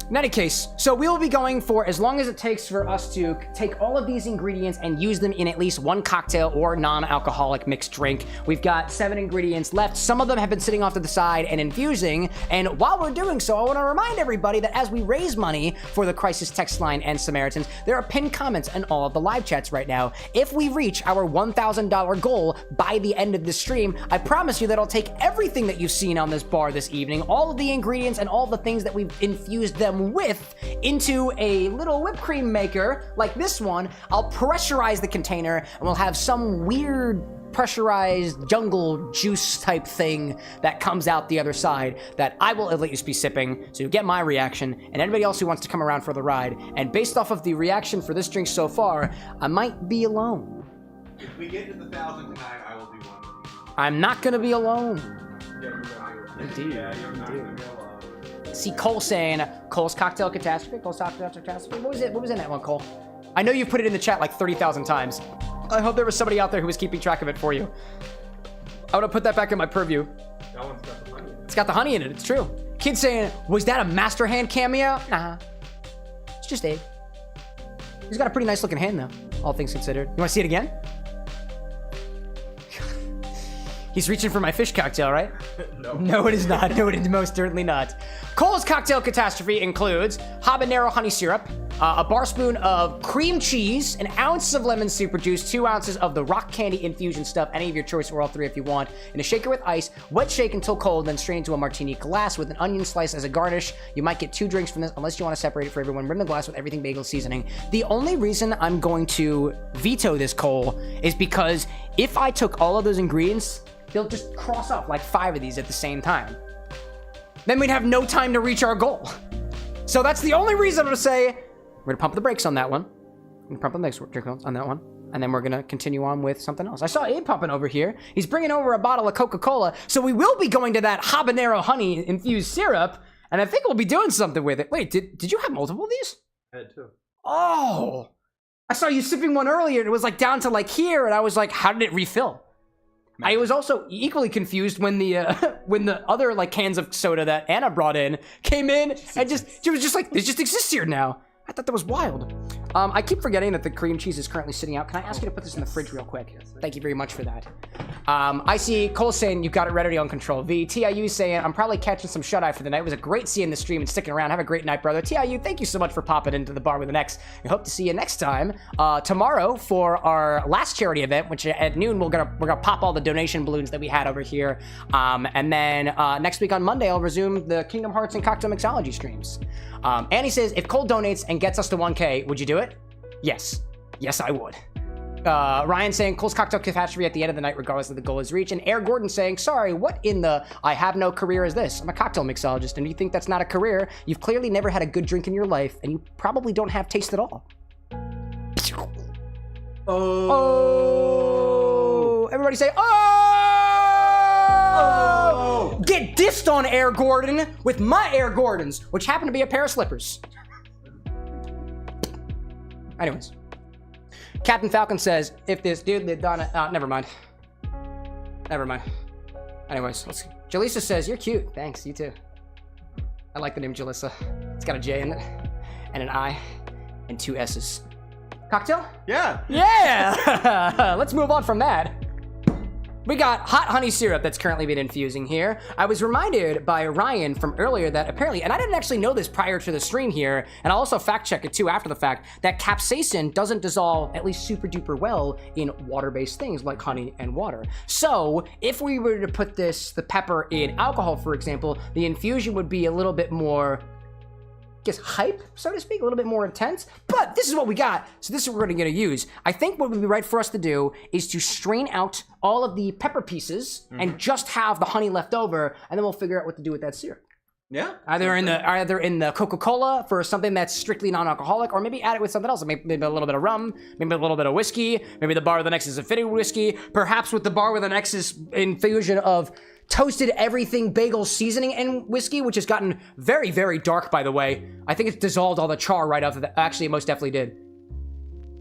Speaker 1: In any case, so we will be going for as long as it takes for us to take all of these ingredients and use them in at least one cocktail or non-alcoholic mixed drink. We've got 7 ingredients left. Some of them have been sitting off to the side and infusing. And while we're doing so, I want to remind everybody that as we raise money for the Crisis Text Line and Samaritans, there are pinned comments in all of the live chats right now. If we reach our $1,000 goal by the end of this stream, I promise you that I'll take everything that you've seen on this bar this evening, all of the ingredients and all the things that we've infused them with, into a little whipped cream maker like this one. I'll pressurize the container and we'll have some weird pressurized jungle juice type thing that comes out the other side that I will at least be sipping, so you get my reaction and anybody else who wants to come around for the ride. And based off of the reaction for this drink so far, I might be alone.
Speaker 3: If we get to the 1,000 tonight, I will do one.
Speaker 1: I'm not gonna be alone. Indeed.
Speaker 7: Yeah, you're not gonna be alone.
Speaker 1: See Cole saying, Cole's Cocktail Catastrophe? Cole's Cocktail Catastrophe? What was it? What was in that one, Cole? I know you put it in the chat like 30,000 times. I hope there was somebody out there who was keeping track of it for you. I would have put that back in my purview.
Speaker 7: That one's got the honey in it.
Speaker 1: It's got the honey in it, it's true. Kid saying, was that a Master Hand cameo? Nah. It's just Abe. He's got a pretty nice looking hand though, all things considered. You wanna see it again? He's reaching for my fish cocktail, right? No, it is not. No, it is most certainly not. Cole's Cocktail Catastrophe includes habanero honey syrup, a bar spoon of cream cheese, an ounce of lemon super juice, 2 ounces of the rock candy infusion stuff, any of your choice or all 3 if you want, in a shaker with ice, wet shake until cold, then strain into a martini glass with an onion slice as a garnish. You might get 2 drinks from this unless you want to separate it for everyone. Rim the glass with everything bagel seasoning. The only reason I'm going to veto this, Cole, is because if I took all of those ingredients, they'll just cross off like 5 of these at the same time. Then we'd have no time to reach our goal. So that's the only reason I'm gonna say, we're gonna pump the brakes on that one. We're gonna pump the next drink on that one. And then we're gonna continue on with something else. I saw Abe popping over here. He's bringing over a bottle of Coca-Cola. So we will be going to that habanero honey infused syrup. And I think we'll be doing something with it. Wait, did you have multiple of these?
Speaker 7: I had 2.
Speaker 1: Oh, I saw you sipping one earlier. And it was like down to like here. And I was like, how did it refill? I was also equally confused when the other like cans of soda that Anna brought in came in and she was just like, this just exists here now. I thought that was wild. I keep forgetting that the cream cheese is currently sitting out. Can I ask you to put this in the fridge real quick? Thank you very much for that. I see Cole saying you got it ready on Control V. TIU saying I'm probably catching some shut-eye for the night. It was a great seeing the stream and sticking around. Have a great night, brother. TIU, thank you so much for popping into the bar with an X. We hope to see you next time tomorrow for our last charity event, which at noon we're gonna pop all the donation balloons that we had over here. And then next week on Monday I'll resume the Kingdom Hearts and Cocktail Mixology streams. Annie says if Cole donates and gets us to 1K, would you do it? Yes. Yes, I would. Ryan saying Cole's Cocktail Catastrophe at the end of the night regardless of the goal is reached. And Air Gordon saying, sorry, what in the I have no career is this? I'm a cocktail mixologist, and you think that's not a career? You've clearly never had a good drink in your life, and you probably don't have taste at all. Oh. Everybody say, oh! Get dissed on, Air Gordon, with my Air Gordons, which happen to be a pair of slippers. Anyways. Captain Falcon says, if this dude lived on it, never mind. Never mind. Anyways, let's see. Jalissa says, you're cute. Thanks, you too. I like the name Jalissa. It's got a J in it, and an I, and 2 S's. Cocktail?
Speaker 7: Yeah.
Speaker 1: Yeah! Let's move on from that. We got hot honey syrup that's currently been infusing here. I was reminded by Ryan from earlier that apparently, and I didn't actually know this prior to the stream here, and I'll also fact check it too after the fact, that capsaicin doesn't dissolve at least super duper well in water-based things like honey and water. So if we were to put the pepper in alcohol, for example, the infusion would be a little bit more, hype, so to speak, a little bit more intense, but this is what we got, so this is what we're gonna use. I think what would be right for us to do is to strain out all of the pepper pieces and just have the honey left over, and then we'll figure out what to do with that syrup.
Speaker 7: Yeah.
Speaker 1: Either in the Coca-Cola for something that's strictly non-alcoholic, or maybe add it with something else, maybe a little bit of rum, maybe a little bit of whiskey, maybe the bar with an X's affinity whiskey, perhaps with the bar with an X's infusion of toasted everything bagel seasoning and whiskey, which has gotten very, very dark, by the way. I think it's dissolved all the char right off of that. Actually, it most definitely did.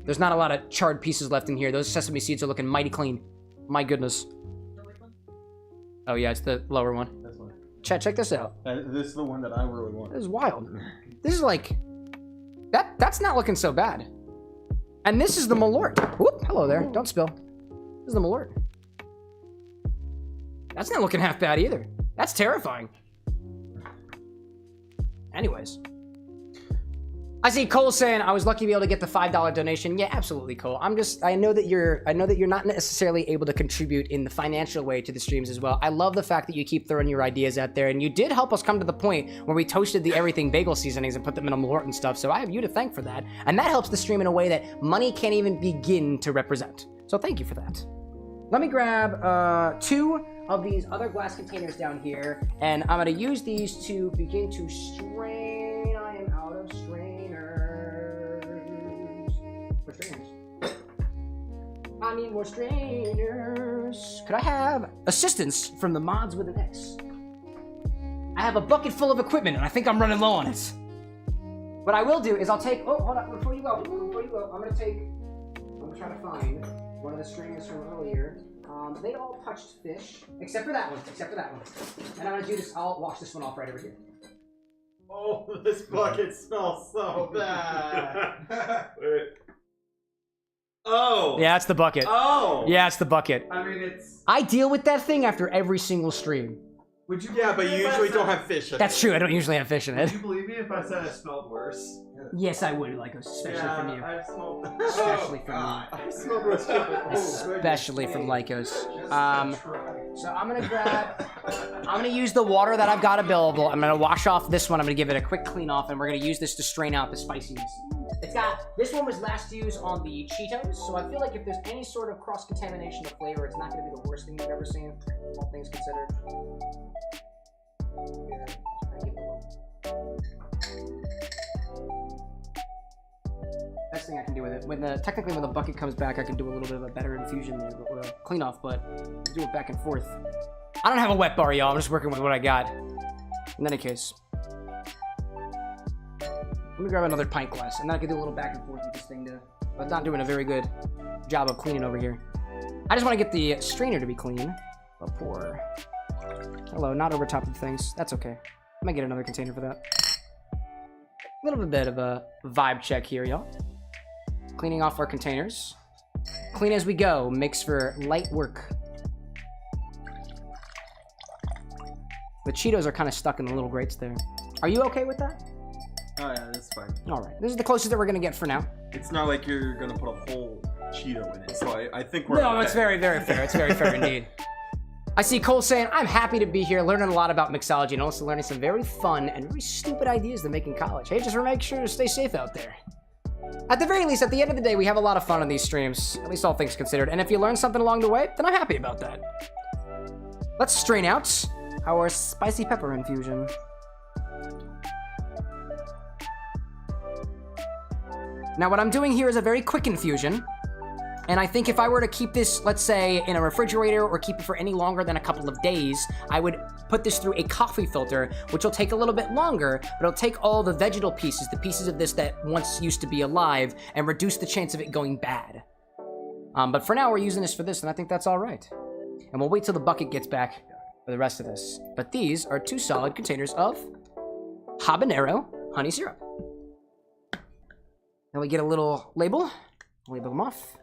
Speaker 1: There's not a lot of charred pieces left in here. Those sesame seeds are looking mighty clean. My goodness. Oh yeah, it's the lower one.
Speaker 7: This one.
Speaker 1: Check this out.
Speaker 7: This is the one that I really want.
Speaker 1: This is wild. This is like... That's not looking so bad. And this is the Malort. Whoop, hello there. Don't spill. This is the Malort. That's not looking half bad either. That's terrifying. Anyways. I see Cole saying I was lucky to be able to get the $5 donation. Yeah, absolutely, Cole. I know that you're not necessarily able to contribute in the financial way to the streams as well. I love the fact that you keep throwing your ideas out there, and you did help us come to the point where we toasted the everything bagel seasonings and put them in a Malort and stuff. So I have you to thank for that, and that helps the stream in a way that money can't even begin to represent. So thank you for that. Let me grab 2 of these other glass containers down here, and I'm gonna use these to begin to strain. I am out of strainers. More strainers. I need more strainers. Could I have assistance from the mods with an X? I have a bucket full of equipment, and I think I'm running low on it. What I will do is I'll take. Oh, hold on. Before you go, I'm gonna try to find one of the strainers from earlier. They all touched fish, except for that one. And I'm gonna do this. I'll wash this one off right over here.
Speaker 7: Oh, this bucket smells so bad. Oh.
Speaker 1: Yeah, it's the bucket.
Speaker 7: Oh.
Speaker 1: Yeah, it's the bucket.
Speaker 7: I mean, it's.
Speaker 1: I deal with that thing after every single stream.
Speaker 7: Would you? Yeah, but you usually don't have fish in it.
Speaker 1: That's true. I don't usually have fish in it.
Speaker 6: Would you believe me if I said it smelled worse?
Speaker 1: Yes, I would, like, especially from you.
Speaker 7: I've smelled.
Speaker 1: Especially from you.
Speaker 7: I smelled roast chicken.
Speaker 1: Especially from Lycos. So I'm gonna use the water that I've got available. I'm gonna wash off this one. I'm gonna give it a quick clean off, and we're gonna use this to strain out the spiciness. This one was last used on the Cheetos, so I feel like if there's any sort of cross-contamination of flavor, it's not gonna be the worst thing you've ever seen, all things considered. Best thing I can do with it. Technically when the bucket comes back, I can do a little bit of a better infusion there, or a clean off, but do it back and forth. I don't have a wet bar, y'all. I'm just working with what I got. In any case. Let me grab another pint glass, and then I can do a little back and forth with this thing to... I'm not doing a very good job of cleaning over here. I just want to get the strainer to be clean. I'll pour. Hello, not over top of things. That's okay. I might get another container for that. A little bit of a vibe check here, y'all. Cleaning off our containers. Clean as we go makes for light work. The Cheetos are kind of stuck in the little grates there. Are you okay with that?
Speaker 7: Oh yeah, that's fine.
Speaker 1: All right, this is the closest that we're gonna get for now.
Speaker 7: It's not like you're gonna put a whole Cheeto in it, so I think we're.
Speaker 1: No,
Speaker 7: okay.
Speaker 1: it's very, very fair. It's very fair indeed. I see Cole saying, I'm happy to be here, learning a lot about mixology, and also learning some very fun and very stupid ideas to make in college. Hey, just make sure to stay safe out there. At the very least, at the end of the day, we have a lot of fun on these streams, at least all things considered, and if you learn something along the way, then I'm happy about that. Let's strain out our spicy pepper infusion. Now, what I'm doing here is a very quick infusion, and I think if I were to keep this, let's say, in a refrigerator or keep it for any longer than a couple of days, I would put this through a coffee filter, which will take a little bit longer, but it'll take all the vegetal pieces, the pieces of this that once used to be alive, and reduce the chance of it going bad. But for now, we're using this for this, and I think that's all right. And we'll wait till the bucket gets back for the rest of this. But these are 2 solid containers of habanero honey syrup. Then we get a little label them off.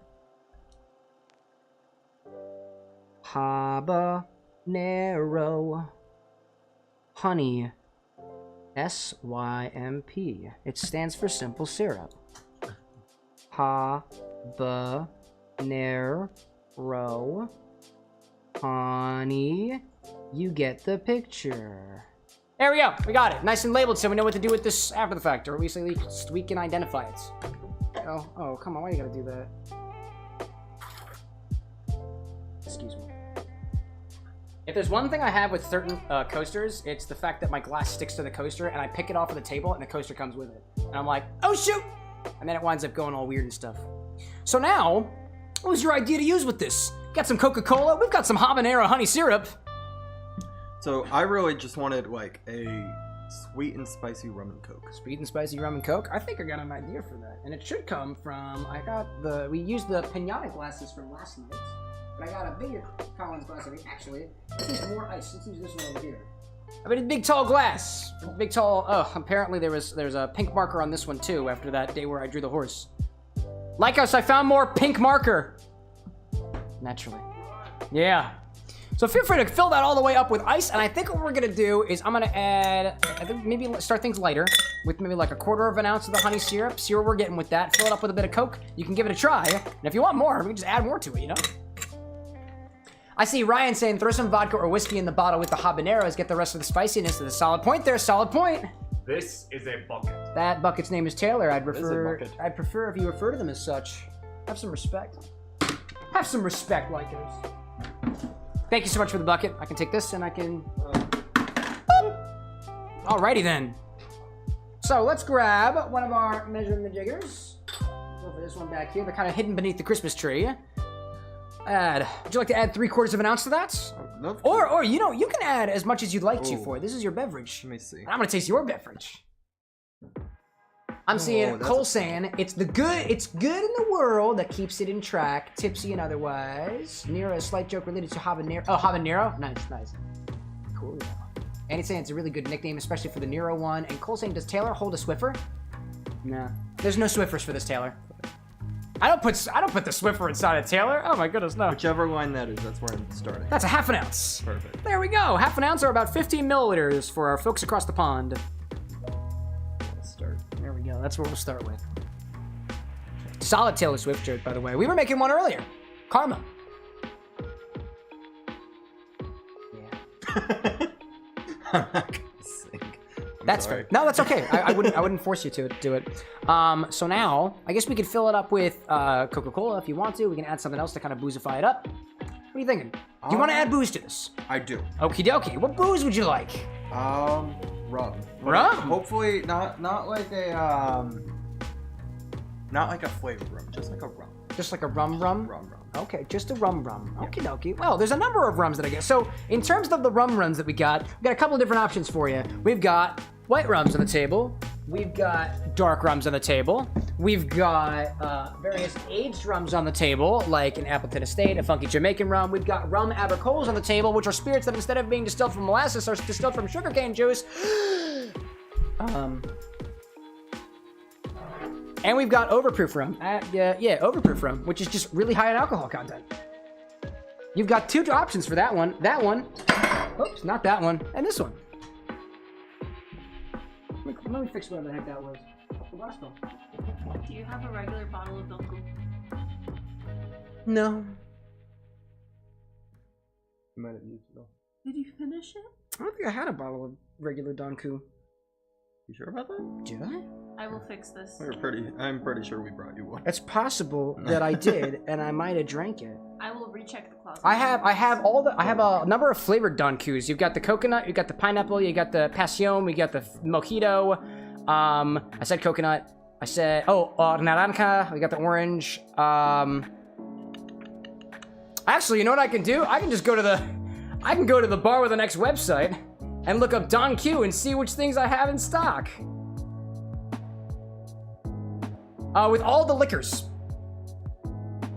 Speaker 1: Habanero honey, SYMP. It stands for simple syrup. Habanero honey. You get the picture. There we go. We got it. Nice and labeled so we know what to do with this after the fact, or at least we can identify it. Oh, come on. Why you gotta do that? Excuse me. If there's one thing I have with certain coasters, it's the fact that my glass sticks to the coaster and I pick it off of the table and the coaster comes with it. And I'm like, oh shoot! And then it winds up going all weird and stuff. So now, what was your idea to use with this? Got some Coca-Cola, we've got some habanero honey syrup.
Speaker 7: So I really just wanted like a sweet and spicy rum and coke.
Speaker 1: Sweet and spicy rum and coke? I think I got an idea for that. And it should come from, we used the pinata glasses from last night. But I got a bigger Collins glass over here. Actually, let's use more ice. Let's use this one over here. I mean, a big tall glass. Big tall. Oh, apparently there's a pink marker on this one too. After that day where I drew the horse. Like us, I found more pink marker. Naturally. Yeah. So feel free to fill that all the way up with ice, and I think what we're gonna do is I'm gonna add, I think maybe start things lighter with maybe like 1/4 of an ounce of the honey syrup. See where we're getting with that. Fill it up with a bit of Coke. You can give it a try, and if you want more, we can just add more to it, you know? I see Ryan saying throw some vodka or whiskey in the bottle with the habaneros, get the rest of the spiciness. That's a solid point there, solid point.
Speaker 4: This is a bucket.
Speaker 1: That bucket's name is Taylor. I'd
Speaker 4: is a bucket.
Speaker 1: prefer if you refer to them as such. Have some respect. Have some respect, Likers. Thank you so much for the bucket. I can take this and I can... Alrighty then. So let's grab one of our measuring the jiggers. Go for this one back here. They're kind of hidden beneath the Christmas tree. Would you like to add 3/4 of an ounce to that?
Speaker 7: Nope.
Speaker 1: Or you know, you can add as much as you'd like to for it. This is your beverage.
Speaker 7: Let me see.
Speaker 1: I'm gonna taste your beverage. I'm seeing Cole saying it's good in the world that keeps it in track, tipsy and otherwise. Nero, a slight joke related to habanero. Oh, habanero? Nice. Cool. And he's saying it's a really good nickname, especially for the Nero one. And Cole saying, does Taylor hold a Swiffer? No. There's no Swiffers for this, Taylor. I don't put the Swiffer inside of Taylor. Oh my goodness, no.
Speaker 7: Whichever line that is, that's where I'm starting.
Speaker 1: That's a 1/2 ounce.
Speaker 7: Perfect.
Speaker 1: There we go. 1/2 ounce or about 15 milliliters for our folks across the pond.
Speaker 7: Let's start.
Speaker 1: There we go. That's what we'll start with. Solid Taylor Swift joke, by the way. We were making one earlier. Karma. Yeah.
Speaker 7: I'm not gonna sing.
Speaker 1: That's fair. No, that's okay. I wouldn't force you to do it. So now, I guess we could fill it up with Coca-Cola if you want to. We can add something else to kind of boozify it up. What are you thinking? Do you want to add booze to this?
Speaker 7: I do.
Speaker 1: Okie dokie. What booze would you like?
Speaker 7: Rum.
Speaker 1: Rum?
Speaker 7: Hopefully not like a not like a flavored rum, just like a rum.
Speaker 1: Just like a rum rum?
Speaker 7: Rum.
Speaker 1: Okay, just a rum. Okie dokie. Well, there's a number of rums that I get. So, in terms of the rum runs that we got a couple of different options for you. We've got white rums on the table. We've got dark rums on the table. We've got various aged rums on the table, like an Appleton Estate, a funky Jamaican rum. We've got rum abricoles on the table, which are spirits that instead of being distilled from molasses are distilled from sugarcane juice. And we've got overproof rum. Overproof rum, which is just really high in alcohol content. You've got 2 options for that one. That one. Oops, not that one. And this one. Let me fix whatever the heck that was.
Speaker 9: Do you have a regular bottle of Donku?
Speaker 1: No.
Speaker 7: You might have used it all.
Speaker 9: Did you finish it?
Speaker 1: I don't think I had a bottle of regular Donku.
Speaker 7: You sure about that?
Speaker 1: Did I?
Speaker 9: I will fix this.
Speaker 7: I'm pretty sure we brought you one.
Speaker 1: It's possible that I did, and I might have drank it.
Speaker 9: I will recheck the closet.
Speaker 1: I have a number of flavored Donkus. You've got the coconut, you got the pineapple, you got the passion, we got the mojito. I said coconut. I said naranja. We got the orange. Actually, you know what I can do? I can just go to the Bar with an X website and look up Don Q and see which things I have in stock. With all the liquors.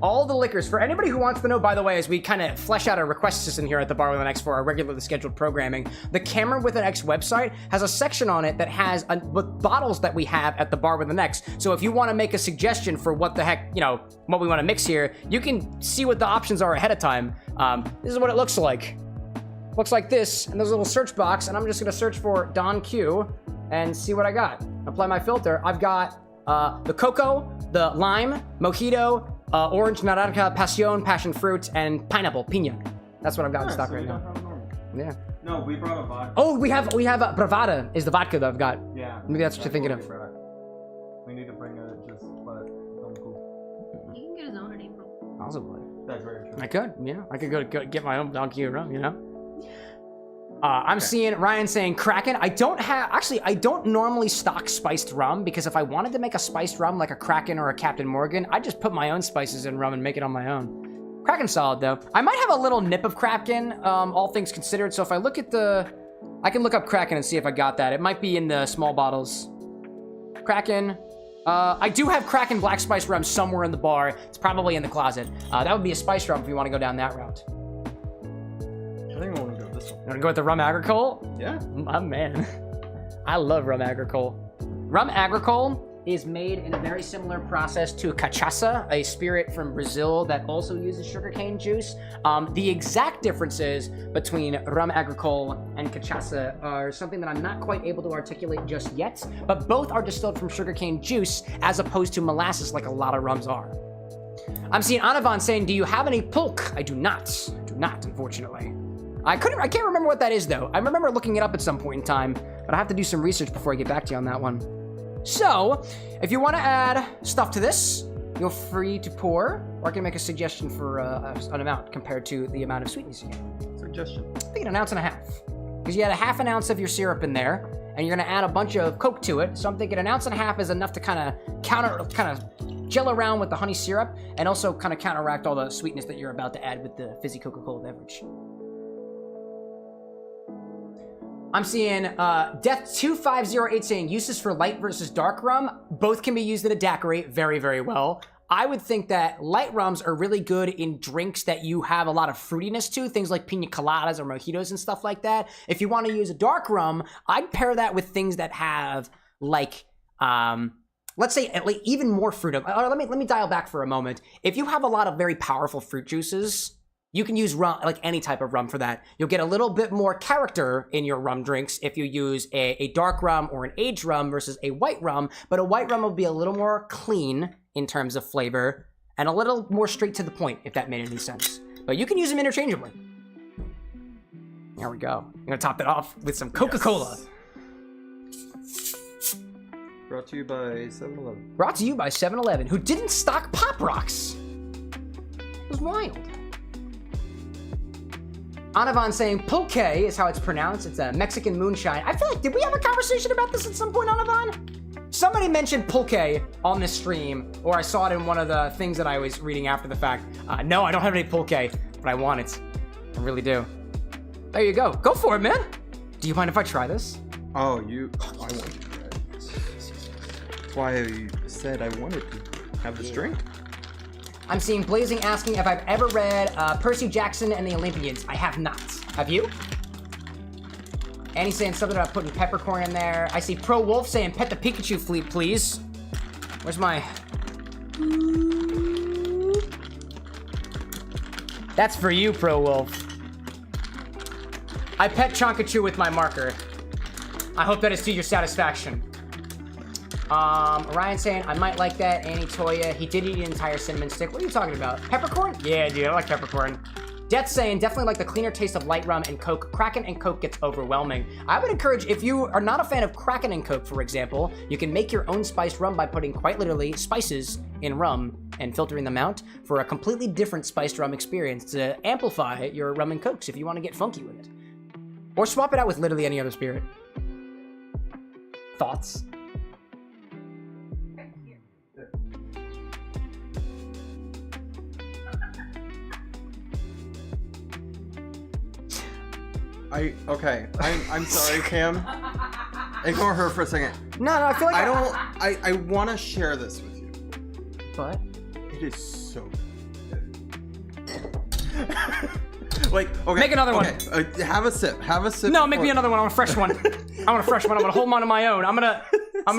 Speaker 1: All the liquors. For anybody who wants to know, by the way, as we kind of flesh out our request system here at the Bar with an X for our regularly scheduled programming, the Camera with an X website has a section on it that has bottles that we have at the Bar with an X. So if you want to make a suggestion for what the heck, what we want to mix here, you can see what the options are ahead of time. This is what it looks like. Looks like this, and there's a little search box, and I'm just going to search for Don Q and see what I got. Apply my filter. I've got the cocoa, the lime, mojito, orange, naranja, passion fruit, and pineapple, piña. That's what I've got in stock right now. Yeah.
Speaker 7: No, we brought a vodka.
Speaker 1: Oh, we have Bravada is the vodka that I've got.
Speaker 7: Yeah.
Speaker 1: Maybe that's what you're thinking of.
Speaker 7: We need to bring it just let
Speaker 9: He can get his own in April.
Speaker 1: Possibly.
Speaker 7: That's very true.
Speaker 1: I could, yeah. I could go get my own Don Q rum, I'm seeing Ryan saying Kraken. I don't normally stock spiced rum because if I wanted to make a spiced rum like a Kraken or a Captain Morgan, I'd just put my own spices in rum and make it on my own. Kraken's solid though. I might have a little nip of Kraken, all things considered. So if I look at I can look up Kraken and see if I got that. It might be in the small bottles. Kraken. I do have Kraken black spice rum somewhere in the bar. It's probably in the closet. That would be a spice rum if you want to go down that route.
Speaker 7: I think I want to go this one.
Speaker 1: You wanna go with the rum agricole?
Speaker 7: Yeah.
Speaker 1: My man. I love rum agricole. Rum agricole is made in a very similar process to cachaça, a spirit from Brazil that also uses sugarcane juice. The exact differences between rum agricole and cachaça are something that I'm not quite able to articulate just yet, but both are distilled from sugarcane juice as opposed to molasses like a lot of rums are. I'm seeing Anavan saying, do you have any pulque? I do not, unfortunately. I can't remember what that is though. I remember looking it up at some point in time, but I have to do some research before I get back to you on that one. So, if you want to add stuff to this, you're free to pour, or I can make a suggestion for an amount compared to the amount of sweetness you get.
Speaker 7: Suggestion.
Speaker 1: I think 1.5 ounces. Because you had a 1/2 ounce of your syrup in there, and you're going to add a bunch of Coke to it. So I'm thinking 1.5 ounces is enough to kind of gel around with the honey syrup, and also kind of counteract all the sweetness that you're about to add with the fizzy Coca-Cola beverage. I'm seeing Death2508 saying uses for light versus dark rum. Both can be used in a daiquiri very, very well. I would think that light rums are really good in drinks that you have a lot of fruitiness to, things like pina coladas or mojitos and stuff like that. If you want to use a dark rum, I'd pair that with things that have like, let's say at least even more fruit. Let me dial back for a moment. If you have a lot of very powerful fruit juices, you can use rum, like any type of rum for that. You'll get a little bit more character in your rum drinks if you use a dark rum or an aged rum versus a white rum, but a white rum will be a little more clean in terms of flavor and a little more straight to the point, if that made any sense. But you can use them interchangeably. There we go. I'm gonna top that off with some Coca-Cola.
Speaker 7: Yes. Brought to you by 7-Eleven.
Speaker 1: Brought to you by 7-Eleven, who didn't stock Pop Rocks. It was wild. Anavan saying pulque is how it's pronounced. It's a Mexican moonshine. I feel like, did we have a conversation about this at some point, Anavan? Somebody mentioned pulque on this stream, or I saw it in one of the things that I was reading after the fact. No, I don't have any pulque, but I want it. I really do. There you go. Go for it, man. Do you mind if I try this?
Speaker 7: Oh, I want to try it. That's why I said I wanted to have this drink.
Speaker 1: I'm seeing Blazing asking if I've ever read Percy Jackson and the Olympians. I have not. Have you? Annie's saying something about putting peppercorn in there. I see Pro Wolf saying pet the Pikachu fleet, please. Where's my... That's for you, Pro Wolf. I pet Chonkachu with my marker. I hope that is to your satisfaction. Ryan saying, I might like that. Annie Toya, he did eat an entire cinnamon stick. What are you talking about? Peppercorn? Yeah, dude, I like peppercorn. Death saying, definitely like the cleaner taste of light rum and Coke. Kraken and Coke gets overwhelming. I would encourage, if you are not a fan of Kraken and Coke, for example, you can make your own spiced rum by putting quite literally spices in rum and filtering them out for a completely different spiced rum experience to amplify your rum and Cokes if you want to get funky with it. Or swap it out with literally any other spirit. Thoughts?
Speaker 7: I'm sorry, Cam. Ignore her for a second.
Speaker 1: No, I feel like
Speaker 7: I want to share this with you.
Speaker 1: But
Speaker 7: it is so good. Like, okay.
Speaker 1: Make another one.
Speaker 7: Have a sip. Have a sip.
Speaker 1: No, make me another one. I want a fresh one. I want a fresh one. I'm gonna hold mine on my own. I'm gonna. I'm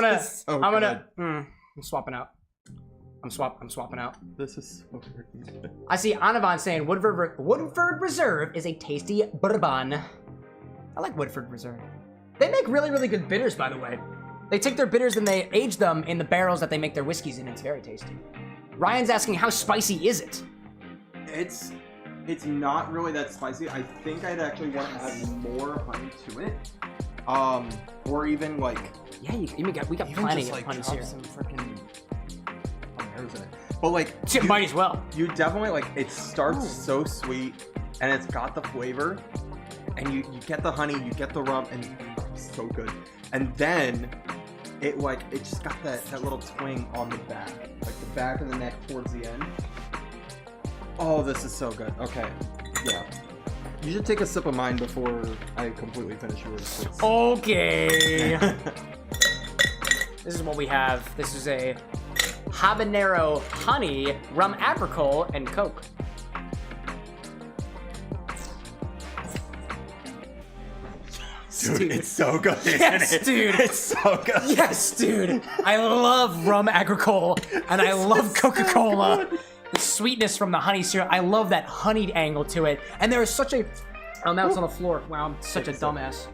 Speaker 1: swapping out. I'm swapping out.
Speaker 7: This is so good.
Speaker 1: I see Anavan saying Woodford Reserve is a tasty bourbon. I like Woodford Reserve. They make really, really good bitters, by the way. They take their bitters and they age them in the barrels that they make their whiskeys in. It's very tasty. Ryan's asking, how spicy is it?
Speaker 7: It's not really that spicy. I think I'd actually want to add more honey to it. Or even like...
Speaker 1: Yeah, we got plenty of honey syrup.
Speaker 7: Some freaking... in it. But like,
Speaker 1: you might as well.
Speaker 7: You definitely like, it starts so sweet and it's got the flavor and you get the honey, you get the rum, and it's so good. And then it just got that little twing on the back, like the back of the neck towards the end. Oh, this is so good. Okay, yeah. You should take a sip of mine before I completely finish yours.
Speaker 1: Okay. This is what we have. This is a habanero honey, rum agricole, and Coke.
Speaker 7: Dude, it's so good, isn't
Speaker 1: Yes,
Speaker 7: it?
Speaker 1: dude.
Speaker 7: It's so good.
Speaker 1: Yes, dude. I love rum agricole, and I love Coca-Cola. The sweetness from the honey syrup. I love that honeyed angle to it. And there is such a... Oh, now it's on the floor. Wow, I'm such a dumbass.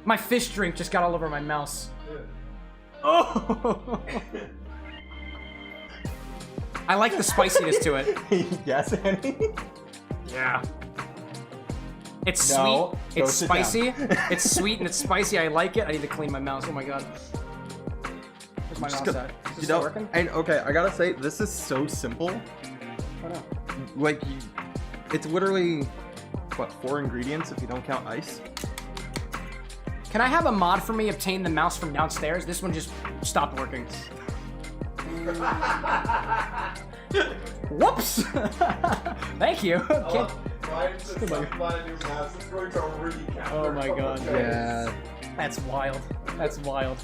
Speaker 1: My fish drink just got all over my mouse. Oh! I like the spiciness to it.
Speaker 7: Yes, Annie?
Speaker 1: Yeah. It's
Speaker 7: No,
Speaker 1: sweet.
Speaker 7: go
Speaker 1: It's
Speaker 7: sit
Speaker 1: spicy.
Speaker 7: down.
Speaker 1: It's sweet and it's spicy. I like it. I need to clean my mouse. Oh my god. Where's my mouse at? Is this still working?
Speaker 7: And okay, I gotta say, this is so simple.
Speaker 1: Oh no.
Speaker 7: Like, it's literally, what, 4 ingredients if you don't count ice?
Speaker 1: Can I have a mod for me obtain the mouse from downstairs? This one just stopped working. Whoops! Thank you. Can't-
Speaker 6: Ryan said something about a new mouse. It's going to recap.
Speaker 1: Oh my god.
Speaker 7: Yeah.
Speaker 1: That's wild. That's wild.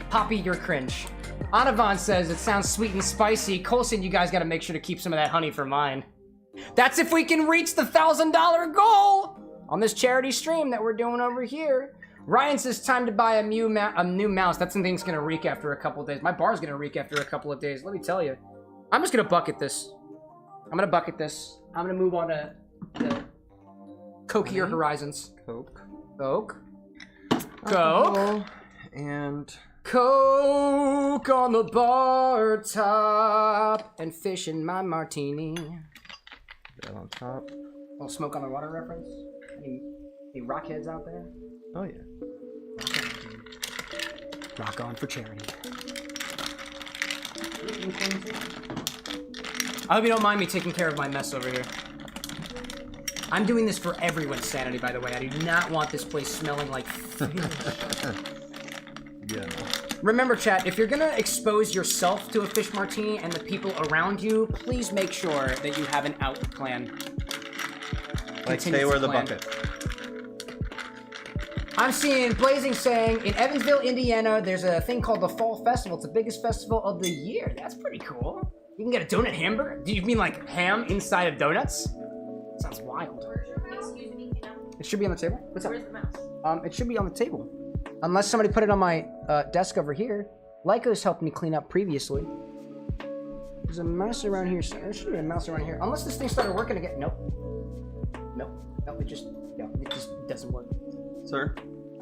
Speaker 1: Poppy, you're cringe. Anavan says it sounds sweet and spicy. Colson, you guys gotta make sure to keep some of that honey for mine. That's if we can reach the $1,000 goal on this charity stream that we're doing over here. Ryan says time to buy a new mouse. That thing's gonna reek after a couple of days. My bar's gonna reek after a couple of days. Let me tell you. I'm just gonna bucket this. I'm gonna bucket this. I'm gonna move on to Cokier Horizons.
Speaker 7: Coke.
Speaker 1: Coke. Coke.
Speaker 7: Alcohol, and
Speaker 1: Coke on the bar top and fish in my martini.
Speaker 7: that on top.
Speaker 1: Little smoke on the water reference. Any rockheads out there?
Speaker 7: Oh yeah.
Speaker 1: Rock on for charity. I hope you don't mind me taking care of my mess over here. I'm doing this for everyone's sanity, by the way. I do not want this place smelling like fish.
Speaker 7: Yeah.
Speaker 1: Remember, chat, if you're gonna expose yourself to a fish martini and the people around you, please make sure that you have an out plan.
Speaker 7: Like, stay where the bucket.
Speaker 1: I'm seeing Blazing saying, in Evansville, Indiana, there's a thing called the Fall Festival. It's the biggest festival of the year. That's pretty cool. You can get a donut hamburger? Do you mean like ham inside of donuts? Sounds wild.
Speaker 9: Excuse me,
Speaker 1: It should be on the table. What's up?
Speaker 9: where's the mouse?
Speaker 1: It should be on the table. Unless somebody put it on my desk over here. Lyco's helped me clean up previously. There's a mouse around here. There should be a mouse around here. Unless this thing started working again. Nope. Nope. Nope, it just doesn't work.
Speaker 7: Sir?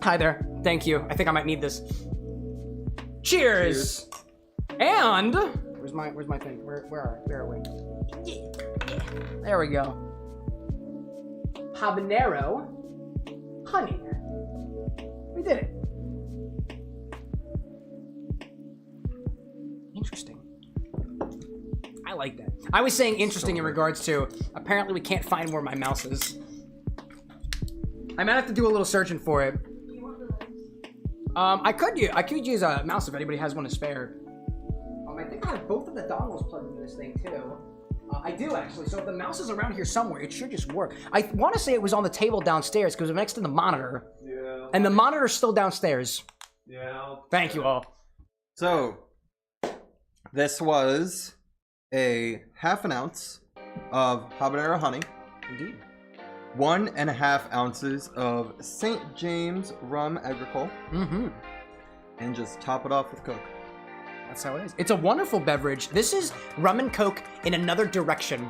Speaker 1: Hi there. Thank you. I think I might need this. Cheers! And where's my thing? Where are we? There we go. Habanero honey. We did it. Interesting. I like that. I was saying interesting in regards to apparently we can't find where my mouse is. I might have to do a little searching for it. I could use a mouse if anybody has one to spare. I think I have both of the dongles plugged into this thing too. I do actually. So if the mouse is around here somewhere, it should just work. I want to say it was on the table downstairs because it was next to the monitor.
Speaker 6: Yeah.
Speaker 1: And the monitor's still downstairs.
Speaker 6: Yeah.
Speaker 1: Thank you all.
Speaker 7: So, this was a ½ an ounce of habanero honey.
Speaker 1: Indeed.
Speaker 7: 1.5 ounces of St. James rum agricole.
Speaker 1: Mm-hmm.
Speaker 7: And just top it off with Coke.
Speaker 1: That's how it is. It's a wonderful beverage. This is rum and Coke in another direction.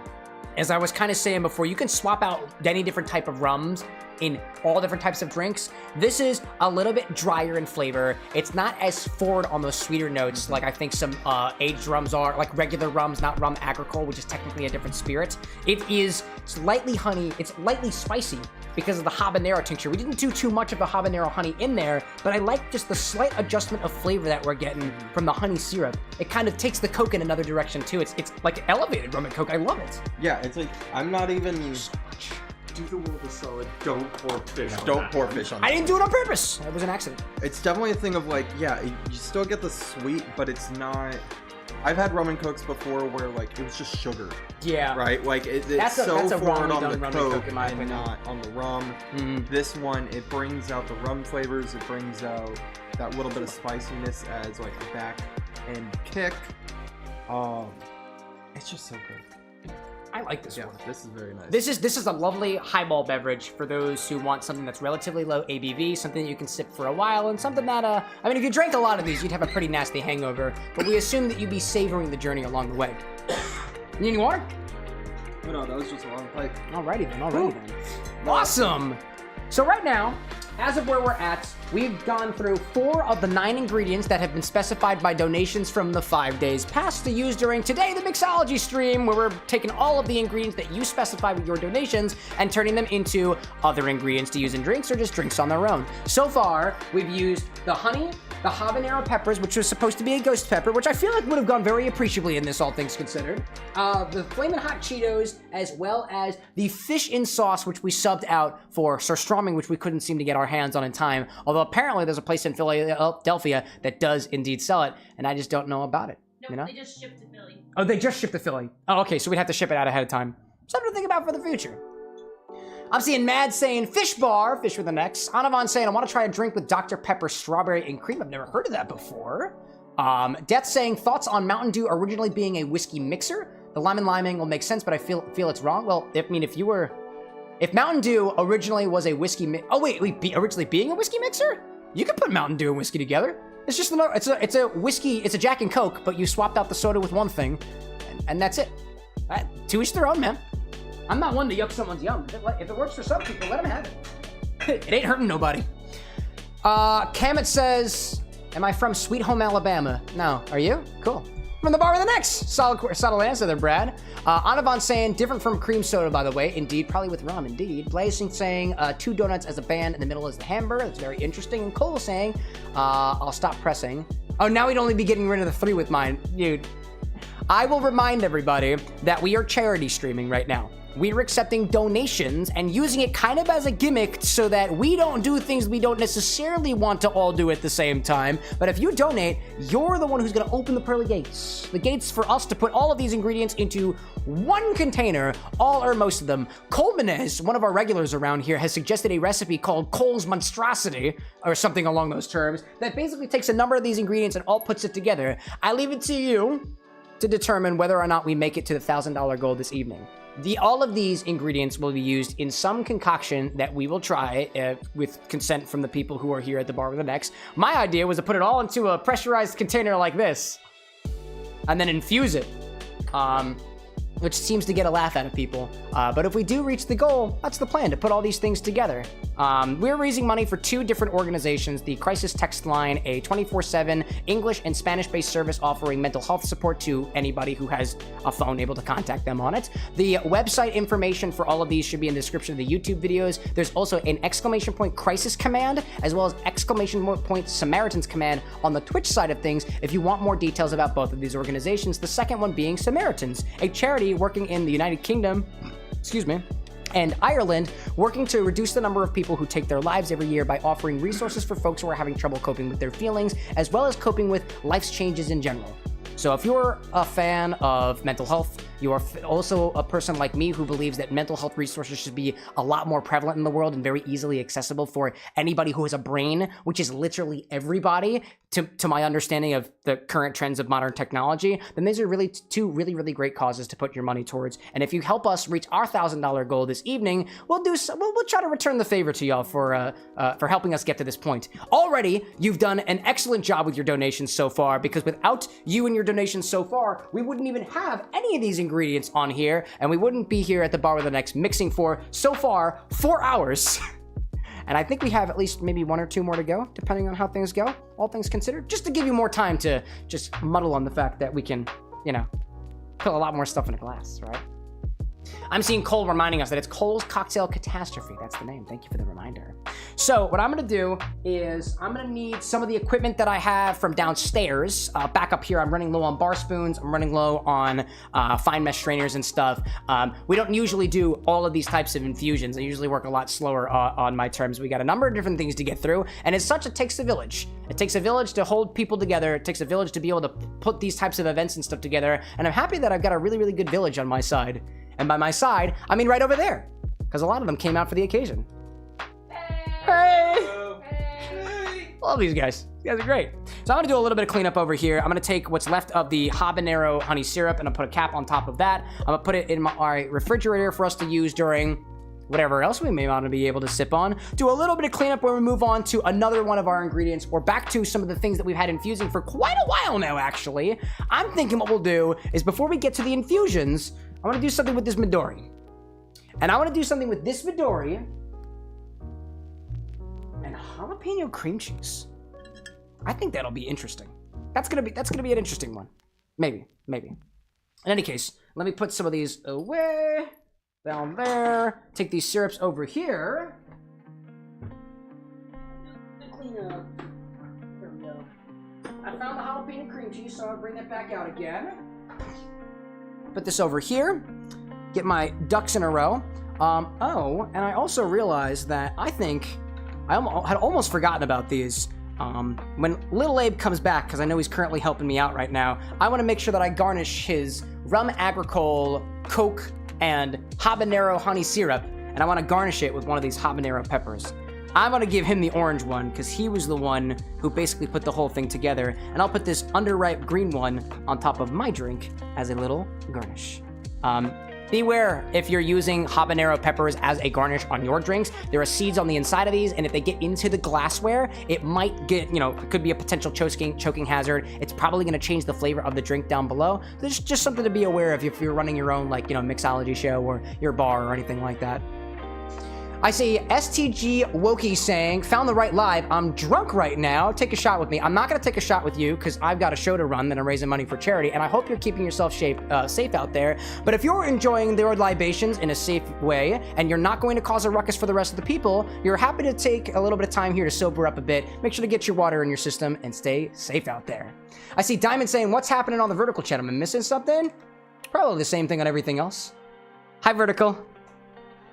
Speaker 1: As I was kind of saying before, you can swap out any different type of rums in all different types of drinks. This is a little bit drier in flavor. It's not as forward on those sweeter notes like I think some aged rums are, like regular rums, not rum agricole, which is technically a different spirit. It is slightly honey. It's lightly spicy because of the habanero tincture. We didn't do too much of the habanero honey in there, but I like just the slight adjustment of flavor that we're getting from the honey syrup. It kind of takes the Coke in another direction too. It's like elevated rum and Coke. I love it.
Speaker 7: Yeah, it's like, I'm not even...
Speaker 4: Do the world a solid. Don't pour fish on
Speaker 7: Don't
Speaker 4: that
Speaker 7: pour
Speaker 4: one.
Speaker 7: fish on
Speaker 1: I
Speaker 7: that.
Speaker 1: didn't do it on purpose. It was an accident.
Speaker 7: It's definitely a thing of like, yeah, you still get the sweet, but it's not... I've had rum and Cokes before where like, it was just sugar,
Speaker 1: Yeah.
Speaker 7: right? Like, it's
Speaker 1: That's a
Speaker 7: so forward
Speaker 1: wrongly
Speaker 7: on
Speaker 1: done
Speaker 7: the
Speaker 1: rum and
Speaker 7: Coke
Speaker 1: Coke, in my
Speaker 7: and
Speaker 1: opinion.
Speaker 7: not on the rum.
Speaker 1: Mm.
Speaker 7: This one, it brings out the rum flavors, it brings out that little bit of spiciness as like a back end kick. It's just so good.
Speaker 1: I like this
Speaker 7: Yeah,
Speaker 1: one.
Speaker 7: this is very nice.
Speaker 1: This is a lovely highball beverage for those who want something that's relatively low ABV, something that you can sip for a while, and something that, I mean, if you drank a lot of these, you'd have a pretty nasty hangover, but we assume that you'd be savoring the journey along the way. You need any water?
Speaker 7: Oh, no, that was just a long pipe.
Speaker 1: Alrighty then. Awesome! So right now, as of where we're at, we've gone through 4 of the 9 ingredients that have been specified by donations from the 5 days past to use during today, the Mixology stream, where we're taking all of the ingredients that you specify with your donations and turning them into other ingredients to use in drinks or just drinks on their own. So far, we've used the honey, the habanero peppers, which was supposed to be a ghost pepper, which I feel like would have gone very appreciably in this, all things considered. The Flamin' Hot Cheetos, as well as the fish in sauce, which we subbed out for surströmming, which we couldn't seem to get our hands on in time. Although apparently there's a place in Philadelphia that does indeed sell it, and I just don't know about it.
Speaker 9: No,
Speaker 1: you know?
Speaker 9: they just shipped to Philly.
Speaker 1: Oh, they just shipped to Philly. Oh, okay, so we'd have to ship it out ahead of time. Something to think about for the future. I'm seeing Mad saying fish bar, fish with an X. Anavan saying I want to try a drink with Dr. Pepper strawberry and cream. I've never heard of that before. Death saying thoughts on Mountain Dew originally being a whiskey mixer. The lime and liming will make sense, but I feel it's wrong. Well, if Mountain Dew originally was a whiskey originally being a whiskey mixer, you could put Mountain Dew and whiskey together. It's just it's a whiskey, it's a Jack and Coke, but you swapped out the soda with one thing, and that's it. To each their own, man. I'm not one to yuck someone's yum. If it works for some people, let them have it. It ain't hurting nobody. Camx says, am I from Sweet Home, Alabama? No. Are you? Cool. From the bar with an X. Solid answer there, Brad. Anavan saying, different from cream soda, by the way. Indeed, probably with rum, indeed. Blazing saying, 2 donuts as a band, in the middle is the hamburger. That's very interesting. And Cole saying, I'll stop pressing. Oh, now we'd only be getting rid of the 3 with mine. Dude, I will remind everybody that we are charity streaming right now. We're accepting donations and using it kind of as a gimmick so that we don't do things we don't necessarily want to all do at the same time. But if you donate, you're the one who's going to open the pearly gates. The gates for us to put all of these ingredients into one container, all or most of them. Colmanez, one of our regulars around here, has suggested a recipe called Cole's Monstrosity, or something along those terms, that basically takes a number of these ingredients and all puts it together. I leave it to you to determine whether or not we make it to the $1,000 goal this evening. All of these ingredients will be used in some concoction that we will try with consent from the people who are here at the bar with an X. My idea was to put it all into a pressurized container like this and then infuse it, which seems to get a laugh out of people. But if we do reach the goal, that's the plan, to put all these things together. We're raising money for 2 different organizations, the Crisis Text Line, a 24/7 English and Spanish-based service offering mental health support to anybody who has a phone able to contact them on it. The website information for all of these should be in the description of the YouTube videos. There's also an ! Crisis command, as well as ! Samaritans command on the Twitch side of things if you want more details about both of these organizations. The second one being Samaritans, a charity working in the United Kingdom, and Ireland, working to reduce the number of people who take their lives every year by offering resources for folks who are having trouble coping with their feelings, as well as coping with life's changes in general. So if you're a fan of mental health, you are also a person like me who believes that mental health resources should be a lot more prevalent in the world and very easily accessible for anybody who has a brain, which is literally everybody, to my understanding of the current trends of modern technology, then these are really 2 really, really great causes to put your money towards. And if you help us reach our $1,000 goal this evening, we'll try to return the favor to y'all for helping us get to this point. Already, you've done an excellent job with your donations so far, because without you and your donations so far, we wouldn't even have any of these ingredients on here, and we wouldn't be here at the bar with the next mixing for, so far, 4 hours. And I think we have at least maybe 1 or 2 more to go, depending on how things go, all things considered, just to give you more time to just muddle on the fact that we can, put a lot more stuff in a glass, right? I'm seeing Cole reminding us that it's Cole's Cocktail Catastrophe. That's the name. Thank you for the reminder. So what I'm going to do is I'm going to need some of the equipment that I have from downstairs. Back up here, I'm running low on bar spoons. I'm running low on fine mesh strainers and stuff. We don't usually do all of these types of infusions. I usually work a lot slower on my terms. We got a number of different things to get through. And as such, it takes a village. It takes a village to hold people together. It takes a village to be able to put these types of events and stuff together. And I'm happy that I've got a really, really good village on my side. And by my side, I mean right over there, because a lot of them came out for the occasion. Hey! Love these guys. These guys are great. So I'm gonna do a little bit of cleanup over here. I'm gonna take what's left of the habanero honey syrup and I'll put a cap on top of that. I'm gonna put it in my refrigerator for us to use during whatever else we may want to be able to sip on. Do a little bit of cleanup when we move on to another one of our ingredients or back to some of the things that we've had infusing for quite a while now, actually. I'm thinking what we'll do is before we get to the infusions, I want to do something with this Midori. And I want to do something with this Midori and jalapeno cream cheese. I think that'll be interesting. That's gonna be an interesting one. Maybe. In any case, let me put some of these away. Down there. Take these syrups over here. Clean up. There we go. I found the jalapeno cream cheese, so I'll bring that back out again. Put this over here. Get my ducks in a row. Oh, and I also realized that I think I had almost forgotten about these. When Little Abe comes back, because I know he's currently helping me out right now, I want to make sure that I garnish his rum agricole, Coke, and habanero honey syrup, and I want to garnish it with one of these habanero peppers. I'm going to give him the orange one because he was the one who basically put the whole thing together, and I'll put this underripe green one on top of my drink as a little garnish. Beware if you're using habanero peppers as a garnish on your drinks. There are seeds on the inside of these, and if they get into the glassware, it might get, it could be a potential choking hazard. It's probably going to change the flavor of the drink down below. There's just something to be aware of if you're running your own, Mixology show or your bar or anything like that. I see STG Wokey saying, found the right live. I'm drunk right now. Take a shot with me. I'm not going to take a shot with you because I've got a show to run that I'm raising money for charity, and I hope you're keeping yourself safe out there. But if you're enjoying their libations in a safe way and you're not going to cause a ruckus for the rest of the people, you're happy to take a little bit of time here to sober up a bit. Make sure to get your water in your system and stay safe out there. I see Diamond saying, what's happening on the Vertical chat? Am I missing something? Probably the same thing on everything else. Hi, Vertical.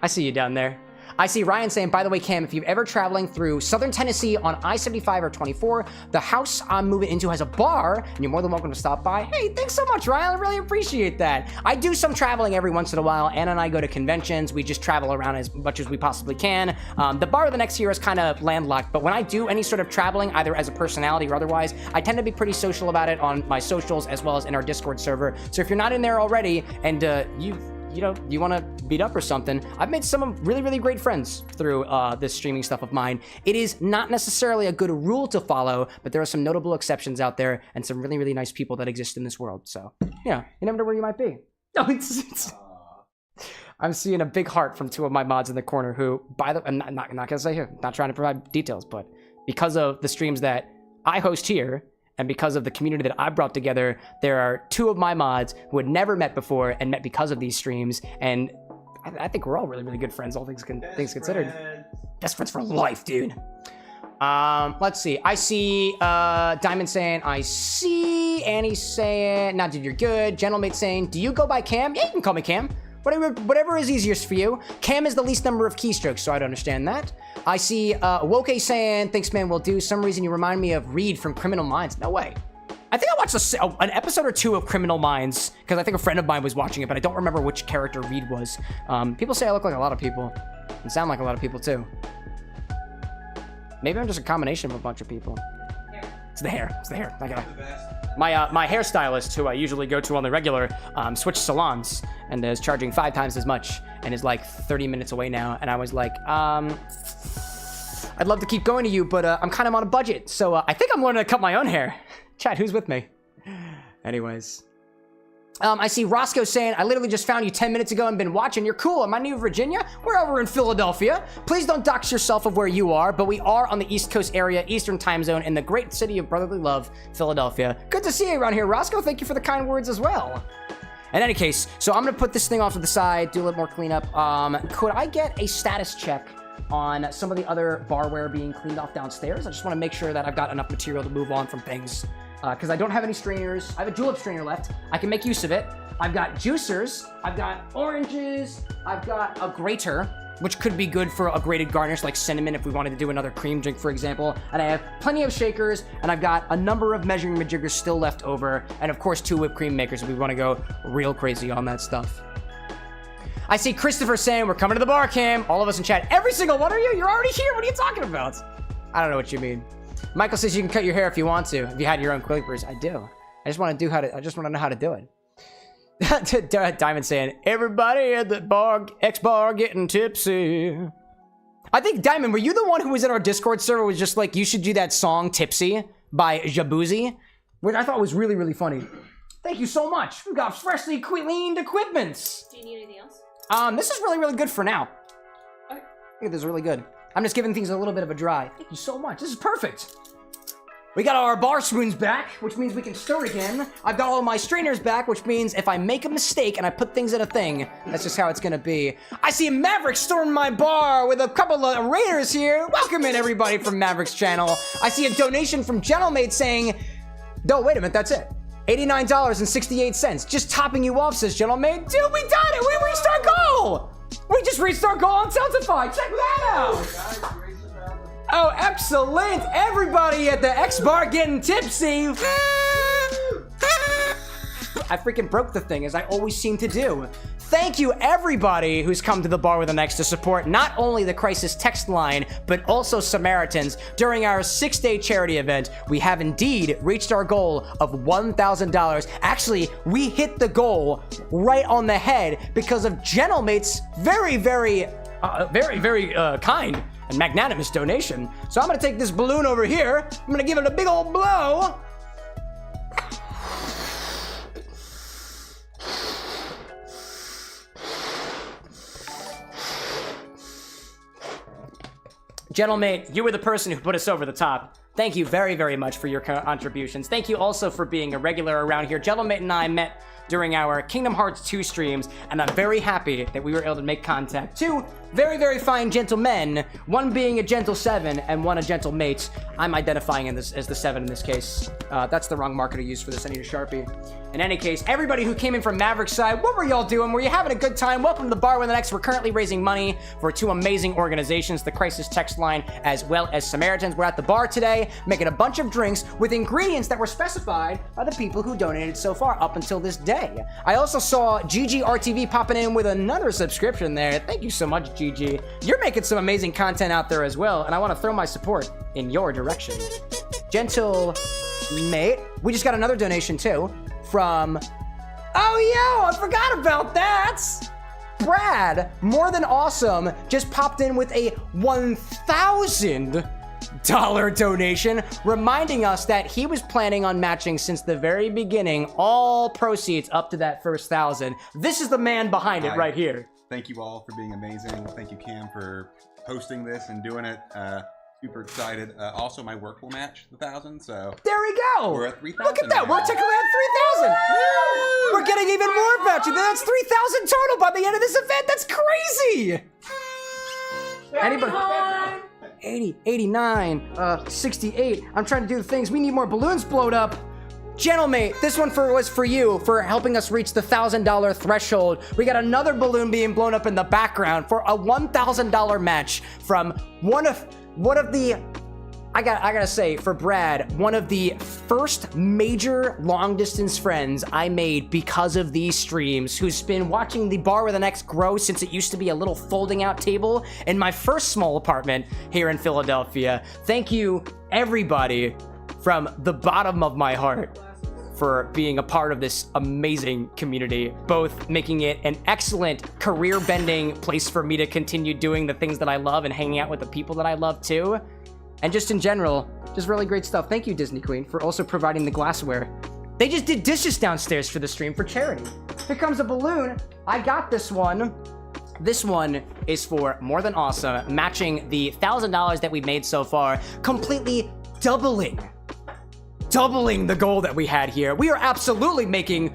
Speaker 1: I see you down there. I see Ryan saying, by the way, Cam, if you're ever traveling through southern Tennessee on I-75 or 24, the house I'm moving into has a bar, and you're more than welcome to stop by. Hey, thanks so much, Ryan. I really appreciate that. I do some traveling every once in a while. Anna and I go to conventions. We just travel around as much as we possibly can. The bar the next year is kind of landlocked, but when I do any sort of traveling, either as a personality or otherwise, I tend to be pretty social about it on my socials as well as in our Discord server. So if you're not in there already and you want to beat up or something, I've made some really, really great friends through this streaming stuff of mine. It is not necessarily a good rule to follow, but there are some notable exceptions out there and some really, really nice people that exist in this world. So, yeah, you never know where you might be. No, I'm seeing a big heart from two of my mods in the corner who, I'm not going to say here, not trying to provide details, but because of the streams that I host here, and because of the community that I brought together, there are two of my mods who had never met before and met because of these streams. And I think we're all really, really good friends, all things considered. Best friends for life, dude. Let's see. I see Diamond saying, I see. Annie saying, nah, dude, you're good. Gentlemate saying, do you go by Cam? Yeah, you can call me Cam. Whatever is easiest for you. Cam is the least number of keystrokes, so I'd understand that. I see Woke saying, thanks, man, will do. Some reason you remind me of Reed from Criminal Minds. No way. I think I watched an episode or two of Criminal Minds, because I think a friend of mine was watching it, but I don't remember which character Reed was. People say I look like a lot of people, and sound like a lot of people, too. Maybe I'm just a combination of a bunch of people. It's the hair. I gotta... My hairstylist, who I usually go to on the regular, switched salons and is charging 5 times as much and is like 30 minutes away now. And I was like, I'd love to keep going to you, but I'm kind of on a budget. So I think I'm learning to cut my own hair. Chat, who's with me? Anyways. I see Roscoe saying, I literally just found you 10 minutes ago and been watching. You're cool. Am I New Virginia? We're over in Philadelphia. Please don't dox yourself of where you are, but we are on the East Coast area, Eastern time zone, in the great city of brotherly love, Philadelphia. Good to see you around here, Roscoe. Thank you for the kind words as well. In any case, so I'm going to put this thing off to the side, do a little more cleanup. Could I get a status check on some of the other barware being cleaned off downstairs? I just want to make sure that I've got enough material to move on from things. Because I don't have any strainers. I have a julep strainer left. I can make use of it. I've got juicers. I've got oranges. I've got a grater, which could be good for a grated garnish like cinnamon if we wanted to do another cream drink, for example. And I have plenty of shakers, and I've got a number of measuring majiggers still left over, and of course 2 whipped cream makers if we want to go real crazy on that stuff. I see Christopher saying, we're coming to the bar, Cam. All of us in chat. Every single one of you? You're already here. What are you talking about? I don't know what you mean. Michael says you can cut your hair if you want to. If you had your own clippers, I do. I just want to know how to do it. Diamond saying, everybody at the bar, X bar getting tipsy. I think, Diamond, were you the one who was in our Discord server was just like, you should do that song Tipsy by Jaboozy? Which I thought was really, really funny. Thank you so much. We've got freshly cleaned equipments.
Speaker 9: Do you need anything else?
Speaker 1: This is really, really good for now.
Speaker 9: Okay.
Speaker 1: I think this is really good. I'm just giving things a little bit of a dry. Thank you so much. This is perfect. We got our bar spoons back, which means we can stir again. I've got all my strainers back, which means if I make a mistake and I put things in a thing, that's just how it's gonna be. I see Maverick storming my bar with a couple of raiders here. Welcome in, everybody, from Maverick's channel. I see a donation from Gentlemate saying, no, wait a minute, that's it. $89.68. Just topping you off, says Gentlemate. Dude, we done it! We reached our goal! We just reached our goal on Thankmas. Check that out! Oh, excellent! Everybody at the X bar getting tipsy. I freaking broke the thing, as I always seem to do. Thank you, everybody who's come to the bar with an X to support not only the Crisis text line, but also Samaritans. During our 6-day charity event, we have indeed reached our goal of $1,000. Actually, we hit the goal right on the head because of Gentlemate's very kind and magnanimous donation. So I'm gonna take this balloon over here. I'm gonna give it a big old blow. Gentlemate, you were the person who put us over the top. Thank you very, very much for your contributions. Thank you also for being a regular around here. Gentlemate and I met during our Kingdom Hearts 2 streams, and I'm very happy that we were able to make contact. Two very, very fine gentlemen, one being a gentle 7 and one a gentle mate. I'm identifying as the 7 in this case. That's the wrong marker to use for this. I need a Sharpie. In any case, everybody who came in from Maverick's side, what were y'all doing? Were you having a good time? Welcome to the Bar with an X. We're currently raising money for 2 amazing organizations, the Crisis text line as well as Samaritans. We're at the bar today, making a bunch of drinks with ingredients that were specified by the people who donated so far up until this day. I also saw GGRTV popping in with another subscription there. Thank you so much, GG. You're making some amazing content out there as well, and I want to throw my support in your direction. Gentle mate, we just got another donation too from, oh yo, I forgot about that. Brad, more than awesome, just popped in with a $1,000 donation, reminding us that he was planning on matching since the very beginning all proceeds up to that first 1,000. This is the man behind it right here.
Speaker 3: Thank you all for being amazing. Thank you, Cam, for hosting this and doing it. Super excited. Also, my work will match the 1,000, so
Speaker 1: there we go.
Speaker 3: We're at 3,000.
Speaker 1: Look at that. We're technically at 3,000. We're getting even more matching. That's 3,000 total by the end of this event. That's crazy. Anybody? 80, 89, 68. I'm trying to do the things. We need more balloons blowed up. Gentlemate, this one was for you for helping us reach the $1,000 threshold. We got another balloon being blown up in the background for a $1,000 match from one of the, I gotta say, for Brad, one of the first major long distance friends I made because of these streams, who's been watching the Bar with an X grow since it used to be a little folding out table in my first small apartment here in Philadelphia. Thank you, everybody, from the bottom of my heart, for being a part of this amazing community, both making it an excellent career-bending place for me to continue doing the things that I love and hanging out with the people that I love too, and just in general, just really great stuff. Thank you, Disney Queen, for also providing the glassware. They just did dishes downstairs for the stream for charity. Here comes a balloon. I got this one. This one is for More Than Awesome, matching the $1,000 that we've made so far, completely doubling the goal that we had here. We are absolutely making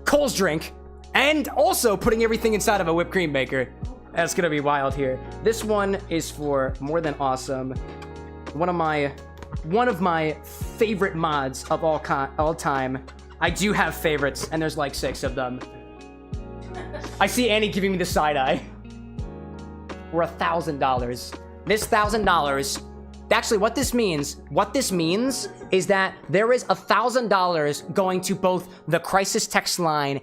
Speaker 1: Cole's drink and also putting everything inside of a whipped cream maker. That's gonna be wild here. This one is for More Than Awesome. One of my favorite mods of all time. I do have favorites, and there's like 6 of them. I see Annie giving me the side eye. We're $1,000. This $1,000. Actually, what this means is that there is $1,000 going to both the Crisis text line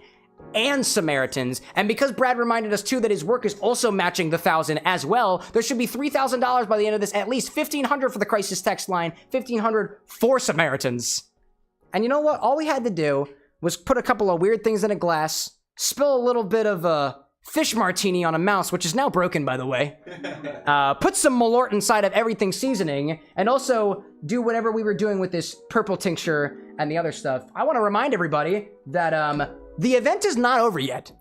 Speaker 1: and Samaritans. And because Brad reminded us too that his work is also matching the 1,000 as well, there should be $3,000 by the end of this, at least $1,500 for the crisis text line, $1,500 for Samaritans. And you know what? All we had to do was put a couple of weird things in a glass, spill a little bit of a fish martini on a mouse, which is now broken, by the way. Put some Malort inside of everything seasoning, and also do whatever we were doing with this purple tincture and the other stuff. I want to remind everybody that the event is not over yet.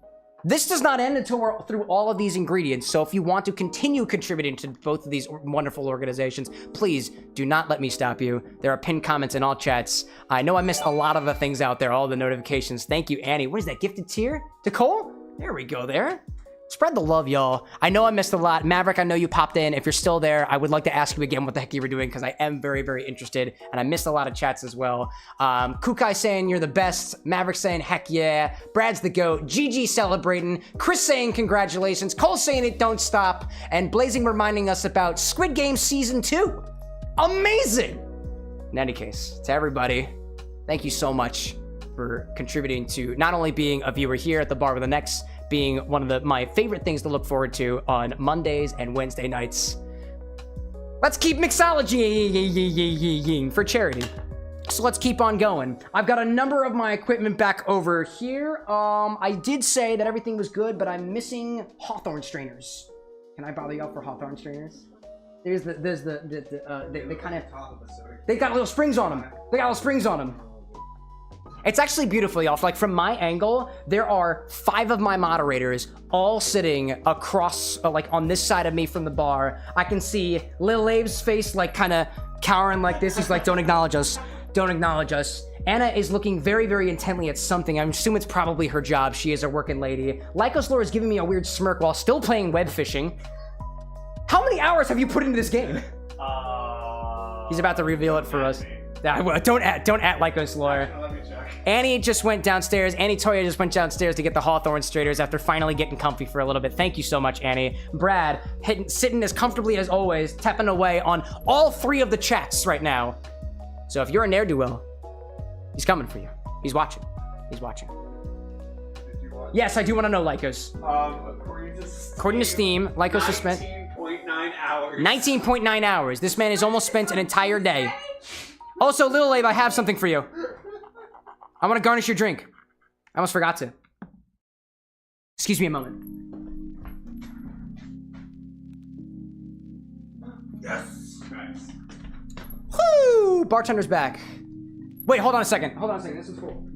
Speaker 1: This does not end until we're through all of these ingredients, so if you want to continue contributing to both of these wonderful organizations, please do not let me stop you. There are pinned comments in all chats. I know I missed a lot of the things out there, all the notifications. Thank you, Annie. What is that, gifted tier? To Cole? There we go there. Spread the love, y'all. I know I missed a lot. Maverick, I know you popped in. If you're still there, I would like to ask you again what the heck you were doing, because I am very, very interested, and I missed a lot of chats as well. Kukai saying you're the best. Maverick saying heck yeah. Brad's the GOAT. GG celebrating. Chris saying congratulations. Cole saying it don't stop. And Blazing reminding us about Squid Game Season 2. Amazing! In any case, to everybody, thank you so much for contributing to not only being a viewer here at the Bar with an X, being one of my favorite things to look forward to on Mondays and Wednesday nights. Let's keep Mixology for charity. So let's keep on going. I've got a number of my equipment back over here. I did say that everything was good, but I'm missing hawthorn strainers. Can I bother y'all for hawthorn strainers? They kind of, they got little springs on them. They got little springs on them. It's actually beautiful, y'all. Like, from my angle, there are 5 of my moderators all sitting across, like, on this side of me from the bar. I can see Lil Abe's face, like, kind of cowering like this. He's like, don't acknowledge us. Don't acknowledge us. Anna is looking very, very intently at something. I assume it's probably her job. She is a working lady. Lycos Lore is giving me a weird smirk while still playing web fishing. How many hours have you put into this game? He's about to reveal it for us. Don't at Lycos Lore. Annie just went downstairs. Annie Toya just went downstairs to get the hawthorn strainers after finally getting comfy for a little bit. Thank you so much, Annie. Brad, sitting as comfortably as always, tapping away on all 3 of the chats right now. So if you're a ne'er-do-well, he's coming for you. He's watching. He's watching. Yes, I do want to know, Lycos. According to Steam, Lycos has spent
Speaker 6: 19.9 hours.
Speaker 1: 19.9 hours. This man has almost spent an entire day. Also, Little Abe, I have something for you. I want to garnish your drink. I almost forgot to. Excuse me a moment.
Speaker 6: Yes. Nice.
Speaker 1: Woo! Bartender's back. Wait, hold on a second. Hold on a second. This is cool.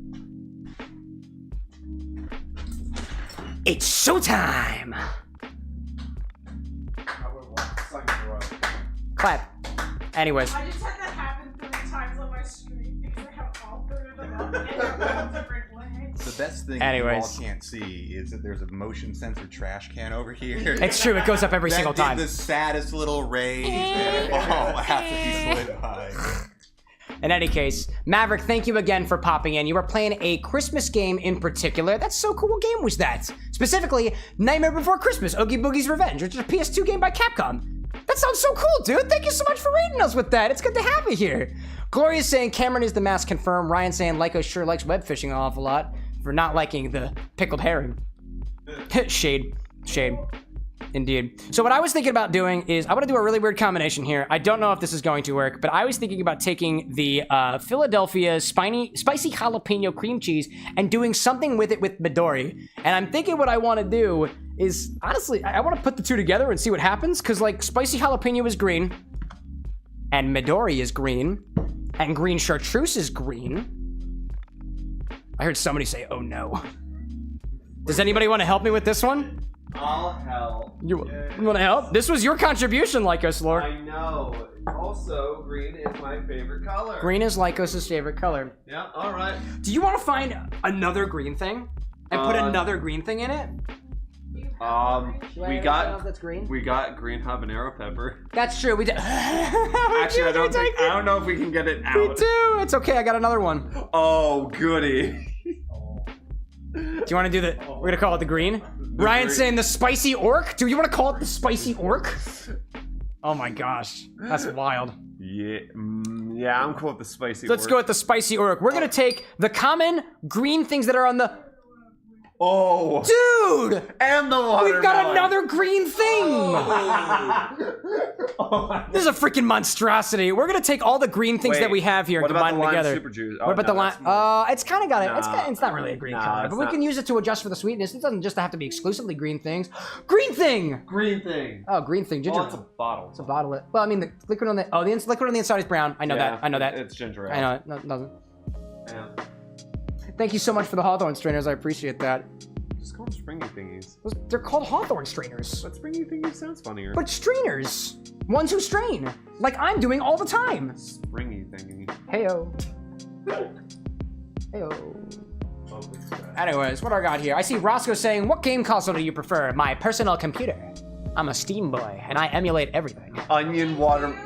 Speaker 1: It's showtime! Clap. Anyways.
Speaker 2: I just had that happen 3 times on my stream because I have all 3 of them up and they're all different ways.
Speaker 3: The best thing
Speaker 1: Anyways.
Speaker 3: you all can't see is that there's a motion sensor trash can over here.
Speaker 1: It's true, it goes up every single time.
Speaker 3: The saddest little rays that fall after he slid by.
Speaker 1: In any case, Maverick, thank you again for popping in. You were playing a Christmas game in particular. That's so cool. What game was that? Specifically, Nightmare Before Christmas, Oogie Boogie's Revenge, which is a PS2 game by Capcom. That sounds so cool, dude. Thank you so much for rating us with that. It's good to have you here. Gloria's saying Cameron is the mask confirmed. Ryan saying Lyco sure likes web fishing an awful lot for not liking the pickled herring. Shade. Shade. Indeed. So what I was thinking about doing is I want to do a really weird combination here. I don't know if this is going to work, but I was thinking about taking the Philadelphia spicy jalapeno cream cheese and doing something with it with Midori. And I'm thinking what I want to do is, honestly, I want to put the two together and see what happens, because, like, spicy jalapeno is green, and Midori is green, and green chartreuse is green. I heard somebody say, oh no. Does anybody want to help me with this one?
Speaker 6: I'll help.
Speaker 1: You want to help? This was your contribution, Lycos Lore.
Speaker 6: I know. Also, green is my favorite color.
Speaker 1: Green is Lycos' favorite color.
Speaker 6: Yeah, alright.
Speaker 1: Do you want to find another green thing? And put another green thing in it?
Speaker 6: We got green habanero pepper.
Speaker 1: That's true. We did.
Speaker 6: Actually, I don't know if we can get it out.
Speaker 1: Me too. It's okay. I got another one.
Speaker 6: Oh, goody.
Speaker 1: Do you want to do the? We're gonna call it the green. Ryan's saying the spicy orc. Do you want to call it the spicy orc? Oh my gosh, that's wild.
Speaker 6: Yeah, yeah, I'm cool with the spicy.
Speaker 1: Let's go with the spicy orc. We're gonna take the common green things that are on the.
Speaker 4: Oh,
Speaker 1: Dude!
Speaker 4: and the watermelon.
Speaker 1: We've got another green thing!
Speaker 4: Oh.
Speaker 1: This is a freaking monstrosity. We're gonna take all the green things
Speaker 4: Wait,
Speaker 1: that we have here and
Speaker 4: what about
Speaker 1: combine
Speaker 4: the
Speaker 1: them
Speaker 4: lime
Speaker 1: together.
Speaker 4: super juice?
Speaker 1: What about the lime? It's kind of got it.
Speaker 4: Nah.
Speaker 1: It's not really a green
Speaker 4: Nah,
Speaker 1: color,
Speaker 4: it's
Speaker 1: but we
Speaker 4: not.
Speaker 1: can use it to adjust for the sweetness. It doesn't just have to be exclusively green things. Green thing!
Speaker 4: Green thing.
Speaker 1: Oh, green thing. Ginger.
Speaker 4: Oh, it's a bottle.
Speaker 1: It's a bottle. Well, I mean, the liquid on the liquid on the inside is brown. I know that. I know that.
Speaker 4: It's ginger ale.
Speaker 1: I know it. No, nothing.
Speaker 4: Yeah.
Speaker 1: Thank you so much for the Hawthorne strainers. I appreciate that.
Speaker 4: Just call them springy thingies.
Speaker 1: They're called Hawthorne strainers.
Speaker 4: But springy thingies sounds funnier.
Speaker 1: But strainers. Ones who strain. Like I'm doing all the time.
Speaker 4: Springy thingy.
Speaker 1: Heyo. Heyo. Anyways, what do I got here? I see Roscoe saying, what game console do you prefer? My personal computer. I'm a Steam boy, and I emulate everything.
Speaker 4: Onion water.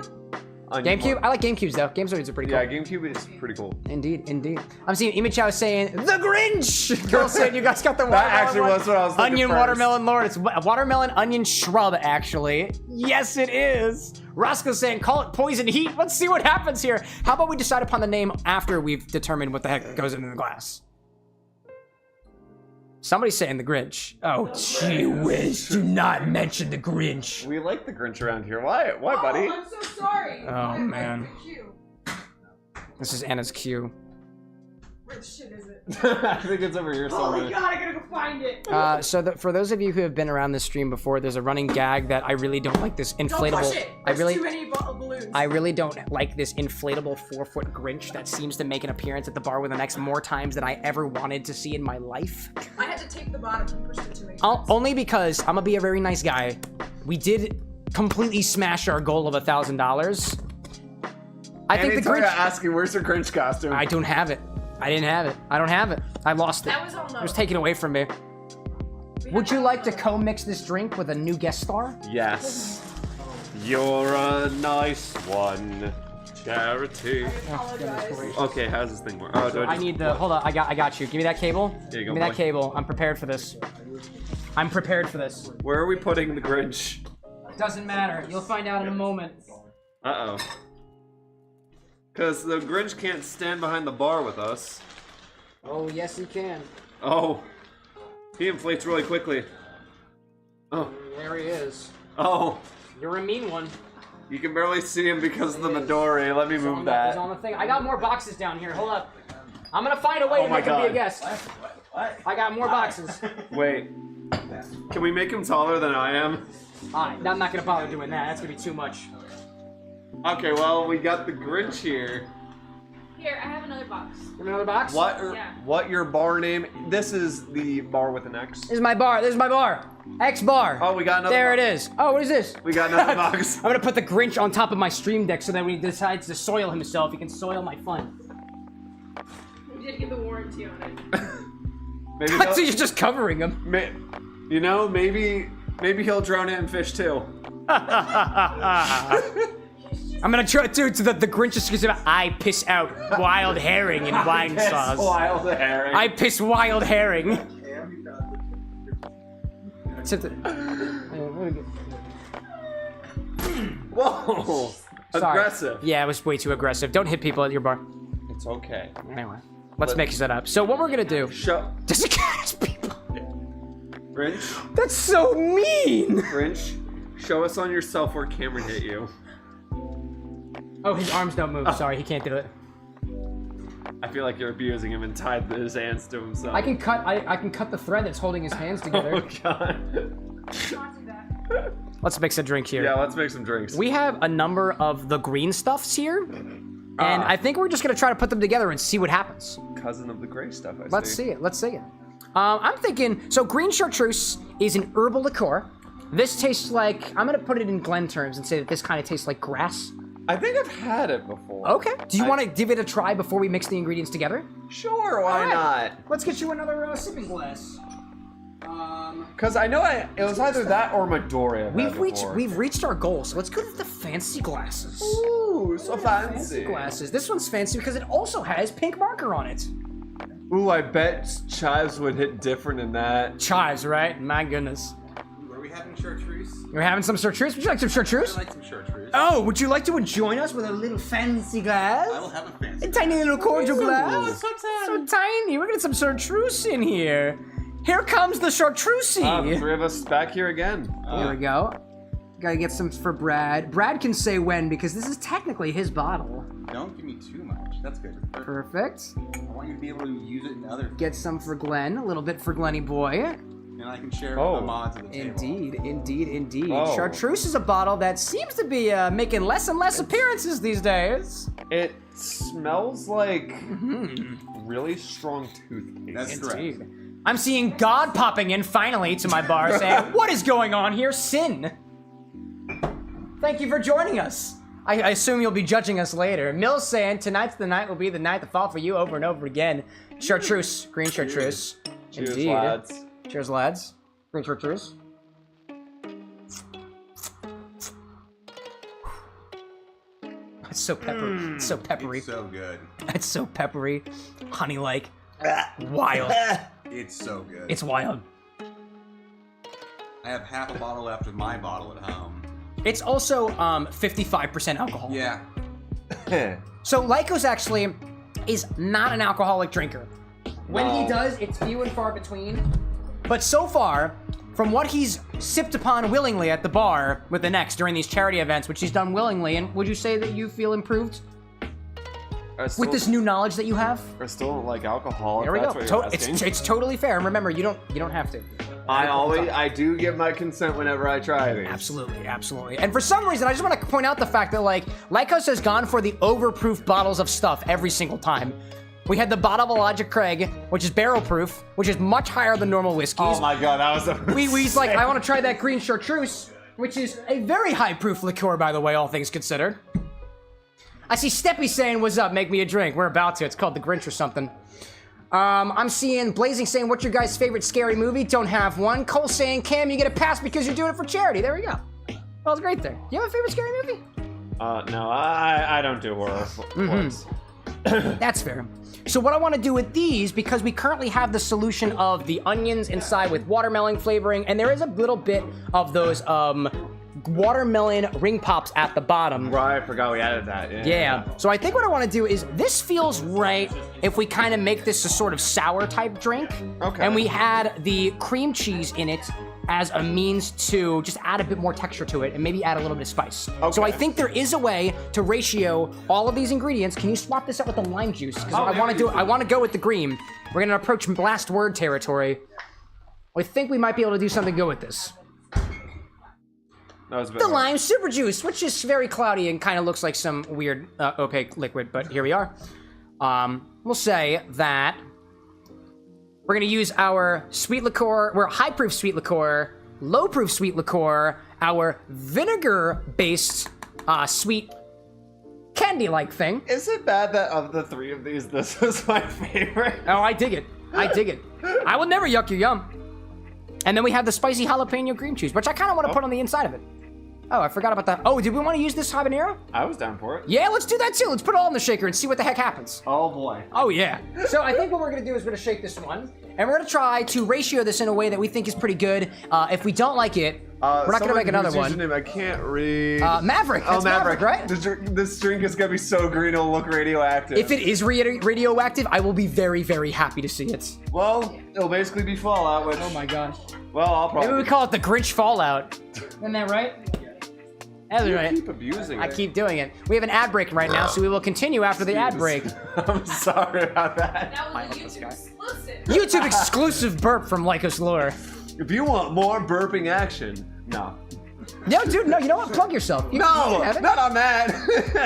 Speaker 1: GameCube? I like GameCubes though. GameCubes are pretty cool.
Speaker 4: Yeah, GameCube is pretty cool.
Speaker 1: Indeed, indeed. I'm seeing Imichow saying, the Grinch! Girl saying you guys got the
Speaker 4: That
Speaker 1: watermelon
Speaker 4: actually
Speaker 1: one.
Speaker 4: was what I was looking
Speaker 1: Onion
Speaker 4: first.
Speaker 1: watermelon lord. It's a watermelon onion shrub, actually. Yes, it is. Roscoe saying, call it poison heat. Let's see what happens here. How about we decide upon the name after we've determined what the heck goes into the glass? Somebody's saying the Grinch. Oh, gee whiz. Do not mention the Grinch.
Speaker 4: We like the Grinch around here. Why, buddy?
Speaker 2: Oh, I'm so sorry.
Speaker 1: Oh, man.
Speaker 2: I picked you.
Speaker 1: This is Anna's cue.
Speaker 2: Where the shit is it?
Speaker 4: I think it's over here
Speaker 2: Oh
Speaker 4: somewhere.
Speaker 2: my god, I gotta go find it.
Speaker 1: For those of you who have been around this stream before, there's a running gag that I really don't like this inflatable.
Speaker 2: Don't push it. There's too many balloons.
Speaker 1: I really don't like this inflatable 4-foot Grinch that seems to make an appearance at the bar with an X more times than I ever wanted to see in my life.
Speaker 2: I had to tape the bottom and push it too many
Speaker 1: Only because I'm gonna be a very nice guy. We did completely smash our goal of $1,000. I think the Grinch.
Speaker 4: asking, where's the Grinch costume?
Speaker 1: I don't have it. I didn't have it. I don't have it. I lost it.
Speaker 2: That was all
Speaker 1: It was taken away from me. Would you like to co-mix this drink with a new guest star?
Speaker 4: Yes. You're a nice one. Charity. Okay, how's this thing work? Oh, do
Speaker 1: I need the. Hold on. I got you. Give me that cable.
Speaker 4: There you go,
Speaker 1: Give me that
Speaker 4: boy.
Speaker 1: cable. I'm prepared for this. I'm prepared for this.
Speaker 4: Where are we putting the Grinch?
Speaker 1: Doesn't matter. You'll find out in a moment.
Speaker 4: Uh-oh. Because the Grinch can't stand behind the bar with us.
Speaker 1: Oh yes, he can.
Speaker 4: Oh. He inflates really quickly. Oh.
Speaker 1: There he is.
Speaker 4: Oh.
Speaker 1: You're a mean one.
Speaker 4: You can barely see him because of the Midori. Let me
Speaker 1: He's
Speaker 4: move
Speaker 1: on
Speaker 4: that.
Speaker 1: He's on the thing. I got more boxes down here. Hold up. I'm gonna find a way
Speaker 4: Oh
Speaker 1: to
Speaker 4: my
Speaker 1: make him be a
Speaker 4: God.
Speaker 1: guest. I got more boxes.
Speaker 4: Wait. Can we make him taller than I am?
Speaker 1: Alright, I'm not gonna bother doing that. That's gonna be too much.
Speaker 4: Okay, well, we got the Grinch here.
Speaker 9: Here, I have another box.
Speaker 1: Give me another box.
Speaker 9: Yeah.
Speaker 4: What your bar name? This is the bar with an X.
Speaker 1: This is my bar. This is my bar. X bar.
Speaker 4: Oh, we got another
Speaker 1: There
Speaker 4: box.
Speaker 1: it is. Oh, what is this?
Speaker 4: We got another box.
Speaker 1: I'm gonna put the Grinch on top of my stream deck so that when he decides to soil himself, he can soil my fun.
Speaker 9: We did get the warranty on it.
Speaker 4: Maybe
Speaker 1: So you're just covering him.
Speaker 4: you know, maybe he'll drown it in fish too.
Speaker 1: I'm gonna try, dude. So the Grinch is gonna say, I piss out wild herring in wine sauce.
Speaker 4: Wild herring.
Speaker 1: I piss wild herring. Except that-
Speaker 4: Whoa.
Speaker 1: Sorry.
Speaker 4: Aggressive.
Speaker 1: Yeah, it was way too aggressive. Don't hit people at your bar.
Speaker 4: It's okay.
Speaker 1: Anyway, let's mix that up. So what we're gonna do?
Speaker 4: Show
Speaker 1: Does it catch people?
Speaker 4: Grinch.
Speaker 1: That's so mean.
Speaker 4: Grinch. Show us on yourself where Cameron hit you.
Speaker 1: Oh, his arms don't move. Sorry, he can't do it.
Speaker 4: I feel like you're abusing him and tied his hands to himself.
Speaker 1: I can cut. I can cut the thread that's holding his hands together.
Speaker 4: Oh god.
Speaker 2: Not do that.
Speaker 1: Let's mix a drink here.
Speaker 4: Yeah, let's make some drinks.
Speaker 1: We have a number of the green stuffs here, and I think we're just gonna try to put them together and see what happens.
Speaker 4: Cousin of the gray stuff.
Speaker 1: Let's see it. Let's see it. I'm thinking. So green chartreuse is an herbal liqueur. This tastes like. I'm gonna put it in Glen terms and say that this kind of tastes like grass.
Speaker 4: I think I've had it before.
Speaker 1: Okay. Do you want to give it a try before we mix the ingredients together?
Speaker 4: Sure, why not?
Speaker 1: Let's get you another sipping glass.
Speaker 4: Because I know it was either that or Midori. I've had before.
Speaker 1: We've reached our goal, so let's go to the fancy glasses.
Speaker 4: Ooh, so fancy.
Speaker 1: Glasses. This one's fancy because it also has pink marker on it.
Speaker 4: Ooh, I bet chives would hit different in that.
Speaker 1: Chives, right? My goodness.
Speaker 3: Are we having chartreuse?
Speaker 1: You're having some chartreuse? Would you like some chartreuse?
Speaker 3: I like some chartreuse.
Speaker 1: Oh, would you like to join us with a little fancy glass?
Speaker 3: I will have a fancy.
Speaker 1: A tiny little cordial glass. So tiny. We're getting some chartreuse in here. Here comes the chartreuse.
Speaker 4: The three of us back here again.
Speaker 1: Here we go. Gotta get some for Brad. Brad can say when because this is technically his bottle.
Speaker 3: Don't give me too much. That's good.
Speaker 1: Perfect.
Speaker 3: I want you to be able to use it in other.
Speaker 1: Get some for Glenn. A little bit for Glenny boy.
Speaker 3: And I can share the mods at the table.
Speaker 1: Indeed.
Speaker 4: Oh.
Speaker 1: Chartreuse is a bottle that seems to be making less and less appearances these days.
Speaker 4: It smells like really strong toothpaste.
Speaker 3: That's correct.
Speaker 1: I'm seeing God popping in finally to my bar saying, "What is going on here, Sin?" Thank you for joining us. I assume you'll be judging us later. Mill's saying, "Tonight's the night will be the night that fall for you over and over again." Chartreuse, green chartreuse.
Speaker 4: Cheers,
Speaker 1: Indeed.
Speaker 4: lads.
Speaker 1: Cheers, lads. Green chartreuse. It's so peppery. It's so peppery.
Speaker 3: It's so good.
Speaker 1: It's so peppery. Honey-like. Wild.
Speaker 3: It's so good.
Speaker 1: It's wild.
Speaker 3: I have half a bottle left of my bottle at home.
Speaker 1: It's also 55% alcohol.
Speaker 3: Yeah.
Speaker 1: So Lycos actually is not an alcoholic drinker. When he does, it's few and far between. But so far, from what he's sipped upon willingly at the bar with the Next during these charity events, which he's done willingly, and would you say that you feel improved with this new knowledge that you have?
Speaker 4: I still don't like alcohol.
Speaker 1: There we go.
Speaker 4: If that's what you're asking.
Speaker 1: It's totally fair. And remember, you don't have to.
Speaker 4: I do give my consent whenever I try these.
Speaker 1: Absolutely. And for some reason, I just want to point out the fact that like Lycos has gone for the overproof bottles of stuff every single time. We had the bottle of Logic Craig, which is barrel proof, which is much higher than normal whiskeys.
Speaker 4: Oh my god, that was a
Speaker 1: We's like, I want to try that green chartreuse, which is a very high proof liqueur, by the way, all things considered. I see Steppy saying, "What's up? Make me a drink." We're about to. It's called The Grinch or something. I'm seeing Blazing saying, "What's your guys' favorite scary movie?" Don't have one. Cole saying, "Cam, you get a pass because you're doing it for charity." There we go. That was great there. You have a favorite scary movie?
Speaker 4: No, I don't do horror.
Speaker 1: That's fair. So what I want to do with these, because we currently have the solution of the onions inside with watermelon flavoring, and there is a little bit of those watermelon ring pops at the bottom.
Speaker 4: Right, I forgot we added that.
Speaker 1: Yeah. So I think what I want to do is, this feels right if we kind of make this a sort of sour type drink.
Speaker 4: Okay.
Speaker 1: And we had the cream cheese in it as a means to just add a bit more texture to it and maybe add a little bit of spice.
Speaker 4: Okay.
Speaker 1: So I think there is a way to ratio all of these ingredients. Can you swap this out with the lime juice? Because I want to go with the green. We're gonna approach last word territory. I think we might be able to do something good with this.
Speaker 4: That was a bit
Speaker 1: The
Speaker 4: hard.
Speaker 1: lime super juice, which is very cloudy and kind of looks like some weird opaque liquid, but here we are. We'll say that we're gonna use our sweet liqueur, we're high proof sweet liqueur, low proof sweet liqueur, our vinegar based sweet candy-like thing.
Speaker 4: Is it bad that of the three of these, this was my favorite?
Speaker 1: Oh, I dig it. I will never yuck your yum. And then we have the spicy jalapeno cream cheese, which I kind of want to put on the inside of it. Oh, I forgot about that. Oh, did we want to use this habanero?
Speaker 4: I was down for it.
Speaker 1: Yeah, let's do that too. Let's put it all in the shaker and see what the heck happens.
Speaker 4: Oh boy.
Speaker 1: Oh yeah. So I think what we're gonna do is we're gonna shake this one, and we're gonna try to ratio this in a way that we think is pretty good. If we don't like it, we're not gonna make another one.
Speaker 4: Username, I can't read.
Speaker 1: Maverick. That's Maverick, right?
Speaker 4: This drink is gonna be so green it'll look radioactive.
Speaker 1: If it is radioactive, I will be very, very happy to see it.
Speaker 4: Well, it'll basically be Fallout, which...
Speaker 1: Oh my gosh.
Speaker 4: Well, I'll probably...
Speaker 1: Maybe we call it the Grinch Fallout. Isn't that right? That's right.
Speaker 4: Keep abusing it.
Speaker 1: I keep doing it. We have an ad break right now, so we will continue after the ad break.
Speaker 4: I'm sorry about that.
Speaker 9: That was a YouTube exclusive.
Speaker 1: YouTube exclusive burp from Lycos Lore.
Speaker 4: If you want more burping action, no.
Speaker 1: No, dude, no, you know what? Plug yourself. You can have it.
Speaker 4: Not on that.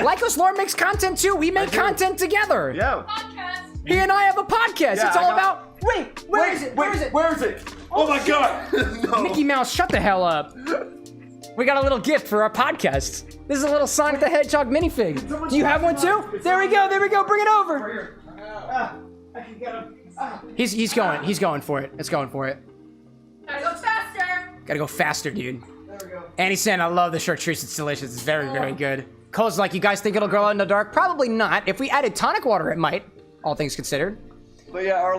Speaker 1: Lycos Lore makes content too. We make content together.
Speaker 4: Yeah.
Speaker 9: Podcast.
Speaker 1: He and I have a podcast.
Speaker 4: Yeah,
Speaker 1: it's all about. Wait, where is it? Where is it?
Speaker 4: Where is it? Oh my god! No.
Speaker 1: Mickey Mouse, shut the hell up. We got a little gift for our podcast. This is a little Sonic the Hedgehog minifig. Do you have one too? There we go. Bring it over. He's going for it. It's going for it.
Speaker 9: Gotta go faster.
Speaker 1: Gotta go faster, dude. There we go. And he's saying, I love the chartreuse. It's delicious. It's very, very good. Cole's like, you guys think it'll glow in the dark? Probably not. If we added tonic water, it might. All things considered.
Speaker 4: But yeah, our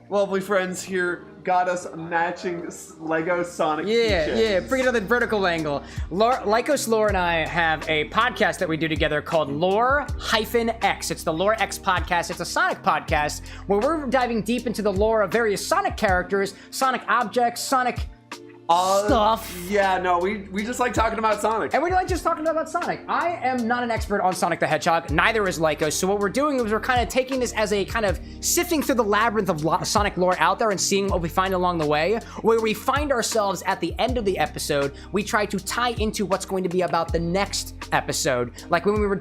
Speaker 4: lovely friends here got us matching Lego Sonic
Speaker 1: Yeah,
Speaker 4: keychains.
Speaker 1: bring it on the vertical angle. Lycos Lore and I have a podcast that we do together called Lore-X. It's the Lore-X podcast. It's a Sonic podcast where we're diving deep into the lore of various Sonic characters, Sonic objects, Sonic stuff.
Speaker 4: Yeah, no, we just like talking about Sonic.
Speaker 1: And we like just talking about Sonic. I am not an expert on Sonic the Hedgehog, neither is Lycos, so what we're doing is we're kind of taking this as a kind of sifting through the labyrinth of Sonic lore out there and seeing what we find along the way. Where we find ourselves at the end of the episode, we try to tie into what's going to be about the next episode. Like when we were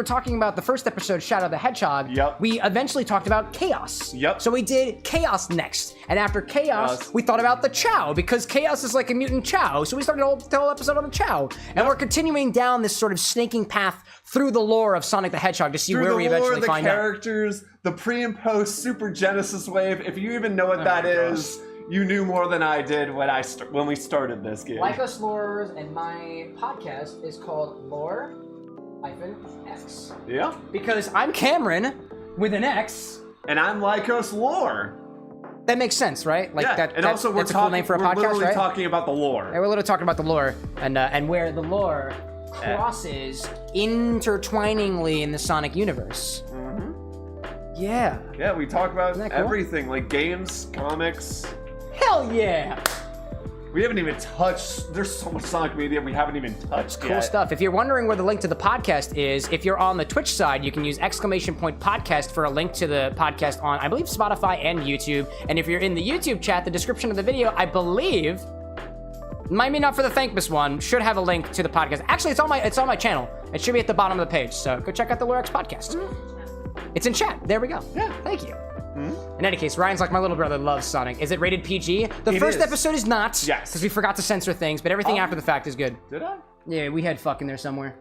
Speaker 1: talking about the first episode, Shadow the Hedgehog, we eventually talked about Chaos. So we did Chaos next. And after Chaos, we thought about the Chow, because Chaos is like a mutant Chow. So we started the whole episode on the Chow. And we're continuing down this sort of snaking path through the lore of Sonic the Hedgehog to see where we eventually find out.
Speaker 4: The characters, the pre and post Super Genesis wave. If you even know what that is, you knew more than I did when we started this game.
Speaker 1: Lycos Lores, and my podcast is called Lore-X.
Speaker 4: Yeah.
Speaker 1: Because I'm Cameron with an X.
Speaker 4: And I'm Lycos Lore.
Speaker 1: That makes sense, right? Like
Speaker 4: and also
Speaker 1: that's a cool name for a podcast,
Speaker 4: literally
Speaker 1: right?
Speaker 4: talking about the lore.
Speaker 1: And we're literally talking about the lore and where the lore crosses intertwiningly in the Sonic universe. Yeah.
Speaker 4: Yeah, we talk about
Speaker 1: Isn't that cool?
Speaker 4: everything, like games, comics.
Speaker 1: Hell yeah!
Speaker 4: We haven't even touched. There's so much Sonic media we haven't even touched
Speaker 1: Cool
Speaker 4: yet.
Speaker 1: stuff. If you're wondering where the link to the podcast is, if you're on the Twitch side, you can use !podcast for a link to the podcast on, I believe, Spotify and YouTube. And if you're in the YouTube chat, the description of the video, I believe, might be not for the Thankmas one, should have a link to the podcast. Actually, it's on my channel. It should be at the bottom of the page. So go check out the Lore-X podcast. It's in chat. There we go. Yeah. Thank you. In any case, Ryan's like my little brother, loves Sonic. Is it rated PG? The first episode is not.
Speaker 4: Yes.
Speaker 1: Because we forgot to censor things, but everything after the fact is good.
Speaker 4: Did I?
Speaker 1: Yeah, we had fuck in there somewhere.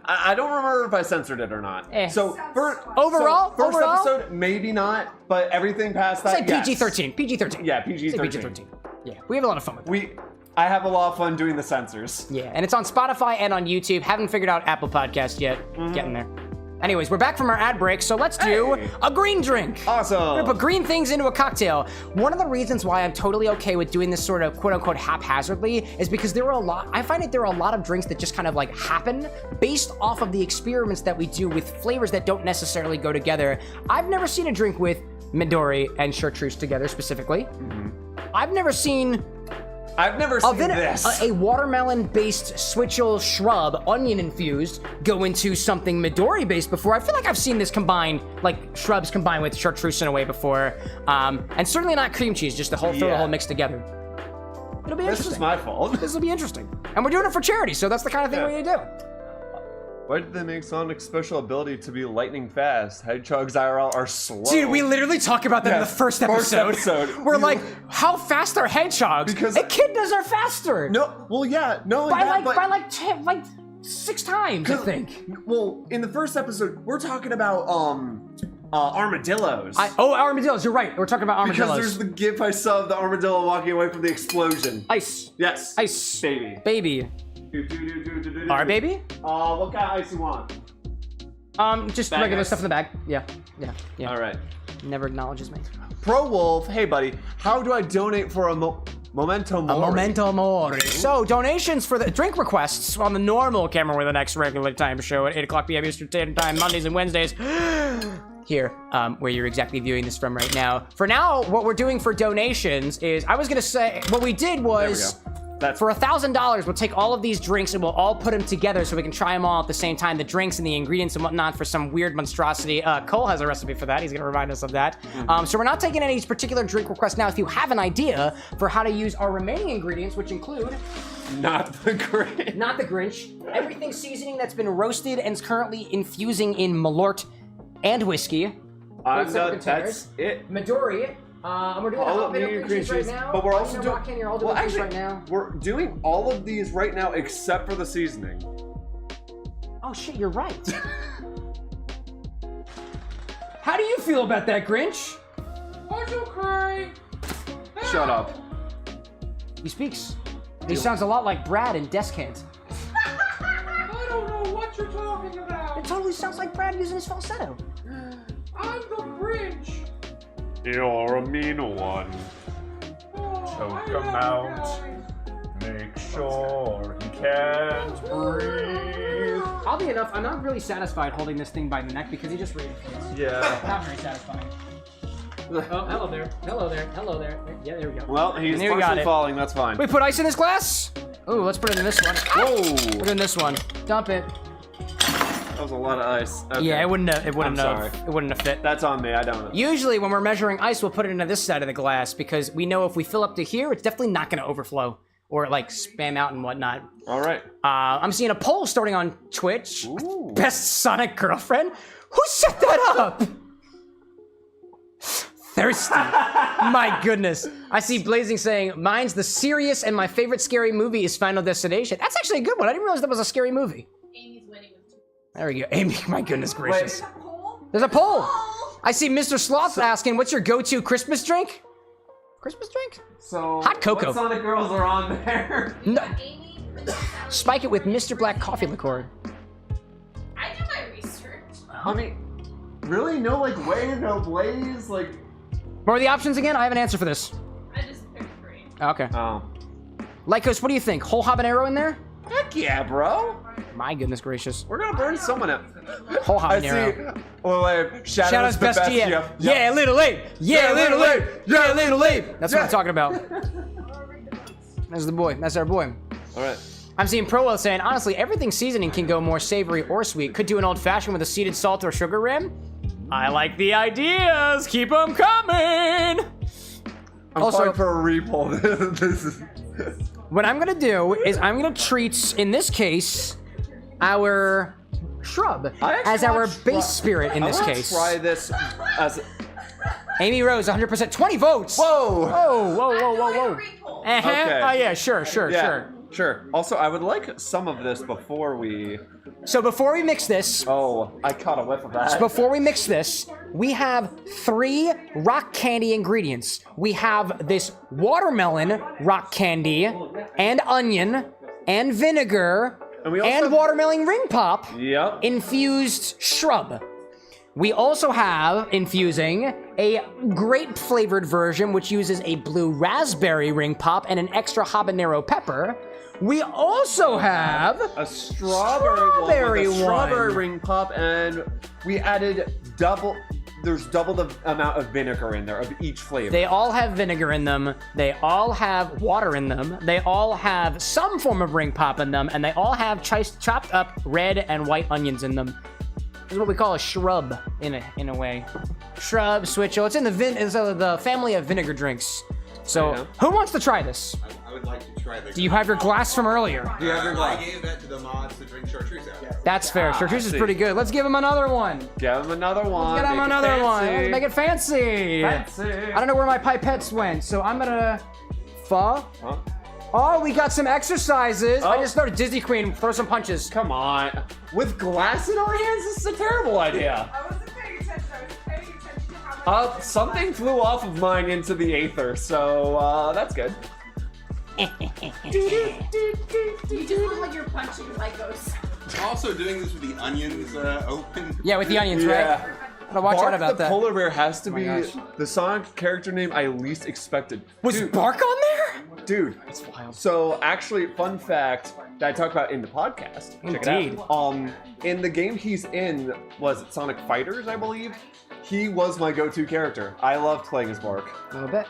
Speaker 4: I don't remember if I censored it or not. So
Speaker 1: overall,
Speaker 4: first episode, maybe not, but everything past that,
Speaker 1: Say PG-13. PG-13.
Speaker 4: Yeah, PG-13.
Speaker 1: PG-13. Yeah, we have a lot of fun with it.
Speaker 4: I have a lot of fun doing the censors.
Speaker 1: Yeah, and it's on Spotify and on YouTube. Haven't figured out Apple Podcast yet. Getting there. Anyways, we're back from our ad break, so let's do a green drink.
Speaker 4: Awesome.
Speaker 1: We're gonna put green things into a cocktail. One of the reasons why I'm totally okay with doing this sort of quote-unquote haphazardly is because I find that there are a lot of drinks that just kind of like happen based off of the experiments that we do with flavors that don't necessarily go together. I've never seen a drink with Midori and chartreuse together specifically. I've never seen
Speaker 4: this.
Speaker 1: A watermelon-based switchel shrub, onion-infused, go into something Midori-based before. I feel like I've seen this combined, like shrubs combined with chartreuse in a way before. And certainly not cream cheese, just throw the whole mix together. It'll be interesting.
Speaker 4: This is my fault.
Speaker 1: This will be interesting. And we're doing it for charity, so that's the kind of thing we're gonna do.
Speaker 4: Why did they make Sonic's special ability to be lightning fast? Hedgehogs IRL are slow.
Speaker 1: Dude, we literally talk about that in the first episode. We're like, how fast are hedgehogs? Because echidnas are faster.
Speaker 4: No, well, yeah, no,
Speaker 1: by like 6 times, I think.
Speaker 4: Well, in the first episode, we're talking about armadillos.
Speaker 1: Armadillos. You're right. We're talking about armadillos.
Speaker 4: Because there's the gif I saw of the armadillo walking away from the explosion.
Speaker 1: Ice.
Speaker 4: Yes.
Speaker 1: Ice.
Speaker 4: Baby.
Speaker 1: Our baby?
Speaker 4: What kind of ice you want?
Speaker 1: Just
Speaker 4: Bag
Speaker 1: regular
Speaker 4: ice?
Speaker 1: stuff in the bag. Yeah.
Speaker 4: All right.
Speaker 1: Never acknowledges me.
Speaker 4: Pro Wolf, hey buddy, how do I donate for a memento mori?
Speaker 1: A memento mori. So donations for the drink requests on the normal Camera with the next regular time show at 8 o'clock p.m. Eastern Standard Time, Mondays and Wednesdays. Here, where you're exactly viewing this from right now. For now, what we're doing for donations is, I was gonna say, what we did was, for $1,000, we'll take all of these drinks and we'll all put them together so we can try them all at the same time, the drinks and the ingredients and whatnot, for some weird monstrosity. Cole has a recipe for that. He's gonna remind us of that. So we're not taking any particular drink requests now. If you have an idea for how to use our remaining ingredients, which include
Speaker 4: Not the Grinch.
Speaker 1: Not the Grinch. Everything seasoning that's been roasted and is currently infusing in Malort and whiskey.
Speaker 4: That's it.
Speaker 1: Midori. We're doing
Speaker 4: all
Speaker 1: a
Speaker 4: of the
Speaker 1: cream cheese right now.
Speaker 4: but we're also doing.
Speaker 1: Well, actually, right now.
Speaker 4: We're doing all of these right now except for the seasoning.
Speaker 1: Oh shit, you're right. How do you feel about that, Grinch?
Speaker 2: That's okay.
Speaker 4: Shut up.
Speaker 1: He speaks. He sounds a lot like Brad in Descant.
Speaker 2: I don't know what you're talking about.
Speaker 1: It totally sounds like Brad using his falsetto.
Speaker 2: I'm the Grinch.
Speaker 4: You're a mean one. Choke him out. Make sure he can't breathe.
Speaker 1: Oddly enough, I'm not really satisfied holding this thing by the neck because he just raided me.
Speaker 4: Yeah.
Speaker 1: Not very satisfying. Oh, hello there. Hello there. Hello there. Yeah, there we go.
Speaker 4: Well, he's
Speaker 1: There we got
Speaker 4: partially
Speaker 1: it.
Speaker 4: falling. That's fine.
Speaker 1: We put ice in this glass? Ooh, let's put it in this one.
Speaker 4: Whoa!
Speaker 1: Put it in this one. Dump it.
Speaker 4: That was a lot of ice. Okay.
Speaker 1: Yeah, it wouldn't have
Speaker 4: sorry.
Speaker 1: fit.
Speaker 4: That's on me. I don't know.
Speaker 1: Usually when we're measuring ice, we'll put it into this side of the glass because we know if we fill up to here, it's definitely not going to overflow or like spam out and whatnot.
Speaker 4: All right.
Speaker 1: I'm seeing a poll starting on Twitch.
Speaker 4: Ooh.
Speaker 1: Best Sonic girlfriend? Who set that up? Thirsty. My goodness. I see Blazing saying, mine's the serious and my favorite scary movie is Final Destination. That's actually a good one. I didn't realize that was a scary movie.
Speaker 9: Amy's winning with 2.
Speaker 1: There we go. Amy, my goodness gracious.
Speaker 2: There's a poll?
Speaker 1: There's a poll. I see Mr. Sloth asking, what's your go-to Christmas drink? Christmas drink?
Speaker 4: So,
Speaker 1: Hot cocoa.
Speaker 4: what Sonic girls are on there?
Speaker 1: No.
Speaker 9: Amy, Princess Alex.
Speaker 1: Spike it with Mr. Black coffee liqueur.
Speaker 9: I do my research.
Speaker 4: I mean, really? No, like, Wave, no Blaze? Like,
Speaker 1: What are the options again? I have an answer for this.
Speaker 9: I just picked 3.
Speaker 1: Okay.
Speaker 4: oh.
Speaker 1: Lycos, what do you think? Whole habanero in there?
Speaker 4: Heck yeah, bro.
Speaker 1: My goodness gracious.
Speaker 4: We're gonna burn someone out.
Speaker 1: Whole
Speaker 4: I
Speaker 1: habanero.
Speaker 4: see. Well, Shadow's
Speaker 1: Shadow's
Speaker 4: the
Speaker 1: best GM. Yeah, Little Ape. Yeah, Little Ape. Yeah, Little Ape. That's what I'm talking about. That's the boy. That's our boy.
Speaker 4: All right.
Speaker 1: I'm seeing Prowell saying, honestly, everything seasoning can go more savory or sweet. Could do an old fashioned with a seeded salt or sugar rim. I like the ideas. Keep them coming.
Speaker 4: I'm
Speaker 1: Also-
Speaker 4: calling for a repoll. This is.
Speaker 1: What I'm gonna do is I'm gonna treat, in this case, our shrub
Speaker 4: I actually
Speaker 1: as our
Speaker 4: wanna
Speaker 1: base spirit in
Speaker 4: I
Speaker 1: this
Speaker 4: wanna
Speaker 1: case.
Speaker 4: try this as.
Speaker 1: Amy Rose, 100%, 20 votes.
Speaker 4: Whoa.
Speaker 1: Whoa, whoa, whoa, whoa, whoa. Uh-huh.
Speaker 4: Okay.
Speaker 1: Oh yeah, sure.
Speaker 4: Sure. Also, I would like some of this before we.
Speaker 1: So before we mix this,
Speaker 4: Oh, I caught a whiff of that.
Speaker 1: we have 3 rock candy ingredients. We have this watermelon rock candy, and onion, and vinegar,
Speaker 4: And we also
Speaker 1: and
Speaker 4: have-
Speaker 1: watermelon ring pop,
Speaker 4: Yep.
Speaker 1: infused shrub. We also have infusing a grape flavored version, which uses a blue raspberry ring pop and an extra habanero pepper. We also have
Speaker 4: A strawberry
Speaker 1: Strawberry
Speaker 4: one with a strawberry
Speaker 1: one.
Speaker 4: ring pop, and we added double. There's double the amount of vinegar in there of each flavor.
Speaker 1: They all have vinegar in them. They all have water in them. They all have some form of ring pop in them, and they all have chopped up red and white onions in them. This is what we call a shrub in a way. Shrub, switcho. It's in the family of vinegar drinks. So
Speaker 4: Yeah.
Speaker 1: who wants to try this?
Speaker 3: I would like to try this.
Speaker 1: Do you have your glass from earlier?
Speaker 3: Do you have your glass? I gave that to the mods to drink chartreuse out of.
Speaker 1: That's fair. Chartreuse is
Speaker 4: see.
Speaker 1: pretty good. Let's give him another one.
Speaker 4: Give him another one.
Speaker 1: Get him
Speaker 4: make it
Speaker 1: another one.
Speaker 4: fancy.
Speaker 1: Let's make it fancy.
Speaker 4: Fancy.
Speaker 1: I don't know where my pipettes went, so I'm gonna.
Speaker 4: Huh?
Speaker 1: Oh, we got some exercises. I
Speaker 4: Oh.
Speaker 1: just started Disney Queen. Throw some punches.
Speaker 4: Come on. With glass in our hands, this is a terrible idea.
Speaker 2: I wasn't paying attention. I was paying attention to how much.
Speaker 4: Something flew off of mine into the aether, so that's good.
Speaker 9: You just look like you're punching Lycos.
Speaker 3: Also doing this with the onions open.
Speaker 1: Yeah, with the onions, right? Gotta watch
Speaker 4: Bark
Speaker 1: out about
Speaker 4: the
Speaker 1: that.
Speaker 4: polar bear has to be
Speaker 1: gosh.
Speaker 4: the Sonic character name I least expected.
Speaker 1: Was
Speaker 4: Dude,
Speaker 1: Bark on there?
Speaker 4: Dude, it's wild. So actually, fun fact that I talked about in the podcast. Check
Speaker 1: Indeed.
Speaker 4: it out. In the game he's in, was it Sonic Fighters, I believe? He was my go-to character. I loved playing as Bark.
Speaker 1: A little bit.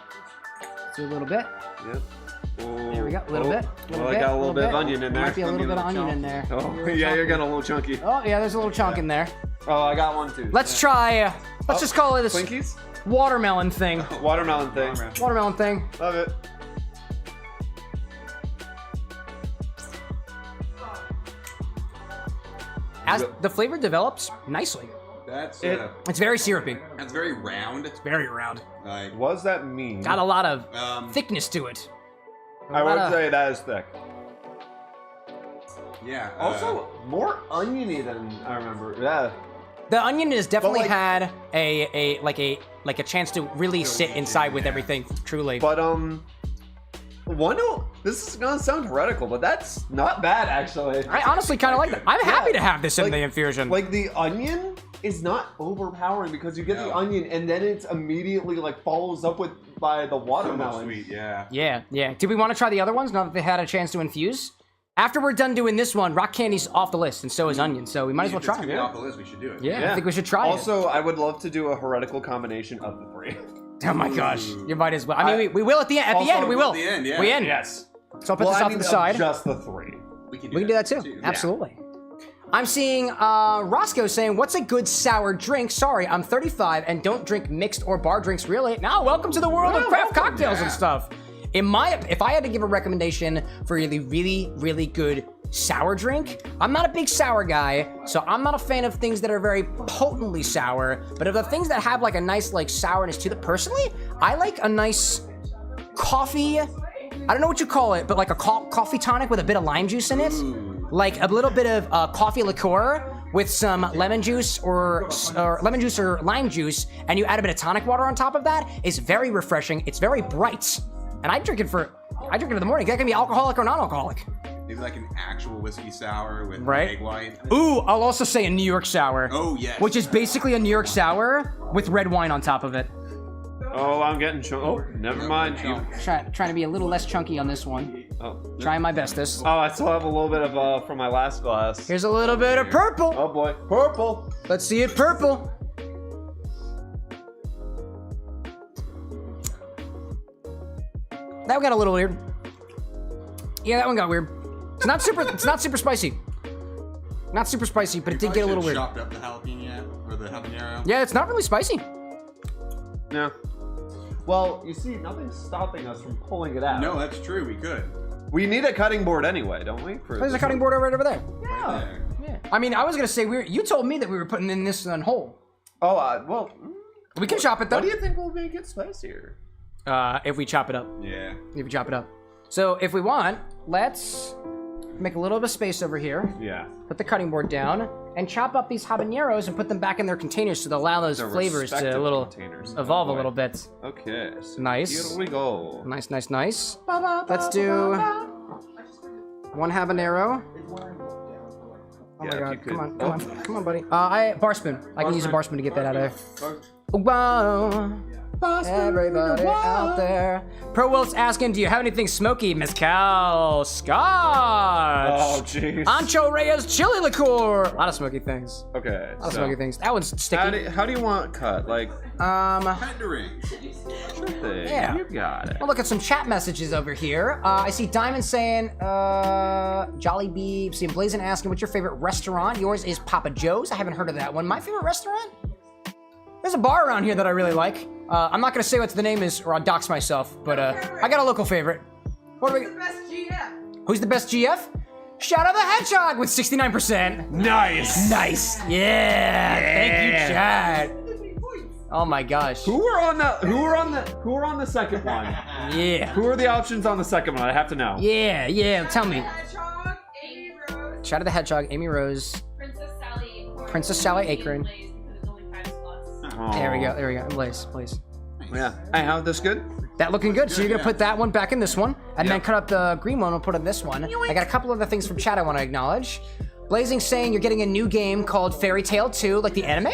Speaker 1: Let's do a little bit.
Speaker 4: Yep.
Speaker 1: There we go. A little bit.
Speaker 4: Well, I got a little bit of onion in there.
Speaker 1: Might be a little bit of onion in there.
Speaker 4: Oh, yeah, you're getting a little chunky.
Speaker 1: Oh, yeah, there's a little chunk in there.
Speaker 4: Oh, I got one too.
Speaker 1: Let's try, let's just call it this
Speaker 4: Twinkies?
Speaker 1: watermelon thing.
Speaker 4: Watermelon thing.
Speaker 1: Watermelon thing.
Speaker 4: Love it.
Speaker 1: As the flavor develops nicely.
Speaker 3: That's
Speaker 1: It's very syrupy.
Speaker 3: that's very round.
Speaker 1: Very round.
Speaker 3: Like
Speaker 4: What does that mean?
Speaker 1: Got a lot of
Speaker 3: thickness.
Speaker 1: thickness to it.
Speaker 4: I
Speaker 1: lot
Speaker 4: would
Speaker 1: of-
Speaker 4: say that is thick.
Speaker 3: Yeah.
Speaker 4: Also, more oniony than I remember. Yeah.
Speaker 1: The onion has definitely
Speaker 4: like-
Speaker 1: had a chance to really sit inside with everything. Truly.
Speaker 4: But this is gonna sound heretical, but that's not bad actually.
Speaker 1: I honestly kind of like that. I'm happy to have this in
Speaker 4: Like-
Speaker 1: the infusion.
Speaker 4: Like the onion is not overpowering because you get the onion and then it's immediately like follows up by the watermelon.
Speaker 3: Sweet, yeah.
Speaker 1: Yeah. Did we want to try the other ones now that they had a chance to infuse? After we're done doing this one, rock candy's off the list, and so is onion. So we might as well try
Speaker 3: If it's
Speaker 1: it.
Speaker 3: gonna be off the list, we should do it.
Speaker 1: Yeah, I think we should try it.
Speaker 4: Also, I would love to do a heretical combination of the 3.
Speaker 1: Oh my gosh, you might as well. I mean, we will at the end. At the end, we will.
Speaker 3: At the end, yeah.
Speaker 1: We end.
Speaker 4: Yes.
Speaker 1: So I'll put this off to the side.
Speaker 4: Just the 3.
Speaker 3: We can
Speaker 1: do that too. Absolutely. I'm seeing Roscoe saying, "What's a good sour drink?" Sorry, I'm 35 and don't drink mixed or bar drinks. Really? Now, welcome to the world of craft cocktails and stuff. If I had to give a recommendation for a really, really good sour drink, I'm not a big sour guy, so I'm not a fan of things that are very potently sour. But of the things that have like a nice like sourness to them, personally, I like a nice coffee. I don't know what you call it, but like a coffee tonic with a bit of lime juice in it. Like a little bit of coffee liqueur with some lemon juice or lime juice, and you add a bit of tonic water on top of that. It's very refreshing. It's very bright, and I drink it in the morning. That can be alcoholic or non-alcoholic.
Speaker 3: Maybe like an actual whiskey sour with egg white.
Speaker 1: Ooh, I'll also say a New York sour.
Speaker 3: Oh yes.
Speaker 1: Which is basically a New York sour with red wine on top of it.
Speaker 4: Oh, I'm getting never mind.
Speaker 1: Trying to be a little less chunky on this one.
Speaker 4: Oh.
Speaker 1: Trying my bestest.
Speaker 4: Oh, I still have a little bit of from my last glass.
Speaker 1: Here's a little bit of purple.
Speaker 4: Oh boy, purple.
Speaker 1: Let's see it purple. That one got a little weird. Yeah, that one got weird. It's not super spicy. Not super spicy, but it did get a little weird.
Speaker 3: Chopped up the jalapeno or the habanero.
Speaker 1: Yeah, it's not really spicy.
Speaker 4: No. Well, you see, nothing's stopping us from pulling it out.
Speaker 3: No, that's true. We could.
Speaker 4: We need a cutting board anyway, don't we?
Speaker 1: There's a cutting board right over there.
Speaker 3: Right there.
Speaker 1: Yeah. I mean, I was gonna say you told me that we were putting in this on whole.
Speaker 4: Oh, well.
Speaker 1: We can chop it though.
Speaker 4: What do you think will make it spicier?
Speaker 1: If we chop it up.
Speaker 3: Yeah.
Speaker 1: If we chop it up. So if we want, let's make a little bit of space over here.
Speaker 4: Yeah.
Speaker 1: Put the cutting board down and chop up these habaneros and put them back in their containers so they'll allow those flavors to evolve a little bit.
Speaker 4: Okay. So
Speaker 1: Nice.
Speaker 4: Here we go.
Speaker 1: Nice. Let's do one habanero. Oh my god, come on, buddy. Bar spoon. I can use a bar spoon to get that out of there. Wow. Everybody out there. Pro Wolf's asking, do you have anything smoky? Mezcal, scotch.
Speaker 4: Oh, jeez.
Speaker 1: Ancho Reyes chili liqueur. A lot of smoky things.
Speaker 4: Okay.
Speaker 1: A lot of smoky things. That one's sticky.
Speaker 4: How do you want it cut? Like,
Speaker 3: Rendering.
Speaker 4: sure thing.
Speaker 1: Yeah.
Speaker 4: You got it.
Speaker 1: We'll look at some chat messages over here. I see Diamond saying, Jolly Bee, see Blazin asking, what's your favorite restaurant? Yours is Papa Joe's. I haven't heard of that one. My favorite restaurant? There's a bar around here that I really like. I'm not gonna say what the name is or I'll dox myself, but I got a local favorite. What do we?
Speaker 2: Who's the best GF?
Speaker 1: Who's the best GF? Shout out the Hedgehog with 69%.
Speaker 4: Nice.
Speaker 1: Nice. Yeah. Thank you, chat. Oh my gosh.
Speaker 4: Who were on the second one?
Speaker 1: Yeah.
Speaker 4: Who are the options on the second one? I have to know.
Speaker 1: Yeah. Tell me.
Speaker 2: Hedgehog, Amy Rose,
Speaker 1: Shout out the Hedgehog, Amy Rose, Princess Sally Acorn. There we go. And Blaze.
Speaker 4: Yeah. Hey, how this good?
Speaker 1: That looking good. So you're gonna put that one back in this one, and then cut up the green one and put in this one. I got a couple other things from chat I want to acknowledge. Blazing saying you're getting a new game called Fairy Tail 2, like the anime?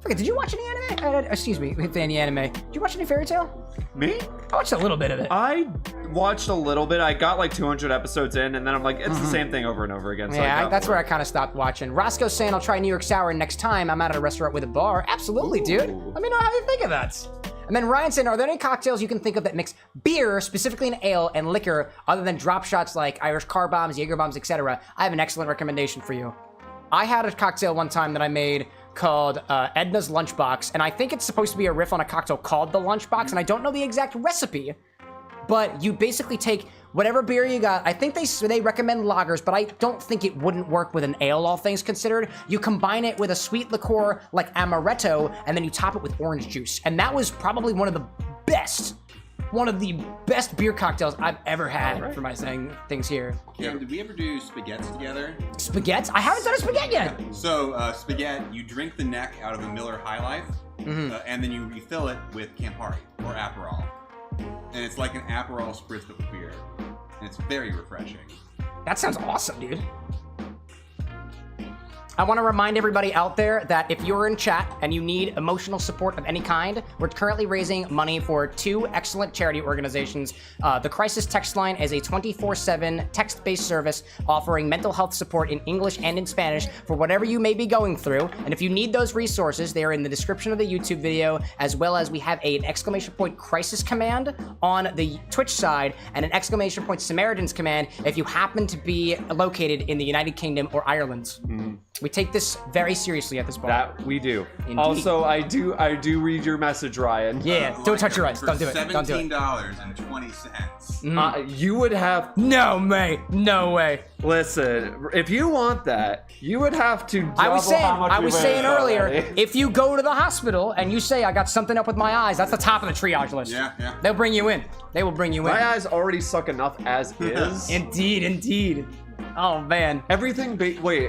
Speaker 1: Okay, did you watch any anime? Excuse me, any anime. Did you watch any Fairy Tail?
Speaker 4: Me?
Speaker 1: I watched a little bit of it.
Speaker 4: I watched a little bit. I got like 200 episodes in, and then I'm like, it's the same thing over and over again. So
Speaker 1: Yeah, that's where I kind of stopped watching. Roscoe's saying I'll try New York Sour next time I'm at a restaurant with a bar. Absolutely, dude. Let me know how you think of that. And then Ryan saying, are there any cocktails you can think of that mix beer, specifically an ale, and liquor, other than drop shots like Irish car bombs, Jaeger bombs, etc.? I have an excellent recommendation for you. I had a cocktail one time that I made called Edna's Lunchbox, and I think it's supposed to be a riff on a cocktail called the Lunchbox, and I don't know the exact recipe, but you basically take whatever beer you got. I think they recommend lagers, but I don't think it wouldn't work with an ale, all things considered. You combine it with a sweet liqueur like amaretto, and then you top it with orange juice, and that was probably one of the best beer cocktails I've ever had for my things here.
Speaker 3: Cam, did we ever do spaghettis together?
Speaker 1: Spaghetti? I haven't done a spaghetti yet.
Speaker 3: So, spaghetti, you drink the neck out of a Miller High Life, and then you refill it with Campari or Aperol. And it's like an Aperol spritzed with beer. And it's very refreshing.
Speaker 1: That sounds awesome, dude. I want to remind everybody out there that if you're in chat and you need emotional support of any kind, we're currently raising money for 2 excellent charity organizations. The Crisis Text Line is a 24/7 text-based service offering mental health support in English and in Spanish for whatever you may be going through. And if you need those resources, they are in the description of the YouTube video, as well as we have an exclamation point crisis command on the Twitch side and an exclamation point Samaritans command if you happen to be located in the United Kingdom or Ireland. We take this very seriously at this point.
Speaker 4: That we do.
Speaker 1: Indeed.
Speaker 4: Also, I do read your message, Ryan.
Speaker 1: Yeah, don't touch your eyes.
Speaker 3: For
Speaker 1: Don't do it. Don't do it.
Speaker 3: $17.20.
Speaker 4: You would have.
Speaker 1: No, mate. No way.
Speaker 4: Listen, if you want that, you would have to.
Speaker 1: I was
Speaker 4: double
Speaker 1: saying earlier,
Speaker 4: already.
Speaker 1: if you go to the hospital and you say I got something up with my eyes, that's the top of the triage list.
Speaker 3: Yeah.
Speaker 1: They'll bring you in. They will bring you in.
Speaker 4: My eyes already suck enough as is.
Speaker 1: Indeed. Oh man.
Speaker 4: Everything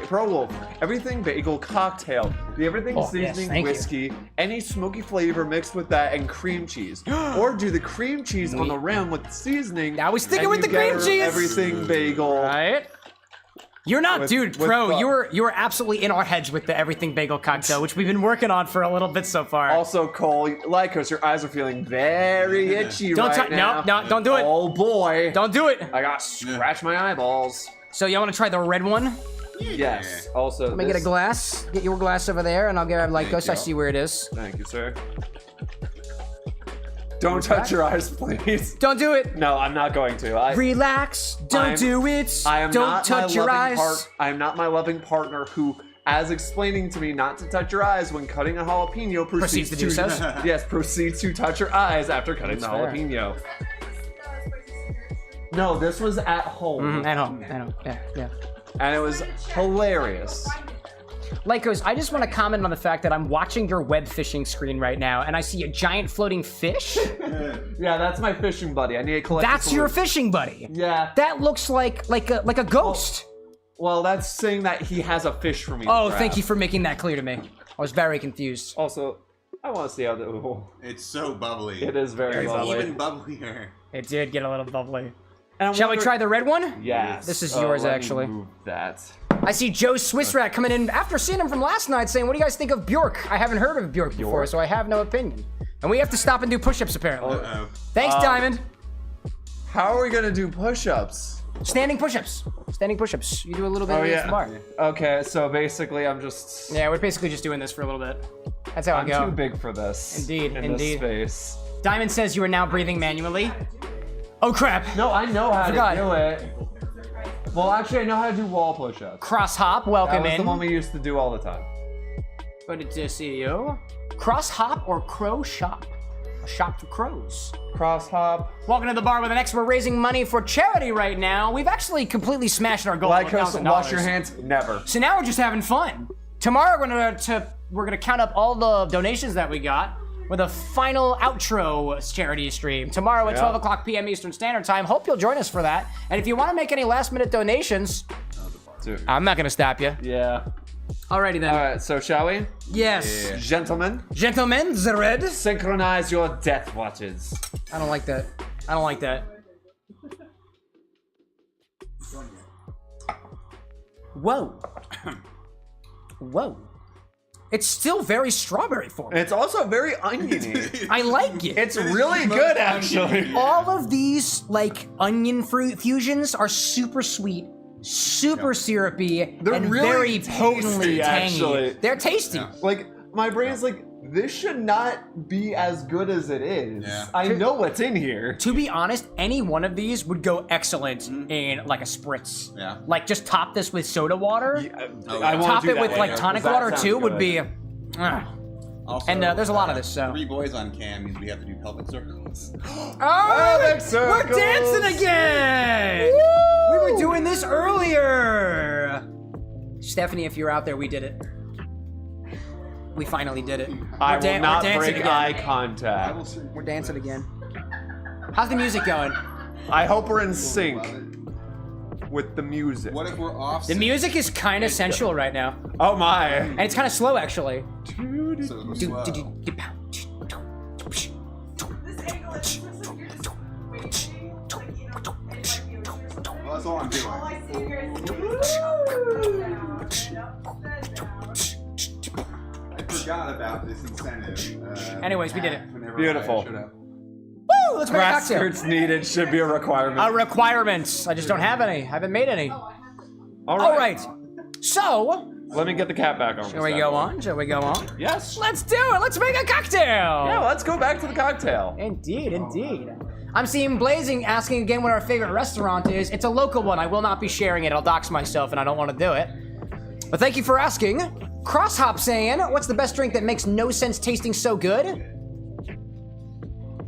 Speaker 4: Pro Wolf. Everything bagel cocktail. The everything seasoning
Speaker 1: thank you.
Speaker 4: whiskey. Any smoky flavor mixed with that and cream cheese. Or do the cream cheese on the rim with the seasoning.
Speaker 1: I was thinking
Speaker 4: and
Speaker 1: with
Speaker 4: you
Speaker 1: the cream
Speaker 4: get
Speaker 1: cheese.
Speaker 4: Everything bagel.
Speaker 1: Right? You're not,
Speaker 4: With-
Speaker 1: dude,
Speaker 4: with
Speaker 1: Pro.
Speaker 4: fun.
Speaker 1: You were absolutely in our heads with the everything bagel cocktail, which we've been working on for a little bit so far.
Speaker 4: Also, Cole, Lycos, your eyes are feeling very itchy
Speaker 1: Don't
Speaker 4: right now.
Speaker 1: no, don't do it.
Speaker 4: Oh boy.
Speaker 1: Don't do it.
Speaker 4: I got scratch my eyeballs.
Speaker 1: So you want to try the red one?
Speaker 4: Yes. Also,
Speaker 1: Let me get a glass. Get your glass over there, and I'll grab Lycos. I see where it is.
Speaker 4: Thank you, sir. Don't touch your eyes, please.
Speaker 1: Don't do it.
Speaker 4: No, I'm not going to.
Speaker 1: Relax. Don't do it.
Speaker 4: I am
Speaker 1: Don't
Speaker 4: not
Speaker 1: touch
Speaker 4: my
Speaker 1: your
Speaker 4: loving
Speaker 1: eyes.
Speaker 4: I am not my loving partner who, as explaining to me not to touch your eyes when cutting a jalapeno, proceeds
Speaker 1: to do so.
Speaker 4: Yes, proceeds to touch your eyes after cutting the
Speaker 1: fair.
Speaker 4: jalapeno. No, this was at home.
Speaker 1: At home. Yeah.
Speaker 4: And it was hilarious.
Speaker 1: Lycos, I just want to comment on the fact that I'm watching your web fishing screen right now, and I see a giant floating fish.
Speaker 4: Yeah, that's my fishing buddy. I need to collect.
Speaker 1: That's your fishing buddy.
Speaker 4: Yeah.
Speaker 1: That looks like a ghost.
Speaker 4: Well, that's saying that he has a fish for me.
Speaker 1: Oh,
Speaker 4: to grab.
Speaker 1: thank you for making that clear to me. I was very confused.
Speaker 4: Also, I want to see how the.
Speaker 3: It's so bubbly.
Speaker 4: It is very
Speaker 3: It's
Speaker 4: bubbly.
Speaker 3: even bubblier.
Speaker 1: It did get a little bubbly.
Speaker 4: And
Speaker 1: Shall we try the red one?
Speaker 4: Yes.
Speaker 1: This is yours,
Speaker 4: let me
Speaker 1: actually.
Speaker 4: move that.
Speaker 1: I see Joe Swiss Rat coming in after seeing him from last night saying, what do you guys think of Bjork? I haven't heard of Bjork before, so I have no opinion. And we have to stop and do push-ups, apparently.
Speaker 3: Uh-oh.
Speaker 1: Thanks, Diamond.
Speaker 4: How are we gonna do push-ups?
Speaker 1: Standing push-ups. Standing push-ups. You do a little bit against the bar.
Speaker 4: Okay, so basically I'm just.
Speaker 1: Yeah, we're basically just doing this for a little bit. That's how I
Speaker 4: I'm
Speaker 1: go.
Speaker 4: too big for this.
Speaker 1: Indeed,
Speaker 4: in
Speaker 1: indeed.
Speaker 4: This space.
Speaker 1: Diamond says you are now breathing manually. Oh, crap.
Speaker 4: No, I know how
Speaker 1: forgot.
Speaker 4: to do it. Well, actually, I know how to do wall push-ups.
Speaker 1: Cross hop,
Speaker 4: That
Speaker 1: welcome
Speaker 4: was
Speaker 1: in.
Speaker 4: the one we used to do all the time.
Speaker 1: Good to see you. Cross hop or crow shop? A shop for crows.
Speaker 4: Cross hop.
Speaker 1: Welcome to the bar with an X. We're raising money for charity right now. We've actually completely smashed our goal of
Speaker 4: Lycos,
Speaker 1: $1,000.
Speaker 4: wash your hands. Never.
Speaker 1: So now we're just having fun. Tomorrow we're gonna count up all the donations that we got with a final outro charity stream tomorrow at 12 o'clock p.m. Eastern Standard Time. Hope you'll join us for that. And if you want to make any last-minute donations,
Speaker 4: Dude.
Speaker 1: I'm not gonna stop you.
Speaker 4: Yeah.
Speaker 1: Alrighty then.
Speaker 4: All right, so shall we?
Speaker 1: Yes.
Speaker 4: Gentlemen,
Speaker 1: Gentlemen, the red.
Speaker 4: synchronize your death watches.
Speaker 1: I don't like that. I don't like that. Whoa. Whoa. It's still very strawberry for me.
Speaker 4: It's also very oniony.
Speaker 1: I like it.
Speaker 4: It's really good, actually.
Speaker 1: All of these, like, onion fruit fusions are super sweet, super syrupy,
Speaker 4: They're
Speaker 1: and
Speaker 4: really
Speaker 1: very potently
Speaker 4: tasty,
Speaker 1: tangy.
Speaker 4: actually.
Speaker 1: They're tasty.
Speaker 4: Like, my brain's like, this should not be as good as it is.
Speaker 3: Yeah.
Speaker 4: I know what's in here.
Speaker 1: To be honest, any one of these would go excellent in, like, a spritz.
Speaker 3: Yeah.
Speaker 1: Like, just top this with soda water.
Speaker 4: I wanna
Speaker 1: Top
Speaker 4: do
Speaker 1: it
Speaker 4: that
Speaker 1: with, like,
Speaker 4: later,
Speaker 1: tonic
Speaker 4: 'cause that
Speaker 1: water,
Speaker 4: sounds
Speaker 1: too, would
Speaker 4: good.
Speaker 1: be...
Speaker 3: Also,
Speaker 1: And, there's a lot of this, so.
Speaker 3: 3 boys on cam means we have to do pelvic circles.
Speaker 1: Oh,
Speaker 4: Pelvic
Speaker 1: we're
Speaker 4: circles!
Speaker 1: dancing again! We were doing this earlier! Stephanie, if you're out there, we did it. We finally did it.
Speaker 4: I
Speaker 1: We're
Speaker 4: will not
Speaker 1: dancing
Speaker 4: break
Speaker 1: again.
Speaker 4: eye contact.
Speaker 1: We're dancing again. How's the music going?
Speaker 4: I hope we're in sync with the music.
Speaker 3: What if we're off?
Speaker 1: The music is kind of sensual right now.
Speaker 4: Oh my.
Speaker 1: And it's kind of slow, actually.
Speaker 3: So it was slow.
Speaker 2: This angle is just like you're just waving, like, you know, and it might be a weird angle or something.
Speaker 3: Well, that's all I'm doing.
Speaker 2: All I see here is
Speaker 3: forgot about this incentive.
Speaker 1: Anyways, we did it.
Speaker 3: whenever
Speaker 4: Beautiful.
Speaker 3: I showed up.
Speaker 1: Woo! Let's make a
Speaker 4: Grass
Speaker 1: cocktail.
Speaker 4: skirts needed should be a requirement.
Speaker 1: Requirements. I just don't have any. I haven't made any.
Speaker 4: All
Speaker 1: All right. So,
Speaker 4: Let me get the cat back on.
Speaker 1: shall we go on? Shall we go on?
Speaker 4: Yes.
Speaker 1: Let's do it. Let's make a cocktail.
Speaker 4: Yeah, let's go back to the cocktail.
Speaker 1: Indeed, indeed. I'm seeing Blazing asking again what our favorite restaurant is. It's a local one. I will not be sharing it. I'll dox myself, and I don't want to do it. But thank you for asking. Crosshop saying, what's the best drink that makes no sense tasting so good?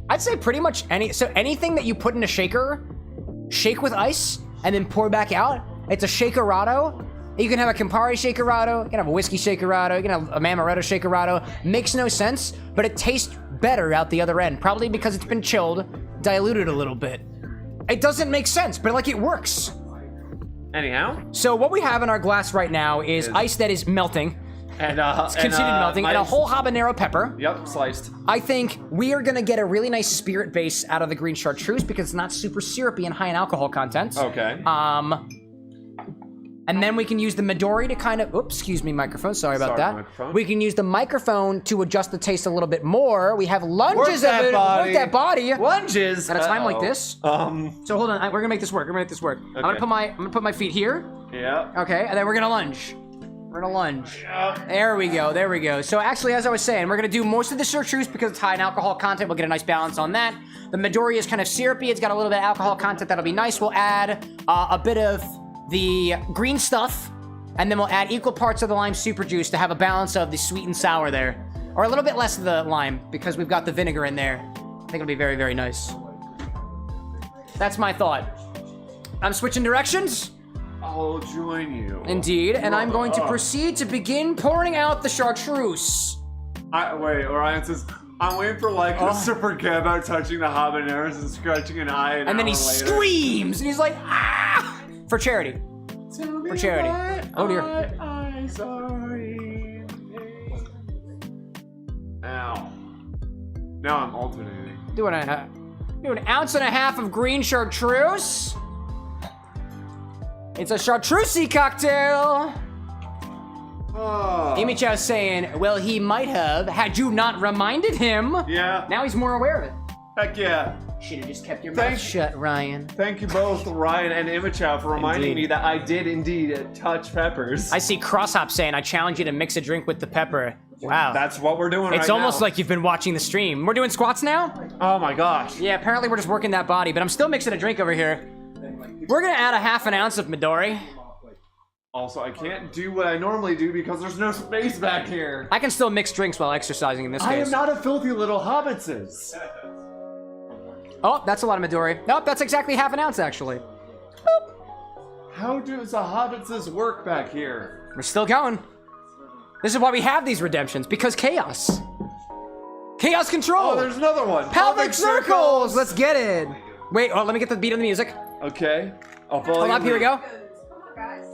Speaker 1: I'd say pretty much anything that you put in a shaker, shake with ice, and then pour back out. It's a shakerado. You can have a Campari shakerado, you can have a whiskey shakerado, you can have a Amaretto shakerado. Makes no sense, but it tastes better out the other end. Probably because it's been chilled, diluted a little bit. It doesn't make sense, but like it works.
Speaker 4: Anyhow.
Speaker 1: So what we have in our glass right now is ice that is melting.
Speaker 4: And
Speaker 1: It's continued melting, and a whole habanero pepper.
Speaker 4: Yep, sliced.
Speaker 1: I think we are gonna get a really nice spirit base out of the green chartreuse because it's not super syrupy and high in alcohol content.
Speaker 4: Okay.
Speaker 1: And then we can use the Midori to kind of, oops, excuse me, microphone, sorry about that.
Speaker 4: microphone.
Speaker 1: We can use the microphone to adjust the taste a little bit more. We have lunges
Speaker 4: Work that
Speaker 1: of it.
Speaker 4: body.
Speaker 1: Work that body.
Speaker 4: Lunges.
Speaker 1: At a time like this.
Speaker 4: So
Speaker 1: hold on, we're gonna make this work. I'm gonna put my feet here.
Speaker 4: Yeah.
Speaker 1: Okay, and then we're gonna lunge. We're gonna lunge. There we go, there we go. So actually, as I was saying, we're gonna do most of the chartreuse because it's high in alcohol content. We'll get a nice balance on that. The Midori is kind of syrupy. It's got a little bit of alcohol content. That'll be nice. We'll add a bit of the green stuff, and then we'll add equal parts of the lime super juice to have a balance of the sweet and sour there. Or a little bit less of the lime because we've got the vinegar in there. I think it'll be very, very nice. That's my thought. I'm switching directions.
Speaker 4: I'll join you.
Speaker 1: Indeed, and I'm going to proceed to begin pouring out the chartreuse.
Speaker 4: Wait, Orion says, I'm waiting for Lycos to forget about touching the habaneros and scratching an eye
Speaker 1: And then he screams, and he's like, ah! For charity. For charity. Oh dear.
Speaker 4: Ow. Now I'm alternating.
Speaker 1: Do an ounce and a half of green chartreuse. It's a chartreusey cocktail.
Speaker 4: Oh.
Speaker 1: Amy Chow's saying, well, he might have, had you not reminded him.
Speaker 4: Yeah.
Speaker 1: Now he's more aware of it.
Speaker 4: Heck yeah.
Speaker 1: Should have just kept your mouth shut, Ryan.
Speaker 4: Thank you both, Ryan and Imichow, for reminding me that I did indeed touch peppers.
Speaker 1: I see Crosshop saying, I challenge you to mix a drink with the pepper. Wow.
Speaker 4: That's what we're doing right now.
Speaker 1: It's almost like you've been watching the stream. We're doing squats now?
Speaker 4: Oh my gosh.
Speaker 1: Yeah, apparently we're just working that body, but I'm still mixing a drink over here. We're gonna add a half an ounce of Midori.
Speaker 4: Also, I can't do what I normally do because there's no space back here.
Speaker 1: I can still mix drinks while exercising in this case.
Speaker 4: I am not a filthy little hobbitses.
Speaker 1: Oh, that's a lot of Midori. Nope, that's exactly half an ounce, actually.
Speaker 4: How does a hobbitses work back here?
Speaker 1: We're still going. This is why we have these redemptions, because chaos. Chaos control.
Speaker 4: Oh, there's another one.
Speaker 1: Pelvic circles. Let's get it. Wait, let me get the beat of the music.
Speaker 4: Okay. I'll follow
Speaker 1: Hold up, here we go.
Speaker 2: Come on, guys.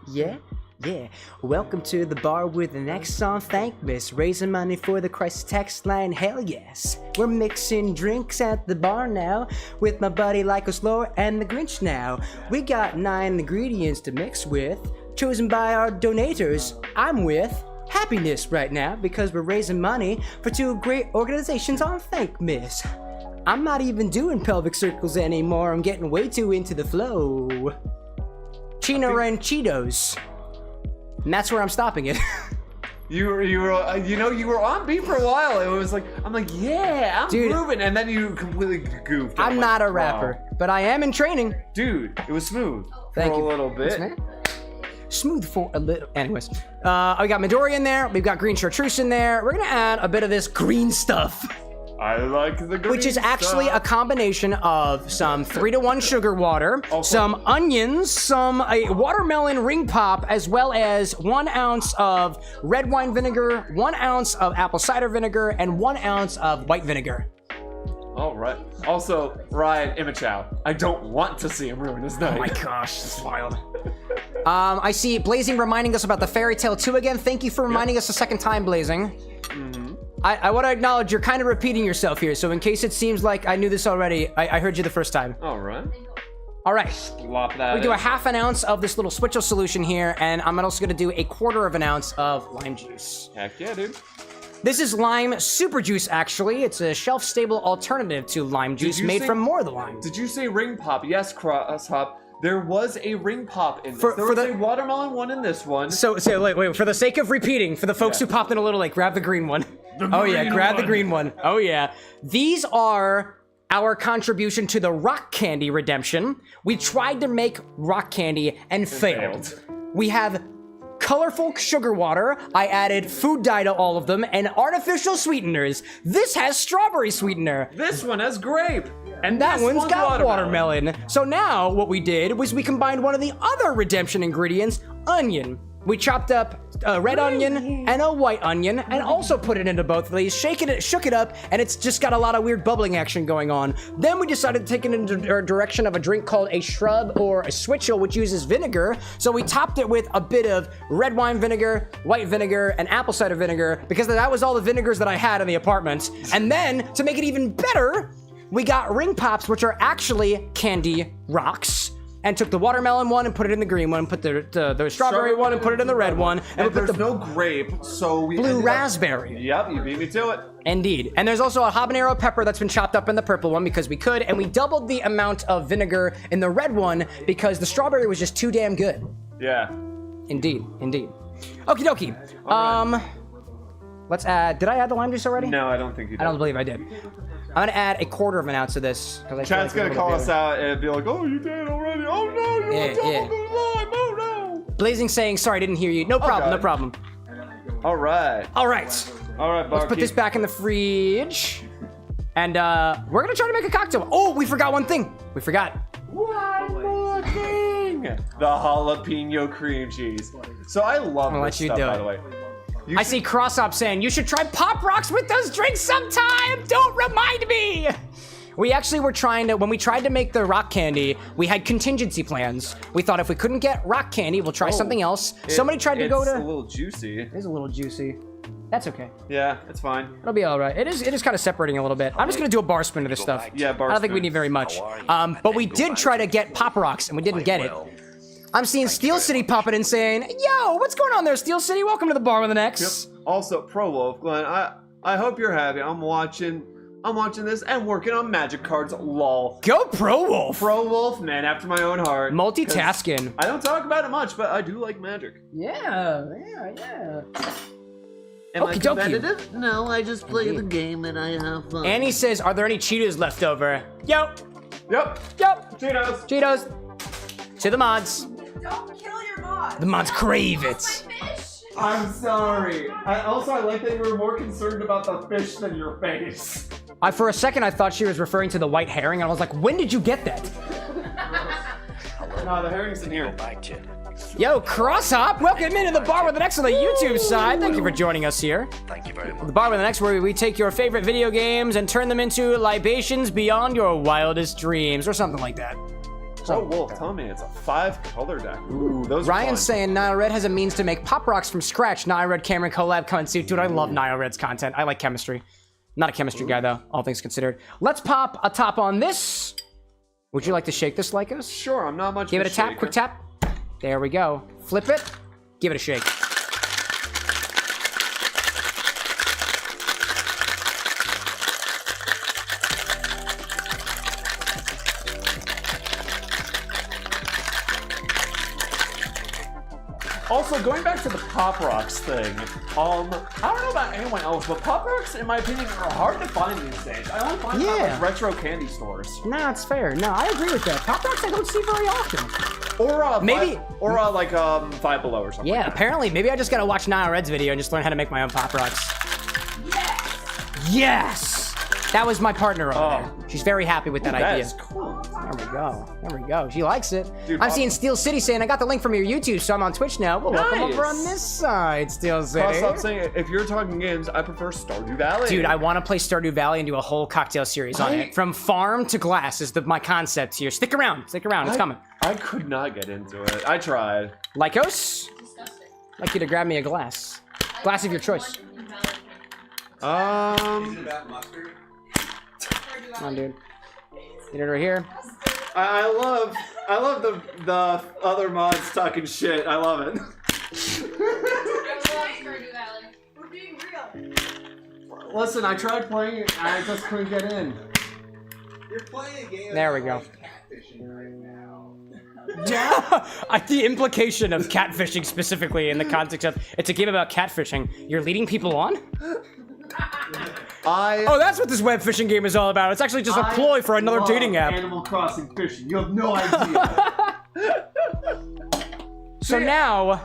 Speaker 1: Yeah, yeah. Welcome to the bar with an X on Thankmas, raising money for the crisis text line. Hell yes. We're mixing drinks at the bar now with my buddy Lycos Lore and the Grinch now. We got 9 ingredients to mix with, chosen by our donators. I'm with happiness right now because we're raising money for 2 great organizations on Thankmas. I'm not even doing pelvic circles anymore. I'm getting way too into the flow. Chino and Cheetos. And that's where I'm stopping it.
Speaker 4: You were on beat for a while. It was like, I'm like, yeah, I'm
Speaker 1: Dude,
Speaker 4: grooving, and then you completely goofed.
Speaker 1: I'm not a rapper, but I am in training.
Speaker 4: Dude, it was smooth.
Speaker 1: Thank
Speaker 4: for
Speaker 1: you.
Speaker 4: a little bit.
Speaker 1: Thanks, man. Smooth for a little. Anyways, we got Midori in there. We've got green chartreuse in there. We're gonna add a bit of this green stuff.
Speaker 4: I like the green
Speaker 1: Which is actually a combination of some 3-to-1 sugar water, some onions, a watermelon ring pop, as well as 1 ounce of red wine vinegar, 1 ounce of apple cider vinegar, and 1 ounce of white vinegar.
Speaker 4: All right. Also, Ryan Imichow, I don't want to see him ruin his night.
Speaker 1: Oh my gosh, this is wild. I see Blazing reminding us about the Fairy Tale 2 again. Thank you for reminding us a second time, Blazing. I want to acknowledge you're kind of repeating yourself here, so in case it seems like I knew this already, I heard you the first time.
Speaker 4: All right.
Speaker 1: All right.
Speaker 4: Plop that
Speaker 1: We do
Speaker 4: in.
Speaker 1: a half an ounce of this little switchel solution here, and I'm also going to do a quarter of an ounce of lime juice.
Speaker 4: Heck yeah, dude.
Speaker 1: This is lime super juice, actually. It's a shelf-stable alternative to lime juice
Speaker 4: you
Speaker 1: made
Speaker 4: say-
Speaker 1: from more of the lime.
Speaker 4: Did you say ring pop? Yes, Crosshop. There was a ring pop in this.
Speaker 1: For
Speaker 4: there was
Speaker 1: the-
Speaker 4: a watermelon one in this one.
Speaker 1: So wait, for the sake of repeating, for the folks who popped in a little late, grab the green one. Grab the green one. Oh yeah. These are our contribution to the rock candy redemption. We tried to make rock candy and failed. We have colorful sugar water. I added food dye to all of them and artificial sweeteners. This has strawberry sweetener.
Speaker 4: This one has grape.
Speaker 1: And that
Speaker 4: this
Speaker 1: one's got
Speaker 4: watermelon.
Speaker 1: watermelon. So now what we did was we combined one of the other redemption ingredients, onion. We chopped up a red onion and a white onion and also put it into both of these, shook it up, and it's just got a lot of weird bubbling action going on. Then we decided to take it into the direction of a drink called a shrub or a switchel, which uses vinegar. So we topped it with a bit of red wine vinegar, white vinegar, and apple cider vinegar because that was all the vinegars that I had in the apartment. And then to make it even better, we got ring pops, which are actually candy rocks, and took the watermelon one and put it in the green one, put the strawberry one and put it in the red one, and we put
Speaker 4: there's
Speaker 1: the
Speaker 4: no grape, so we
Speaker 1: blue
Speaker 4: ended up-
Speaker 1: raspberry.
Speaker 4: Yep, you beat me to it.
Speaker 1: Indeed. And there's also a habanero pepper that's been chopped up in the purple one because we could, and we doubled the amount of vinegar in the red one because the strawberry was just too damn good.
Speaker 4: Yeah.
Speaker 1: Indeed. Okie dokie. Let's add, did I add the lime juice already?
Speaker 4: No, I don't think you did.
Speaker 1: I don't believe I did. I'm gonna add a quarter of an ounce of this.
Speaker 4: Chad's gonna call us out and be like, oh, you did already. Oh, no, you doubled the lime. Oh, no.
Speaker 1: Blazing saying, sorry, didn't hear you. No problem, no problem.
Speaker 4: All right.
Speaker 1: All right.
Speaker 4: All right,
Speaker 1: Let's put this back in the fridge. And we're gonna try to make a cocktail. Oh, we forgot one thing. We forgot.
Speaker 4: One more thing. The jalapeno cream cheese. So I love
Speaker 1: I'll
Speaker 4: this
Speaker 1: let you
Speaker 4: stuff,
Speaker 1: do
Speaker 4: by
Speaker 1: it.
Speaker 4: the way.
Speaker 1: I see Crossop saying, you should try Pop Rocks with those drinks sometime. Don't remind me. We actually were trying to, when we tried to make the rock candy, we had contingency plans. We thought if we couldn't get rock candy, we'll try something else. Somebody tried to go to...
Speaker 4: It's a little juicy.
Speaker 1: It is a little juicy. That's okay.
Speaker 4: Yeah, it's fine.
Speaker 1: It'll be all right. It is kind of separating a little bit. I'm just going to do a bar spoon of this stuff.
Speaker 4: Yeah, bar
Speaker 1: I don't think we
Speaker 4: spoon.
Speaker 1: need very much. But we did try to get Pop Rocks, and we didn't get it. I'm seeing Steel City popping in saying, yo, what's going on there, Steel City? Welcome to the bar with an X.
Speaker 4: Yep. Also, Pro Wolf, Glenn, I hope you're happy. I'm watching this and working on magic cards, lol.
Speaker 1: Go Pro Wolf.
Speaker 4: Pro Wolf, man, after my own heart.
Speaker 1: Multitasking.
Speaker 4: I don't talk about it much, but I do like magic.
Speaker 1: Yeah.
Speaker 8: Am I
Speaker 1: Okie dokie.
Speaker 8: competitive? No, I just play the game and I have fun.
Speaker 1: Annie says, are there any Cheetos left over? Yep.
Speaker 4: Cheetos.
Speaker 1: Cheetos. To the mods.
Speaker 2: Don't kill your mod.
Speaker 1: The mods crave it.
Speaker 2: Fish.
Speaker 4: I'm sorry. I like that you were more concerned about the fish than your face.
Speaker 1: For a second, I thought she was referring to the white herring, and I was like, when did you get that?
Speaker 4: No, the herring's in here.
Speaker 1: Yo, Crosshop, welcome into the bar with an X on the YouTube side. Thank you for joining us here.
Speaker 10: Thank you very much.
Speaker 1: The bar with an X, where we take your favorite video games and turn them into libations beyond your wildest dreams, or something like that.
Speaker 4: Oh, Wolf, tell me, it's a 5-color deck. Ooh, those are
Speaker 1: Ryan's
Speaker 4: fun.
Speaker 1: saying Nile Red has a means to make Pop Rocks from scratch. Nile Red Cameron collab coming soon. Dude, I love Nile Red's content. I like chemistry. Not a chemistry guy, though, all things considered. Let's pop a top on this. Would you like to shake this, Lycos?
Speaker 4: Sure, I'm not much
Speaker 1: Give
Speaker 4: of
Speaker 1: it a tap,
Speaker 4: shaker.
Speaker 1: quick tap. There we go. Flip it. Give it a shake.
Speaker 4: Also, going back to the Pop Rocks thing, I don't know about anyone else, but Pop Rocks, in my opinion, are hard to find these days. I only find them at like retro candy stores.
Speaker 1: Nah, it's fair. No, I agree with that. Pop Rocks I don't see very often.
Speaker 4: Or
Speaker 1: maybe,
Speaker 4: like Five Below or something.
Speaker 1: Yeah,
Speaker 4: like that.
Speaker 1: apparently, maybe I just gotta watch Nile Red's video and just learn how to make my own Pop Rocks. Yes! That was my partner over there. She's very happy with that idea.
Speaker 4: That is cool.
Speaker 1: There we go. There we go. She likes it.
Speaker 4: Dude,
Speaker 1: I'm seeing Steel City saying, I got the link from your YouTube, so I'm on Twitch now. Well, welcome over on this side, Steel City.
Speaker 4: Stop saying, if you're talking games, I prefer Stardew Valley.
Speaker 1: Dude, I want to play Stardew Valley and do a whole cocktail series on it. From farm to glass is my concept here. Stick around. Stick around. It's coming.
Speaker 4: I could not get into it. I tried.
Speaker 1: Lycos? I'd like you to grab me a glass. Glass of your choice.
Speaker 3: Is it about mustard?
Speaker 1: Come on, dude. Get it right here.
Speaker 4: I love the other mods talking shit. I love it.
Speaker 2: We're being real.
Speaker 4: Listen, I tried playing it and I just couldn't get in.
Speaker 3: You're playing a game.
Speaker 1: There we go.
Speaker 3: Like catfishing right now.
Speaker 1: The implication of catfishing specifically in the context of it's a game about catfishing. You're leading people on? Oh, that's what this web fishing game is all about. It's actually just a ploy for another
Speaker 4: love
Speaker 1: dating app.
Speaker 4: Animal Crossing fishing. You have no idea.
Speaker 1: So now,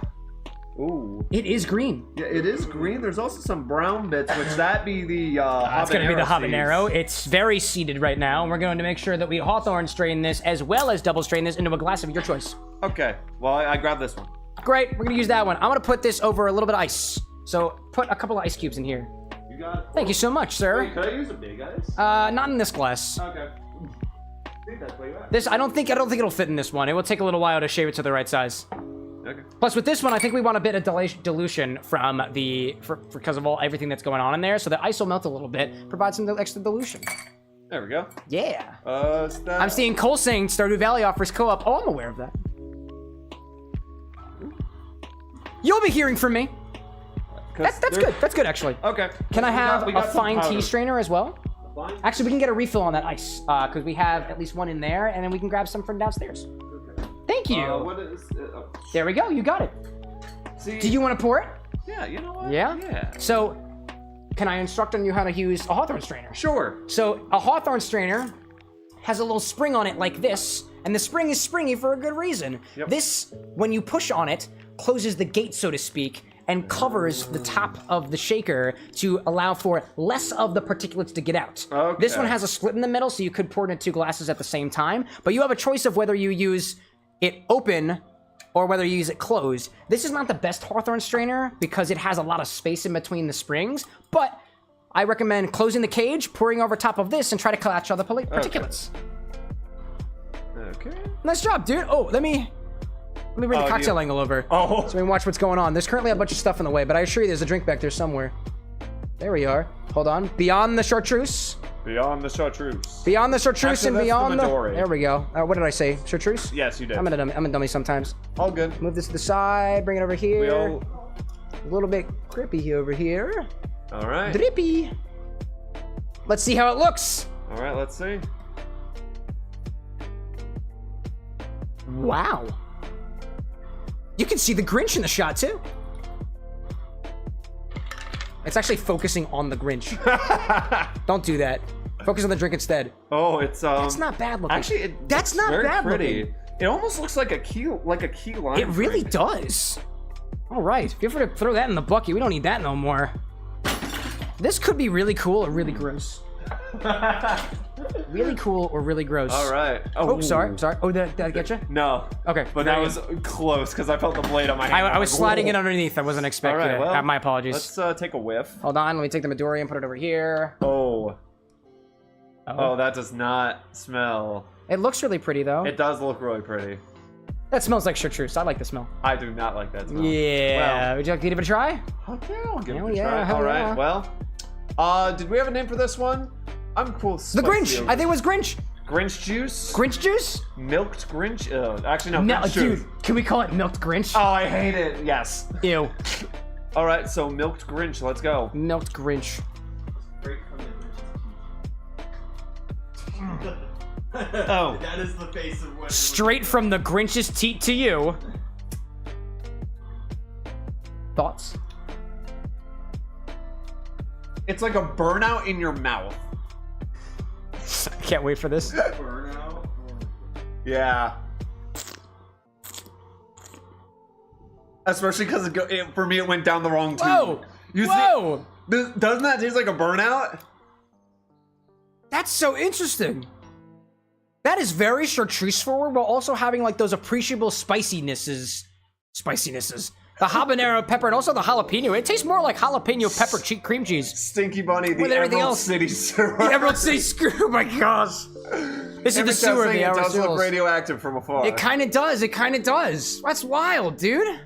Speaker 4: Ooh.
Speaker 1: it is green.
Speaker 4: Yeah, it is green. There's also some brown bits, which that be the
Speaker 1: That's going to be the habanero.
Speaker 4: seeds.
Speaker 1: It's very seeded right now, and we're going to make sure that we hawthorn strain this as well as double strain this into a glass of your choice.
Speaker 4: Okay. Well, I grabbed this one.
Speaker 1: Great, we're going to use that one. I'm going to put this over a little bit of ice. So put a couple of ice cubes in here.
Speaker 4: You got it.
Speaker 1: Thank you so much, sir.
Speaker 4: Wait, could I use a big ice?
Speaker 1: Not in this glass.
Speaker 4: Okay. I think that's way back.
Speaker 1: This I don't think it'll fit in this one. It will take a little while to shave it to the right size.
Speaker 4: Okay.
Speaker 1: Plus, with this one, I think we want a bit of dilution from because of everything that's going on in there, so the ice will melt a little bit, provide some extra dilution.
Speaker 4: There we go.
Speaker 1: Yeah. I'm seeing Cole saying Stardew Valley offers co-op. Oh, I'm aware of that. You'll be hearing from me. That's good. That's good, actually.
Speaker 4: Okay.
Speaker 1: Can I have
Speaker 4: we
Speaker 1: a
Speaker 4: got some
Speaker 1: fine tea
Speaker 4: powder.
Speaker 1: strainer as well?
Speaker 4: Fine?
Speaker 1: Actually, we can get a refill on that ice, because we have at least one in there, and then we can grab some from downstairs. Thank you.
Speaker 4: What is?
Speaker 1: There we go. You got it.
Speaker 4: See.
Speaker 1: Do you want to pour it?
Speaker 4: Yeah. You know what?
Speaker 1: Yeah?
Speaker 4: Yeah.
Speaker 1: So, can I instruct on you how to use a hawthorn strainer?
Speaker 4: Sure.
Speaker 1: So, a hawthorn strainer has a little spring on it like this, and the spring is springy for a good reason.
Speaker 4: Yep.
Speaker 1: This, when you push on it, closes the gate, so to speak, and covers the top of the shaker to allow for less of the particulates to get out.
Speaker 4: Okay.
Speaker 1: This one has a split in the middle, so you could pour it into two glasses at the same time, but you have a choice of whether you use it open or whether you use it closed. This is not the best hawthorn strainer because it has a lot of space in between the springs, but I recommend closing the cage, pouring over top of this, and try to catch all the particulates.
Speaker 4: Okay.
Speaker 1: Nice job, dude. Oh, let me bring the cocktail angle over.
Speaker 4: Oh.
Speaker 1: So we can watch what's going on. There's currently a bunch of stuff in the way, but I assure you there's a drink back there somewhere. There we are. Hold on. Beyond the chartreuse.
Speaker 4: Beyond the chartreuse.
Speaker 1: Beyond the chartreuse
Speaker 4: Actually,
Speaker 1: and
Speaker 4: that's
Speaker 1: beyond
Speaker 4: the
Speaker 1: the...
Speaker 4: Midori.
Speaker 1: There we go. What did I say? Chartreuse?
Speaker 4: Yes, you did.
Speaker 1: I'm a dummy sometimes.
Speaker 4: All good.
Speaker 1: Move this to the side. Bring it over here.
Speaker 4: We all.
Speaker 1: A little bit grippy over here.
Speaker 4: All right.
Speaker 1: Drippy. Let's see how it looks.
Speaker 4: All right. Let's see.
Speaker 1: Wow. You can see the Grinch in the shot too. It's actually focusing on the Grinch. Don't do that. Focus on the drink instead.
Speaker 4: Oh, it's
Speaker 1: That's not bad looking.
Speaker 4: Actually,
Speaker 1: that's not
Speaker 4: very
Speaker 1: bad
Speaker 4: pretty.
Speaker 1: looking.
Speaker 4: It almost looks like a key lime.
Speaker 1: It really
Speaker 4: drink.
Speaker 1: does. All right, feel free to throw that in the bucket. We don't need that no more. This could be really cool or really gross. Really cool or really gross.
Speaker 4: All right.
Speaker 1: Oh, sorry. Oh, did I get you?
Speaker 4: No.
Speaker 1: Okay.
Speaker 4: But that was close because I felt the blade on my hand.
Speaker 1: I was
Speaker 4: like,
Speaker 1: sliding
Speaker 4: whoa.
Speaker 1: it underneath. I wasn't expecting
Speaker 4: All right,
Speaker 1: it.
Speaker 4: well,
Speaker 1: My apologies.
Speaker 4: Let's take a whiff.
Speaker 1: Hold on. Let me take the Midori and put it over here.
Speaker 4: Oh. Oh, that does not smell.
Speaker 1: It looks really pretty though.
Speaker 4: It does look really pretty.
Speaker 1: That smells like chartreuse. I like the smell.
Speaker 4: I do not like that smell.
Speaker 1: Yeah. Would you like to give it a try?
Speaker 4: Okay, I'll give
Speaker 1: Hell
Speaker 4: it a
Speaker 1: yeah,
Speaker 4: try.
Speaker 1: hell
Speaker 4: All right.
Speaker 1: yeah.
Speaker 4: Well, did we have a name for this one? I'm cool.
Speaker 1: The Grinch. I think it was Grinch.
Speaker 4: Grinch juice.
Speaker 1: Grinch juice?
Speaker 4: Milked Grinch. Actually, no.
Speaker 1: No,
Speaker 4: Grinch juice.
Speaker 1: dude. Can we call it milked Grinch?
Speaker 4: Oh, I hate it. Yes.
Speaker 1: Ew.
Speaker 4: All right. So milked Grinch. Let's go.
Speaker 1: Milked Grinch.
Speaker 4: Oh.
Speaker 6: That is the face of what.
Speaker 1: Straight from the Grinch's teat to you. Thoughts?
Speaker 4: It's like a burnout in your mouth.
Speaker 1: I can't wait for this.
Speaker 6: Burnout.
Speaker 4: Yeah. Especially because for me it went down the wrong tube.
Speaker 1: Whoa!
Speaker 4: You
Speaker 1: Whoa!
Speaker 4: See, doesn't that taste like a burnout?
Speaker 1: That's so interesting. That is very chartreuse forward while also having like those appreciable spicinesses. The habanero pepper and also the jalapeno. It tastes more like jalapeno pepper cream cheese.
Speaker 4: Stinky Bunny, the
Speaker 1: With everything
Speaker 4: Emerald
Speaker 1: else.
Speaker 4: City sewer.
Speaker 1: The Emerald City screw. Oh my gosh. This is the sewer of the
Speaker 4: It
Speaker 1: Emerald
Speaker 4: does look
Speaker 1: City.
Speaker 4: radioactive from afar.
Speaker 1: It kind of does. It kind of does. That's wild, dude.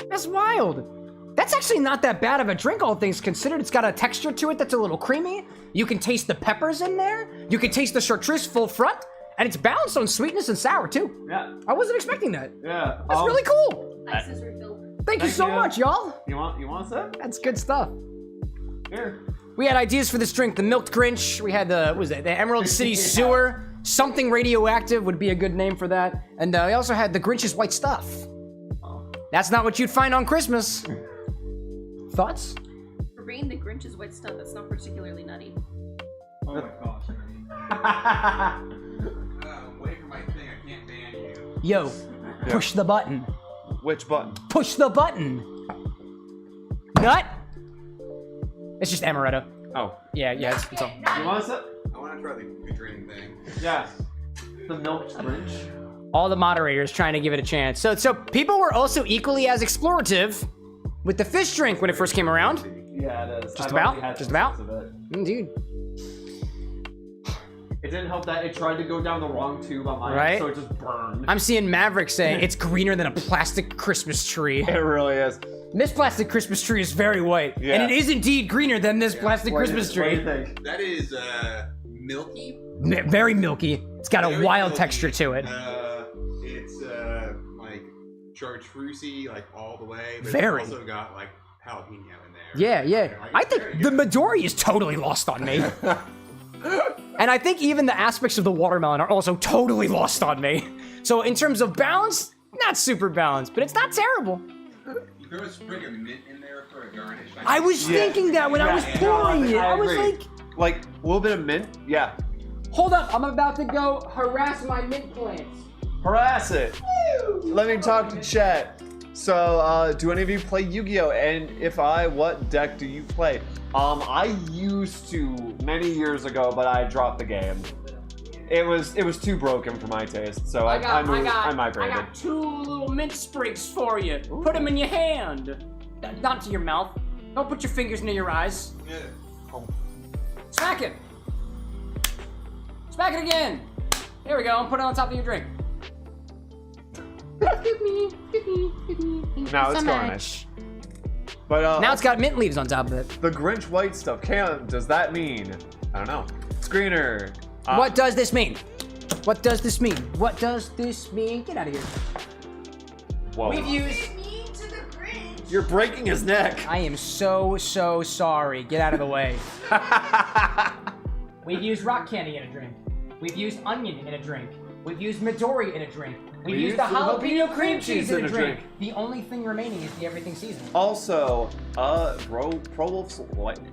Speaker 1: That's wild. That's actually not that bad of a drink, all things considered. It's got a texture to it that's a little creamy. You can taste the peppers in there. You can taste the chartreuse full front. And it's balanced on sweetness and sour, too.
Speaker 4: Yeah.
Speaker 1: I wasn't expecting that.
Speaker 4: Yeah.
Speaker 1: That's really cool.
Speaker 9: Ice is refilled.
Speaker 1: Thank you so much, y'all.
Speaker 4: You want some?
Speaker 1: That's good stuff.
Speaker 4: Here.
Speaker 1: We had ideas for this drink. The Milked Grinch. We had the, what was it? The Emerald City Sewer. Something radioactive would be a good name for that. And we also had the Grinch's White Stuff. That's not what you'd find on Christmas. Thoughts?
Speaker 9: For being the Grinch's white stuff, that's not particularly nutty.
Speaker 3: Oh my gosh. Wait for my thing. I can't ban you.
Speaker 1: Yo, push the button.
Speaker 7: Which button?
Speaker 1: Push the button. Nut? It's just amaretto.
Speaker 7: Oh.
Speaker 1: Yeah, it's all.
Speaker 4: You want some?
Speaker 3: I want to try the green thing.
Speaker 4: Yeah. The milk Grinch.
Speaker 1: All the moderators trying to give it a chance. So people were also equally as explorative with the fish drink when it first came around.
Speaker 4: Yeah, it is.
Speaker 1: Just
Speaker 4: I've
Speaker 1: about?
Speaker 4: already had
Speaker 1: Just
Speaker 4: some
Speaker 1: about?
Speaker 4: sips of it.
Speaker 1: Indeed.
Speaker 4: It didn't help that it tried to go down the wrong tube on mine,
Speaker 1: Right?
Speaker 4: so it just burned.
Speaker 1: I'm seeing Maverick say it's greener than a plastic Christmas tree.
Speaker 7: It really is.
Speaker 1: This plastic Christmas tree is very white.
Speaker 7: Yeah.
Speaker 1: And it is indeed greener than this plastic
Speaker 4: What do
Speaker 1: Christmas
Speaker 4: you
Speaker 1: tree.
Speaker 4: think?
Speaker 3: That is milky.
Speaker 1: Very milky. It's got a
Speaker 3: Very
Speaker 1: wild
Speaker 3: milky.
Speaker 1: texture to it.
Speaker 3: It's like chartreusey, like all the way. But
Speaker 1: Very.
Speaker 3: It's also got like jalapeno in there.
Speaker 1: Yeah, yeah.
Speaker 3: Like,
Speaker 1: I
Speaker 3: it's
Speaker 1: think
Speaker 3: very
Speaker 1: the
Speaker 3: good.
Speaker 1: Midori is totally lost on me. And I think even the aspects of the watermelon are also totally lost on me. So in terms of balance, not super balanced, but it's not terrible.
Speaker 3: You throw a sprig of mint in there for a garnish.
Speaker 1: I was thinking that when I was
Speaker 4: Yeah,
Speaker 1: pouring
Speaker 4: no,
Speaker 1: it. I was
Speaker 4: agree.
Speaker 1: like,
Speaker 7: Like a little bit of mint. Yeah.
Speaker 1: hold up, I'm about to go harass my mint plants.
Speaker 7: Harass it. Let me talk to chat. So, do any of you play Yu-Gi-Oh? And if what deck do you play?
Speaker 4: I used to many years ago, but I dropped the game. It was too broken for my taste, so I migrated.
Speaker 1: I got 2 little mint sprigs for you. Put them in your hand. Not to your mouth. Don't put your fingers near your eyes.
Speaker 3: Yeah.
Speaker 1: Smack it. Smack it again. There we go. Put it on top of your drink.
Speaker 7: Now it's garnish. But
Speaker 1: Now it's got mint leaves on top of it.
Speaker 7: the Grinch white stuff. Does that mean? I don't know. Screener.
Speaker 1: What does this mean? What does this mean? What does this mean? Get out of here.
Speaker 7: Whoa.
Speaker 1: We've used...
Speaker 2: Mean to the Grinch.
Speaker 7: You're breaking his neck.
Speaker 1: I am so sorry. Get out of the way. We've used rock candy in a drink. We've used onion in a drink. We've used Midori in a drink. We've used the jalapeno cream cheese in a drink. The only thing remaining is the everything seasoning.
Speaker 7: Also, Prolof's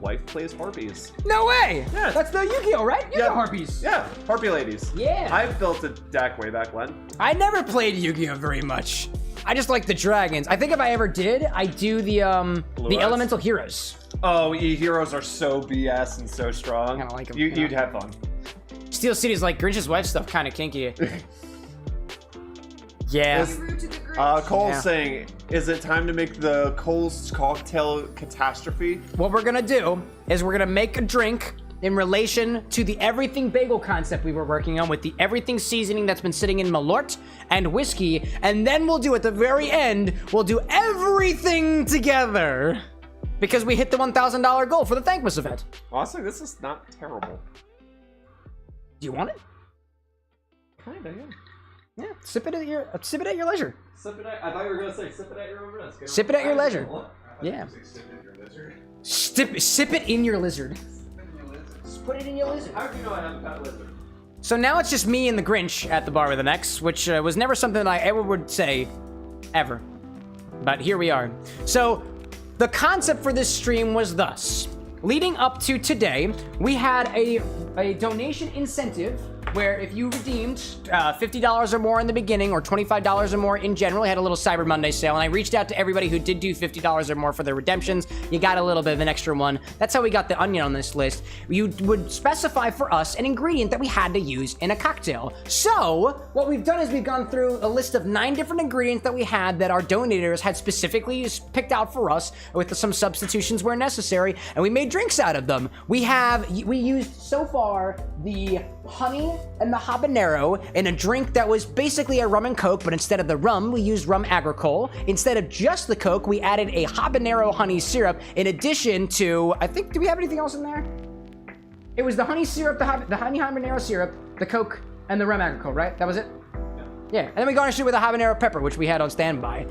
Speaker 7: wife plays harpies.
Speaker 1: No way!
Speaker 7: Yeah.
Speaker 1: That's the Yu-Gi-Oh, right? Yu-Gi-Oh harpies.
Speaker 7: Yeah, harpy ladies.
Speaker 1: Yeah.
Speaker 7: I built a deck way back when.
Speaker 1: I never played Yu-Gi-Oh very much. I just like the dragons. I think if I ever did, I'd do the
Speaker 7: eyes?
Speaker 1: elemental heroes.
Speaker 7: Oh, heroes are so BS and so strong.
Speaker 1: Kinda like 'em,
Speaker 7: You'd have fun.
Speaker 1: Steel City's like Grinch's wife stuff, kind of kinky. Yeah.
Speaker 2: Be rude to the Grinch.
Speaker 7: Cole's
Speaker 1: Yeah.
Speaker 7: saying, is it time to make the Cole's cocktail catastrophe?
Speaker 1: What we're gonna do is we're gonna make a drink in relation to the everything bagel concept we were working on with the everything seasoning that's been sitting in Malort and whiskey, and then we'll do at the very end, we'll do everything together because we hit the $1,000 goal for the Thankmas event.
Speaker 7: Honestly, this is not terrible.
Speaker 1: Do you want it?
Speaker 7: Kinda, yeah.
Speaker 1: Yeah, sip it at your leisure.
Speaker 4: Sip it I thought you were gonna say sip it at your own risk.
Speaker 1: Sip it at your leisure. Yeah. Sip it in your lizard. Just put it in your lizard.
Speaker 4: How do you know I have a pet lizard?
Speaker 1: So now it's just me and the Grinch at the bar with an X, which was never something I ever would say, ever. But here we are. So the concept for this stream was thus. Leading up to today, we had a donation incentive where if you redeemed $50 or more in the beginning or $25 or more in general, we had a little Cyber Monday sale, and I reached out to everybody who did do $50 or more for their redemptions. You got a little bit of an extra one. That's how we got the onion on this list. You would specify for us an ingredient that we had to use in a cocktail. So what we've done is we've gone through a list of 9 different ingredients that we had that our donators had specifically picked out for us with some substitutions where necessary, and we made drinks out of them. We used so far the honey and the habanero in a drink that was basically a rum and coke, but instead of the rum, we used rum agricole. Instead of just the coke, we added a habanero honey syrup in addition to, I think, do we have anything else in there? It was the honey syrup, the honey habanero syrup, the coke, and the rum agricole, right? That was it? Yeah, and then we garnished it with a habanero pepper, which we had on standby.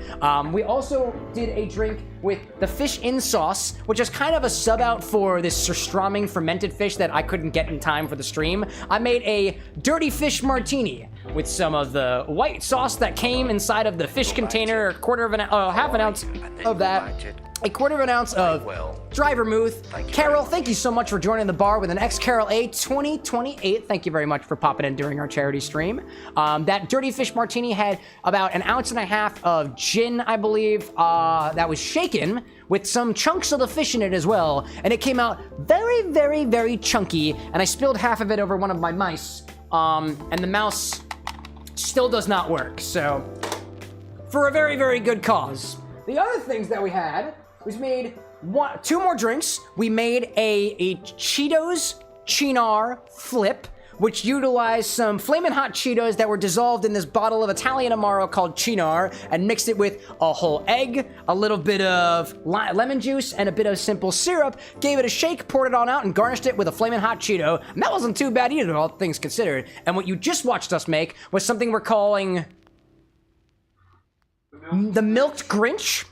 Speaker 1: We also did a drink with the fish in sauce, which is kind of a sub out for this surströmming fermented fish that I couldn't get in time for the stream. I made a dirty fish martini with some of the white sauce that came inside of the fish container, half an ounce of that. A quarter of an ounce of dry vermouth. Carol, thank you so much for joining the bar with an X Carol A 2028. Thank you very much for popping in during our charity stream. That dirty fish martini had about 1.5 ounces of gin, I believe, that was shaken with some chunks of the fish in it as well. And it came out very, very, very chunky. And I spilled half of it over one of my mice. And the mouse still does not work. So, for a very, very good cause. The other things that we had was made two more drinks. We made a Cheetos Chinar flip, which utilized some flamin' hot Cheetos that were dissolved in this bottle of Italian Amaro called Chinar, and mixed it with a whole egg, a little bit of lemon juice, and a bit of simple syrup. Gave it a shake, poured it on out, and garnished it with a flamin' hot Cheeto. And that wasn't too bad either, all things considered. And what you just watched us make was something we're calling the Milked Grinch.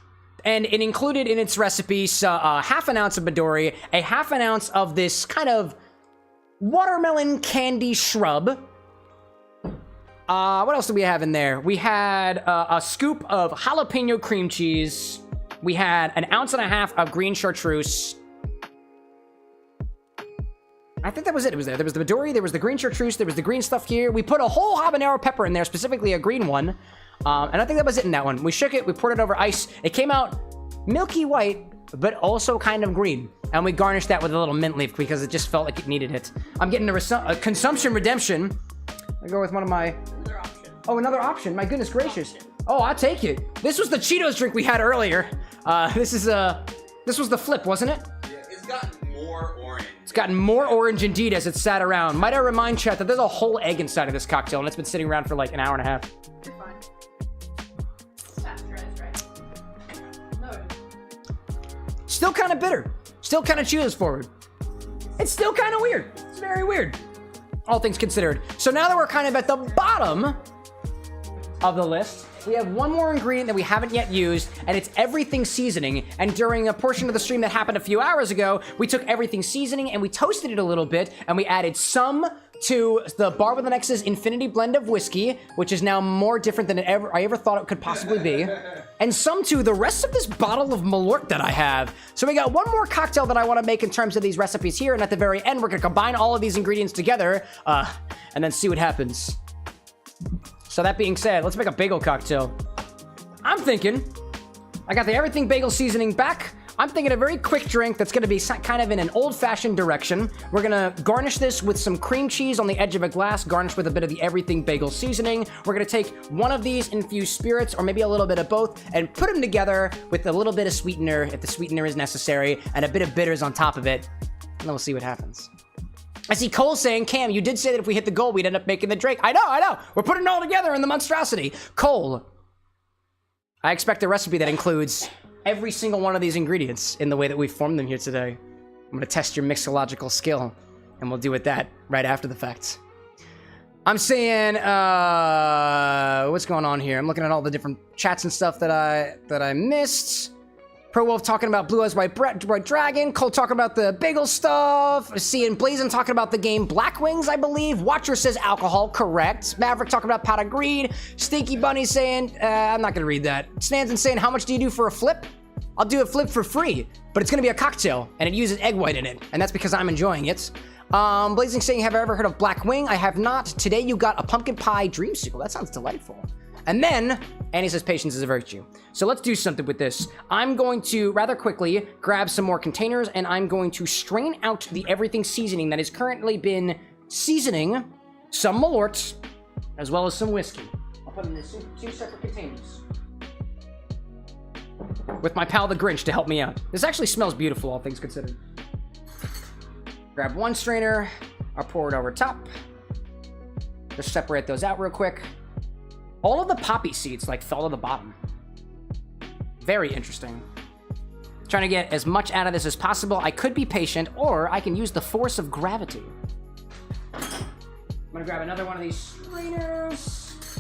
Speaker 1: And it included in its recipe half an ounce of Midori, a half an ounce of this kind of watermelon candy shrub. What else do we have in there? We had a scoop of jalapeno cream cheese. We had 1.5 ounces of green chartreuse. I think that was it. It was there. There was the Midori, there was the green chartreuse, there was the green stuff here. We put a whole habanero pepper in there, specifically a green one. And I think that was it in that one. We shook it, we poured it over ice. It came out milky white, but also kind of green. And we garnished that with a little mint leaf because it just felt like it needed it. I'm getting a consumption redemption. I go with one of my...
Speaker 9: Another option.
Speaker 1: Oh, another option. My goodness gracious. Oh, I'll take it. This was the Cheetos drink we had earlier. This was the flip, wasn't it?
Speaker 3: Yeah, it's gotten more orange.
Speaker 1: It's gotten more orange indeed as it sat around. Might I remind chat that there's a whole egg inside of this cocktail and it's been sitting around for like 1.5 hours.
Speaker 2: You're fine. Pasteurized, right? No.
Speaker 1: Still kind of bitter. Still kind of Cheetos forward. It's still kind of weird. It's very weird. All things considered. So now that we're kind of at the bottom of the list, we have one more ingredient that we haven't yet used, and it's everything seasoning. And during a portion of the stream that happened a few hours ago, we took everything seasoning and we toasted it a little bit, and we added some to the Bar with an X's Infinity Blend of whiskey, which is now more different than I ever thought it could possibly be, and some to the rest of this bottle of Malort that I have. So we got one more cocktail that I want to make in terms of these recipes here, and at the very end, we're going to combine all of these ingredients together, and then see what happens. So that being said, let's make a bagel cocktail. I'm thinking, I got the everything bagel seasoning back. I'm thinking a very quick drink that's gonna be kind of in an old-fashioned direction. We're gonna garnish this with some cream cheese on the edge of a glass, garnished with a bit of the everything bagel seasoning. We're gonna take one of these infused spirits, or maybe a little bit of both, and put them together with a little bit of sweetener, if the sweetener is necessary, and a bit of bitters on top of it. And then we'll see what happens. I see Cole saying, Cam, you did say that if we hit the goal, we'd end up making the drink. I know. We're putting it all together in the monstrosity. Cole, I expect a recipe that includes every single one of these ingredients in the way that we formed them here today. I'm going to test your mixological skill, and we'll do it that right after the fact. I'm saying, what's going on here? I'm looking at all the different chats and stuff that I missed. Pro Wolf talking about Blue Eyes White Dragon. Cole talking about the bagel stuff. Seeing Blazin talking about the game Black Wings, I believe. Watcher says alcohol, correct. Maverick talking about pot of greed. Stinky Bunny saying, I'm not gonna read that. Stanson saying, how much do you do for a flip? I'll do a flip for free, but it's gonna be a cocktail, and it uses egg white in it, and that's because I'm enjoying it. Blazing saying, have I ever heard of Black Wing? I have not. Today you got a pumpkin pie dreamsicle. That sounds delightful. And then, Annie says patience is a virtue. So let's do something with this. I'm going to, rather quickly, grab some more containers, and I'm going to strain out the everything seasoning that has currently been seasoning some Malort, as well as some whiskey. I'll put them in two separate containers. With my pal the Grinch to help me out. This actually smells beautiful, all things considered. Grab one strainer, I'll pour it over top. Just separate those out real quick. All of the poppy seeds like fell to the bottom. Very interesting. Trying to get as much out of this as possible. I could be patient, or I can use the force of gravity. I'm gonna grab another one of these strainers.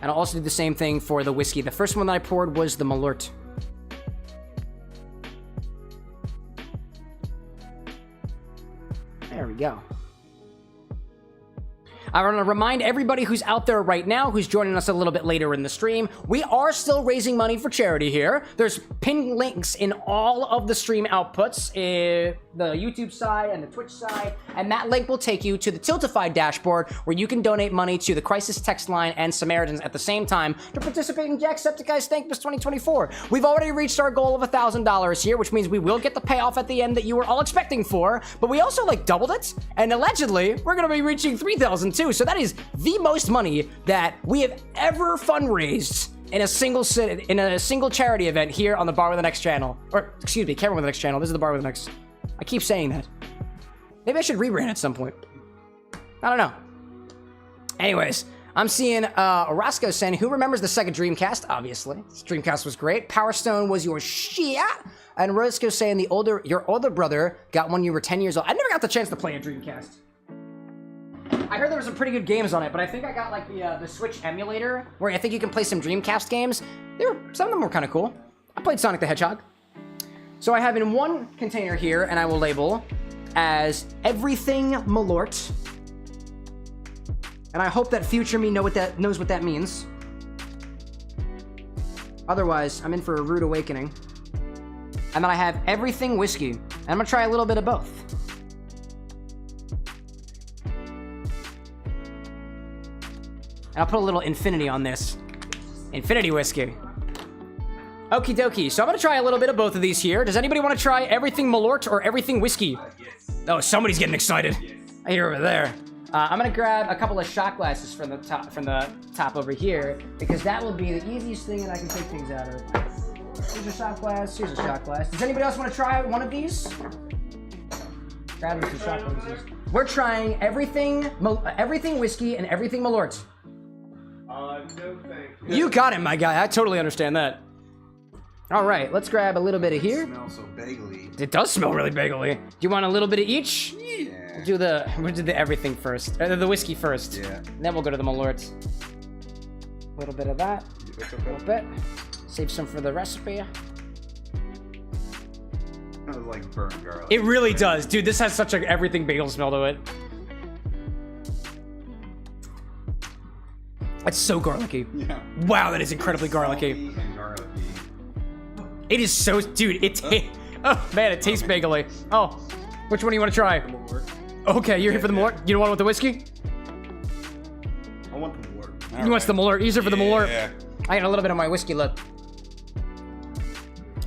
Speaker 1: And I'll also do the same thing for the whiskey. The first one that I poured was the Malort. There we go. I want to remind everybody who's out there right now, who's joining us a little bit later in the stream, we are still raising money for charity here. There's pinned links in all of the stream outputs, the YouTube side and the Twitch side, and that link will take you to the Tiltify dashboard where you can donate money to the Crisis text line and Samaritans at the same time to participate in Jacksepticeye's Thankmas 2024. We've already reached our goal of $1,000 here, which means we will get the payoff at the end that you were all expecting for, but we also like doubled it, and allegedly we're going to be reaching 3,000 too. So that is the most money that we have ever fundraised in a single charity event here on the Bar with an X channel. Or, excuse me, Camera with an X channel. This is the Bar with an X. I keep saying that. Maybe I should rebrand at some point. I don't know. Anyways, I'm seeing Orozco saying, who remembers the Sega Dreamcast? Obviously. This Dreamcast was great. Power Stone was your shit. And Orozco saying your older brother got one when you were 10 years old. I never got the chance to play a Dreamcast. I heard there were some pretty good games on it, but I think I got like the Switch emulator, where I think you can play some Dreamcast games. Some of them were kind of cool. I played Sonic the Hedgehog. So I have in one container here, and I will label as Everything Malort. And I hope that future me knows what that means. Otherwise, I'm in for a rude awakening. And then I have Everything Whiskey. And I'm gonna try a little bit of both. And I'll put a little infinity on this. Infinity whiskey. Okie dokie. So I'm gonna try a little bit of both of these here. Does anybody want to try Everything Malort or Everything Whiskey?
Speaker 3: Yes.
Speaker 1: Oh, somebody's getting excited.
Speaker 3: Yes.
Speaker 1: I hear over there. I'm gonna grab a couple of shot glasses from the top over here, because that will be the easiest thing that I can take things out of. Here's a shot glass. Here's a shot glass. Does anybody else want to try one of these? Grab some shot glasses. We're trying Everything Whiskey and Everything Malort.
Speaker 6: No thank you.
Speaker 1: You got it, my guy. I totally understand that. All right, let's grab a little bit of here.
Speaker 3: It smells so bagely.
Speaker 1: It does smell really bagely. Do you want a little bit of each?
Speaker 3: Yeah.
Speaker 1: We'll do the everything first. The whiskey first.
Speaker 3: Yeah.
Speaker 1: And then we'll go to the Malort. A little bit of that. A little bit. Save some for the recipe.
Speaker 3: It smells like burnt garlic.
Speaker 1: It really does. Dude, this has such an everything bagel smell to it. It's so garlicky.
Speaker 3: Yeah.
Speaker 1: Wow, that is incredibly garlicky.
Speaker 3: Salty and garlicky.
Speaker 1: It is so, dude, oh man, it tastes bagely. Oh, which one do you want to try? Okay, you're here for the Malort? You don't want it with the whiskey?
Speaker 6: I want the Malort.
Speaker 1: He wants the Malort. Use it for the Malort.
Speaker 3: Yeah.
Speaker 1: I got a little bit of my whiskey left.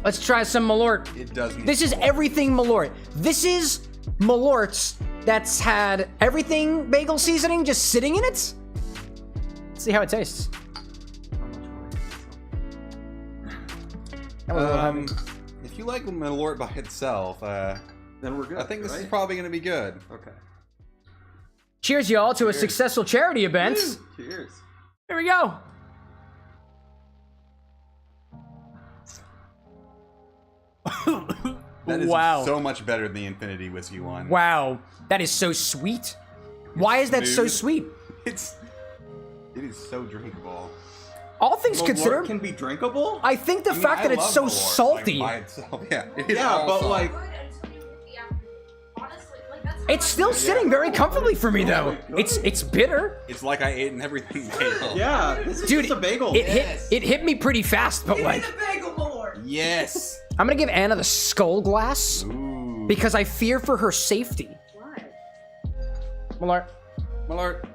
Speaker 1: Let's try some Malort.
Speaker 3: It doesn't.
Speaker 1: This is Everything Malort. This is Malort that's had everything bagel seasoning just sitting in it. Let's see how it tastes. That was a little heavy.
Speaker 3: If you like Malort by itself,
Speaker 7: Then we're good.
Speaker 3: I think this is
Speaker 7: right?
Speaker 3: probably going to be good.
Speaker 7: Okay.
Speaker 1: Cheers, y'all, to a successful charity event.
Speaker 7: Cheers.
Speaker 1: Here we go.
Speaker 3: That is
Speaker 1: Wow.
Speaker 3: so much better than the Infinity Whiskey one.
Speaker 1: Wow, that is so sweet. Why is that so
Speaker 3: smooth.
Speaker 1: sweet?
Speaker 3: It is so drinkable.
Speaker 1: All things
Speaker 7: Malort
Speaker 1: considered,
Speaker 7: can be drinkable?
Speaker 1: I think the
Speaker 3: I mean,
Speaker 1: fact
Speaker 3: I
Speaker 1: that it's
Speaker 3: love
Speaker 1: so
Speaker 3: Malort,
Speaker 1: salty,
Speaker 3: like, by itself. Yeah, it is
Speaker 7: Yeah,
Speaker 3: all
Speaker 7: but
Speaker 3: salt.
Speaker 7: like,
Speaker 1: it's still sitting very comfortably for me though. It's bitter.
Speaker 3: It's like I ate an everything bagel.
Speaker 7: yeah, this is
Speaker 1: Dude,
Speaker 7: just a bagel.
Speaker 1: It hit me pretty fast, but like,
Speaker 2: The bagel Malort.
Speaker 3: Yes.
Speaker 1: I'm gonna give Anna the skull glass
Speaker 3: Ooh.
Speaker 1: because I fear for her safety.
Speaker 2: Why?
Speaker 1: Malort,
Speaker 3: Malort.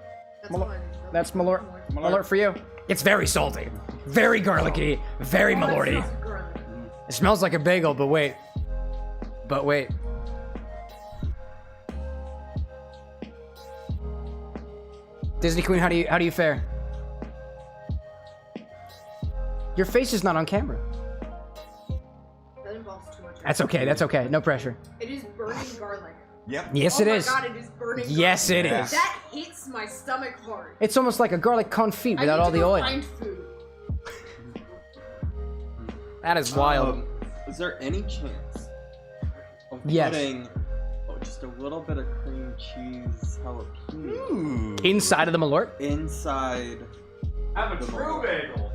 Speaker 2: That's
Speaker 1: Malort.
Speaker 2: fine.
Speaker 1: That's Malort. Malort for you. It's very salty, very garlicky, very
Speaker 2: Oh, that
Speaker 1: Malorty.
Speaker 2: smells garlic.
Speaker 1: It smells like a bagel, but wait. Disney Queen, how do you fare? Your face is not on camera.
Speaker 2: That involves too much.
Speaker 1: That's okay. No pressure.
Speaker 2: It is burning garlic.
Speaker 3: Yep.
Speaker 1: Yes,
Speaker 2: Oh
Speaker 1: it
Speaker 2: my
Speaker 1: is.
Speaker 2: God, it is burning.
Speaker 1: Yes, it
Speaker 3: Yeah.
Speaker 1: is.
Speaker 2: That hits my stomach hard.
Speaker 1: It's almost like a garlic confit without
Speaker 2: I need
Speaker 1: all
Speaker 2: to
Speaker 1: the
Speaker 2: go
Speaker 1: oil.
Speaker 2: Find food.
Speaker 1: That is wild.
Speaker 7: Is there any chance of
Speaker 1: Yes.
Speaker 7: putting just a little bit of cream cheese jalapeno
Speaker 3: Ooh.
Speaker 1: Inside of the Malort?
Speaker 7: inside?
Speaker 4: Have a true bagel.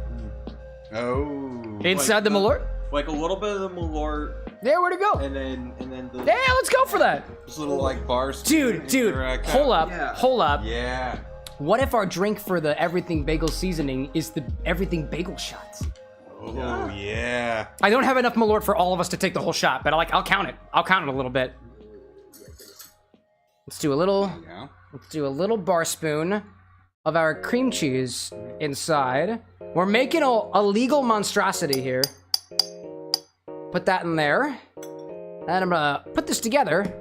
Speaker 3: Oh.
Speaker 1: Inside the Malort?
Speaker 7: Like a little bit of the Malort,
Speaker 1: Yeah, where'd it go?
Speaker 7: and then the.
Speaker 1: Yeah, let's go for that.
Speaker 3: Just a little like bars.
Speaker 1: Dude,
Speaker 3: Or,
Speaker 1: hold up,
Speaker 7: Yeah.
Speaker 1: hold up.
Speaker 3: Yeah.
Speaker 1: What if our drink for the everything bagel seasoning is the everything bagel shots?
Speaker 3: Oh yeah.
Speaker 1: I don't have enough Malort for all of us to take the whole shot, but I'll count it. I'll count it a little bit. Let's do a little.
Speaker 3: Yeah.
Speaker 1: Let's do a little bar spoon of our cream cheese inside. We're making a legal monstrosity here. Put that in there. And I'm gonna put this together.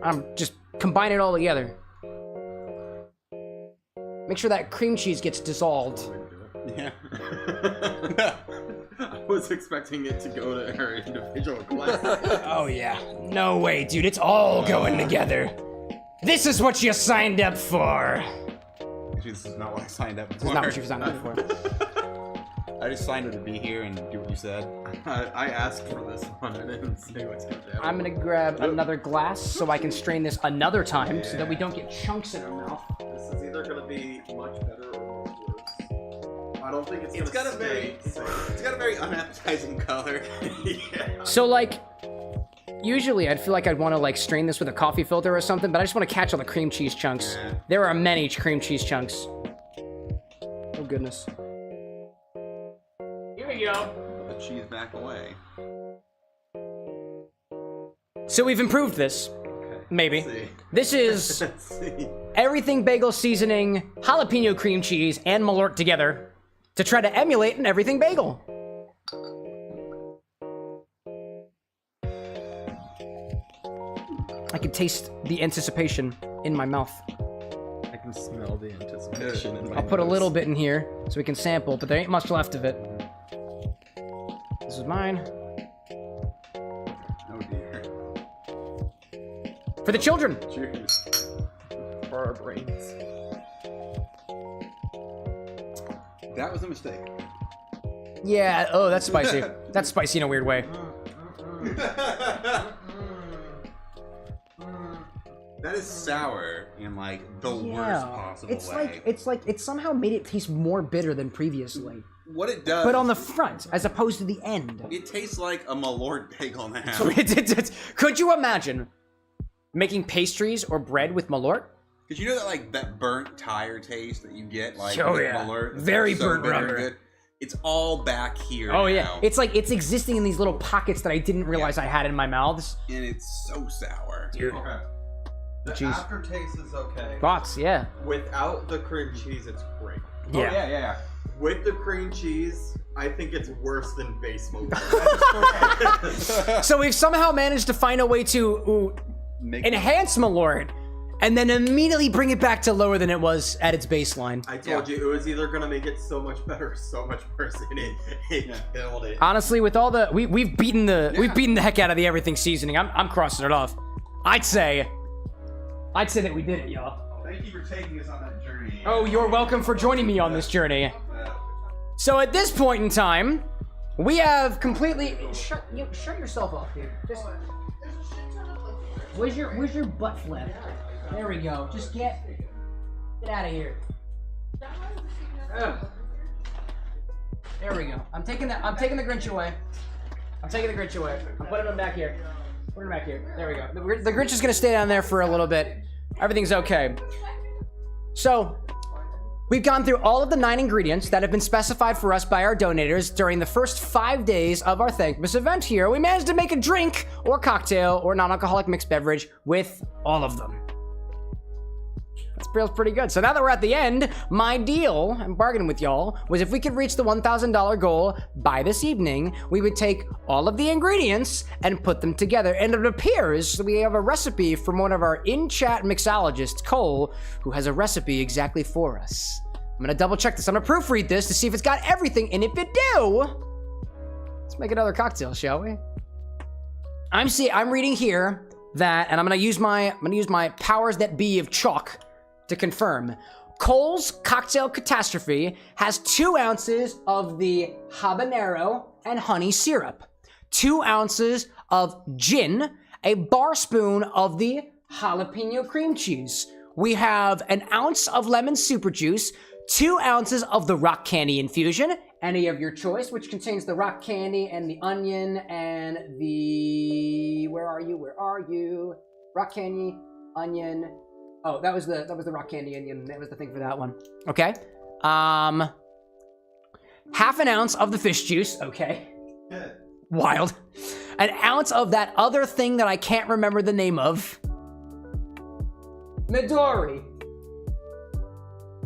Speaker 1: I'm just combine it all together. Make sure that cream cheese gets dissolved.
Speaker 3: Yeah.
Speaker 7: I was expecting it to go to her individual glasses.
Speaker 1: Oh yeah. No way, dude. It's all going together. This is what you signed up for.
Speaker 3: Actually, this is not what I signed up for.
Speaker 1: This is not what you signed up for.
Speaker 3: I just signed up to be here and do what you said.
Speaker 7: I asked for this one. I didn't say what's gonna happen.
Speaker 1: I'm gonna grab another glass so I can strain this another time so that we don't get chunks in our mouth.
Speaker 7: This is either gonna be much better or much worse. I don't think
Speaker 3: It's got a very unappetizing color.
Speaker 7: Yeah.
Speaker 1: So like, usually I'd feel like I'd want to like strain this with a coffee filter or something, but I just want to catch all the cream cheese chunks.
Speaker 3: Yeah.
Speaker 1: There are many cream cheese chunks. Oh goodness.
Speaker 4: Here we go.
Speaker 3: Put the cheese back away.
Speaker 1: So we've improved this.
Speaker 7: Okay.
Speaker 1: Maybe.
Speaker 7: Let's see.
Speaker 1: This is
Speaker 7: Let's see.
Speaker 1: everything bagel seasoning, jalapeno cream cheese, and Malort together to try to emulate an everything bagel. I can taste the anticipation in my mouth.
Speaker 7: I can smell the anticipation in my
Speaker 1: I'll put a
Speaker 7: nose.
Speaker 1: little bit in here so we can sample, but there ain't much left of it. This is mine.
Speaker 3: Oh dear.
Speaker 1: For the children.
Speaker 3: Cheers.
Speaker 7: For our brains.
Speaker 3: That was a mistake.
Speaker 1: Yeah, oh, that's spicy. That's spicy in a weird way.
Speaker 3: That is sour in like the worst possible way.
Speaker 1: It somehow made it taste more bitter than previously.
Speaker 3: What it does,
Speaker 1: But on the front, as opposed to the end.
Speaker 3: it tastes like a Malort bagel now.
Speaker 1: Could you imagine making pastries or bread with Malort?
Speaker 3: Because you know that like that burnt tire taste that you get like
Speaker 1: Oh,
Speaker 3: with
Speaker 1: yeah.
Speaker 3: Malort? It's
Speaker 1: Very
Speaker 3: so
Speaker 1: burnt
Speaker 3: bitter and
Speaker 1: rubber.
Speaker 3: good. It's all back here
Speaker 1: Oh
Speaker 3: now,
Speaker 1: yeah, it's like it's existing in these little pockets that I didn't realize I had in my mouths.
Speaker 3: and it's so sour.
Speaker 1: Dude.
Speaker 7: Okay. The
Speaker 1: Jeez.
Speaker 7: aftertaste is okay.
Speaker 1: Thoughts, yeah.
Speaker 7: Without the cream cheese, it's great.
Speaker 3: Oh, yeah.
Speaker 7: With the cream cheese, I think it's worse than base Malort.
Speaker 1: So we've somehow managed to find a way to
Speaker 3: Make
Speaker 1: enhance Malort and then immediately bring it back to lower than it was at its baseline.
Speaker 7: I told you it was either gonna make it so much better or so much worse, and it killed it.
Speaker 1: Honestly, with all the we've beaten the heck out of the everything seasoning. I'm crossing it off. I'd say that we did it, y'all.
Speaker 3: Thank you for taking us on that journey.
Speaker 1: Oh, you're welcome for joining me on this journey. So at this point in time, we have completely shut yourself off, dude. Just where's your butt flap? There we go. Just get out of here. Ugh. There we go. I'm taking the Grinch away. I'm putting him back here. Put him back here. There we go. The Grinch is gonna stay down there for a little bit. Everything's okay. So, we've gone through all of the 9 ingredients that have been specified for us by our donators during the first 5 days of our Thankmas event here. We managed to make a drink or cocktail or non-alcoholic mixed beverage with all of them. That feels pretty good. So now that we're at the end, my deal, I'm bargaining with y'all, was if we could reach the $1,000 goal by this evening, we would take all of the ingredients and put them together. And it appears that we have a recipe from one of our in-chat mixologists, Cole, who has a recipe exactly for us. I'm gonna double check this. I'm gonna proofread this to see if it's got everything. And if it do, let's make another cocktail, shall we? I'm reading here, that, and I'm gonna use my powers that be of chalk to confirm. Cole's Cocktail Catastrophe has 2 ounces of the habanero and honey syrup, 2 ounces of gin, a bar spoon of the jalapeno cream cheese. We have an ounce of lemon super juice, 2 ounces of the rock candy infusion, any of your choice, which contains the rock candy and the onion and the, where are you? Rock candy, onion. Oh, that was the rock candy onion. That was the thing for that one. Okay. Half an ounce of the fish juice. Okay.
Speaker 6: Good.
Speaker 1: Wild. An ounce of that other thing that I can't remember the name of. Midori.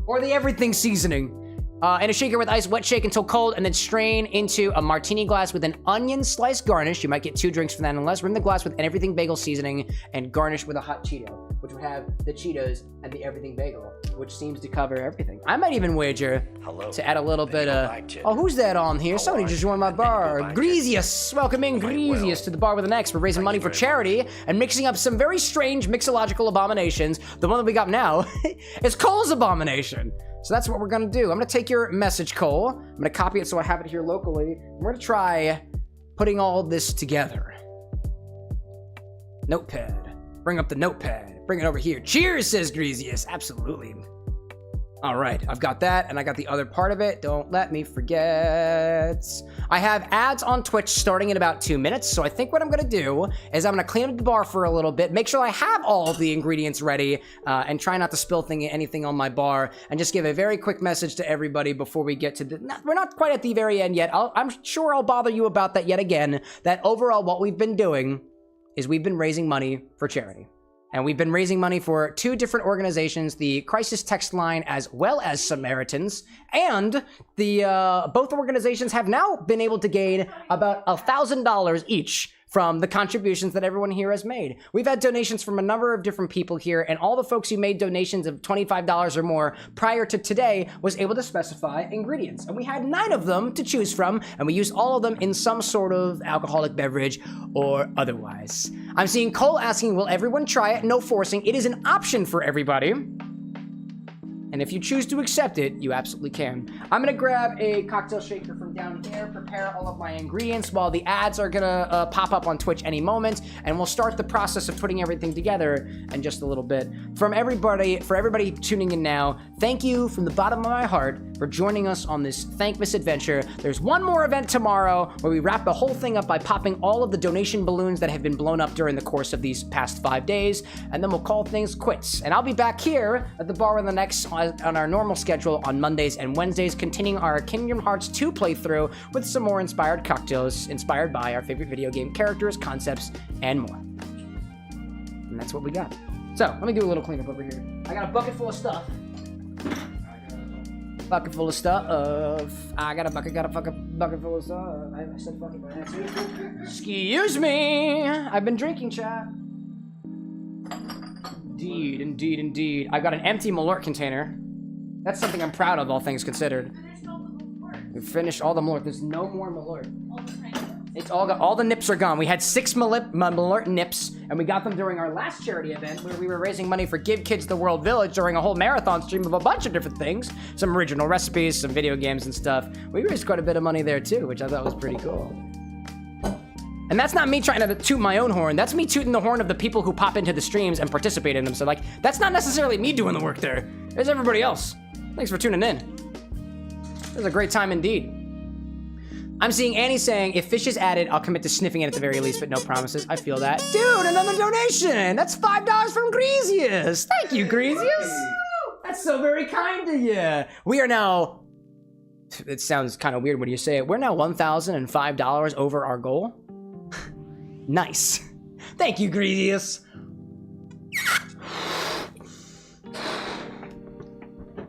Speaker 1: Or the everything seasoning. And a shaker with ice, wet shake until cold, and then strain into a martini glass with an onion slice garnish. You might get 2 drinks for that unless. Rim the glass with an everything bagel seasoning and garnish with a hot Cheeto, which would have the Cheetos and the everything bagel, which seems to cover everything. I might even wager to add a little bit of... Oh, who's that on here? Somebody just joined my bar. Greasius. Welcome in, Greasius, to the Bar with an X. We're raising money for charity and mixing up some very strange mixological abominations. The one that we got now is Cole's abomination. So that's what we're gonna do. I'm gonna take your message, Cole. I'm gonna copy it so I have it here locally. We're gonna try putting all this together. Notepad. Bring up the notepad. Bring it over here. Cheers, says Greasius. Absolutely. All right, I've got that, and I got the other part of it. Don't let me forget. I have ads on Twitch starting in about 2 minutes, so I think what I'm gonna do is I'm gonna clean up the bar for a little bit, make sure I have all of the ingredients ready, and try not to spill anything on my bar, and just give a very quick message to everybody before we get to the... We're not quite at the very end yet. I'm sure I'll bother you about that yet again, that overall what we've been doing is we've been raising money for charity. And we've been raising money for 2 different organizations, the Crisis Text Line as well as Samaritans, and the both organizations have now been able to gain about $1,000 each from the contributions that everyone here has made. We've had donations from a number of different people here, and all the folks who made donations of $25 or more prior to today was able to specify ingredients. And we had 9 of them to choose from, and we used all of them in some sort of alcoholic beverage or otherwise. I'm seeing Cole asking, will everyone try it? No forcing. It is an option for everybody. And if you choose to accept it, you absolutely can. I'm gonna grab a cocktail shaker from down here, prepare all of my ingredients while the ads are gonna pop up on Twitch any moment, and we'll start the process of putting everything together in just a little bit. For everybody tuning in now, thank you from the bottom of my heart for joining us on this Thankmas adventure. There's one more event tomorrow where we wrap the whole thing up by popping all of the donation balloons that have been blown up during the course of these past 5 days, and then we'll call things quits. And I'll be back here at the Bar with an X on our normal schedule on Mondays and Wednesdays, continuing our Kingdom Hearts 2 playthrough with some more inspired cocktails inspired by our favorite video game characters, concepts, and more. And that's what we got. So, let me do a little cleanup over here. I got a bucket full of stuff. Bucket full of stuff. I got a bucket full of stuff. I said bucket by accident. Excuse me. I've been drinking, chat. Indeed. I've got an empty Malort container. That's something I'm proud of, all things considered. We finished all the Malort. There's no more Malort. It's all the nips are gone. We had 6 Malort nips, and we got them during our last charity event where we were raising money for Give Kids the World Village during a whole marathon stream of a bunch of different things. Some original recipes, some video games and stuff. We raised quite a bit of money there too, which I thought was pretty cool. And that's not me trying to toot my own horn. That's me tooting the horn of the people who pop into the streams and participate in them. So, like, that's not necessarily me doing the work there. There's everybody else. Thanks for tuning in. It was a great time indeed. I'm seeing Annie saying, if fish is added, I'll commit to sniffing it at the very least, but no promises. I feel that. Dude, another donation! That's $5 from Greasius! Thank you, Greasius! That's so very kind of you. We are now... It sounds kind of weird when you say it. We're now $1,005 over our goal. Nice. Thank you, Greasius.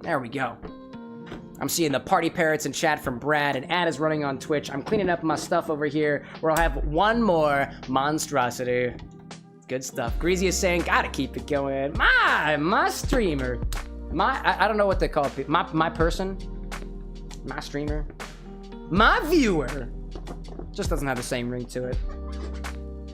Speaker 1: There we go. I'm seeing the party parrots in chat from Brad, and Ad is running on Twitch. I'm cleaning up my stuff over here, where I'll have one more monstrosity. Good stuff. Greasy is saying, gotta keep it going. My streamer. I don't know what they call people. My person. My streamer. My viewer. Just doesn't have the same ring to it.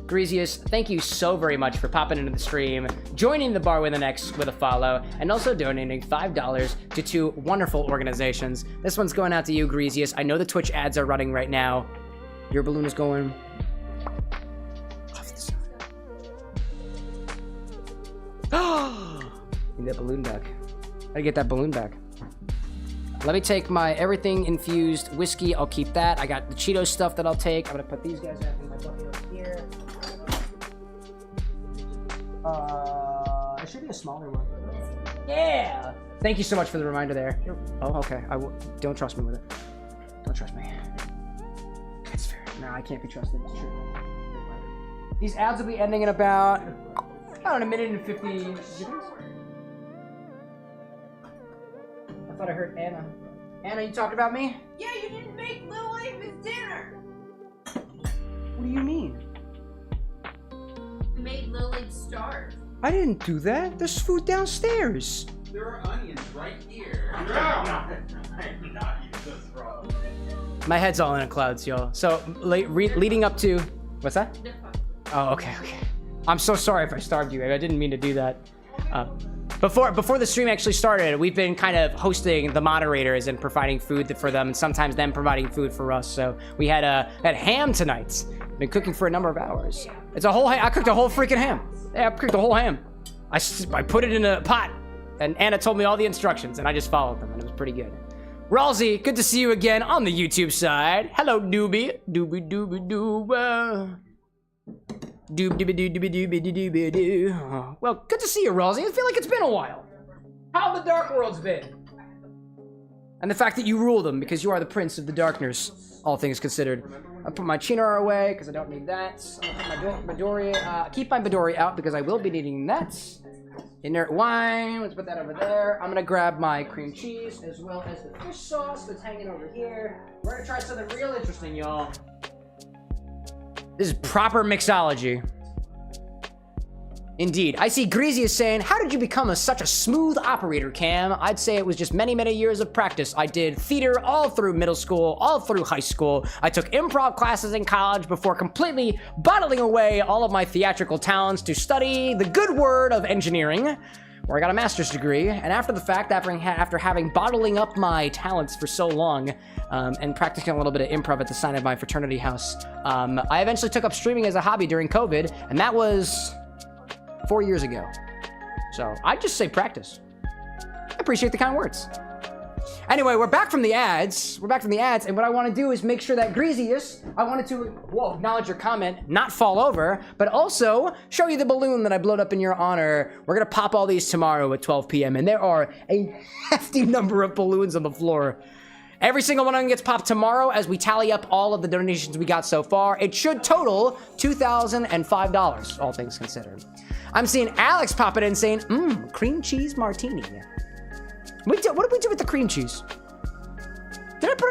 Speaker 1: Greasius, thank you so very much for popping into the stream, joining the bar with an X with a follow, and also donating $5 to 2 wonderful organizations. This one's going out to you, Greasius. I know the Twitch ads are running right now. Your balloon is going off the side. Need that balloon back. Gotta get that balloon back. Let me take my everything infused whiskey. I'll keep that. I got the Cheetos stuff that I'll take. I'm gonna put these guys back in my bucket over here. It should be a smaller one. Yeah. Thank you so much for the reminder there. Oh, okay. Don't trust me with it. Don't trust me. It's fair. No, I can't be trusted. It's true. These ads will be ending in about, I don't know, a minute and 50 seconds. I thought I heard Anna. Anna, you talking about me?
Speaker 2: Yeah, you didn't make Lil Amos dinner.
Speaker 1: What do you mean?
Speaker 9: You made Lil Abe starve.
Speaker 1: I didn't do that. There's food downstairs.
Speaker 3: There are onions right here.
Speaker 1: My head's all in a clouds, y'all. So, leading up to... What's that? Oh, okay. I'm so sorry if I starved you. I didn't mean to do that. Before the stream actually started, we've been kind of hosting the moderators and providing food for them, and sometimes them providing food for us. So we had ham tonight. Been cooking for a number of hours. It's a whole. I cooked a whole freaking ham. Yeah, I cooked a whole ham. I put it in a pot, and Anna told me all the instructions, and I just followed them, and it was pretty good. Ralsy, good to see you again on the YouTube side. Hello, Doobie. Doobie doobie dooba. Doob-dooby-doo-dooby-dooby-dooby-doo. Well, good to see you, Ralsy. I feel like it's been a while. How the Dark World's been? And the fact that you rule them, because you are the prince of the darkness, all things considered. I put my Chinar away, because I don't need that. I'm gonna put my Midori, keep my Midori out, because I will be needing that. Inert wine, let's put that over there. I'm gonna grab my cream cheese, as well as the fish sauce that's hanging over here. We're gonna try something real interesting, y'all. This is proper mixology. Indeed. I see Greasy is saying, how did you become such a smooth operator, Cam? I'd say it was just many, many years of practice. I did theater all through middle school, all through high school. I took improv classes in college before completely bottling away all of my theatrical talents to study the good word of engineering, where I got a master's degree. And after the fact, after having bottling up my talents for so long, and practicing a little bit of improv at the sign of my fraternity house, I eventually took up streaming as a hobby during COVID, and that was 4 years ago. So I'd just say practice. I appreciate the kind words. Anyway, we're back from the ads. And what I want to do is make sure that Greasius, I wanted to, acknowledge your comment, not fall over, but also show you the balloon that I blowed up in your honor. We're going to pop all these tomorrow at 12 p.m. And there are a hefty number of balloons on the floor. Every single one of them gets popped tomorrow as we tally up all of the donations we got so far. It should total $2,005, all things considered. I'm seeing Alex pop it in saying, cream cheese martini. What did we do with the cream cheese? Did I put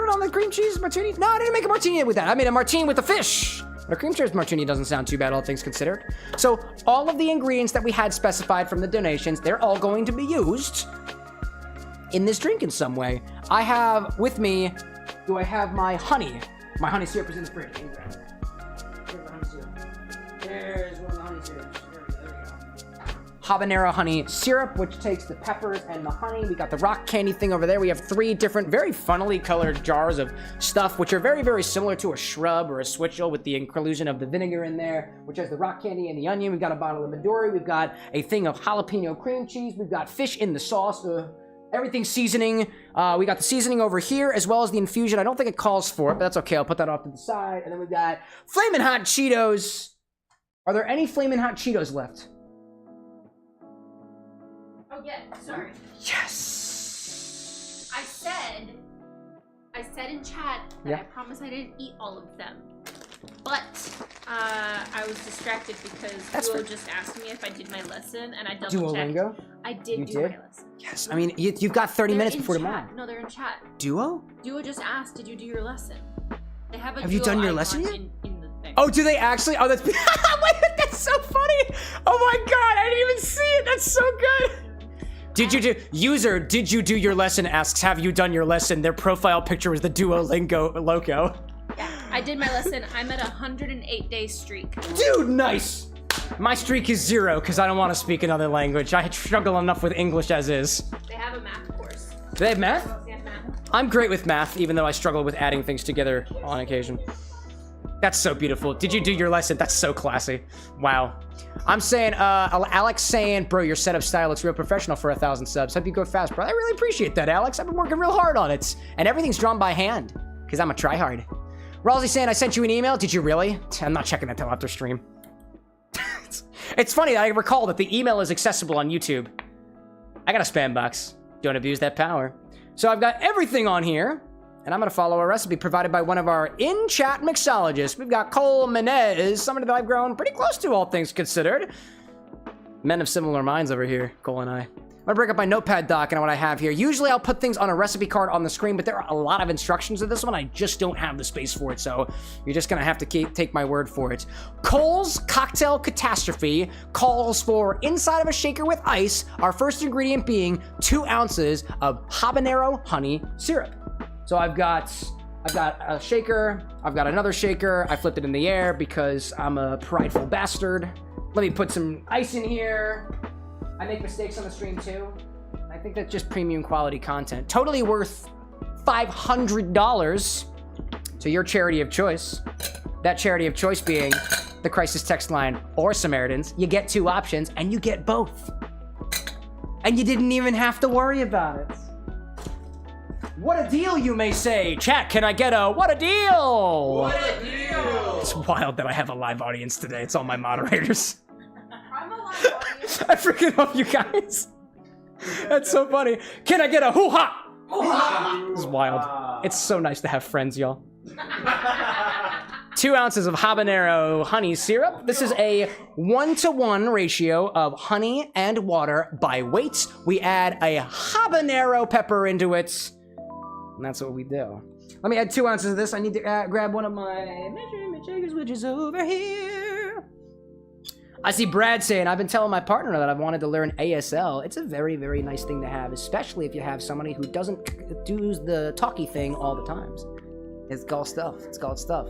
Speaker 1: it on the cream cheese martini? No, I didn't make a martini with that. I made a martini with the fish. But a cream cheese martini doesn't sound too bad, all things considered. So all of the ingredients that we had specified from the donations, they're all going to be used in this drink in some way. I have with me, do I have my honey? My honey syrup is in the fridge. Here's the honey syrup. There's one of the honey syrups. There we go. Habanero honey syrup, which takes the peppers and the honey. We got the rock candy thing over there. We have 3 different, very funnily colored jars of stuff, which are very, very similar to a shrub or a switchel, with the inclusion of the vinegar in there, which has the rock candy and the onion. We've got a bottle of Midori. We've got a thing of jalapeno cream cheese. We've got fish in the sauce. Everything seasoning. We got the seasoning over here, as well as the infusion. I don't think it calls for it, but that's okay. I'll put that off to the side. And then we've got Flamin' Hot Cheetos. Are there any Flamin' Hot Cheetos left?
Speaker 9: Oh, yeah. Sorry.
Speaker 1: Yes.
Speaker 9: I said in chat that I promise I didn't eat all of them. But I was distracted because Duo just asked me if I did my lesson, and I double checked.
Speaker 1: Duolingo?
Speaker 9: I did do my lesson.
Speaker 1: Yes. I mean, you've got 30 minutes before tomorrow.
Speaker 9: No, they're in chat.
Speaker 1: Duo?
Speaker 9: Duo just asked, did you do your lesson? They have a
Speaker 1: Have you done your lesson yet?
Speaker 9: In the thing.
Speaker 1: Oh, do they actually? Oh, that's wait, that's so funny. Oh my god, I didn't even see it. That's so good. Did you do your lesson? Asks, have you done your lesson? Their profile picture was the Duolingo logo.
Speaker 9: Yeah, I did my lesson. I'm at a 108-day streak.
Speaker 1: Dude, nice! My streak is 0 because I don't want to speak another language. I struggle enough with English as is.
Speaker 9: They have a math course.
Speaker 1: Do they have math?
Speaker 9: They have math.
Speaker 1: I'm great with math, even though I struggle with adding things together on occasion. That's so beautiful. Did you do your lesson? That's so classy. Wow. I'm saying, Alex saying, bro, your setup style looks real professional for 1,000 subs. Hope you go fast, bro. I really appreciate that, Alex. I've been working real hard on it. And everything's drawn by hand, because I'm a tryhard. Ralsei saying, I sent you an email. Did you really? I'm not checking that till after stream. It's funny, I recall that the email is accessible on YouTube. I got a spam box. Don't abuse that power. So I've got everything on here, and I'm gonna follow a recipe provided by one of our in-chat mixologists. We've got Cole Menez, somebody that I've grown pretty close to, all things considered. Men of similar minds over here, Cole and I. I'm gonna break up my notepad doc and what I have here. Usually I'll put things on a recipe card on the screen, but there are a lot of instructions in this one. I just don't have the space for it, so you're just gonna have to take my word for it. Cole's Cocktail Catastrophe calls for inside of a shaker with ice, our first ingredient being 2 ounces of habanero honey syrup. So I've got a shaker, I've got another shaker, I flipped it in the air because I'm a prideful bastard. Let me put some ice in here. I make mistakes on the stream too. I think that's just premium quality content. Totally worth $500 to your charity of choice. That charity of choice being the Crisis Text Line or Samaritans. You get 2 options and you get both. And you didn't even have to worry about it. What a deal, you may say. Chat, can I get a what a deal?
Speaker 6: What a deal!
Speaker 1: It's wild that I have a live audience today. It's all my moderators.
Speaker 2: I'm a live audience.
Speaker 1: I freaking love you guys. That's so funny. Can I get a hoo-ha?
Speaker 6: Hoo-ha!
Speaker 1: This is wild. It's so nice to have friends, y'all. 2 ounces of habanero honey syrup. This is a 1-to-1 ratio of honey and water by weight. We add a habanero pepper into it. And that's what we do. Let me add 2 ounces of this. I need to grab one of my measurement shakers, which is over here. I see Brad saying, I've been telling my partner that I've wanted to learn ASL. It's a very, very nice thing to have, especially if you have somebody who doesn't do the talky thing all the times. It's called stuff. It's called stuff.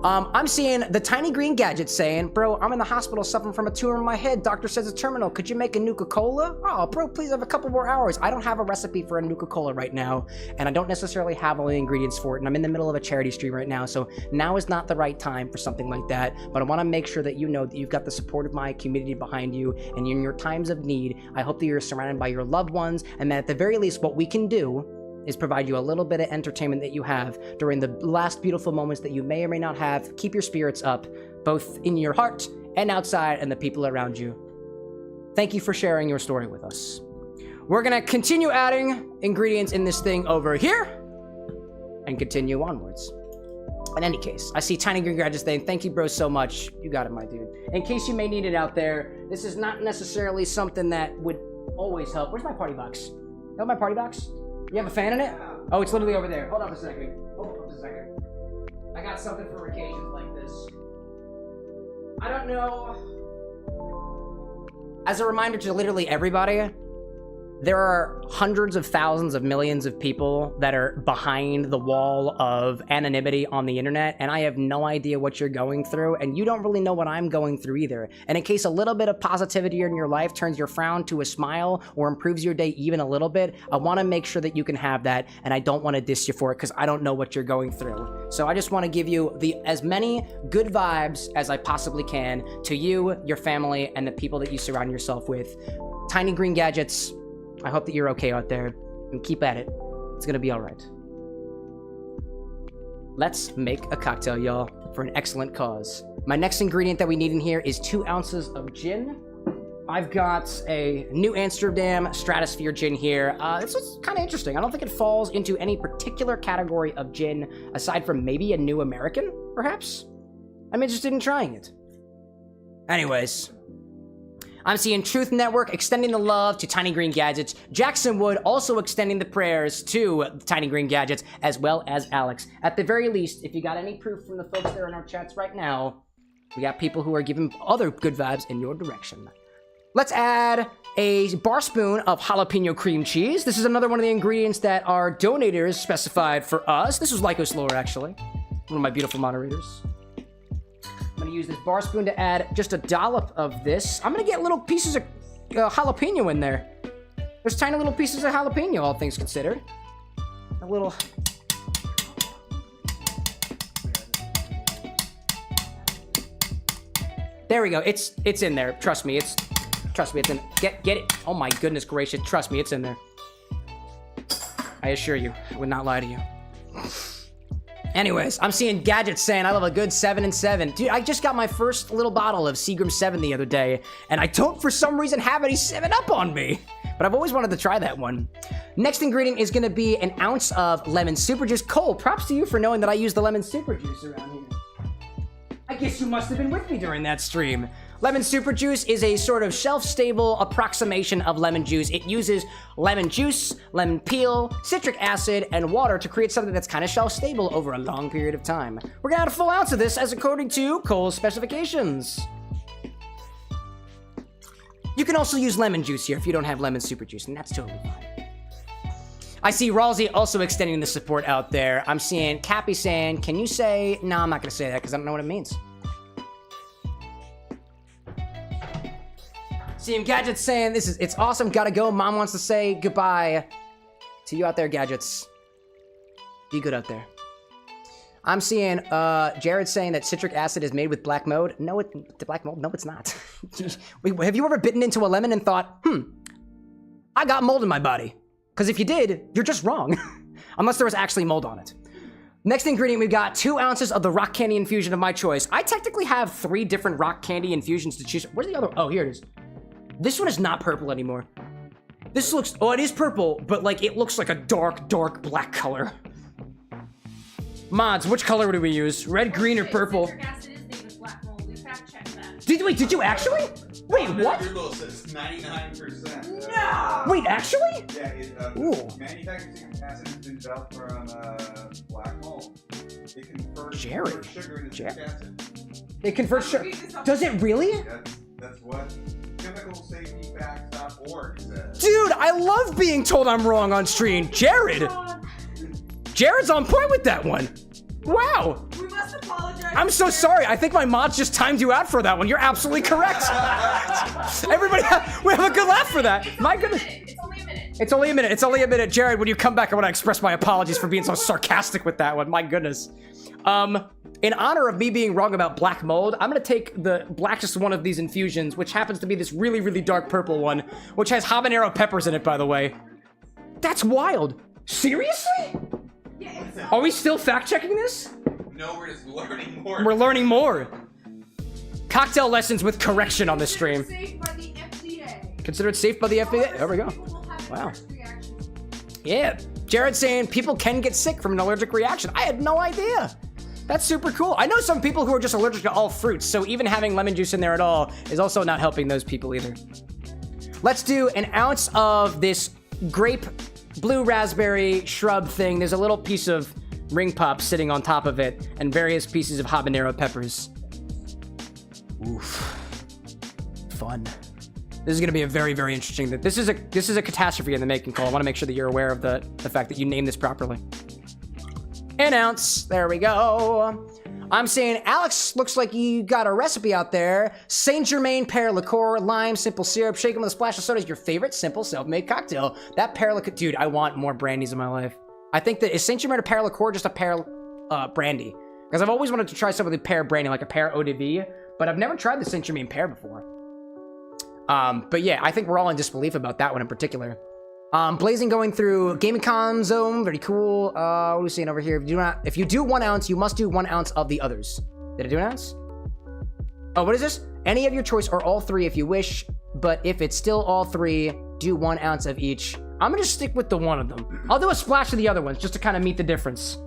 Speaker 1: I'm seeing the Tiny Green Gadget saying, bro, I'm in the hospital suffering from a tumor in my head. Doctor says it's terminal. Could you make a Nuka-Cola? Oh, bro, please have a couple more hours. I don't have a recipe for a Nuka-Cola right now, and I don't necessarily have all the ingredients for it, and I'm in the middle of a charity stream right now, so now is not the right time for something like that, but I want to make sure that you know that you've got the support of my community behind you, and in your times of need, I hope that you're surrounded by your loved ones, and that at the very least, what we can do is provide you a little bit of entertainment that you have during the last beautiful moments that you may or may not have. Keep your spirits up, both in your heart and outside, and the people around you. Thank you for sharing your story with us. We're gonna continue adding ingredients in this thing over here and continue onwards. In any case, I see Tiny Green Gadget saying, thank you, bro, so much. You got it, my dude. In case you may need it out there, this is not necessarily something that would always help. Where's my party box? You have my party box? You have a fan in it? Oh, it's literally over there. Hold on a second. Hold on a second. I got something for occasions like this. I don't know. As a reminder to literally everybody, there are hundreds of thousands of millions of people that are behind the wall of anonymity on the internet, and I have no idea what you're going through, and you don't really know what I'm going through either. And in case a little bit of positivity in your life turns your frown to a smile or improves your day even a little bit, I want to make sure that you can have that, and I don't want to diss you for it because I don't know what you're going through. So I just want to give you as many good vibes as I possibly can to you, your family, and the people that you surround yourself with. Tiny Green Gadgets, I hope that you're okay out there, and keep at it. It's gonna be all right. Let's make a cocktail, y'all, for an excellent cause. My next ingredient that we need in here is 2 ounces of gin. I've got a New Amsterdam Stratosphere gin here. This is kind of interesting. I don't think it falls into any particular category of gin, aside from maybe a New American, perhaps? I'm interested in trying it. Anyways, I'm seeing Truth Network extending the love to Tiny Green Gadgets. Jackson Wood also extending the prayers to Tiny Green Gadgets, as well as Alex. At the very least, if you got any proof from the folks there in our chats right now, we got people who are giving other good vibes in your direction. Let's add a bar spoon of jalapeno cream cheese. This is another one of the ingredients that our donators specified for us. This was Lycos Lore, actually. one of my beautiful moderators. I'm gonna use this bar spoon to add just a dollop of this. I'm gonna get little pieces of jalapeno in there. There's tiny little pieces of jalapeno, all things considered. A little... There we go. It's in there. Trust me. It's in. Get it. Oh my goodness gracious. Trust me, it's in there. I assure you, I would not lie to you. Anyways, I'm seeing Gadget saying I love a good 7 and 7. Dude, I just got my first little bottle of Seagram 7 the other day, and I don't for some reason have any 7-Up on me. But I've always wanted to try that one. Next ingredient is gonna be an ounce of lemon super juice. Cole, props to you for knowing that I use the lemon super juice around here. I guess you must have been with me during that stream. Lemon super juice is a sort of shelf-stable approximation of lemon juice. It uses lemon juice, lemon peel, citric acid, and water to create something that's kind of shelf-stable over a long period of time. We're gonna add a full ounce of this as according to Cole's specifications. You can also use lemon juice here if you don't have lemon super juice, and that's totally fine. I see Ralsei also extending the support out there. I'm seeing Cappy saying, can you say... No, I'm not gonna say that because I don't know what it means. Seeing Gadgets saying, it's awesome, gotta go. Mom wants to say goodbye to you out there, Gadgets. Be good out there. I'm seeing Jared saying that citric acid is made with black mold. No, the black mold? No, it's not. Have you ever bitten into a lemon and thought, I got mold in my body? Because if you did, you're just wrong. Unless there was actually mold on it. Next ingredient, we've got 2 ounces of the rock candy infusion of my choice. I technically have 3 different rock candy infusions to choose. Where's the other? Oh, here it is. This one is not purple anymore. This looks, oh, it is purple, but like it looks like a dark, dark black color. Mods, which color would we use? Red, green, or purple?
Speaker 9: Citric acid is made with black mold. We fact-checked that.
Speaker 1: Wait, did you actually? Wait, what?
Speaker 3: Google says 99%.
Speaker 2: No!
Speaker 1: Wait, actually?
Speaker 3: Yeah, manufacturing acid has been developed from black mold. It converts sugar into citric acid.
Speaker 1: It converts sugar. Does it really?
Speaker 3: That's what chemicalsafetyfacts.org says.
Speaker 1: Dude, I love being told I'm wrong on stream. Jared's on point with that one. Wow.
Speaker 2: We must apologize.
Speaker 1: I'm so sorry. I think my mods just timed you out for that one. You're absolutely correct. Everybody, we have a good laugh for that. My goodness.
Speaker 9: It's only a minute.
Speaker 1: It's only a minute. It's only a minute. Jared, when you come back, I want to express my apologies for being so sarcastic with that one. My goodness. In honor of me being wrong about black mold, I'm gonna take the blackest one of these infusions, which happens to be this really, really dark purple one, which has habanero peppers in it, by the way. That's wild. Seriously?
Speaker 2: Yeah,
Speaker 1: Are we still fact-checking this?
Speaker 3: No, we're just learning more.
Speaker 1: We're learning more. Cocktail lessons with correction on this stream.
Speaker 2: safe by the FDA.
Speaker 1: Consider it safe by the FDA. There we go. Wow. Yeah. Jared saying people can get sick from an allergic reaction. I had no idea. That's super cool. I know some people who are just allergic to all fruits, so even having lemon juice in there at all is also not helping those people either. Let's do an ounce of this grape blue raspberry shrub thing. There's a little piece of ring pop sitting on top of it and various pieces of habanero peppers. Oof. Fun. This is going to be a very, very interesting. This is a catastrophe in the making, Cole. I want to make sure that you're aware of the fact that you named this properly. An ounce. There we go. I'm saying, Alex, looks like you got a recipe out there. Saint Germain pear liqueur, lime, simple syrup, shaken with a splash of soda is your favorite simple self-made cocktail. That pear liqueur, dude, I want more brandies in my life. I think that, is Saint Germain a pear liqueur or just a pear brandy? Because I've always wanted to try some of the pear brandy, like a pear eau de vie, but I've never tried the Saint Germain pear before. But yeah, I think we're all in disbelief about that one in particular. Blazing going through Gaming Con Zone, very cool. What are we seeing over here? If you do 1 ounce, you must do 1 ounce of the others. Did I do an ounce? Oh, what is this? Any of your choice or all 3 if you wish, but if it's still all 3, do 1 ounce of each. I'm gonna just stick with the one of them. I'll do a splash of the other ones just to kind of meet the difference.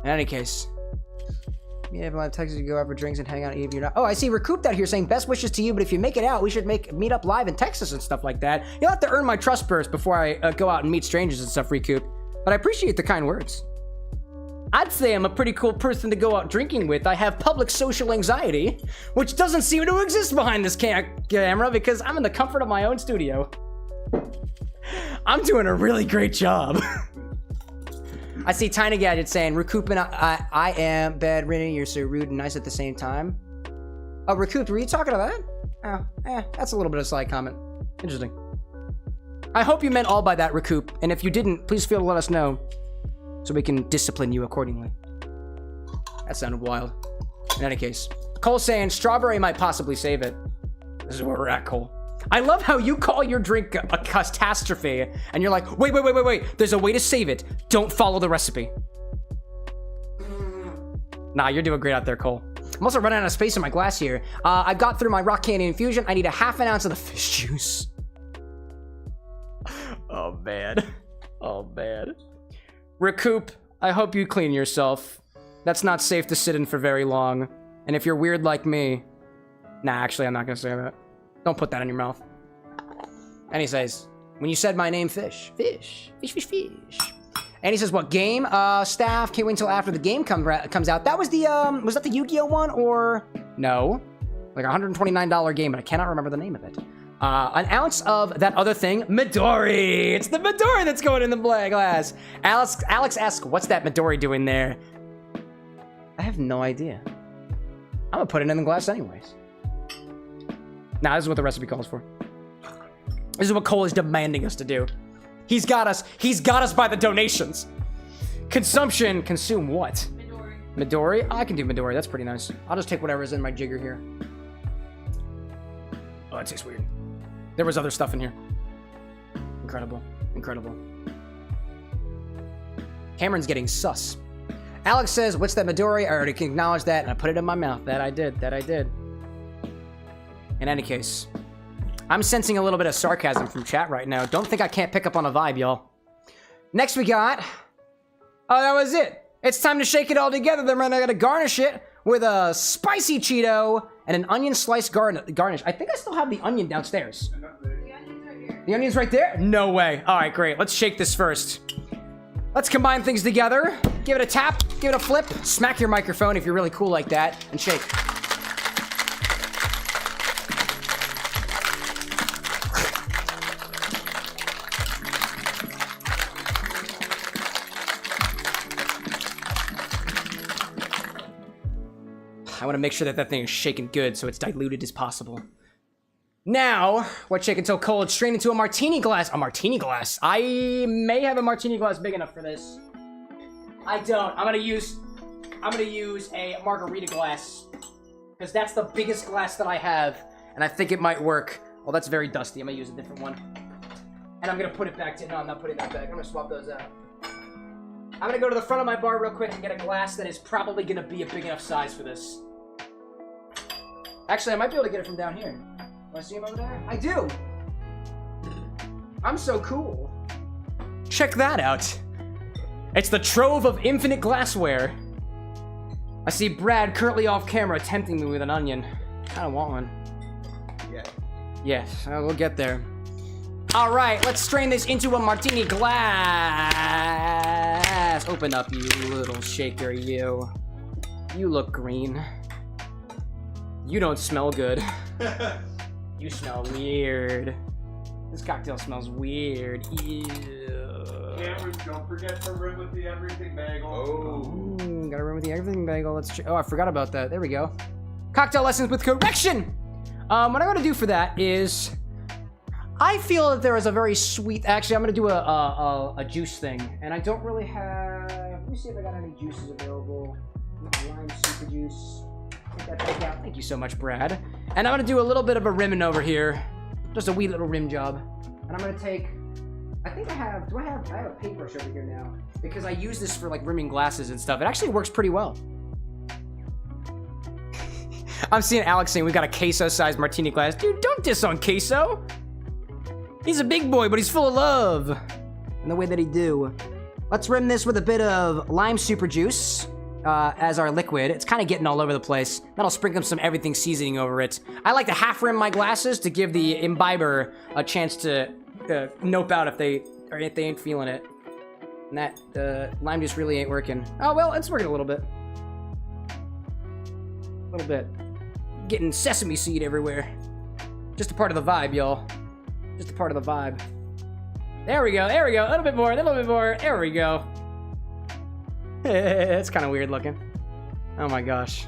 Speaker 1: In any case. Yeah, if I have Texas, you go out for drinks and hang out. If you're not, oh, I see Recouped out here saying best wishes to you, but if you make it out, we should meet up live in Texas and stuff like that. You'll have to earn my trust first before I go out and meet strangers and stuff, Recouped. But I appreciate the kind words. I'd say I'm a pretty cool person to go out drinking with. I have public social anxiety, which doesn't seem to exist behind this camera because I'm in the comfort of my own studio. I'm doing a really great job. I see Tiny Gadget saying, Recouping, I am bedridden, you're so rude and nice at the same time. Oh, Recouped, were you talking about that? Oh, that's a little bit of a side comment. Interesting. I hope you meant all by that, Recoup, and if you didn't, please feel to let us know so we can discipline you accordingly. That sounded wild. In any case, Cole's saying strawberry might possibly save it. This is where we're at, Cole. I love how you call your drink a catastrophe, and you're like, wait. There's a way to save it. Don't follow the recipe. Nah, you're doing great out there, Cole. I'm also running out of space in my glass here. I got through my rock candy infusion. I need a half an ounce of the fish juice. Oh, man. Oh, man. Recoup, I hope you clean yourself. That's not safe to sit in for very long. And if you're weird like me... Nah, actually, I'm not gonna say that. Don't put that in your mouth. And he says, when you said my name, fish. Fish. And he says, what game? Staff, can't wait until after the game comes out. That was the, was that the Yu-Gi-Oh one, or? No. Like a $129 game, but I cannot remember the name of it. An ounce of that other thing, Midori. It's the Midori that's going in the glass. Alex asks, what's that Midori doing there? I have no idea. I'm gonna put it in the glass anyways. Nah, this is what the recipe calls for. This is what Cole is demanding us to do. He's got us by the donations. Consume what? Midori? Oh, I can do Midori, that's pretty nice. I'll just take whatever's in my jigger here. Oh, that tastes weird. There was other stuff in here. Incredible. Cameron's getting sus. Alex says, what's that Midori? I already can acknowledge that, and I put it in my mouth. That I did. In any case, I'm sensing a little bit of sarcasm from chat right now. Don't think I can't pick up on a vibe, y'all. Next we got... Oh, that was it. It's time to shake it all together. Then I gotta garnish it with a spicy Cheeto and an onion slice garnish. I think I still have the onion downstairs.
Speaker 2: The onion's right here.
Speaker 1: The onion's right there? No way. All right, great. Let's shake this first. Let's combine things together. Give it a tap, give it a flip, smack your microphone if you're really cool like that, and shake. I want to make sure that that thing is shaken good so it's diluted as possible. Now, let's shake until cold. It's straight into a martini glass. A martini glass? I may have a martini glass big enough for this. I don't. I'm gonna use a margarita glass because that's the biggest glass that I have, and I think it might work. Well, that's very dusty. I'm gonna use a different one, and I'm gonna put it back to. No, I'm not putting that back. I'm gonna swap those out. I'm gonna go to the front of my bar real quick and get a glass that is probably gonna be a big enough size for this. Actually, I might be able to get it from down here. Do I see him over there? I do! I'm so cool. Check that out. It's the trove of infinite glassware. I see Brad currently off camera tempting me with an onion. I don't want one.
Speaker 7: Yeah.
Speaker 1: Yes, we'll get there. All right, let's strain this into a martini glass. Open up, you little shaker, you. You look green. You don't smell good. You smell weird. This cocktail smells weird. Ew.
Speaker 6: Cameron, don't forget to rim with the everything bagel.
Speaker 7: Oh.
Speaker 1: Gotta rim with the everything bagel. Oh, I forgot about that. There we go. Cocktail lessons with correction. What I'm gonna do for that is, I feel that there is a very sweet. Actually, I'm gonna do a juice thing, and I don't really have. Let me see if I got any juices available. Lime super juice. Take that back out. Thank you so much, Brad. And I'm gonna do a little bit of a rimming over here, just a wee little rim job. And I'm gonna take. I think I have. I have a paintbrush over here now because I use this for like rimming glasses and stuff. It actually works pretty well. I'm seeing Alex saying we've got a queso-sized martini glass. Dude, don't diss on queso. He's a big boy, but he's full of love. And the way that he do. Let's rim this with a bit of lime super juice as our liquid. It's kind of getting all over the place. That'll sprinkle some everything seasoning over it. I like to half rim my glasses to give the imbiber a chance to nope out if they ain't feeling it. And that lime juice really ain't working. Oh, well, it's working a little bit. A little bit. Getting sesame seed everywhere. Just a part of the vibe, y'all. Just a part of the vibe. There we go, there we go. A little bit more, there we go. It's kind of weird looking. Oh my gosh.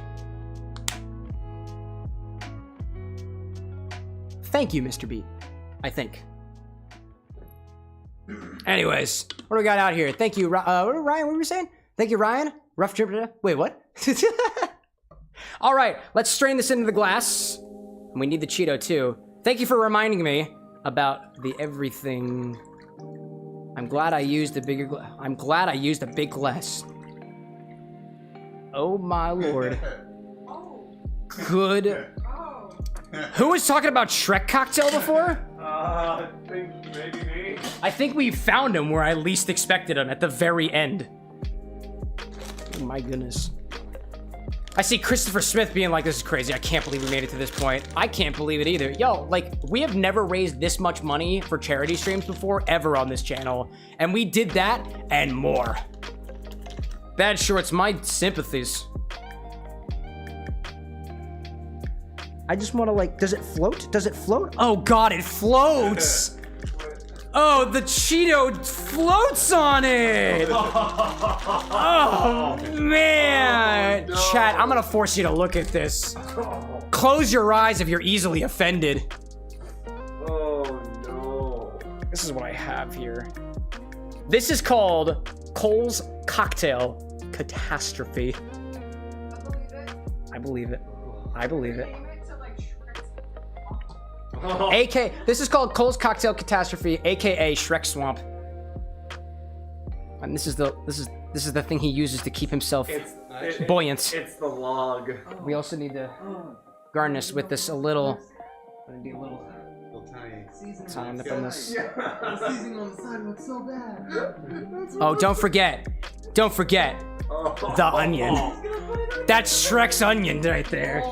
Speaker 1: Thank you, Mr. B. I think. Anyways, what do we got out here? Thank you, Ryan. What were we saying? Thank you, Ryan. Rough trip. Wait, what? All right, let's strain this into the glass. We need the Cheeto too. Thank you for reminding me about the everything. I'm glad I used a bigger glass. I'm glad I used a big glass. Oh my lord. Good. Who was talking about Shrek cocktail before?
Speaker 4: I think maybe me.
Speaker 1: I think we found him where I least expected him, at the very end. Oh my goodness. I see Christopher Smith being like, this is crazy. I can't believe we made it to this point. I can't believe it either. Yo, like, we have never raised this much money for charity streams before, ever on this channel. And we did that and more. Bad Shorts, my sympathies. I just want to, like, does it float? Does it float? Oh god, it floats! Oh, the Cheeto floats on it! Oh, man!
Speaker 4: no.
Speaker 1: Chat, I'm gonna force you to look at this. Close your eyes if you're easily offended.
Speaker 4: Oh no.
Speaker 1: This is what I have here. This is called Cole's Cocktail Catastrophe. I believe it. I believe it. AK, this is called Cole's Cocktail Catastrophe, aka Shrek Swamp. And this is the thing he uses to keep himself buoyant.
Speaker 4: It's the log.
Speaker 1: We also need to garnish with this a little. I'm gonna do a little
Speaker 3: tiny.
Speaker 1: time up on this.
Speaker 6: The seasoning on the side looks so bad.
Speaker 1: Oh, don't forget the onion. That's Shrek's onion right there.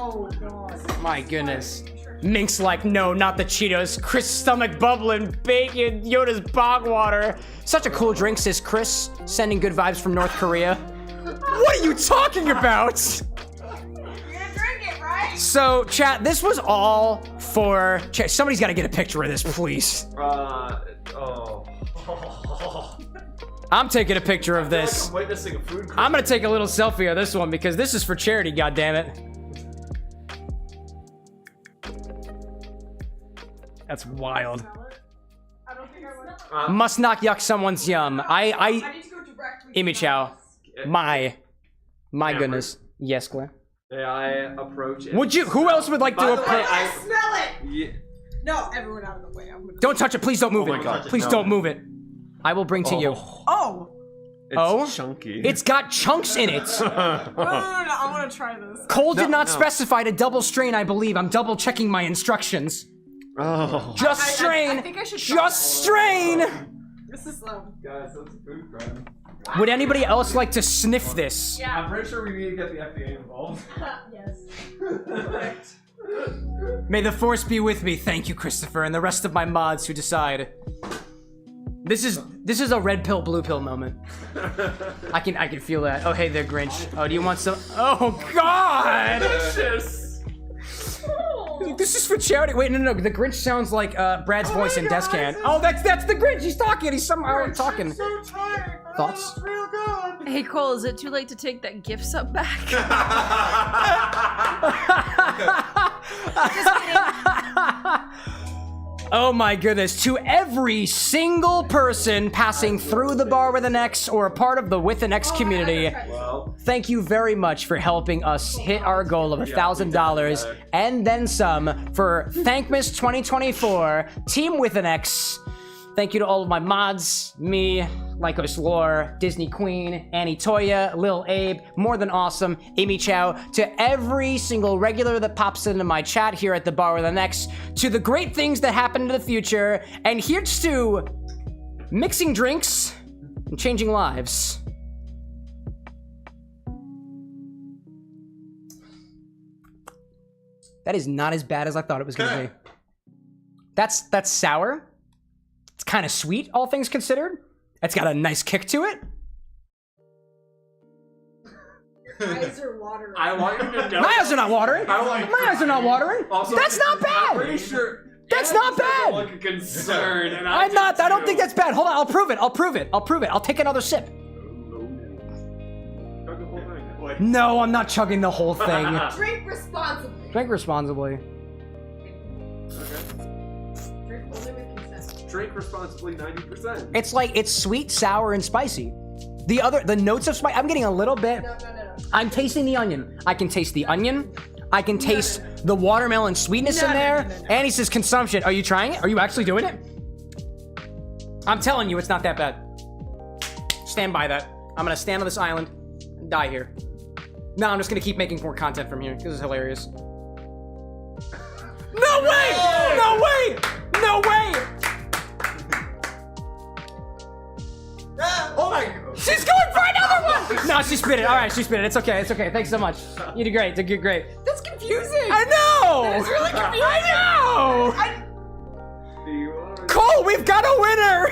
Speaker 1: My goodness. Mink's like, no, not the Cheetos. Chris' stomach bubbling, bacon, Yoda's bog water. Such a cool drink, says Chris, sending good vibes from North Korea. What are you talking about?
Speaker 2: You're gonna drink it, right?
Speaker 1: So, chat, this was all for... Chat, somebody's got to get a picture of this, please. I'm taking a picture of this.
Speaker 4: I'm witnessing a food crime.
Speaker 1: I'm gonna take a little selfie of this one because this is for charity, goddammit. That's wild.
Speaker 2: I don't think I would.
Speaker 1: Must not yuck someone's yum.
Speaker 2: I need to go directly.
Speaker 1: Amy Chow. My goodness. Yes, Glenn.
Speaker 4: May I approach it?
Speaker 1: Would you? Who else would like to
Speaker 4: By the way,
Speaker 1: approach?
Speaker 2: I smell it.
Speaker 4: Yeah.
Speaker 2: No, everyone out of the way. I'm gonna.
Speaker 1: Don't touch it. Please don't move
Speaker 4: Oh my
Speaker 1: it.
Speaker 4: God,
Speaker 1: Please
Speaker 4: no.
Speaker 1: don't move it. I will bring to you.
Speaker 2: Oh.
Speaker 4: It's chunky.
Speaker 1: It's got chunks in it.
Speaker 2: No, I want to try this.
Speaker 1: Cole did not specify to double strain, I believe. I'm double checking my instructions.
Speaker 4: Oh.
Speaker 1: Just
Speaker 2: I
Speaker 1: strain.
Speaker 2: think I should try
Speaker 1: Just strain.
Speaker 2: This is
Speaker 4: Guys, that's a food crime.
Speaker 1: Would anybody else like to sniff this?
Speaker 9: Yeah.
Speaker 4: I'm pretty sure we need to get the FDA involved.
Speaker 2: Yes.
Speaker 1: May the force be with me. Thank you, Christopher, and the rest of my mods who decide. This is a red pill, blue pill moment. I can feel that. Oh, hey there, Grinch. Oh, do you want some? Oh God! This is for charity. Wait, no. The Grinch sounds like Brad's voice in Descan. Oh, that's the Grinch. He's talking. He's somehow talking.
Speaker 6: So tired.
Speaker 1: Thoughts?
Speaker 6: It's real good.
Speaker 2: Hey Cole, is it too late to take that gift sub back?
Speaker 1: Oh my goodness, to every single person passing through the bar with an X or a part of the with an X community, thank you very much for helping us hit our goal of $1,000 and then some for Thankmas 2024, Team with an X. Thank you to all of my mods, me, Lycos Lore, Disney Queen, Annie Toya, Lil Abe, More Than Awesome, Amy Chow, to every single regular that pops into my chat here at the bar with an X, to the great things that happen in the future, and here's to mixing drinks and changing lives. That is not as bad as I thought it was gonna be. That's sour. It's kind of sweet, all things considered. It's got a nice kick to it.
Speaker 2: Your eyes are watering.
Speaker 4: I want you to know.
Speaker 1: My eyes are not watering. My eyes are not watering.
Speaker 4: Also,
Speaker 1: That's not
Speaker 4: I'm pretty
Speaker 1: bad.
Speaker 4: sure.
Speaker 1: That's not bad.
Speaker 4: Look of concern, and
Speaker 1: I'm not. I don't
Speaker 4: too.
Speaker 1: think that's bad. Hold on. I'll prove it. I'll take another sip. No, I'm not chugging the whole thing.
Speaker 2: Drink responsibly.
Speaker 1: Drink responsibly.
Speaker 2: Drink only with consent.
Speaker 4: Drink responsibly 90%.
Speaker 1: It's like, it's sweet, sour, and spicy. The notes of spice, I'm getting a little bit.
Speaker 2: No.
Speaker 1: I'm tasting the onion. I can taste the onion. I can taste the watermelon sweetness in there.
Speaker 2: No.
Speaker 1: And he says consumption. Are you trying it? Are you actually doing it? I'm telling you, it's not that bad. Stand by that. I'm gonna stand on this island and die here. No, I'm just gonna keep making more content from here because it's hilarious. No way! No way! No way!
Speaker 7: Oh my god.
Speaker 1: She's going for another one! No, she spit it. All right, she spit it. It's okay. It's okay. Thanks so much. You did great. You did great.
Speaker 2: That's confusing.
Speaker 1: I know!
Speaker 2: That is really confusing.
Speaker 1: I know! Cole, we've got a winner!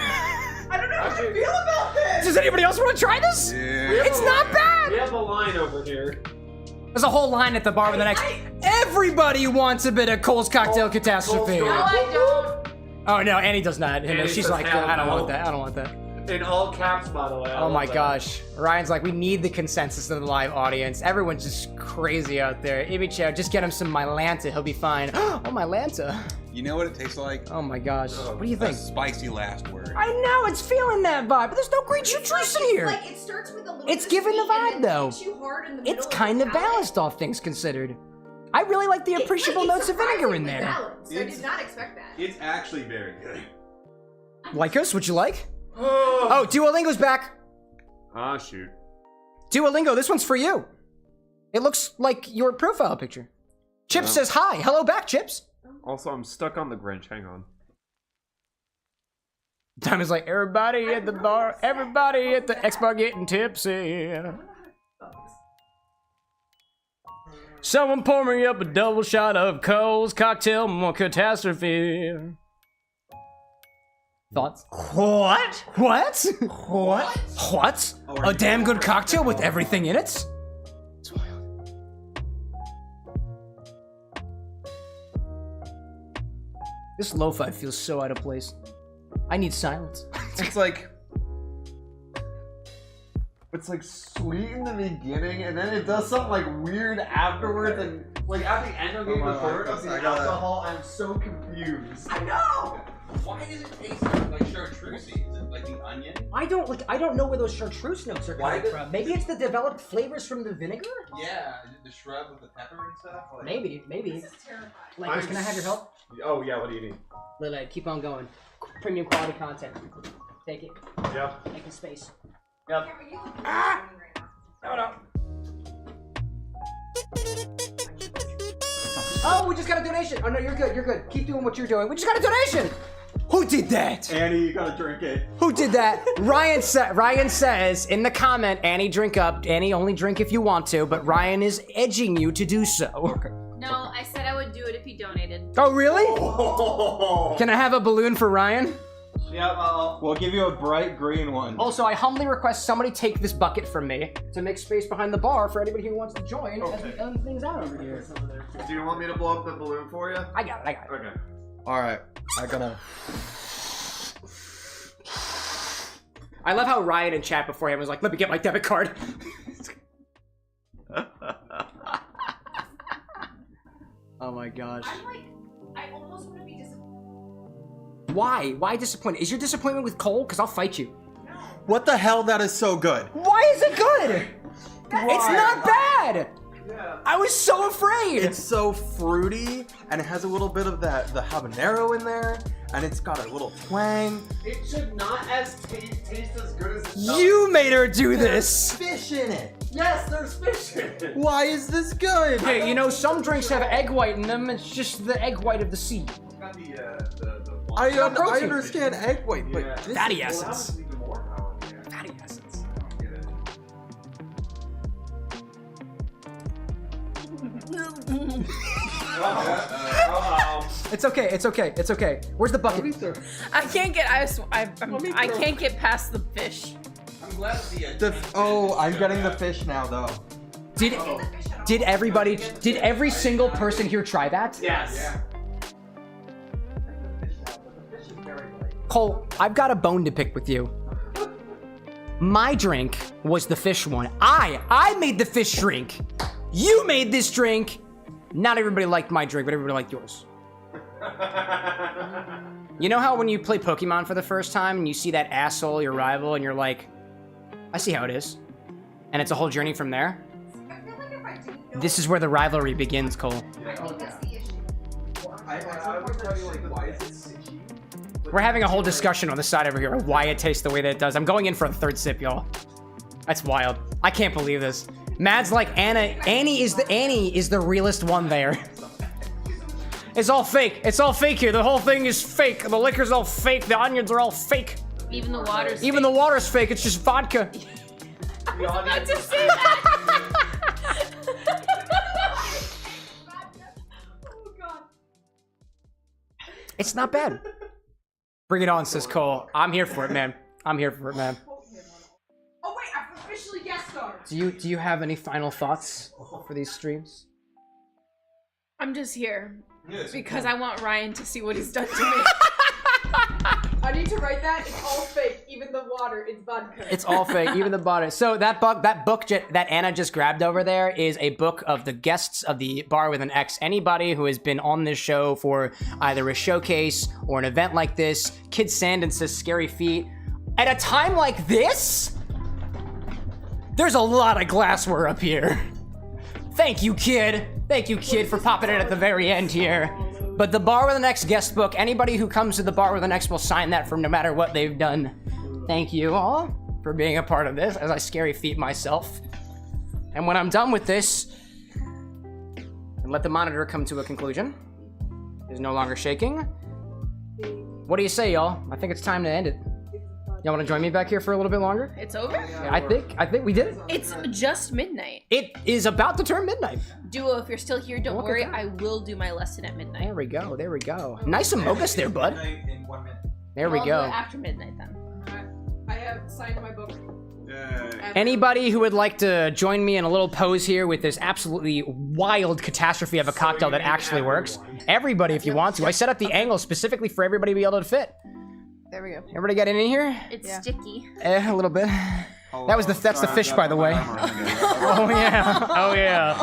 Speaker 2: I don't know how I feel about this.
Speaker 1: Does anybody else want to try this?
Speaker 3: Yeah.
Speaker 1: It's not bad!
Speaker 4: We have a line over here.
Speaker 1: There's a whole line at the bar with the next. Everybody wants a bit of Cole's cocktail catastrophe.
Speaker 2: No, I don't.
Speaker 1: Oh no, Annie does not. And
Speaker 4: Annie
Speaker 1: she's
Speaker 4: says
Speaker 1: like,
Speaker 4: hell
Speaker 1: I don't
Speaker 4: no.
Speaker 1: want that. I don't want that.
Speaker 4: In all caps, by the way. I
Speaker 1: Oh my
Speaker 4: love that.
Speaker 1: gosh. Ryan's like, we need the consensus of the live audience. Everyone's just crazy out there. Ibicho, just get him some Mylanta. He'll be fine. Oh, Mylanta.
Speaker 3: You know what it tastes like?
Speaker 1: Oh my gosh. What do you
Speaker 3: A
Speaker 1: think?
Speaker 3: spicy last word.
Speaker 1: I know, it's feeling that vibe, but there's no green chartreuse in here.
Speaker 2: Like, it starts with a little
Speaker 1: It's
Speaker 2: bit
Speaker 1: giving the
Speaker 2: sweet and
Speaker 1: vibe,
Speaker 2: then
Speaker 1: though.
Speaker 2: hits you hard in the middle
Speaker 1: It's
Speaker 2: of the
Speaker 1: kind of
Speaker 2: palate.
Speaker 1: balanced, all things considered. I really like the appreciable
Speaker 2: It's
Speaker 1: notes of vinegar in
Speaker 2: surprisingly
Speaker 1: there.
Speaker 2: balanced. I did not expect that.
Speaker 3: It's actually very good.
Speaker 1: Lycos, would you like? Oh, Duolingo's back.
Speaker 4: Ah, shoot.
Speaker 1: Duolingo, this one's for you. It looks like your profile picture. Chips says hi. Hello back, Chips.
Speaker 4: Also, I'm stuck on the Grinch. Hang on.
Speaker 1: Diamond's like, everybody at the bar, everybody at the X bar getting tipsy. Someone pour me up a double shot of Cole's cocktail catastrophe. Thoughts? What? What? What? What? A damn good cocktail with everything in it? It's wild. This lo-fi feels so out of place. I need silence.
Speaker 7: It's like sweet in the beginning, and then it does something like weird afterwards, and like at the end of the third of the alcohol, I'm so confused.
Speaker 2: I know.
Speaker 3: Why does it taste like chartreuse? Is it like the onion?
Speaker 1: I don't know where those chartreuse notes are coming from. Maybe it's the developed flavors from the vinegar?
Speaker 3: Yeah, the shrub with the pepper and stuff. Like,
Speaker 1: Maybe.
Speaker 2: This is terrifying.
Speaker 1: Lycos, can I have your help?
Speaker 4: Oh, yeah, what do you need?
Speaker 1: Lily, keep on going. Premium quality content. Take it.
Speaker 4: Yep.
Speaker 1: Making space.
Speaker 2: Cameron, you look confusing right now.
Speaker 1: No. Oh, we just got a donation. Oh no, you're good. You're good. Keep doing what you're doing. We just got a donation. Who did that?
Speaker 7: Annie, you gotta drink it.
Speaker 1: Who did that? Ryan says in the comment, Annie, drink up. Annie, only drink if you want to, but Ryan is edging you to do so.
Speaker 9: No, I said I would do it if he donated.
Speaker 1: Oh, really? Can I have a balloon for Ryan?
Speaker 7: Yeah, we'll give you a bright green one.
Speaker 1: Also, I humbly request somebody take this bucket from me to make space behind the bar for anybody who wants to join as we end things out over here.
Speaker 6: Do you want me to blow up the balloon for you?
Speaker 1: I got it.
Speaker 6: Okay.
Speaker 7: Alright, I
Speaker 1: love how Ryan in chat beforehand was like, let me get my debit card. Oh my gosh.
Speaker 2: I'm like, I almost want to be disappointed.
Speaker 1: Why? Why disappointed? Is your disappointment with Cole? Because I'll fight you.
Speaker 7: What the hell? That is so good.
Speaker 1: Why is it good? It's not bad.
Speaker 6: Yeah.
Speaker 1: I was so afraid.
Speaker 7: It's so fruity, and it has a little bit of the habanero in there, and it's got a little twang.
Speaker 6: It should not taste as good as it does.
Speaker 1: You made her do this.
Speaker 7: Fish in it.
Speaker 6: Yes, there's fish in it.
Speaker 7: Why is this good?
Speaker 1: Hey, you know, some drinks have egg white in them. It's just the egg white of the sea.
Speaker 6: It's got the
Speaker 7: I
Speaker 1: protein.
Speaker 7: understand egg white, but
Speaker 6: Yeah.
Speaker 7: this
Speaker 1: Fatty
Speaker 7: is-
Speaker 1: essence.
Speaker 6: even more powerful. Yeah.
Speaker 1: Fatty essence.
Speaker 6: I don't get it.
Speaker 1: It's okay. It's okay. It's okay. Where's the bucket?
Speaker 2: I can't get past the fish.
Speaker 3: I'm glad the
Speaker 7: I'm getting the fish now, though.
Speaker 1: Did every single person here try that?
Speaker 4: Yes.
Speaker 1: Cole, I've got a bone to pick with you. My drink was the fish one. I made the fish drink. You made this drink. Not everybody liked my drink, but everybody liked yours. You know how when you play Pokemon for the first time and you see that asshole, your rival, and you're like, I see how it is. And it's a whole journey from there?
Speaker 2: I feel like if I didn't know,
Speaker 1: This is where the rivalry begins, Cole.
Speaker 2: I think that's the issue.
Speaker 7: I would tell you, like, why is it sitchy?
Speaker 1: We're having a whole discussion on the side over here of why it tastes the way that it does. I'm going in for a third sip, y'all. That's wild. I can't believe this. Mad's like, Annie is the realest one there. It's all fake. It's all fake here. The whole thing is fake. The liquor's all fake. The onions are all fake.
Speaker 9: Even the water's
Speaker 1: Even the water's fake. It's just vodka.
Speaker 9: I was about to say that.
Speaker 2: Oh god.
Speaker 1: It's not bad. Bring it on, says Cole. I'm here for it, man. I'm here for it, man.
Speaker 2: Oh wait, I've officially guest starred.
Speaker 1: Do you have any final thoughts for these streams?
Speaker 9: I'm just here because I want Ryan to see what he's done to me.
Speaker 2: I need to write that. It's all fake. Even the water, it's vodka.
Speaker 1: It's all fake, even the bottle. So that book that Anna just grabbed over there is a book of the guests of the Bar with an X. Anybody who has been on this show for either a showcase or an event like this, Kid Sandin says Scary Feet. At a time like this, there's a lot of glassware up here. Thank you, kid. Thank you, kid, for popping in at the very end here. But the Bar with an X guest book, anybody who comes to the Bar with an X will sign that from no matter what they've done. Thank you all for being a part of this as I Scary Feet myself. And when I'm done with this, and let the monitor come to a conclusion, is no longer shaking. What do you say, y'all? I think it's time to end it. Y'all want to join me back here for a little bit longer?
Speaker 9: It's over?
Speaker 1: Yeah, I think we did it.
Speaker 9: It's just midnight.
Speaker 1: It is about to turn midnight.
Speaker 9: Duo, if you're still here, don't
Speaker 1: Look at
Speaker 9: worry.
Speaker 1: that.
Speaker 9: I will do my lesson at midnight.
Speaker 1: There we go. There we go. Nice amogus there, bud.
Speaker 7: In 1 minute.
Speaker 1: There we
Speaker 9: I'll do it
Speaker 1: go.
Speaker 9: after midnight then.
Speaker 2: I have signed my book.
Speaker 1: Anybody who would like to join me in a little pose here with this absolutely wild catastrophe of a cocktail that actually works? Everybody, if you want to. I set up the angle specifically for everybody to be able to fit.
Speaker 2: There we go.
Speaker 1: Everybody get in here?
Speaker 9: It's sticky.
Speaker 1: A little bit. That's the fish, by the way. Oh yeah. Oh yeah.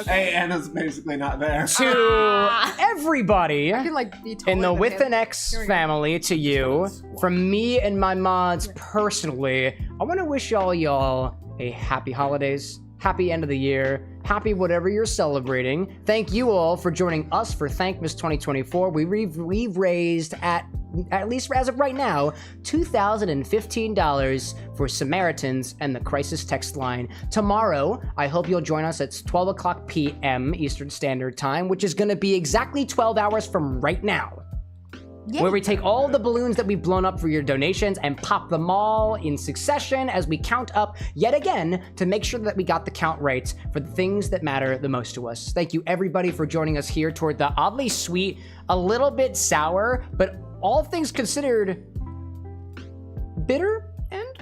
Speaker 6: Hey, Anna's basically not there.
Speaker 1: To everybody
Speaker 2: I can like be totally
Speaker 1: in the With
Speaker 2: him.
Speaker 1: an X family, to you, from me and my mods personally, I want to wish y'all a happy holidays, happy end of the year, happy whatever you're celebrating. Thank you all for joining us for Thankmas 2024. We've raised at least as of right now, $2,015 for Samaritans and the Crisis text line. Tomorrow, I hope you'll join us at 12 o'clock p.m. Eastern Standard Time, which is going to be exactly 12 hours from right now. Where we take all the balloons that we've blown up for your donations and pop them all in succession as we count up yet again to make sure that we got the count right for the things that matter the most to us. Thank you everybody for joining us here toward the oddly sweet, a little bit sour, but all things considered, bitter end?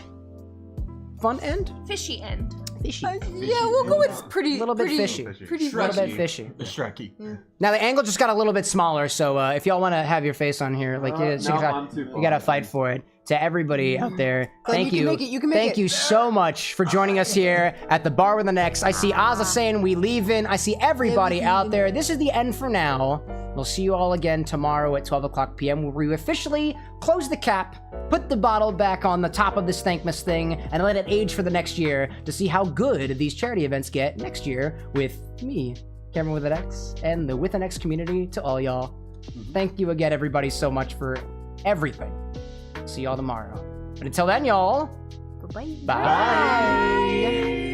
Speaker 1: Fun end?
Speaker 9: Fishy end.
Speaker 1: Fishy.
Speaker 2: Yeah, we'll go with pretty.
Speaker 1: A little bit
Speaker 2: pretty,
Speaker 1: fishy.
Speaker 2: Pretty
Speaker 1: A little bit
Speaker 2: fishy.
Speaker 1: fishy.
Speaker 7: Shrek-y.
Speaker 1: Now the angle just got a little bit smaller, so if y'all want to have your face on here, like you gotta fight for it. To everybody out there,
Speaker 2: Glenn,
Speaker 1: thank
Speaker 2: you
Speaker 1: you.
Speaker 2: can make it, you can make
Speaker 1: Thank
Speaker 2: it.
Speaker 1: you so much for joining us here at the Bar with an X. I see Ozza saying we leaving. I see everybody out there. This is the end for now. We'll see you all again tomorrow at 12 o'clock p.m. where we officially close the cap, put the bottle back on the top of this Thankmas thing, and let it age for the next year to see how good these charity events get next year with me, Cameron with an X, and the With an X community to all y'all. Thank you again, everybody, so much for everything. See y'all tomorrow. But until then, y'all,
Speaker 2: Bye-bye.
Speaker 1: bye.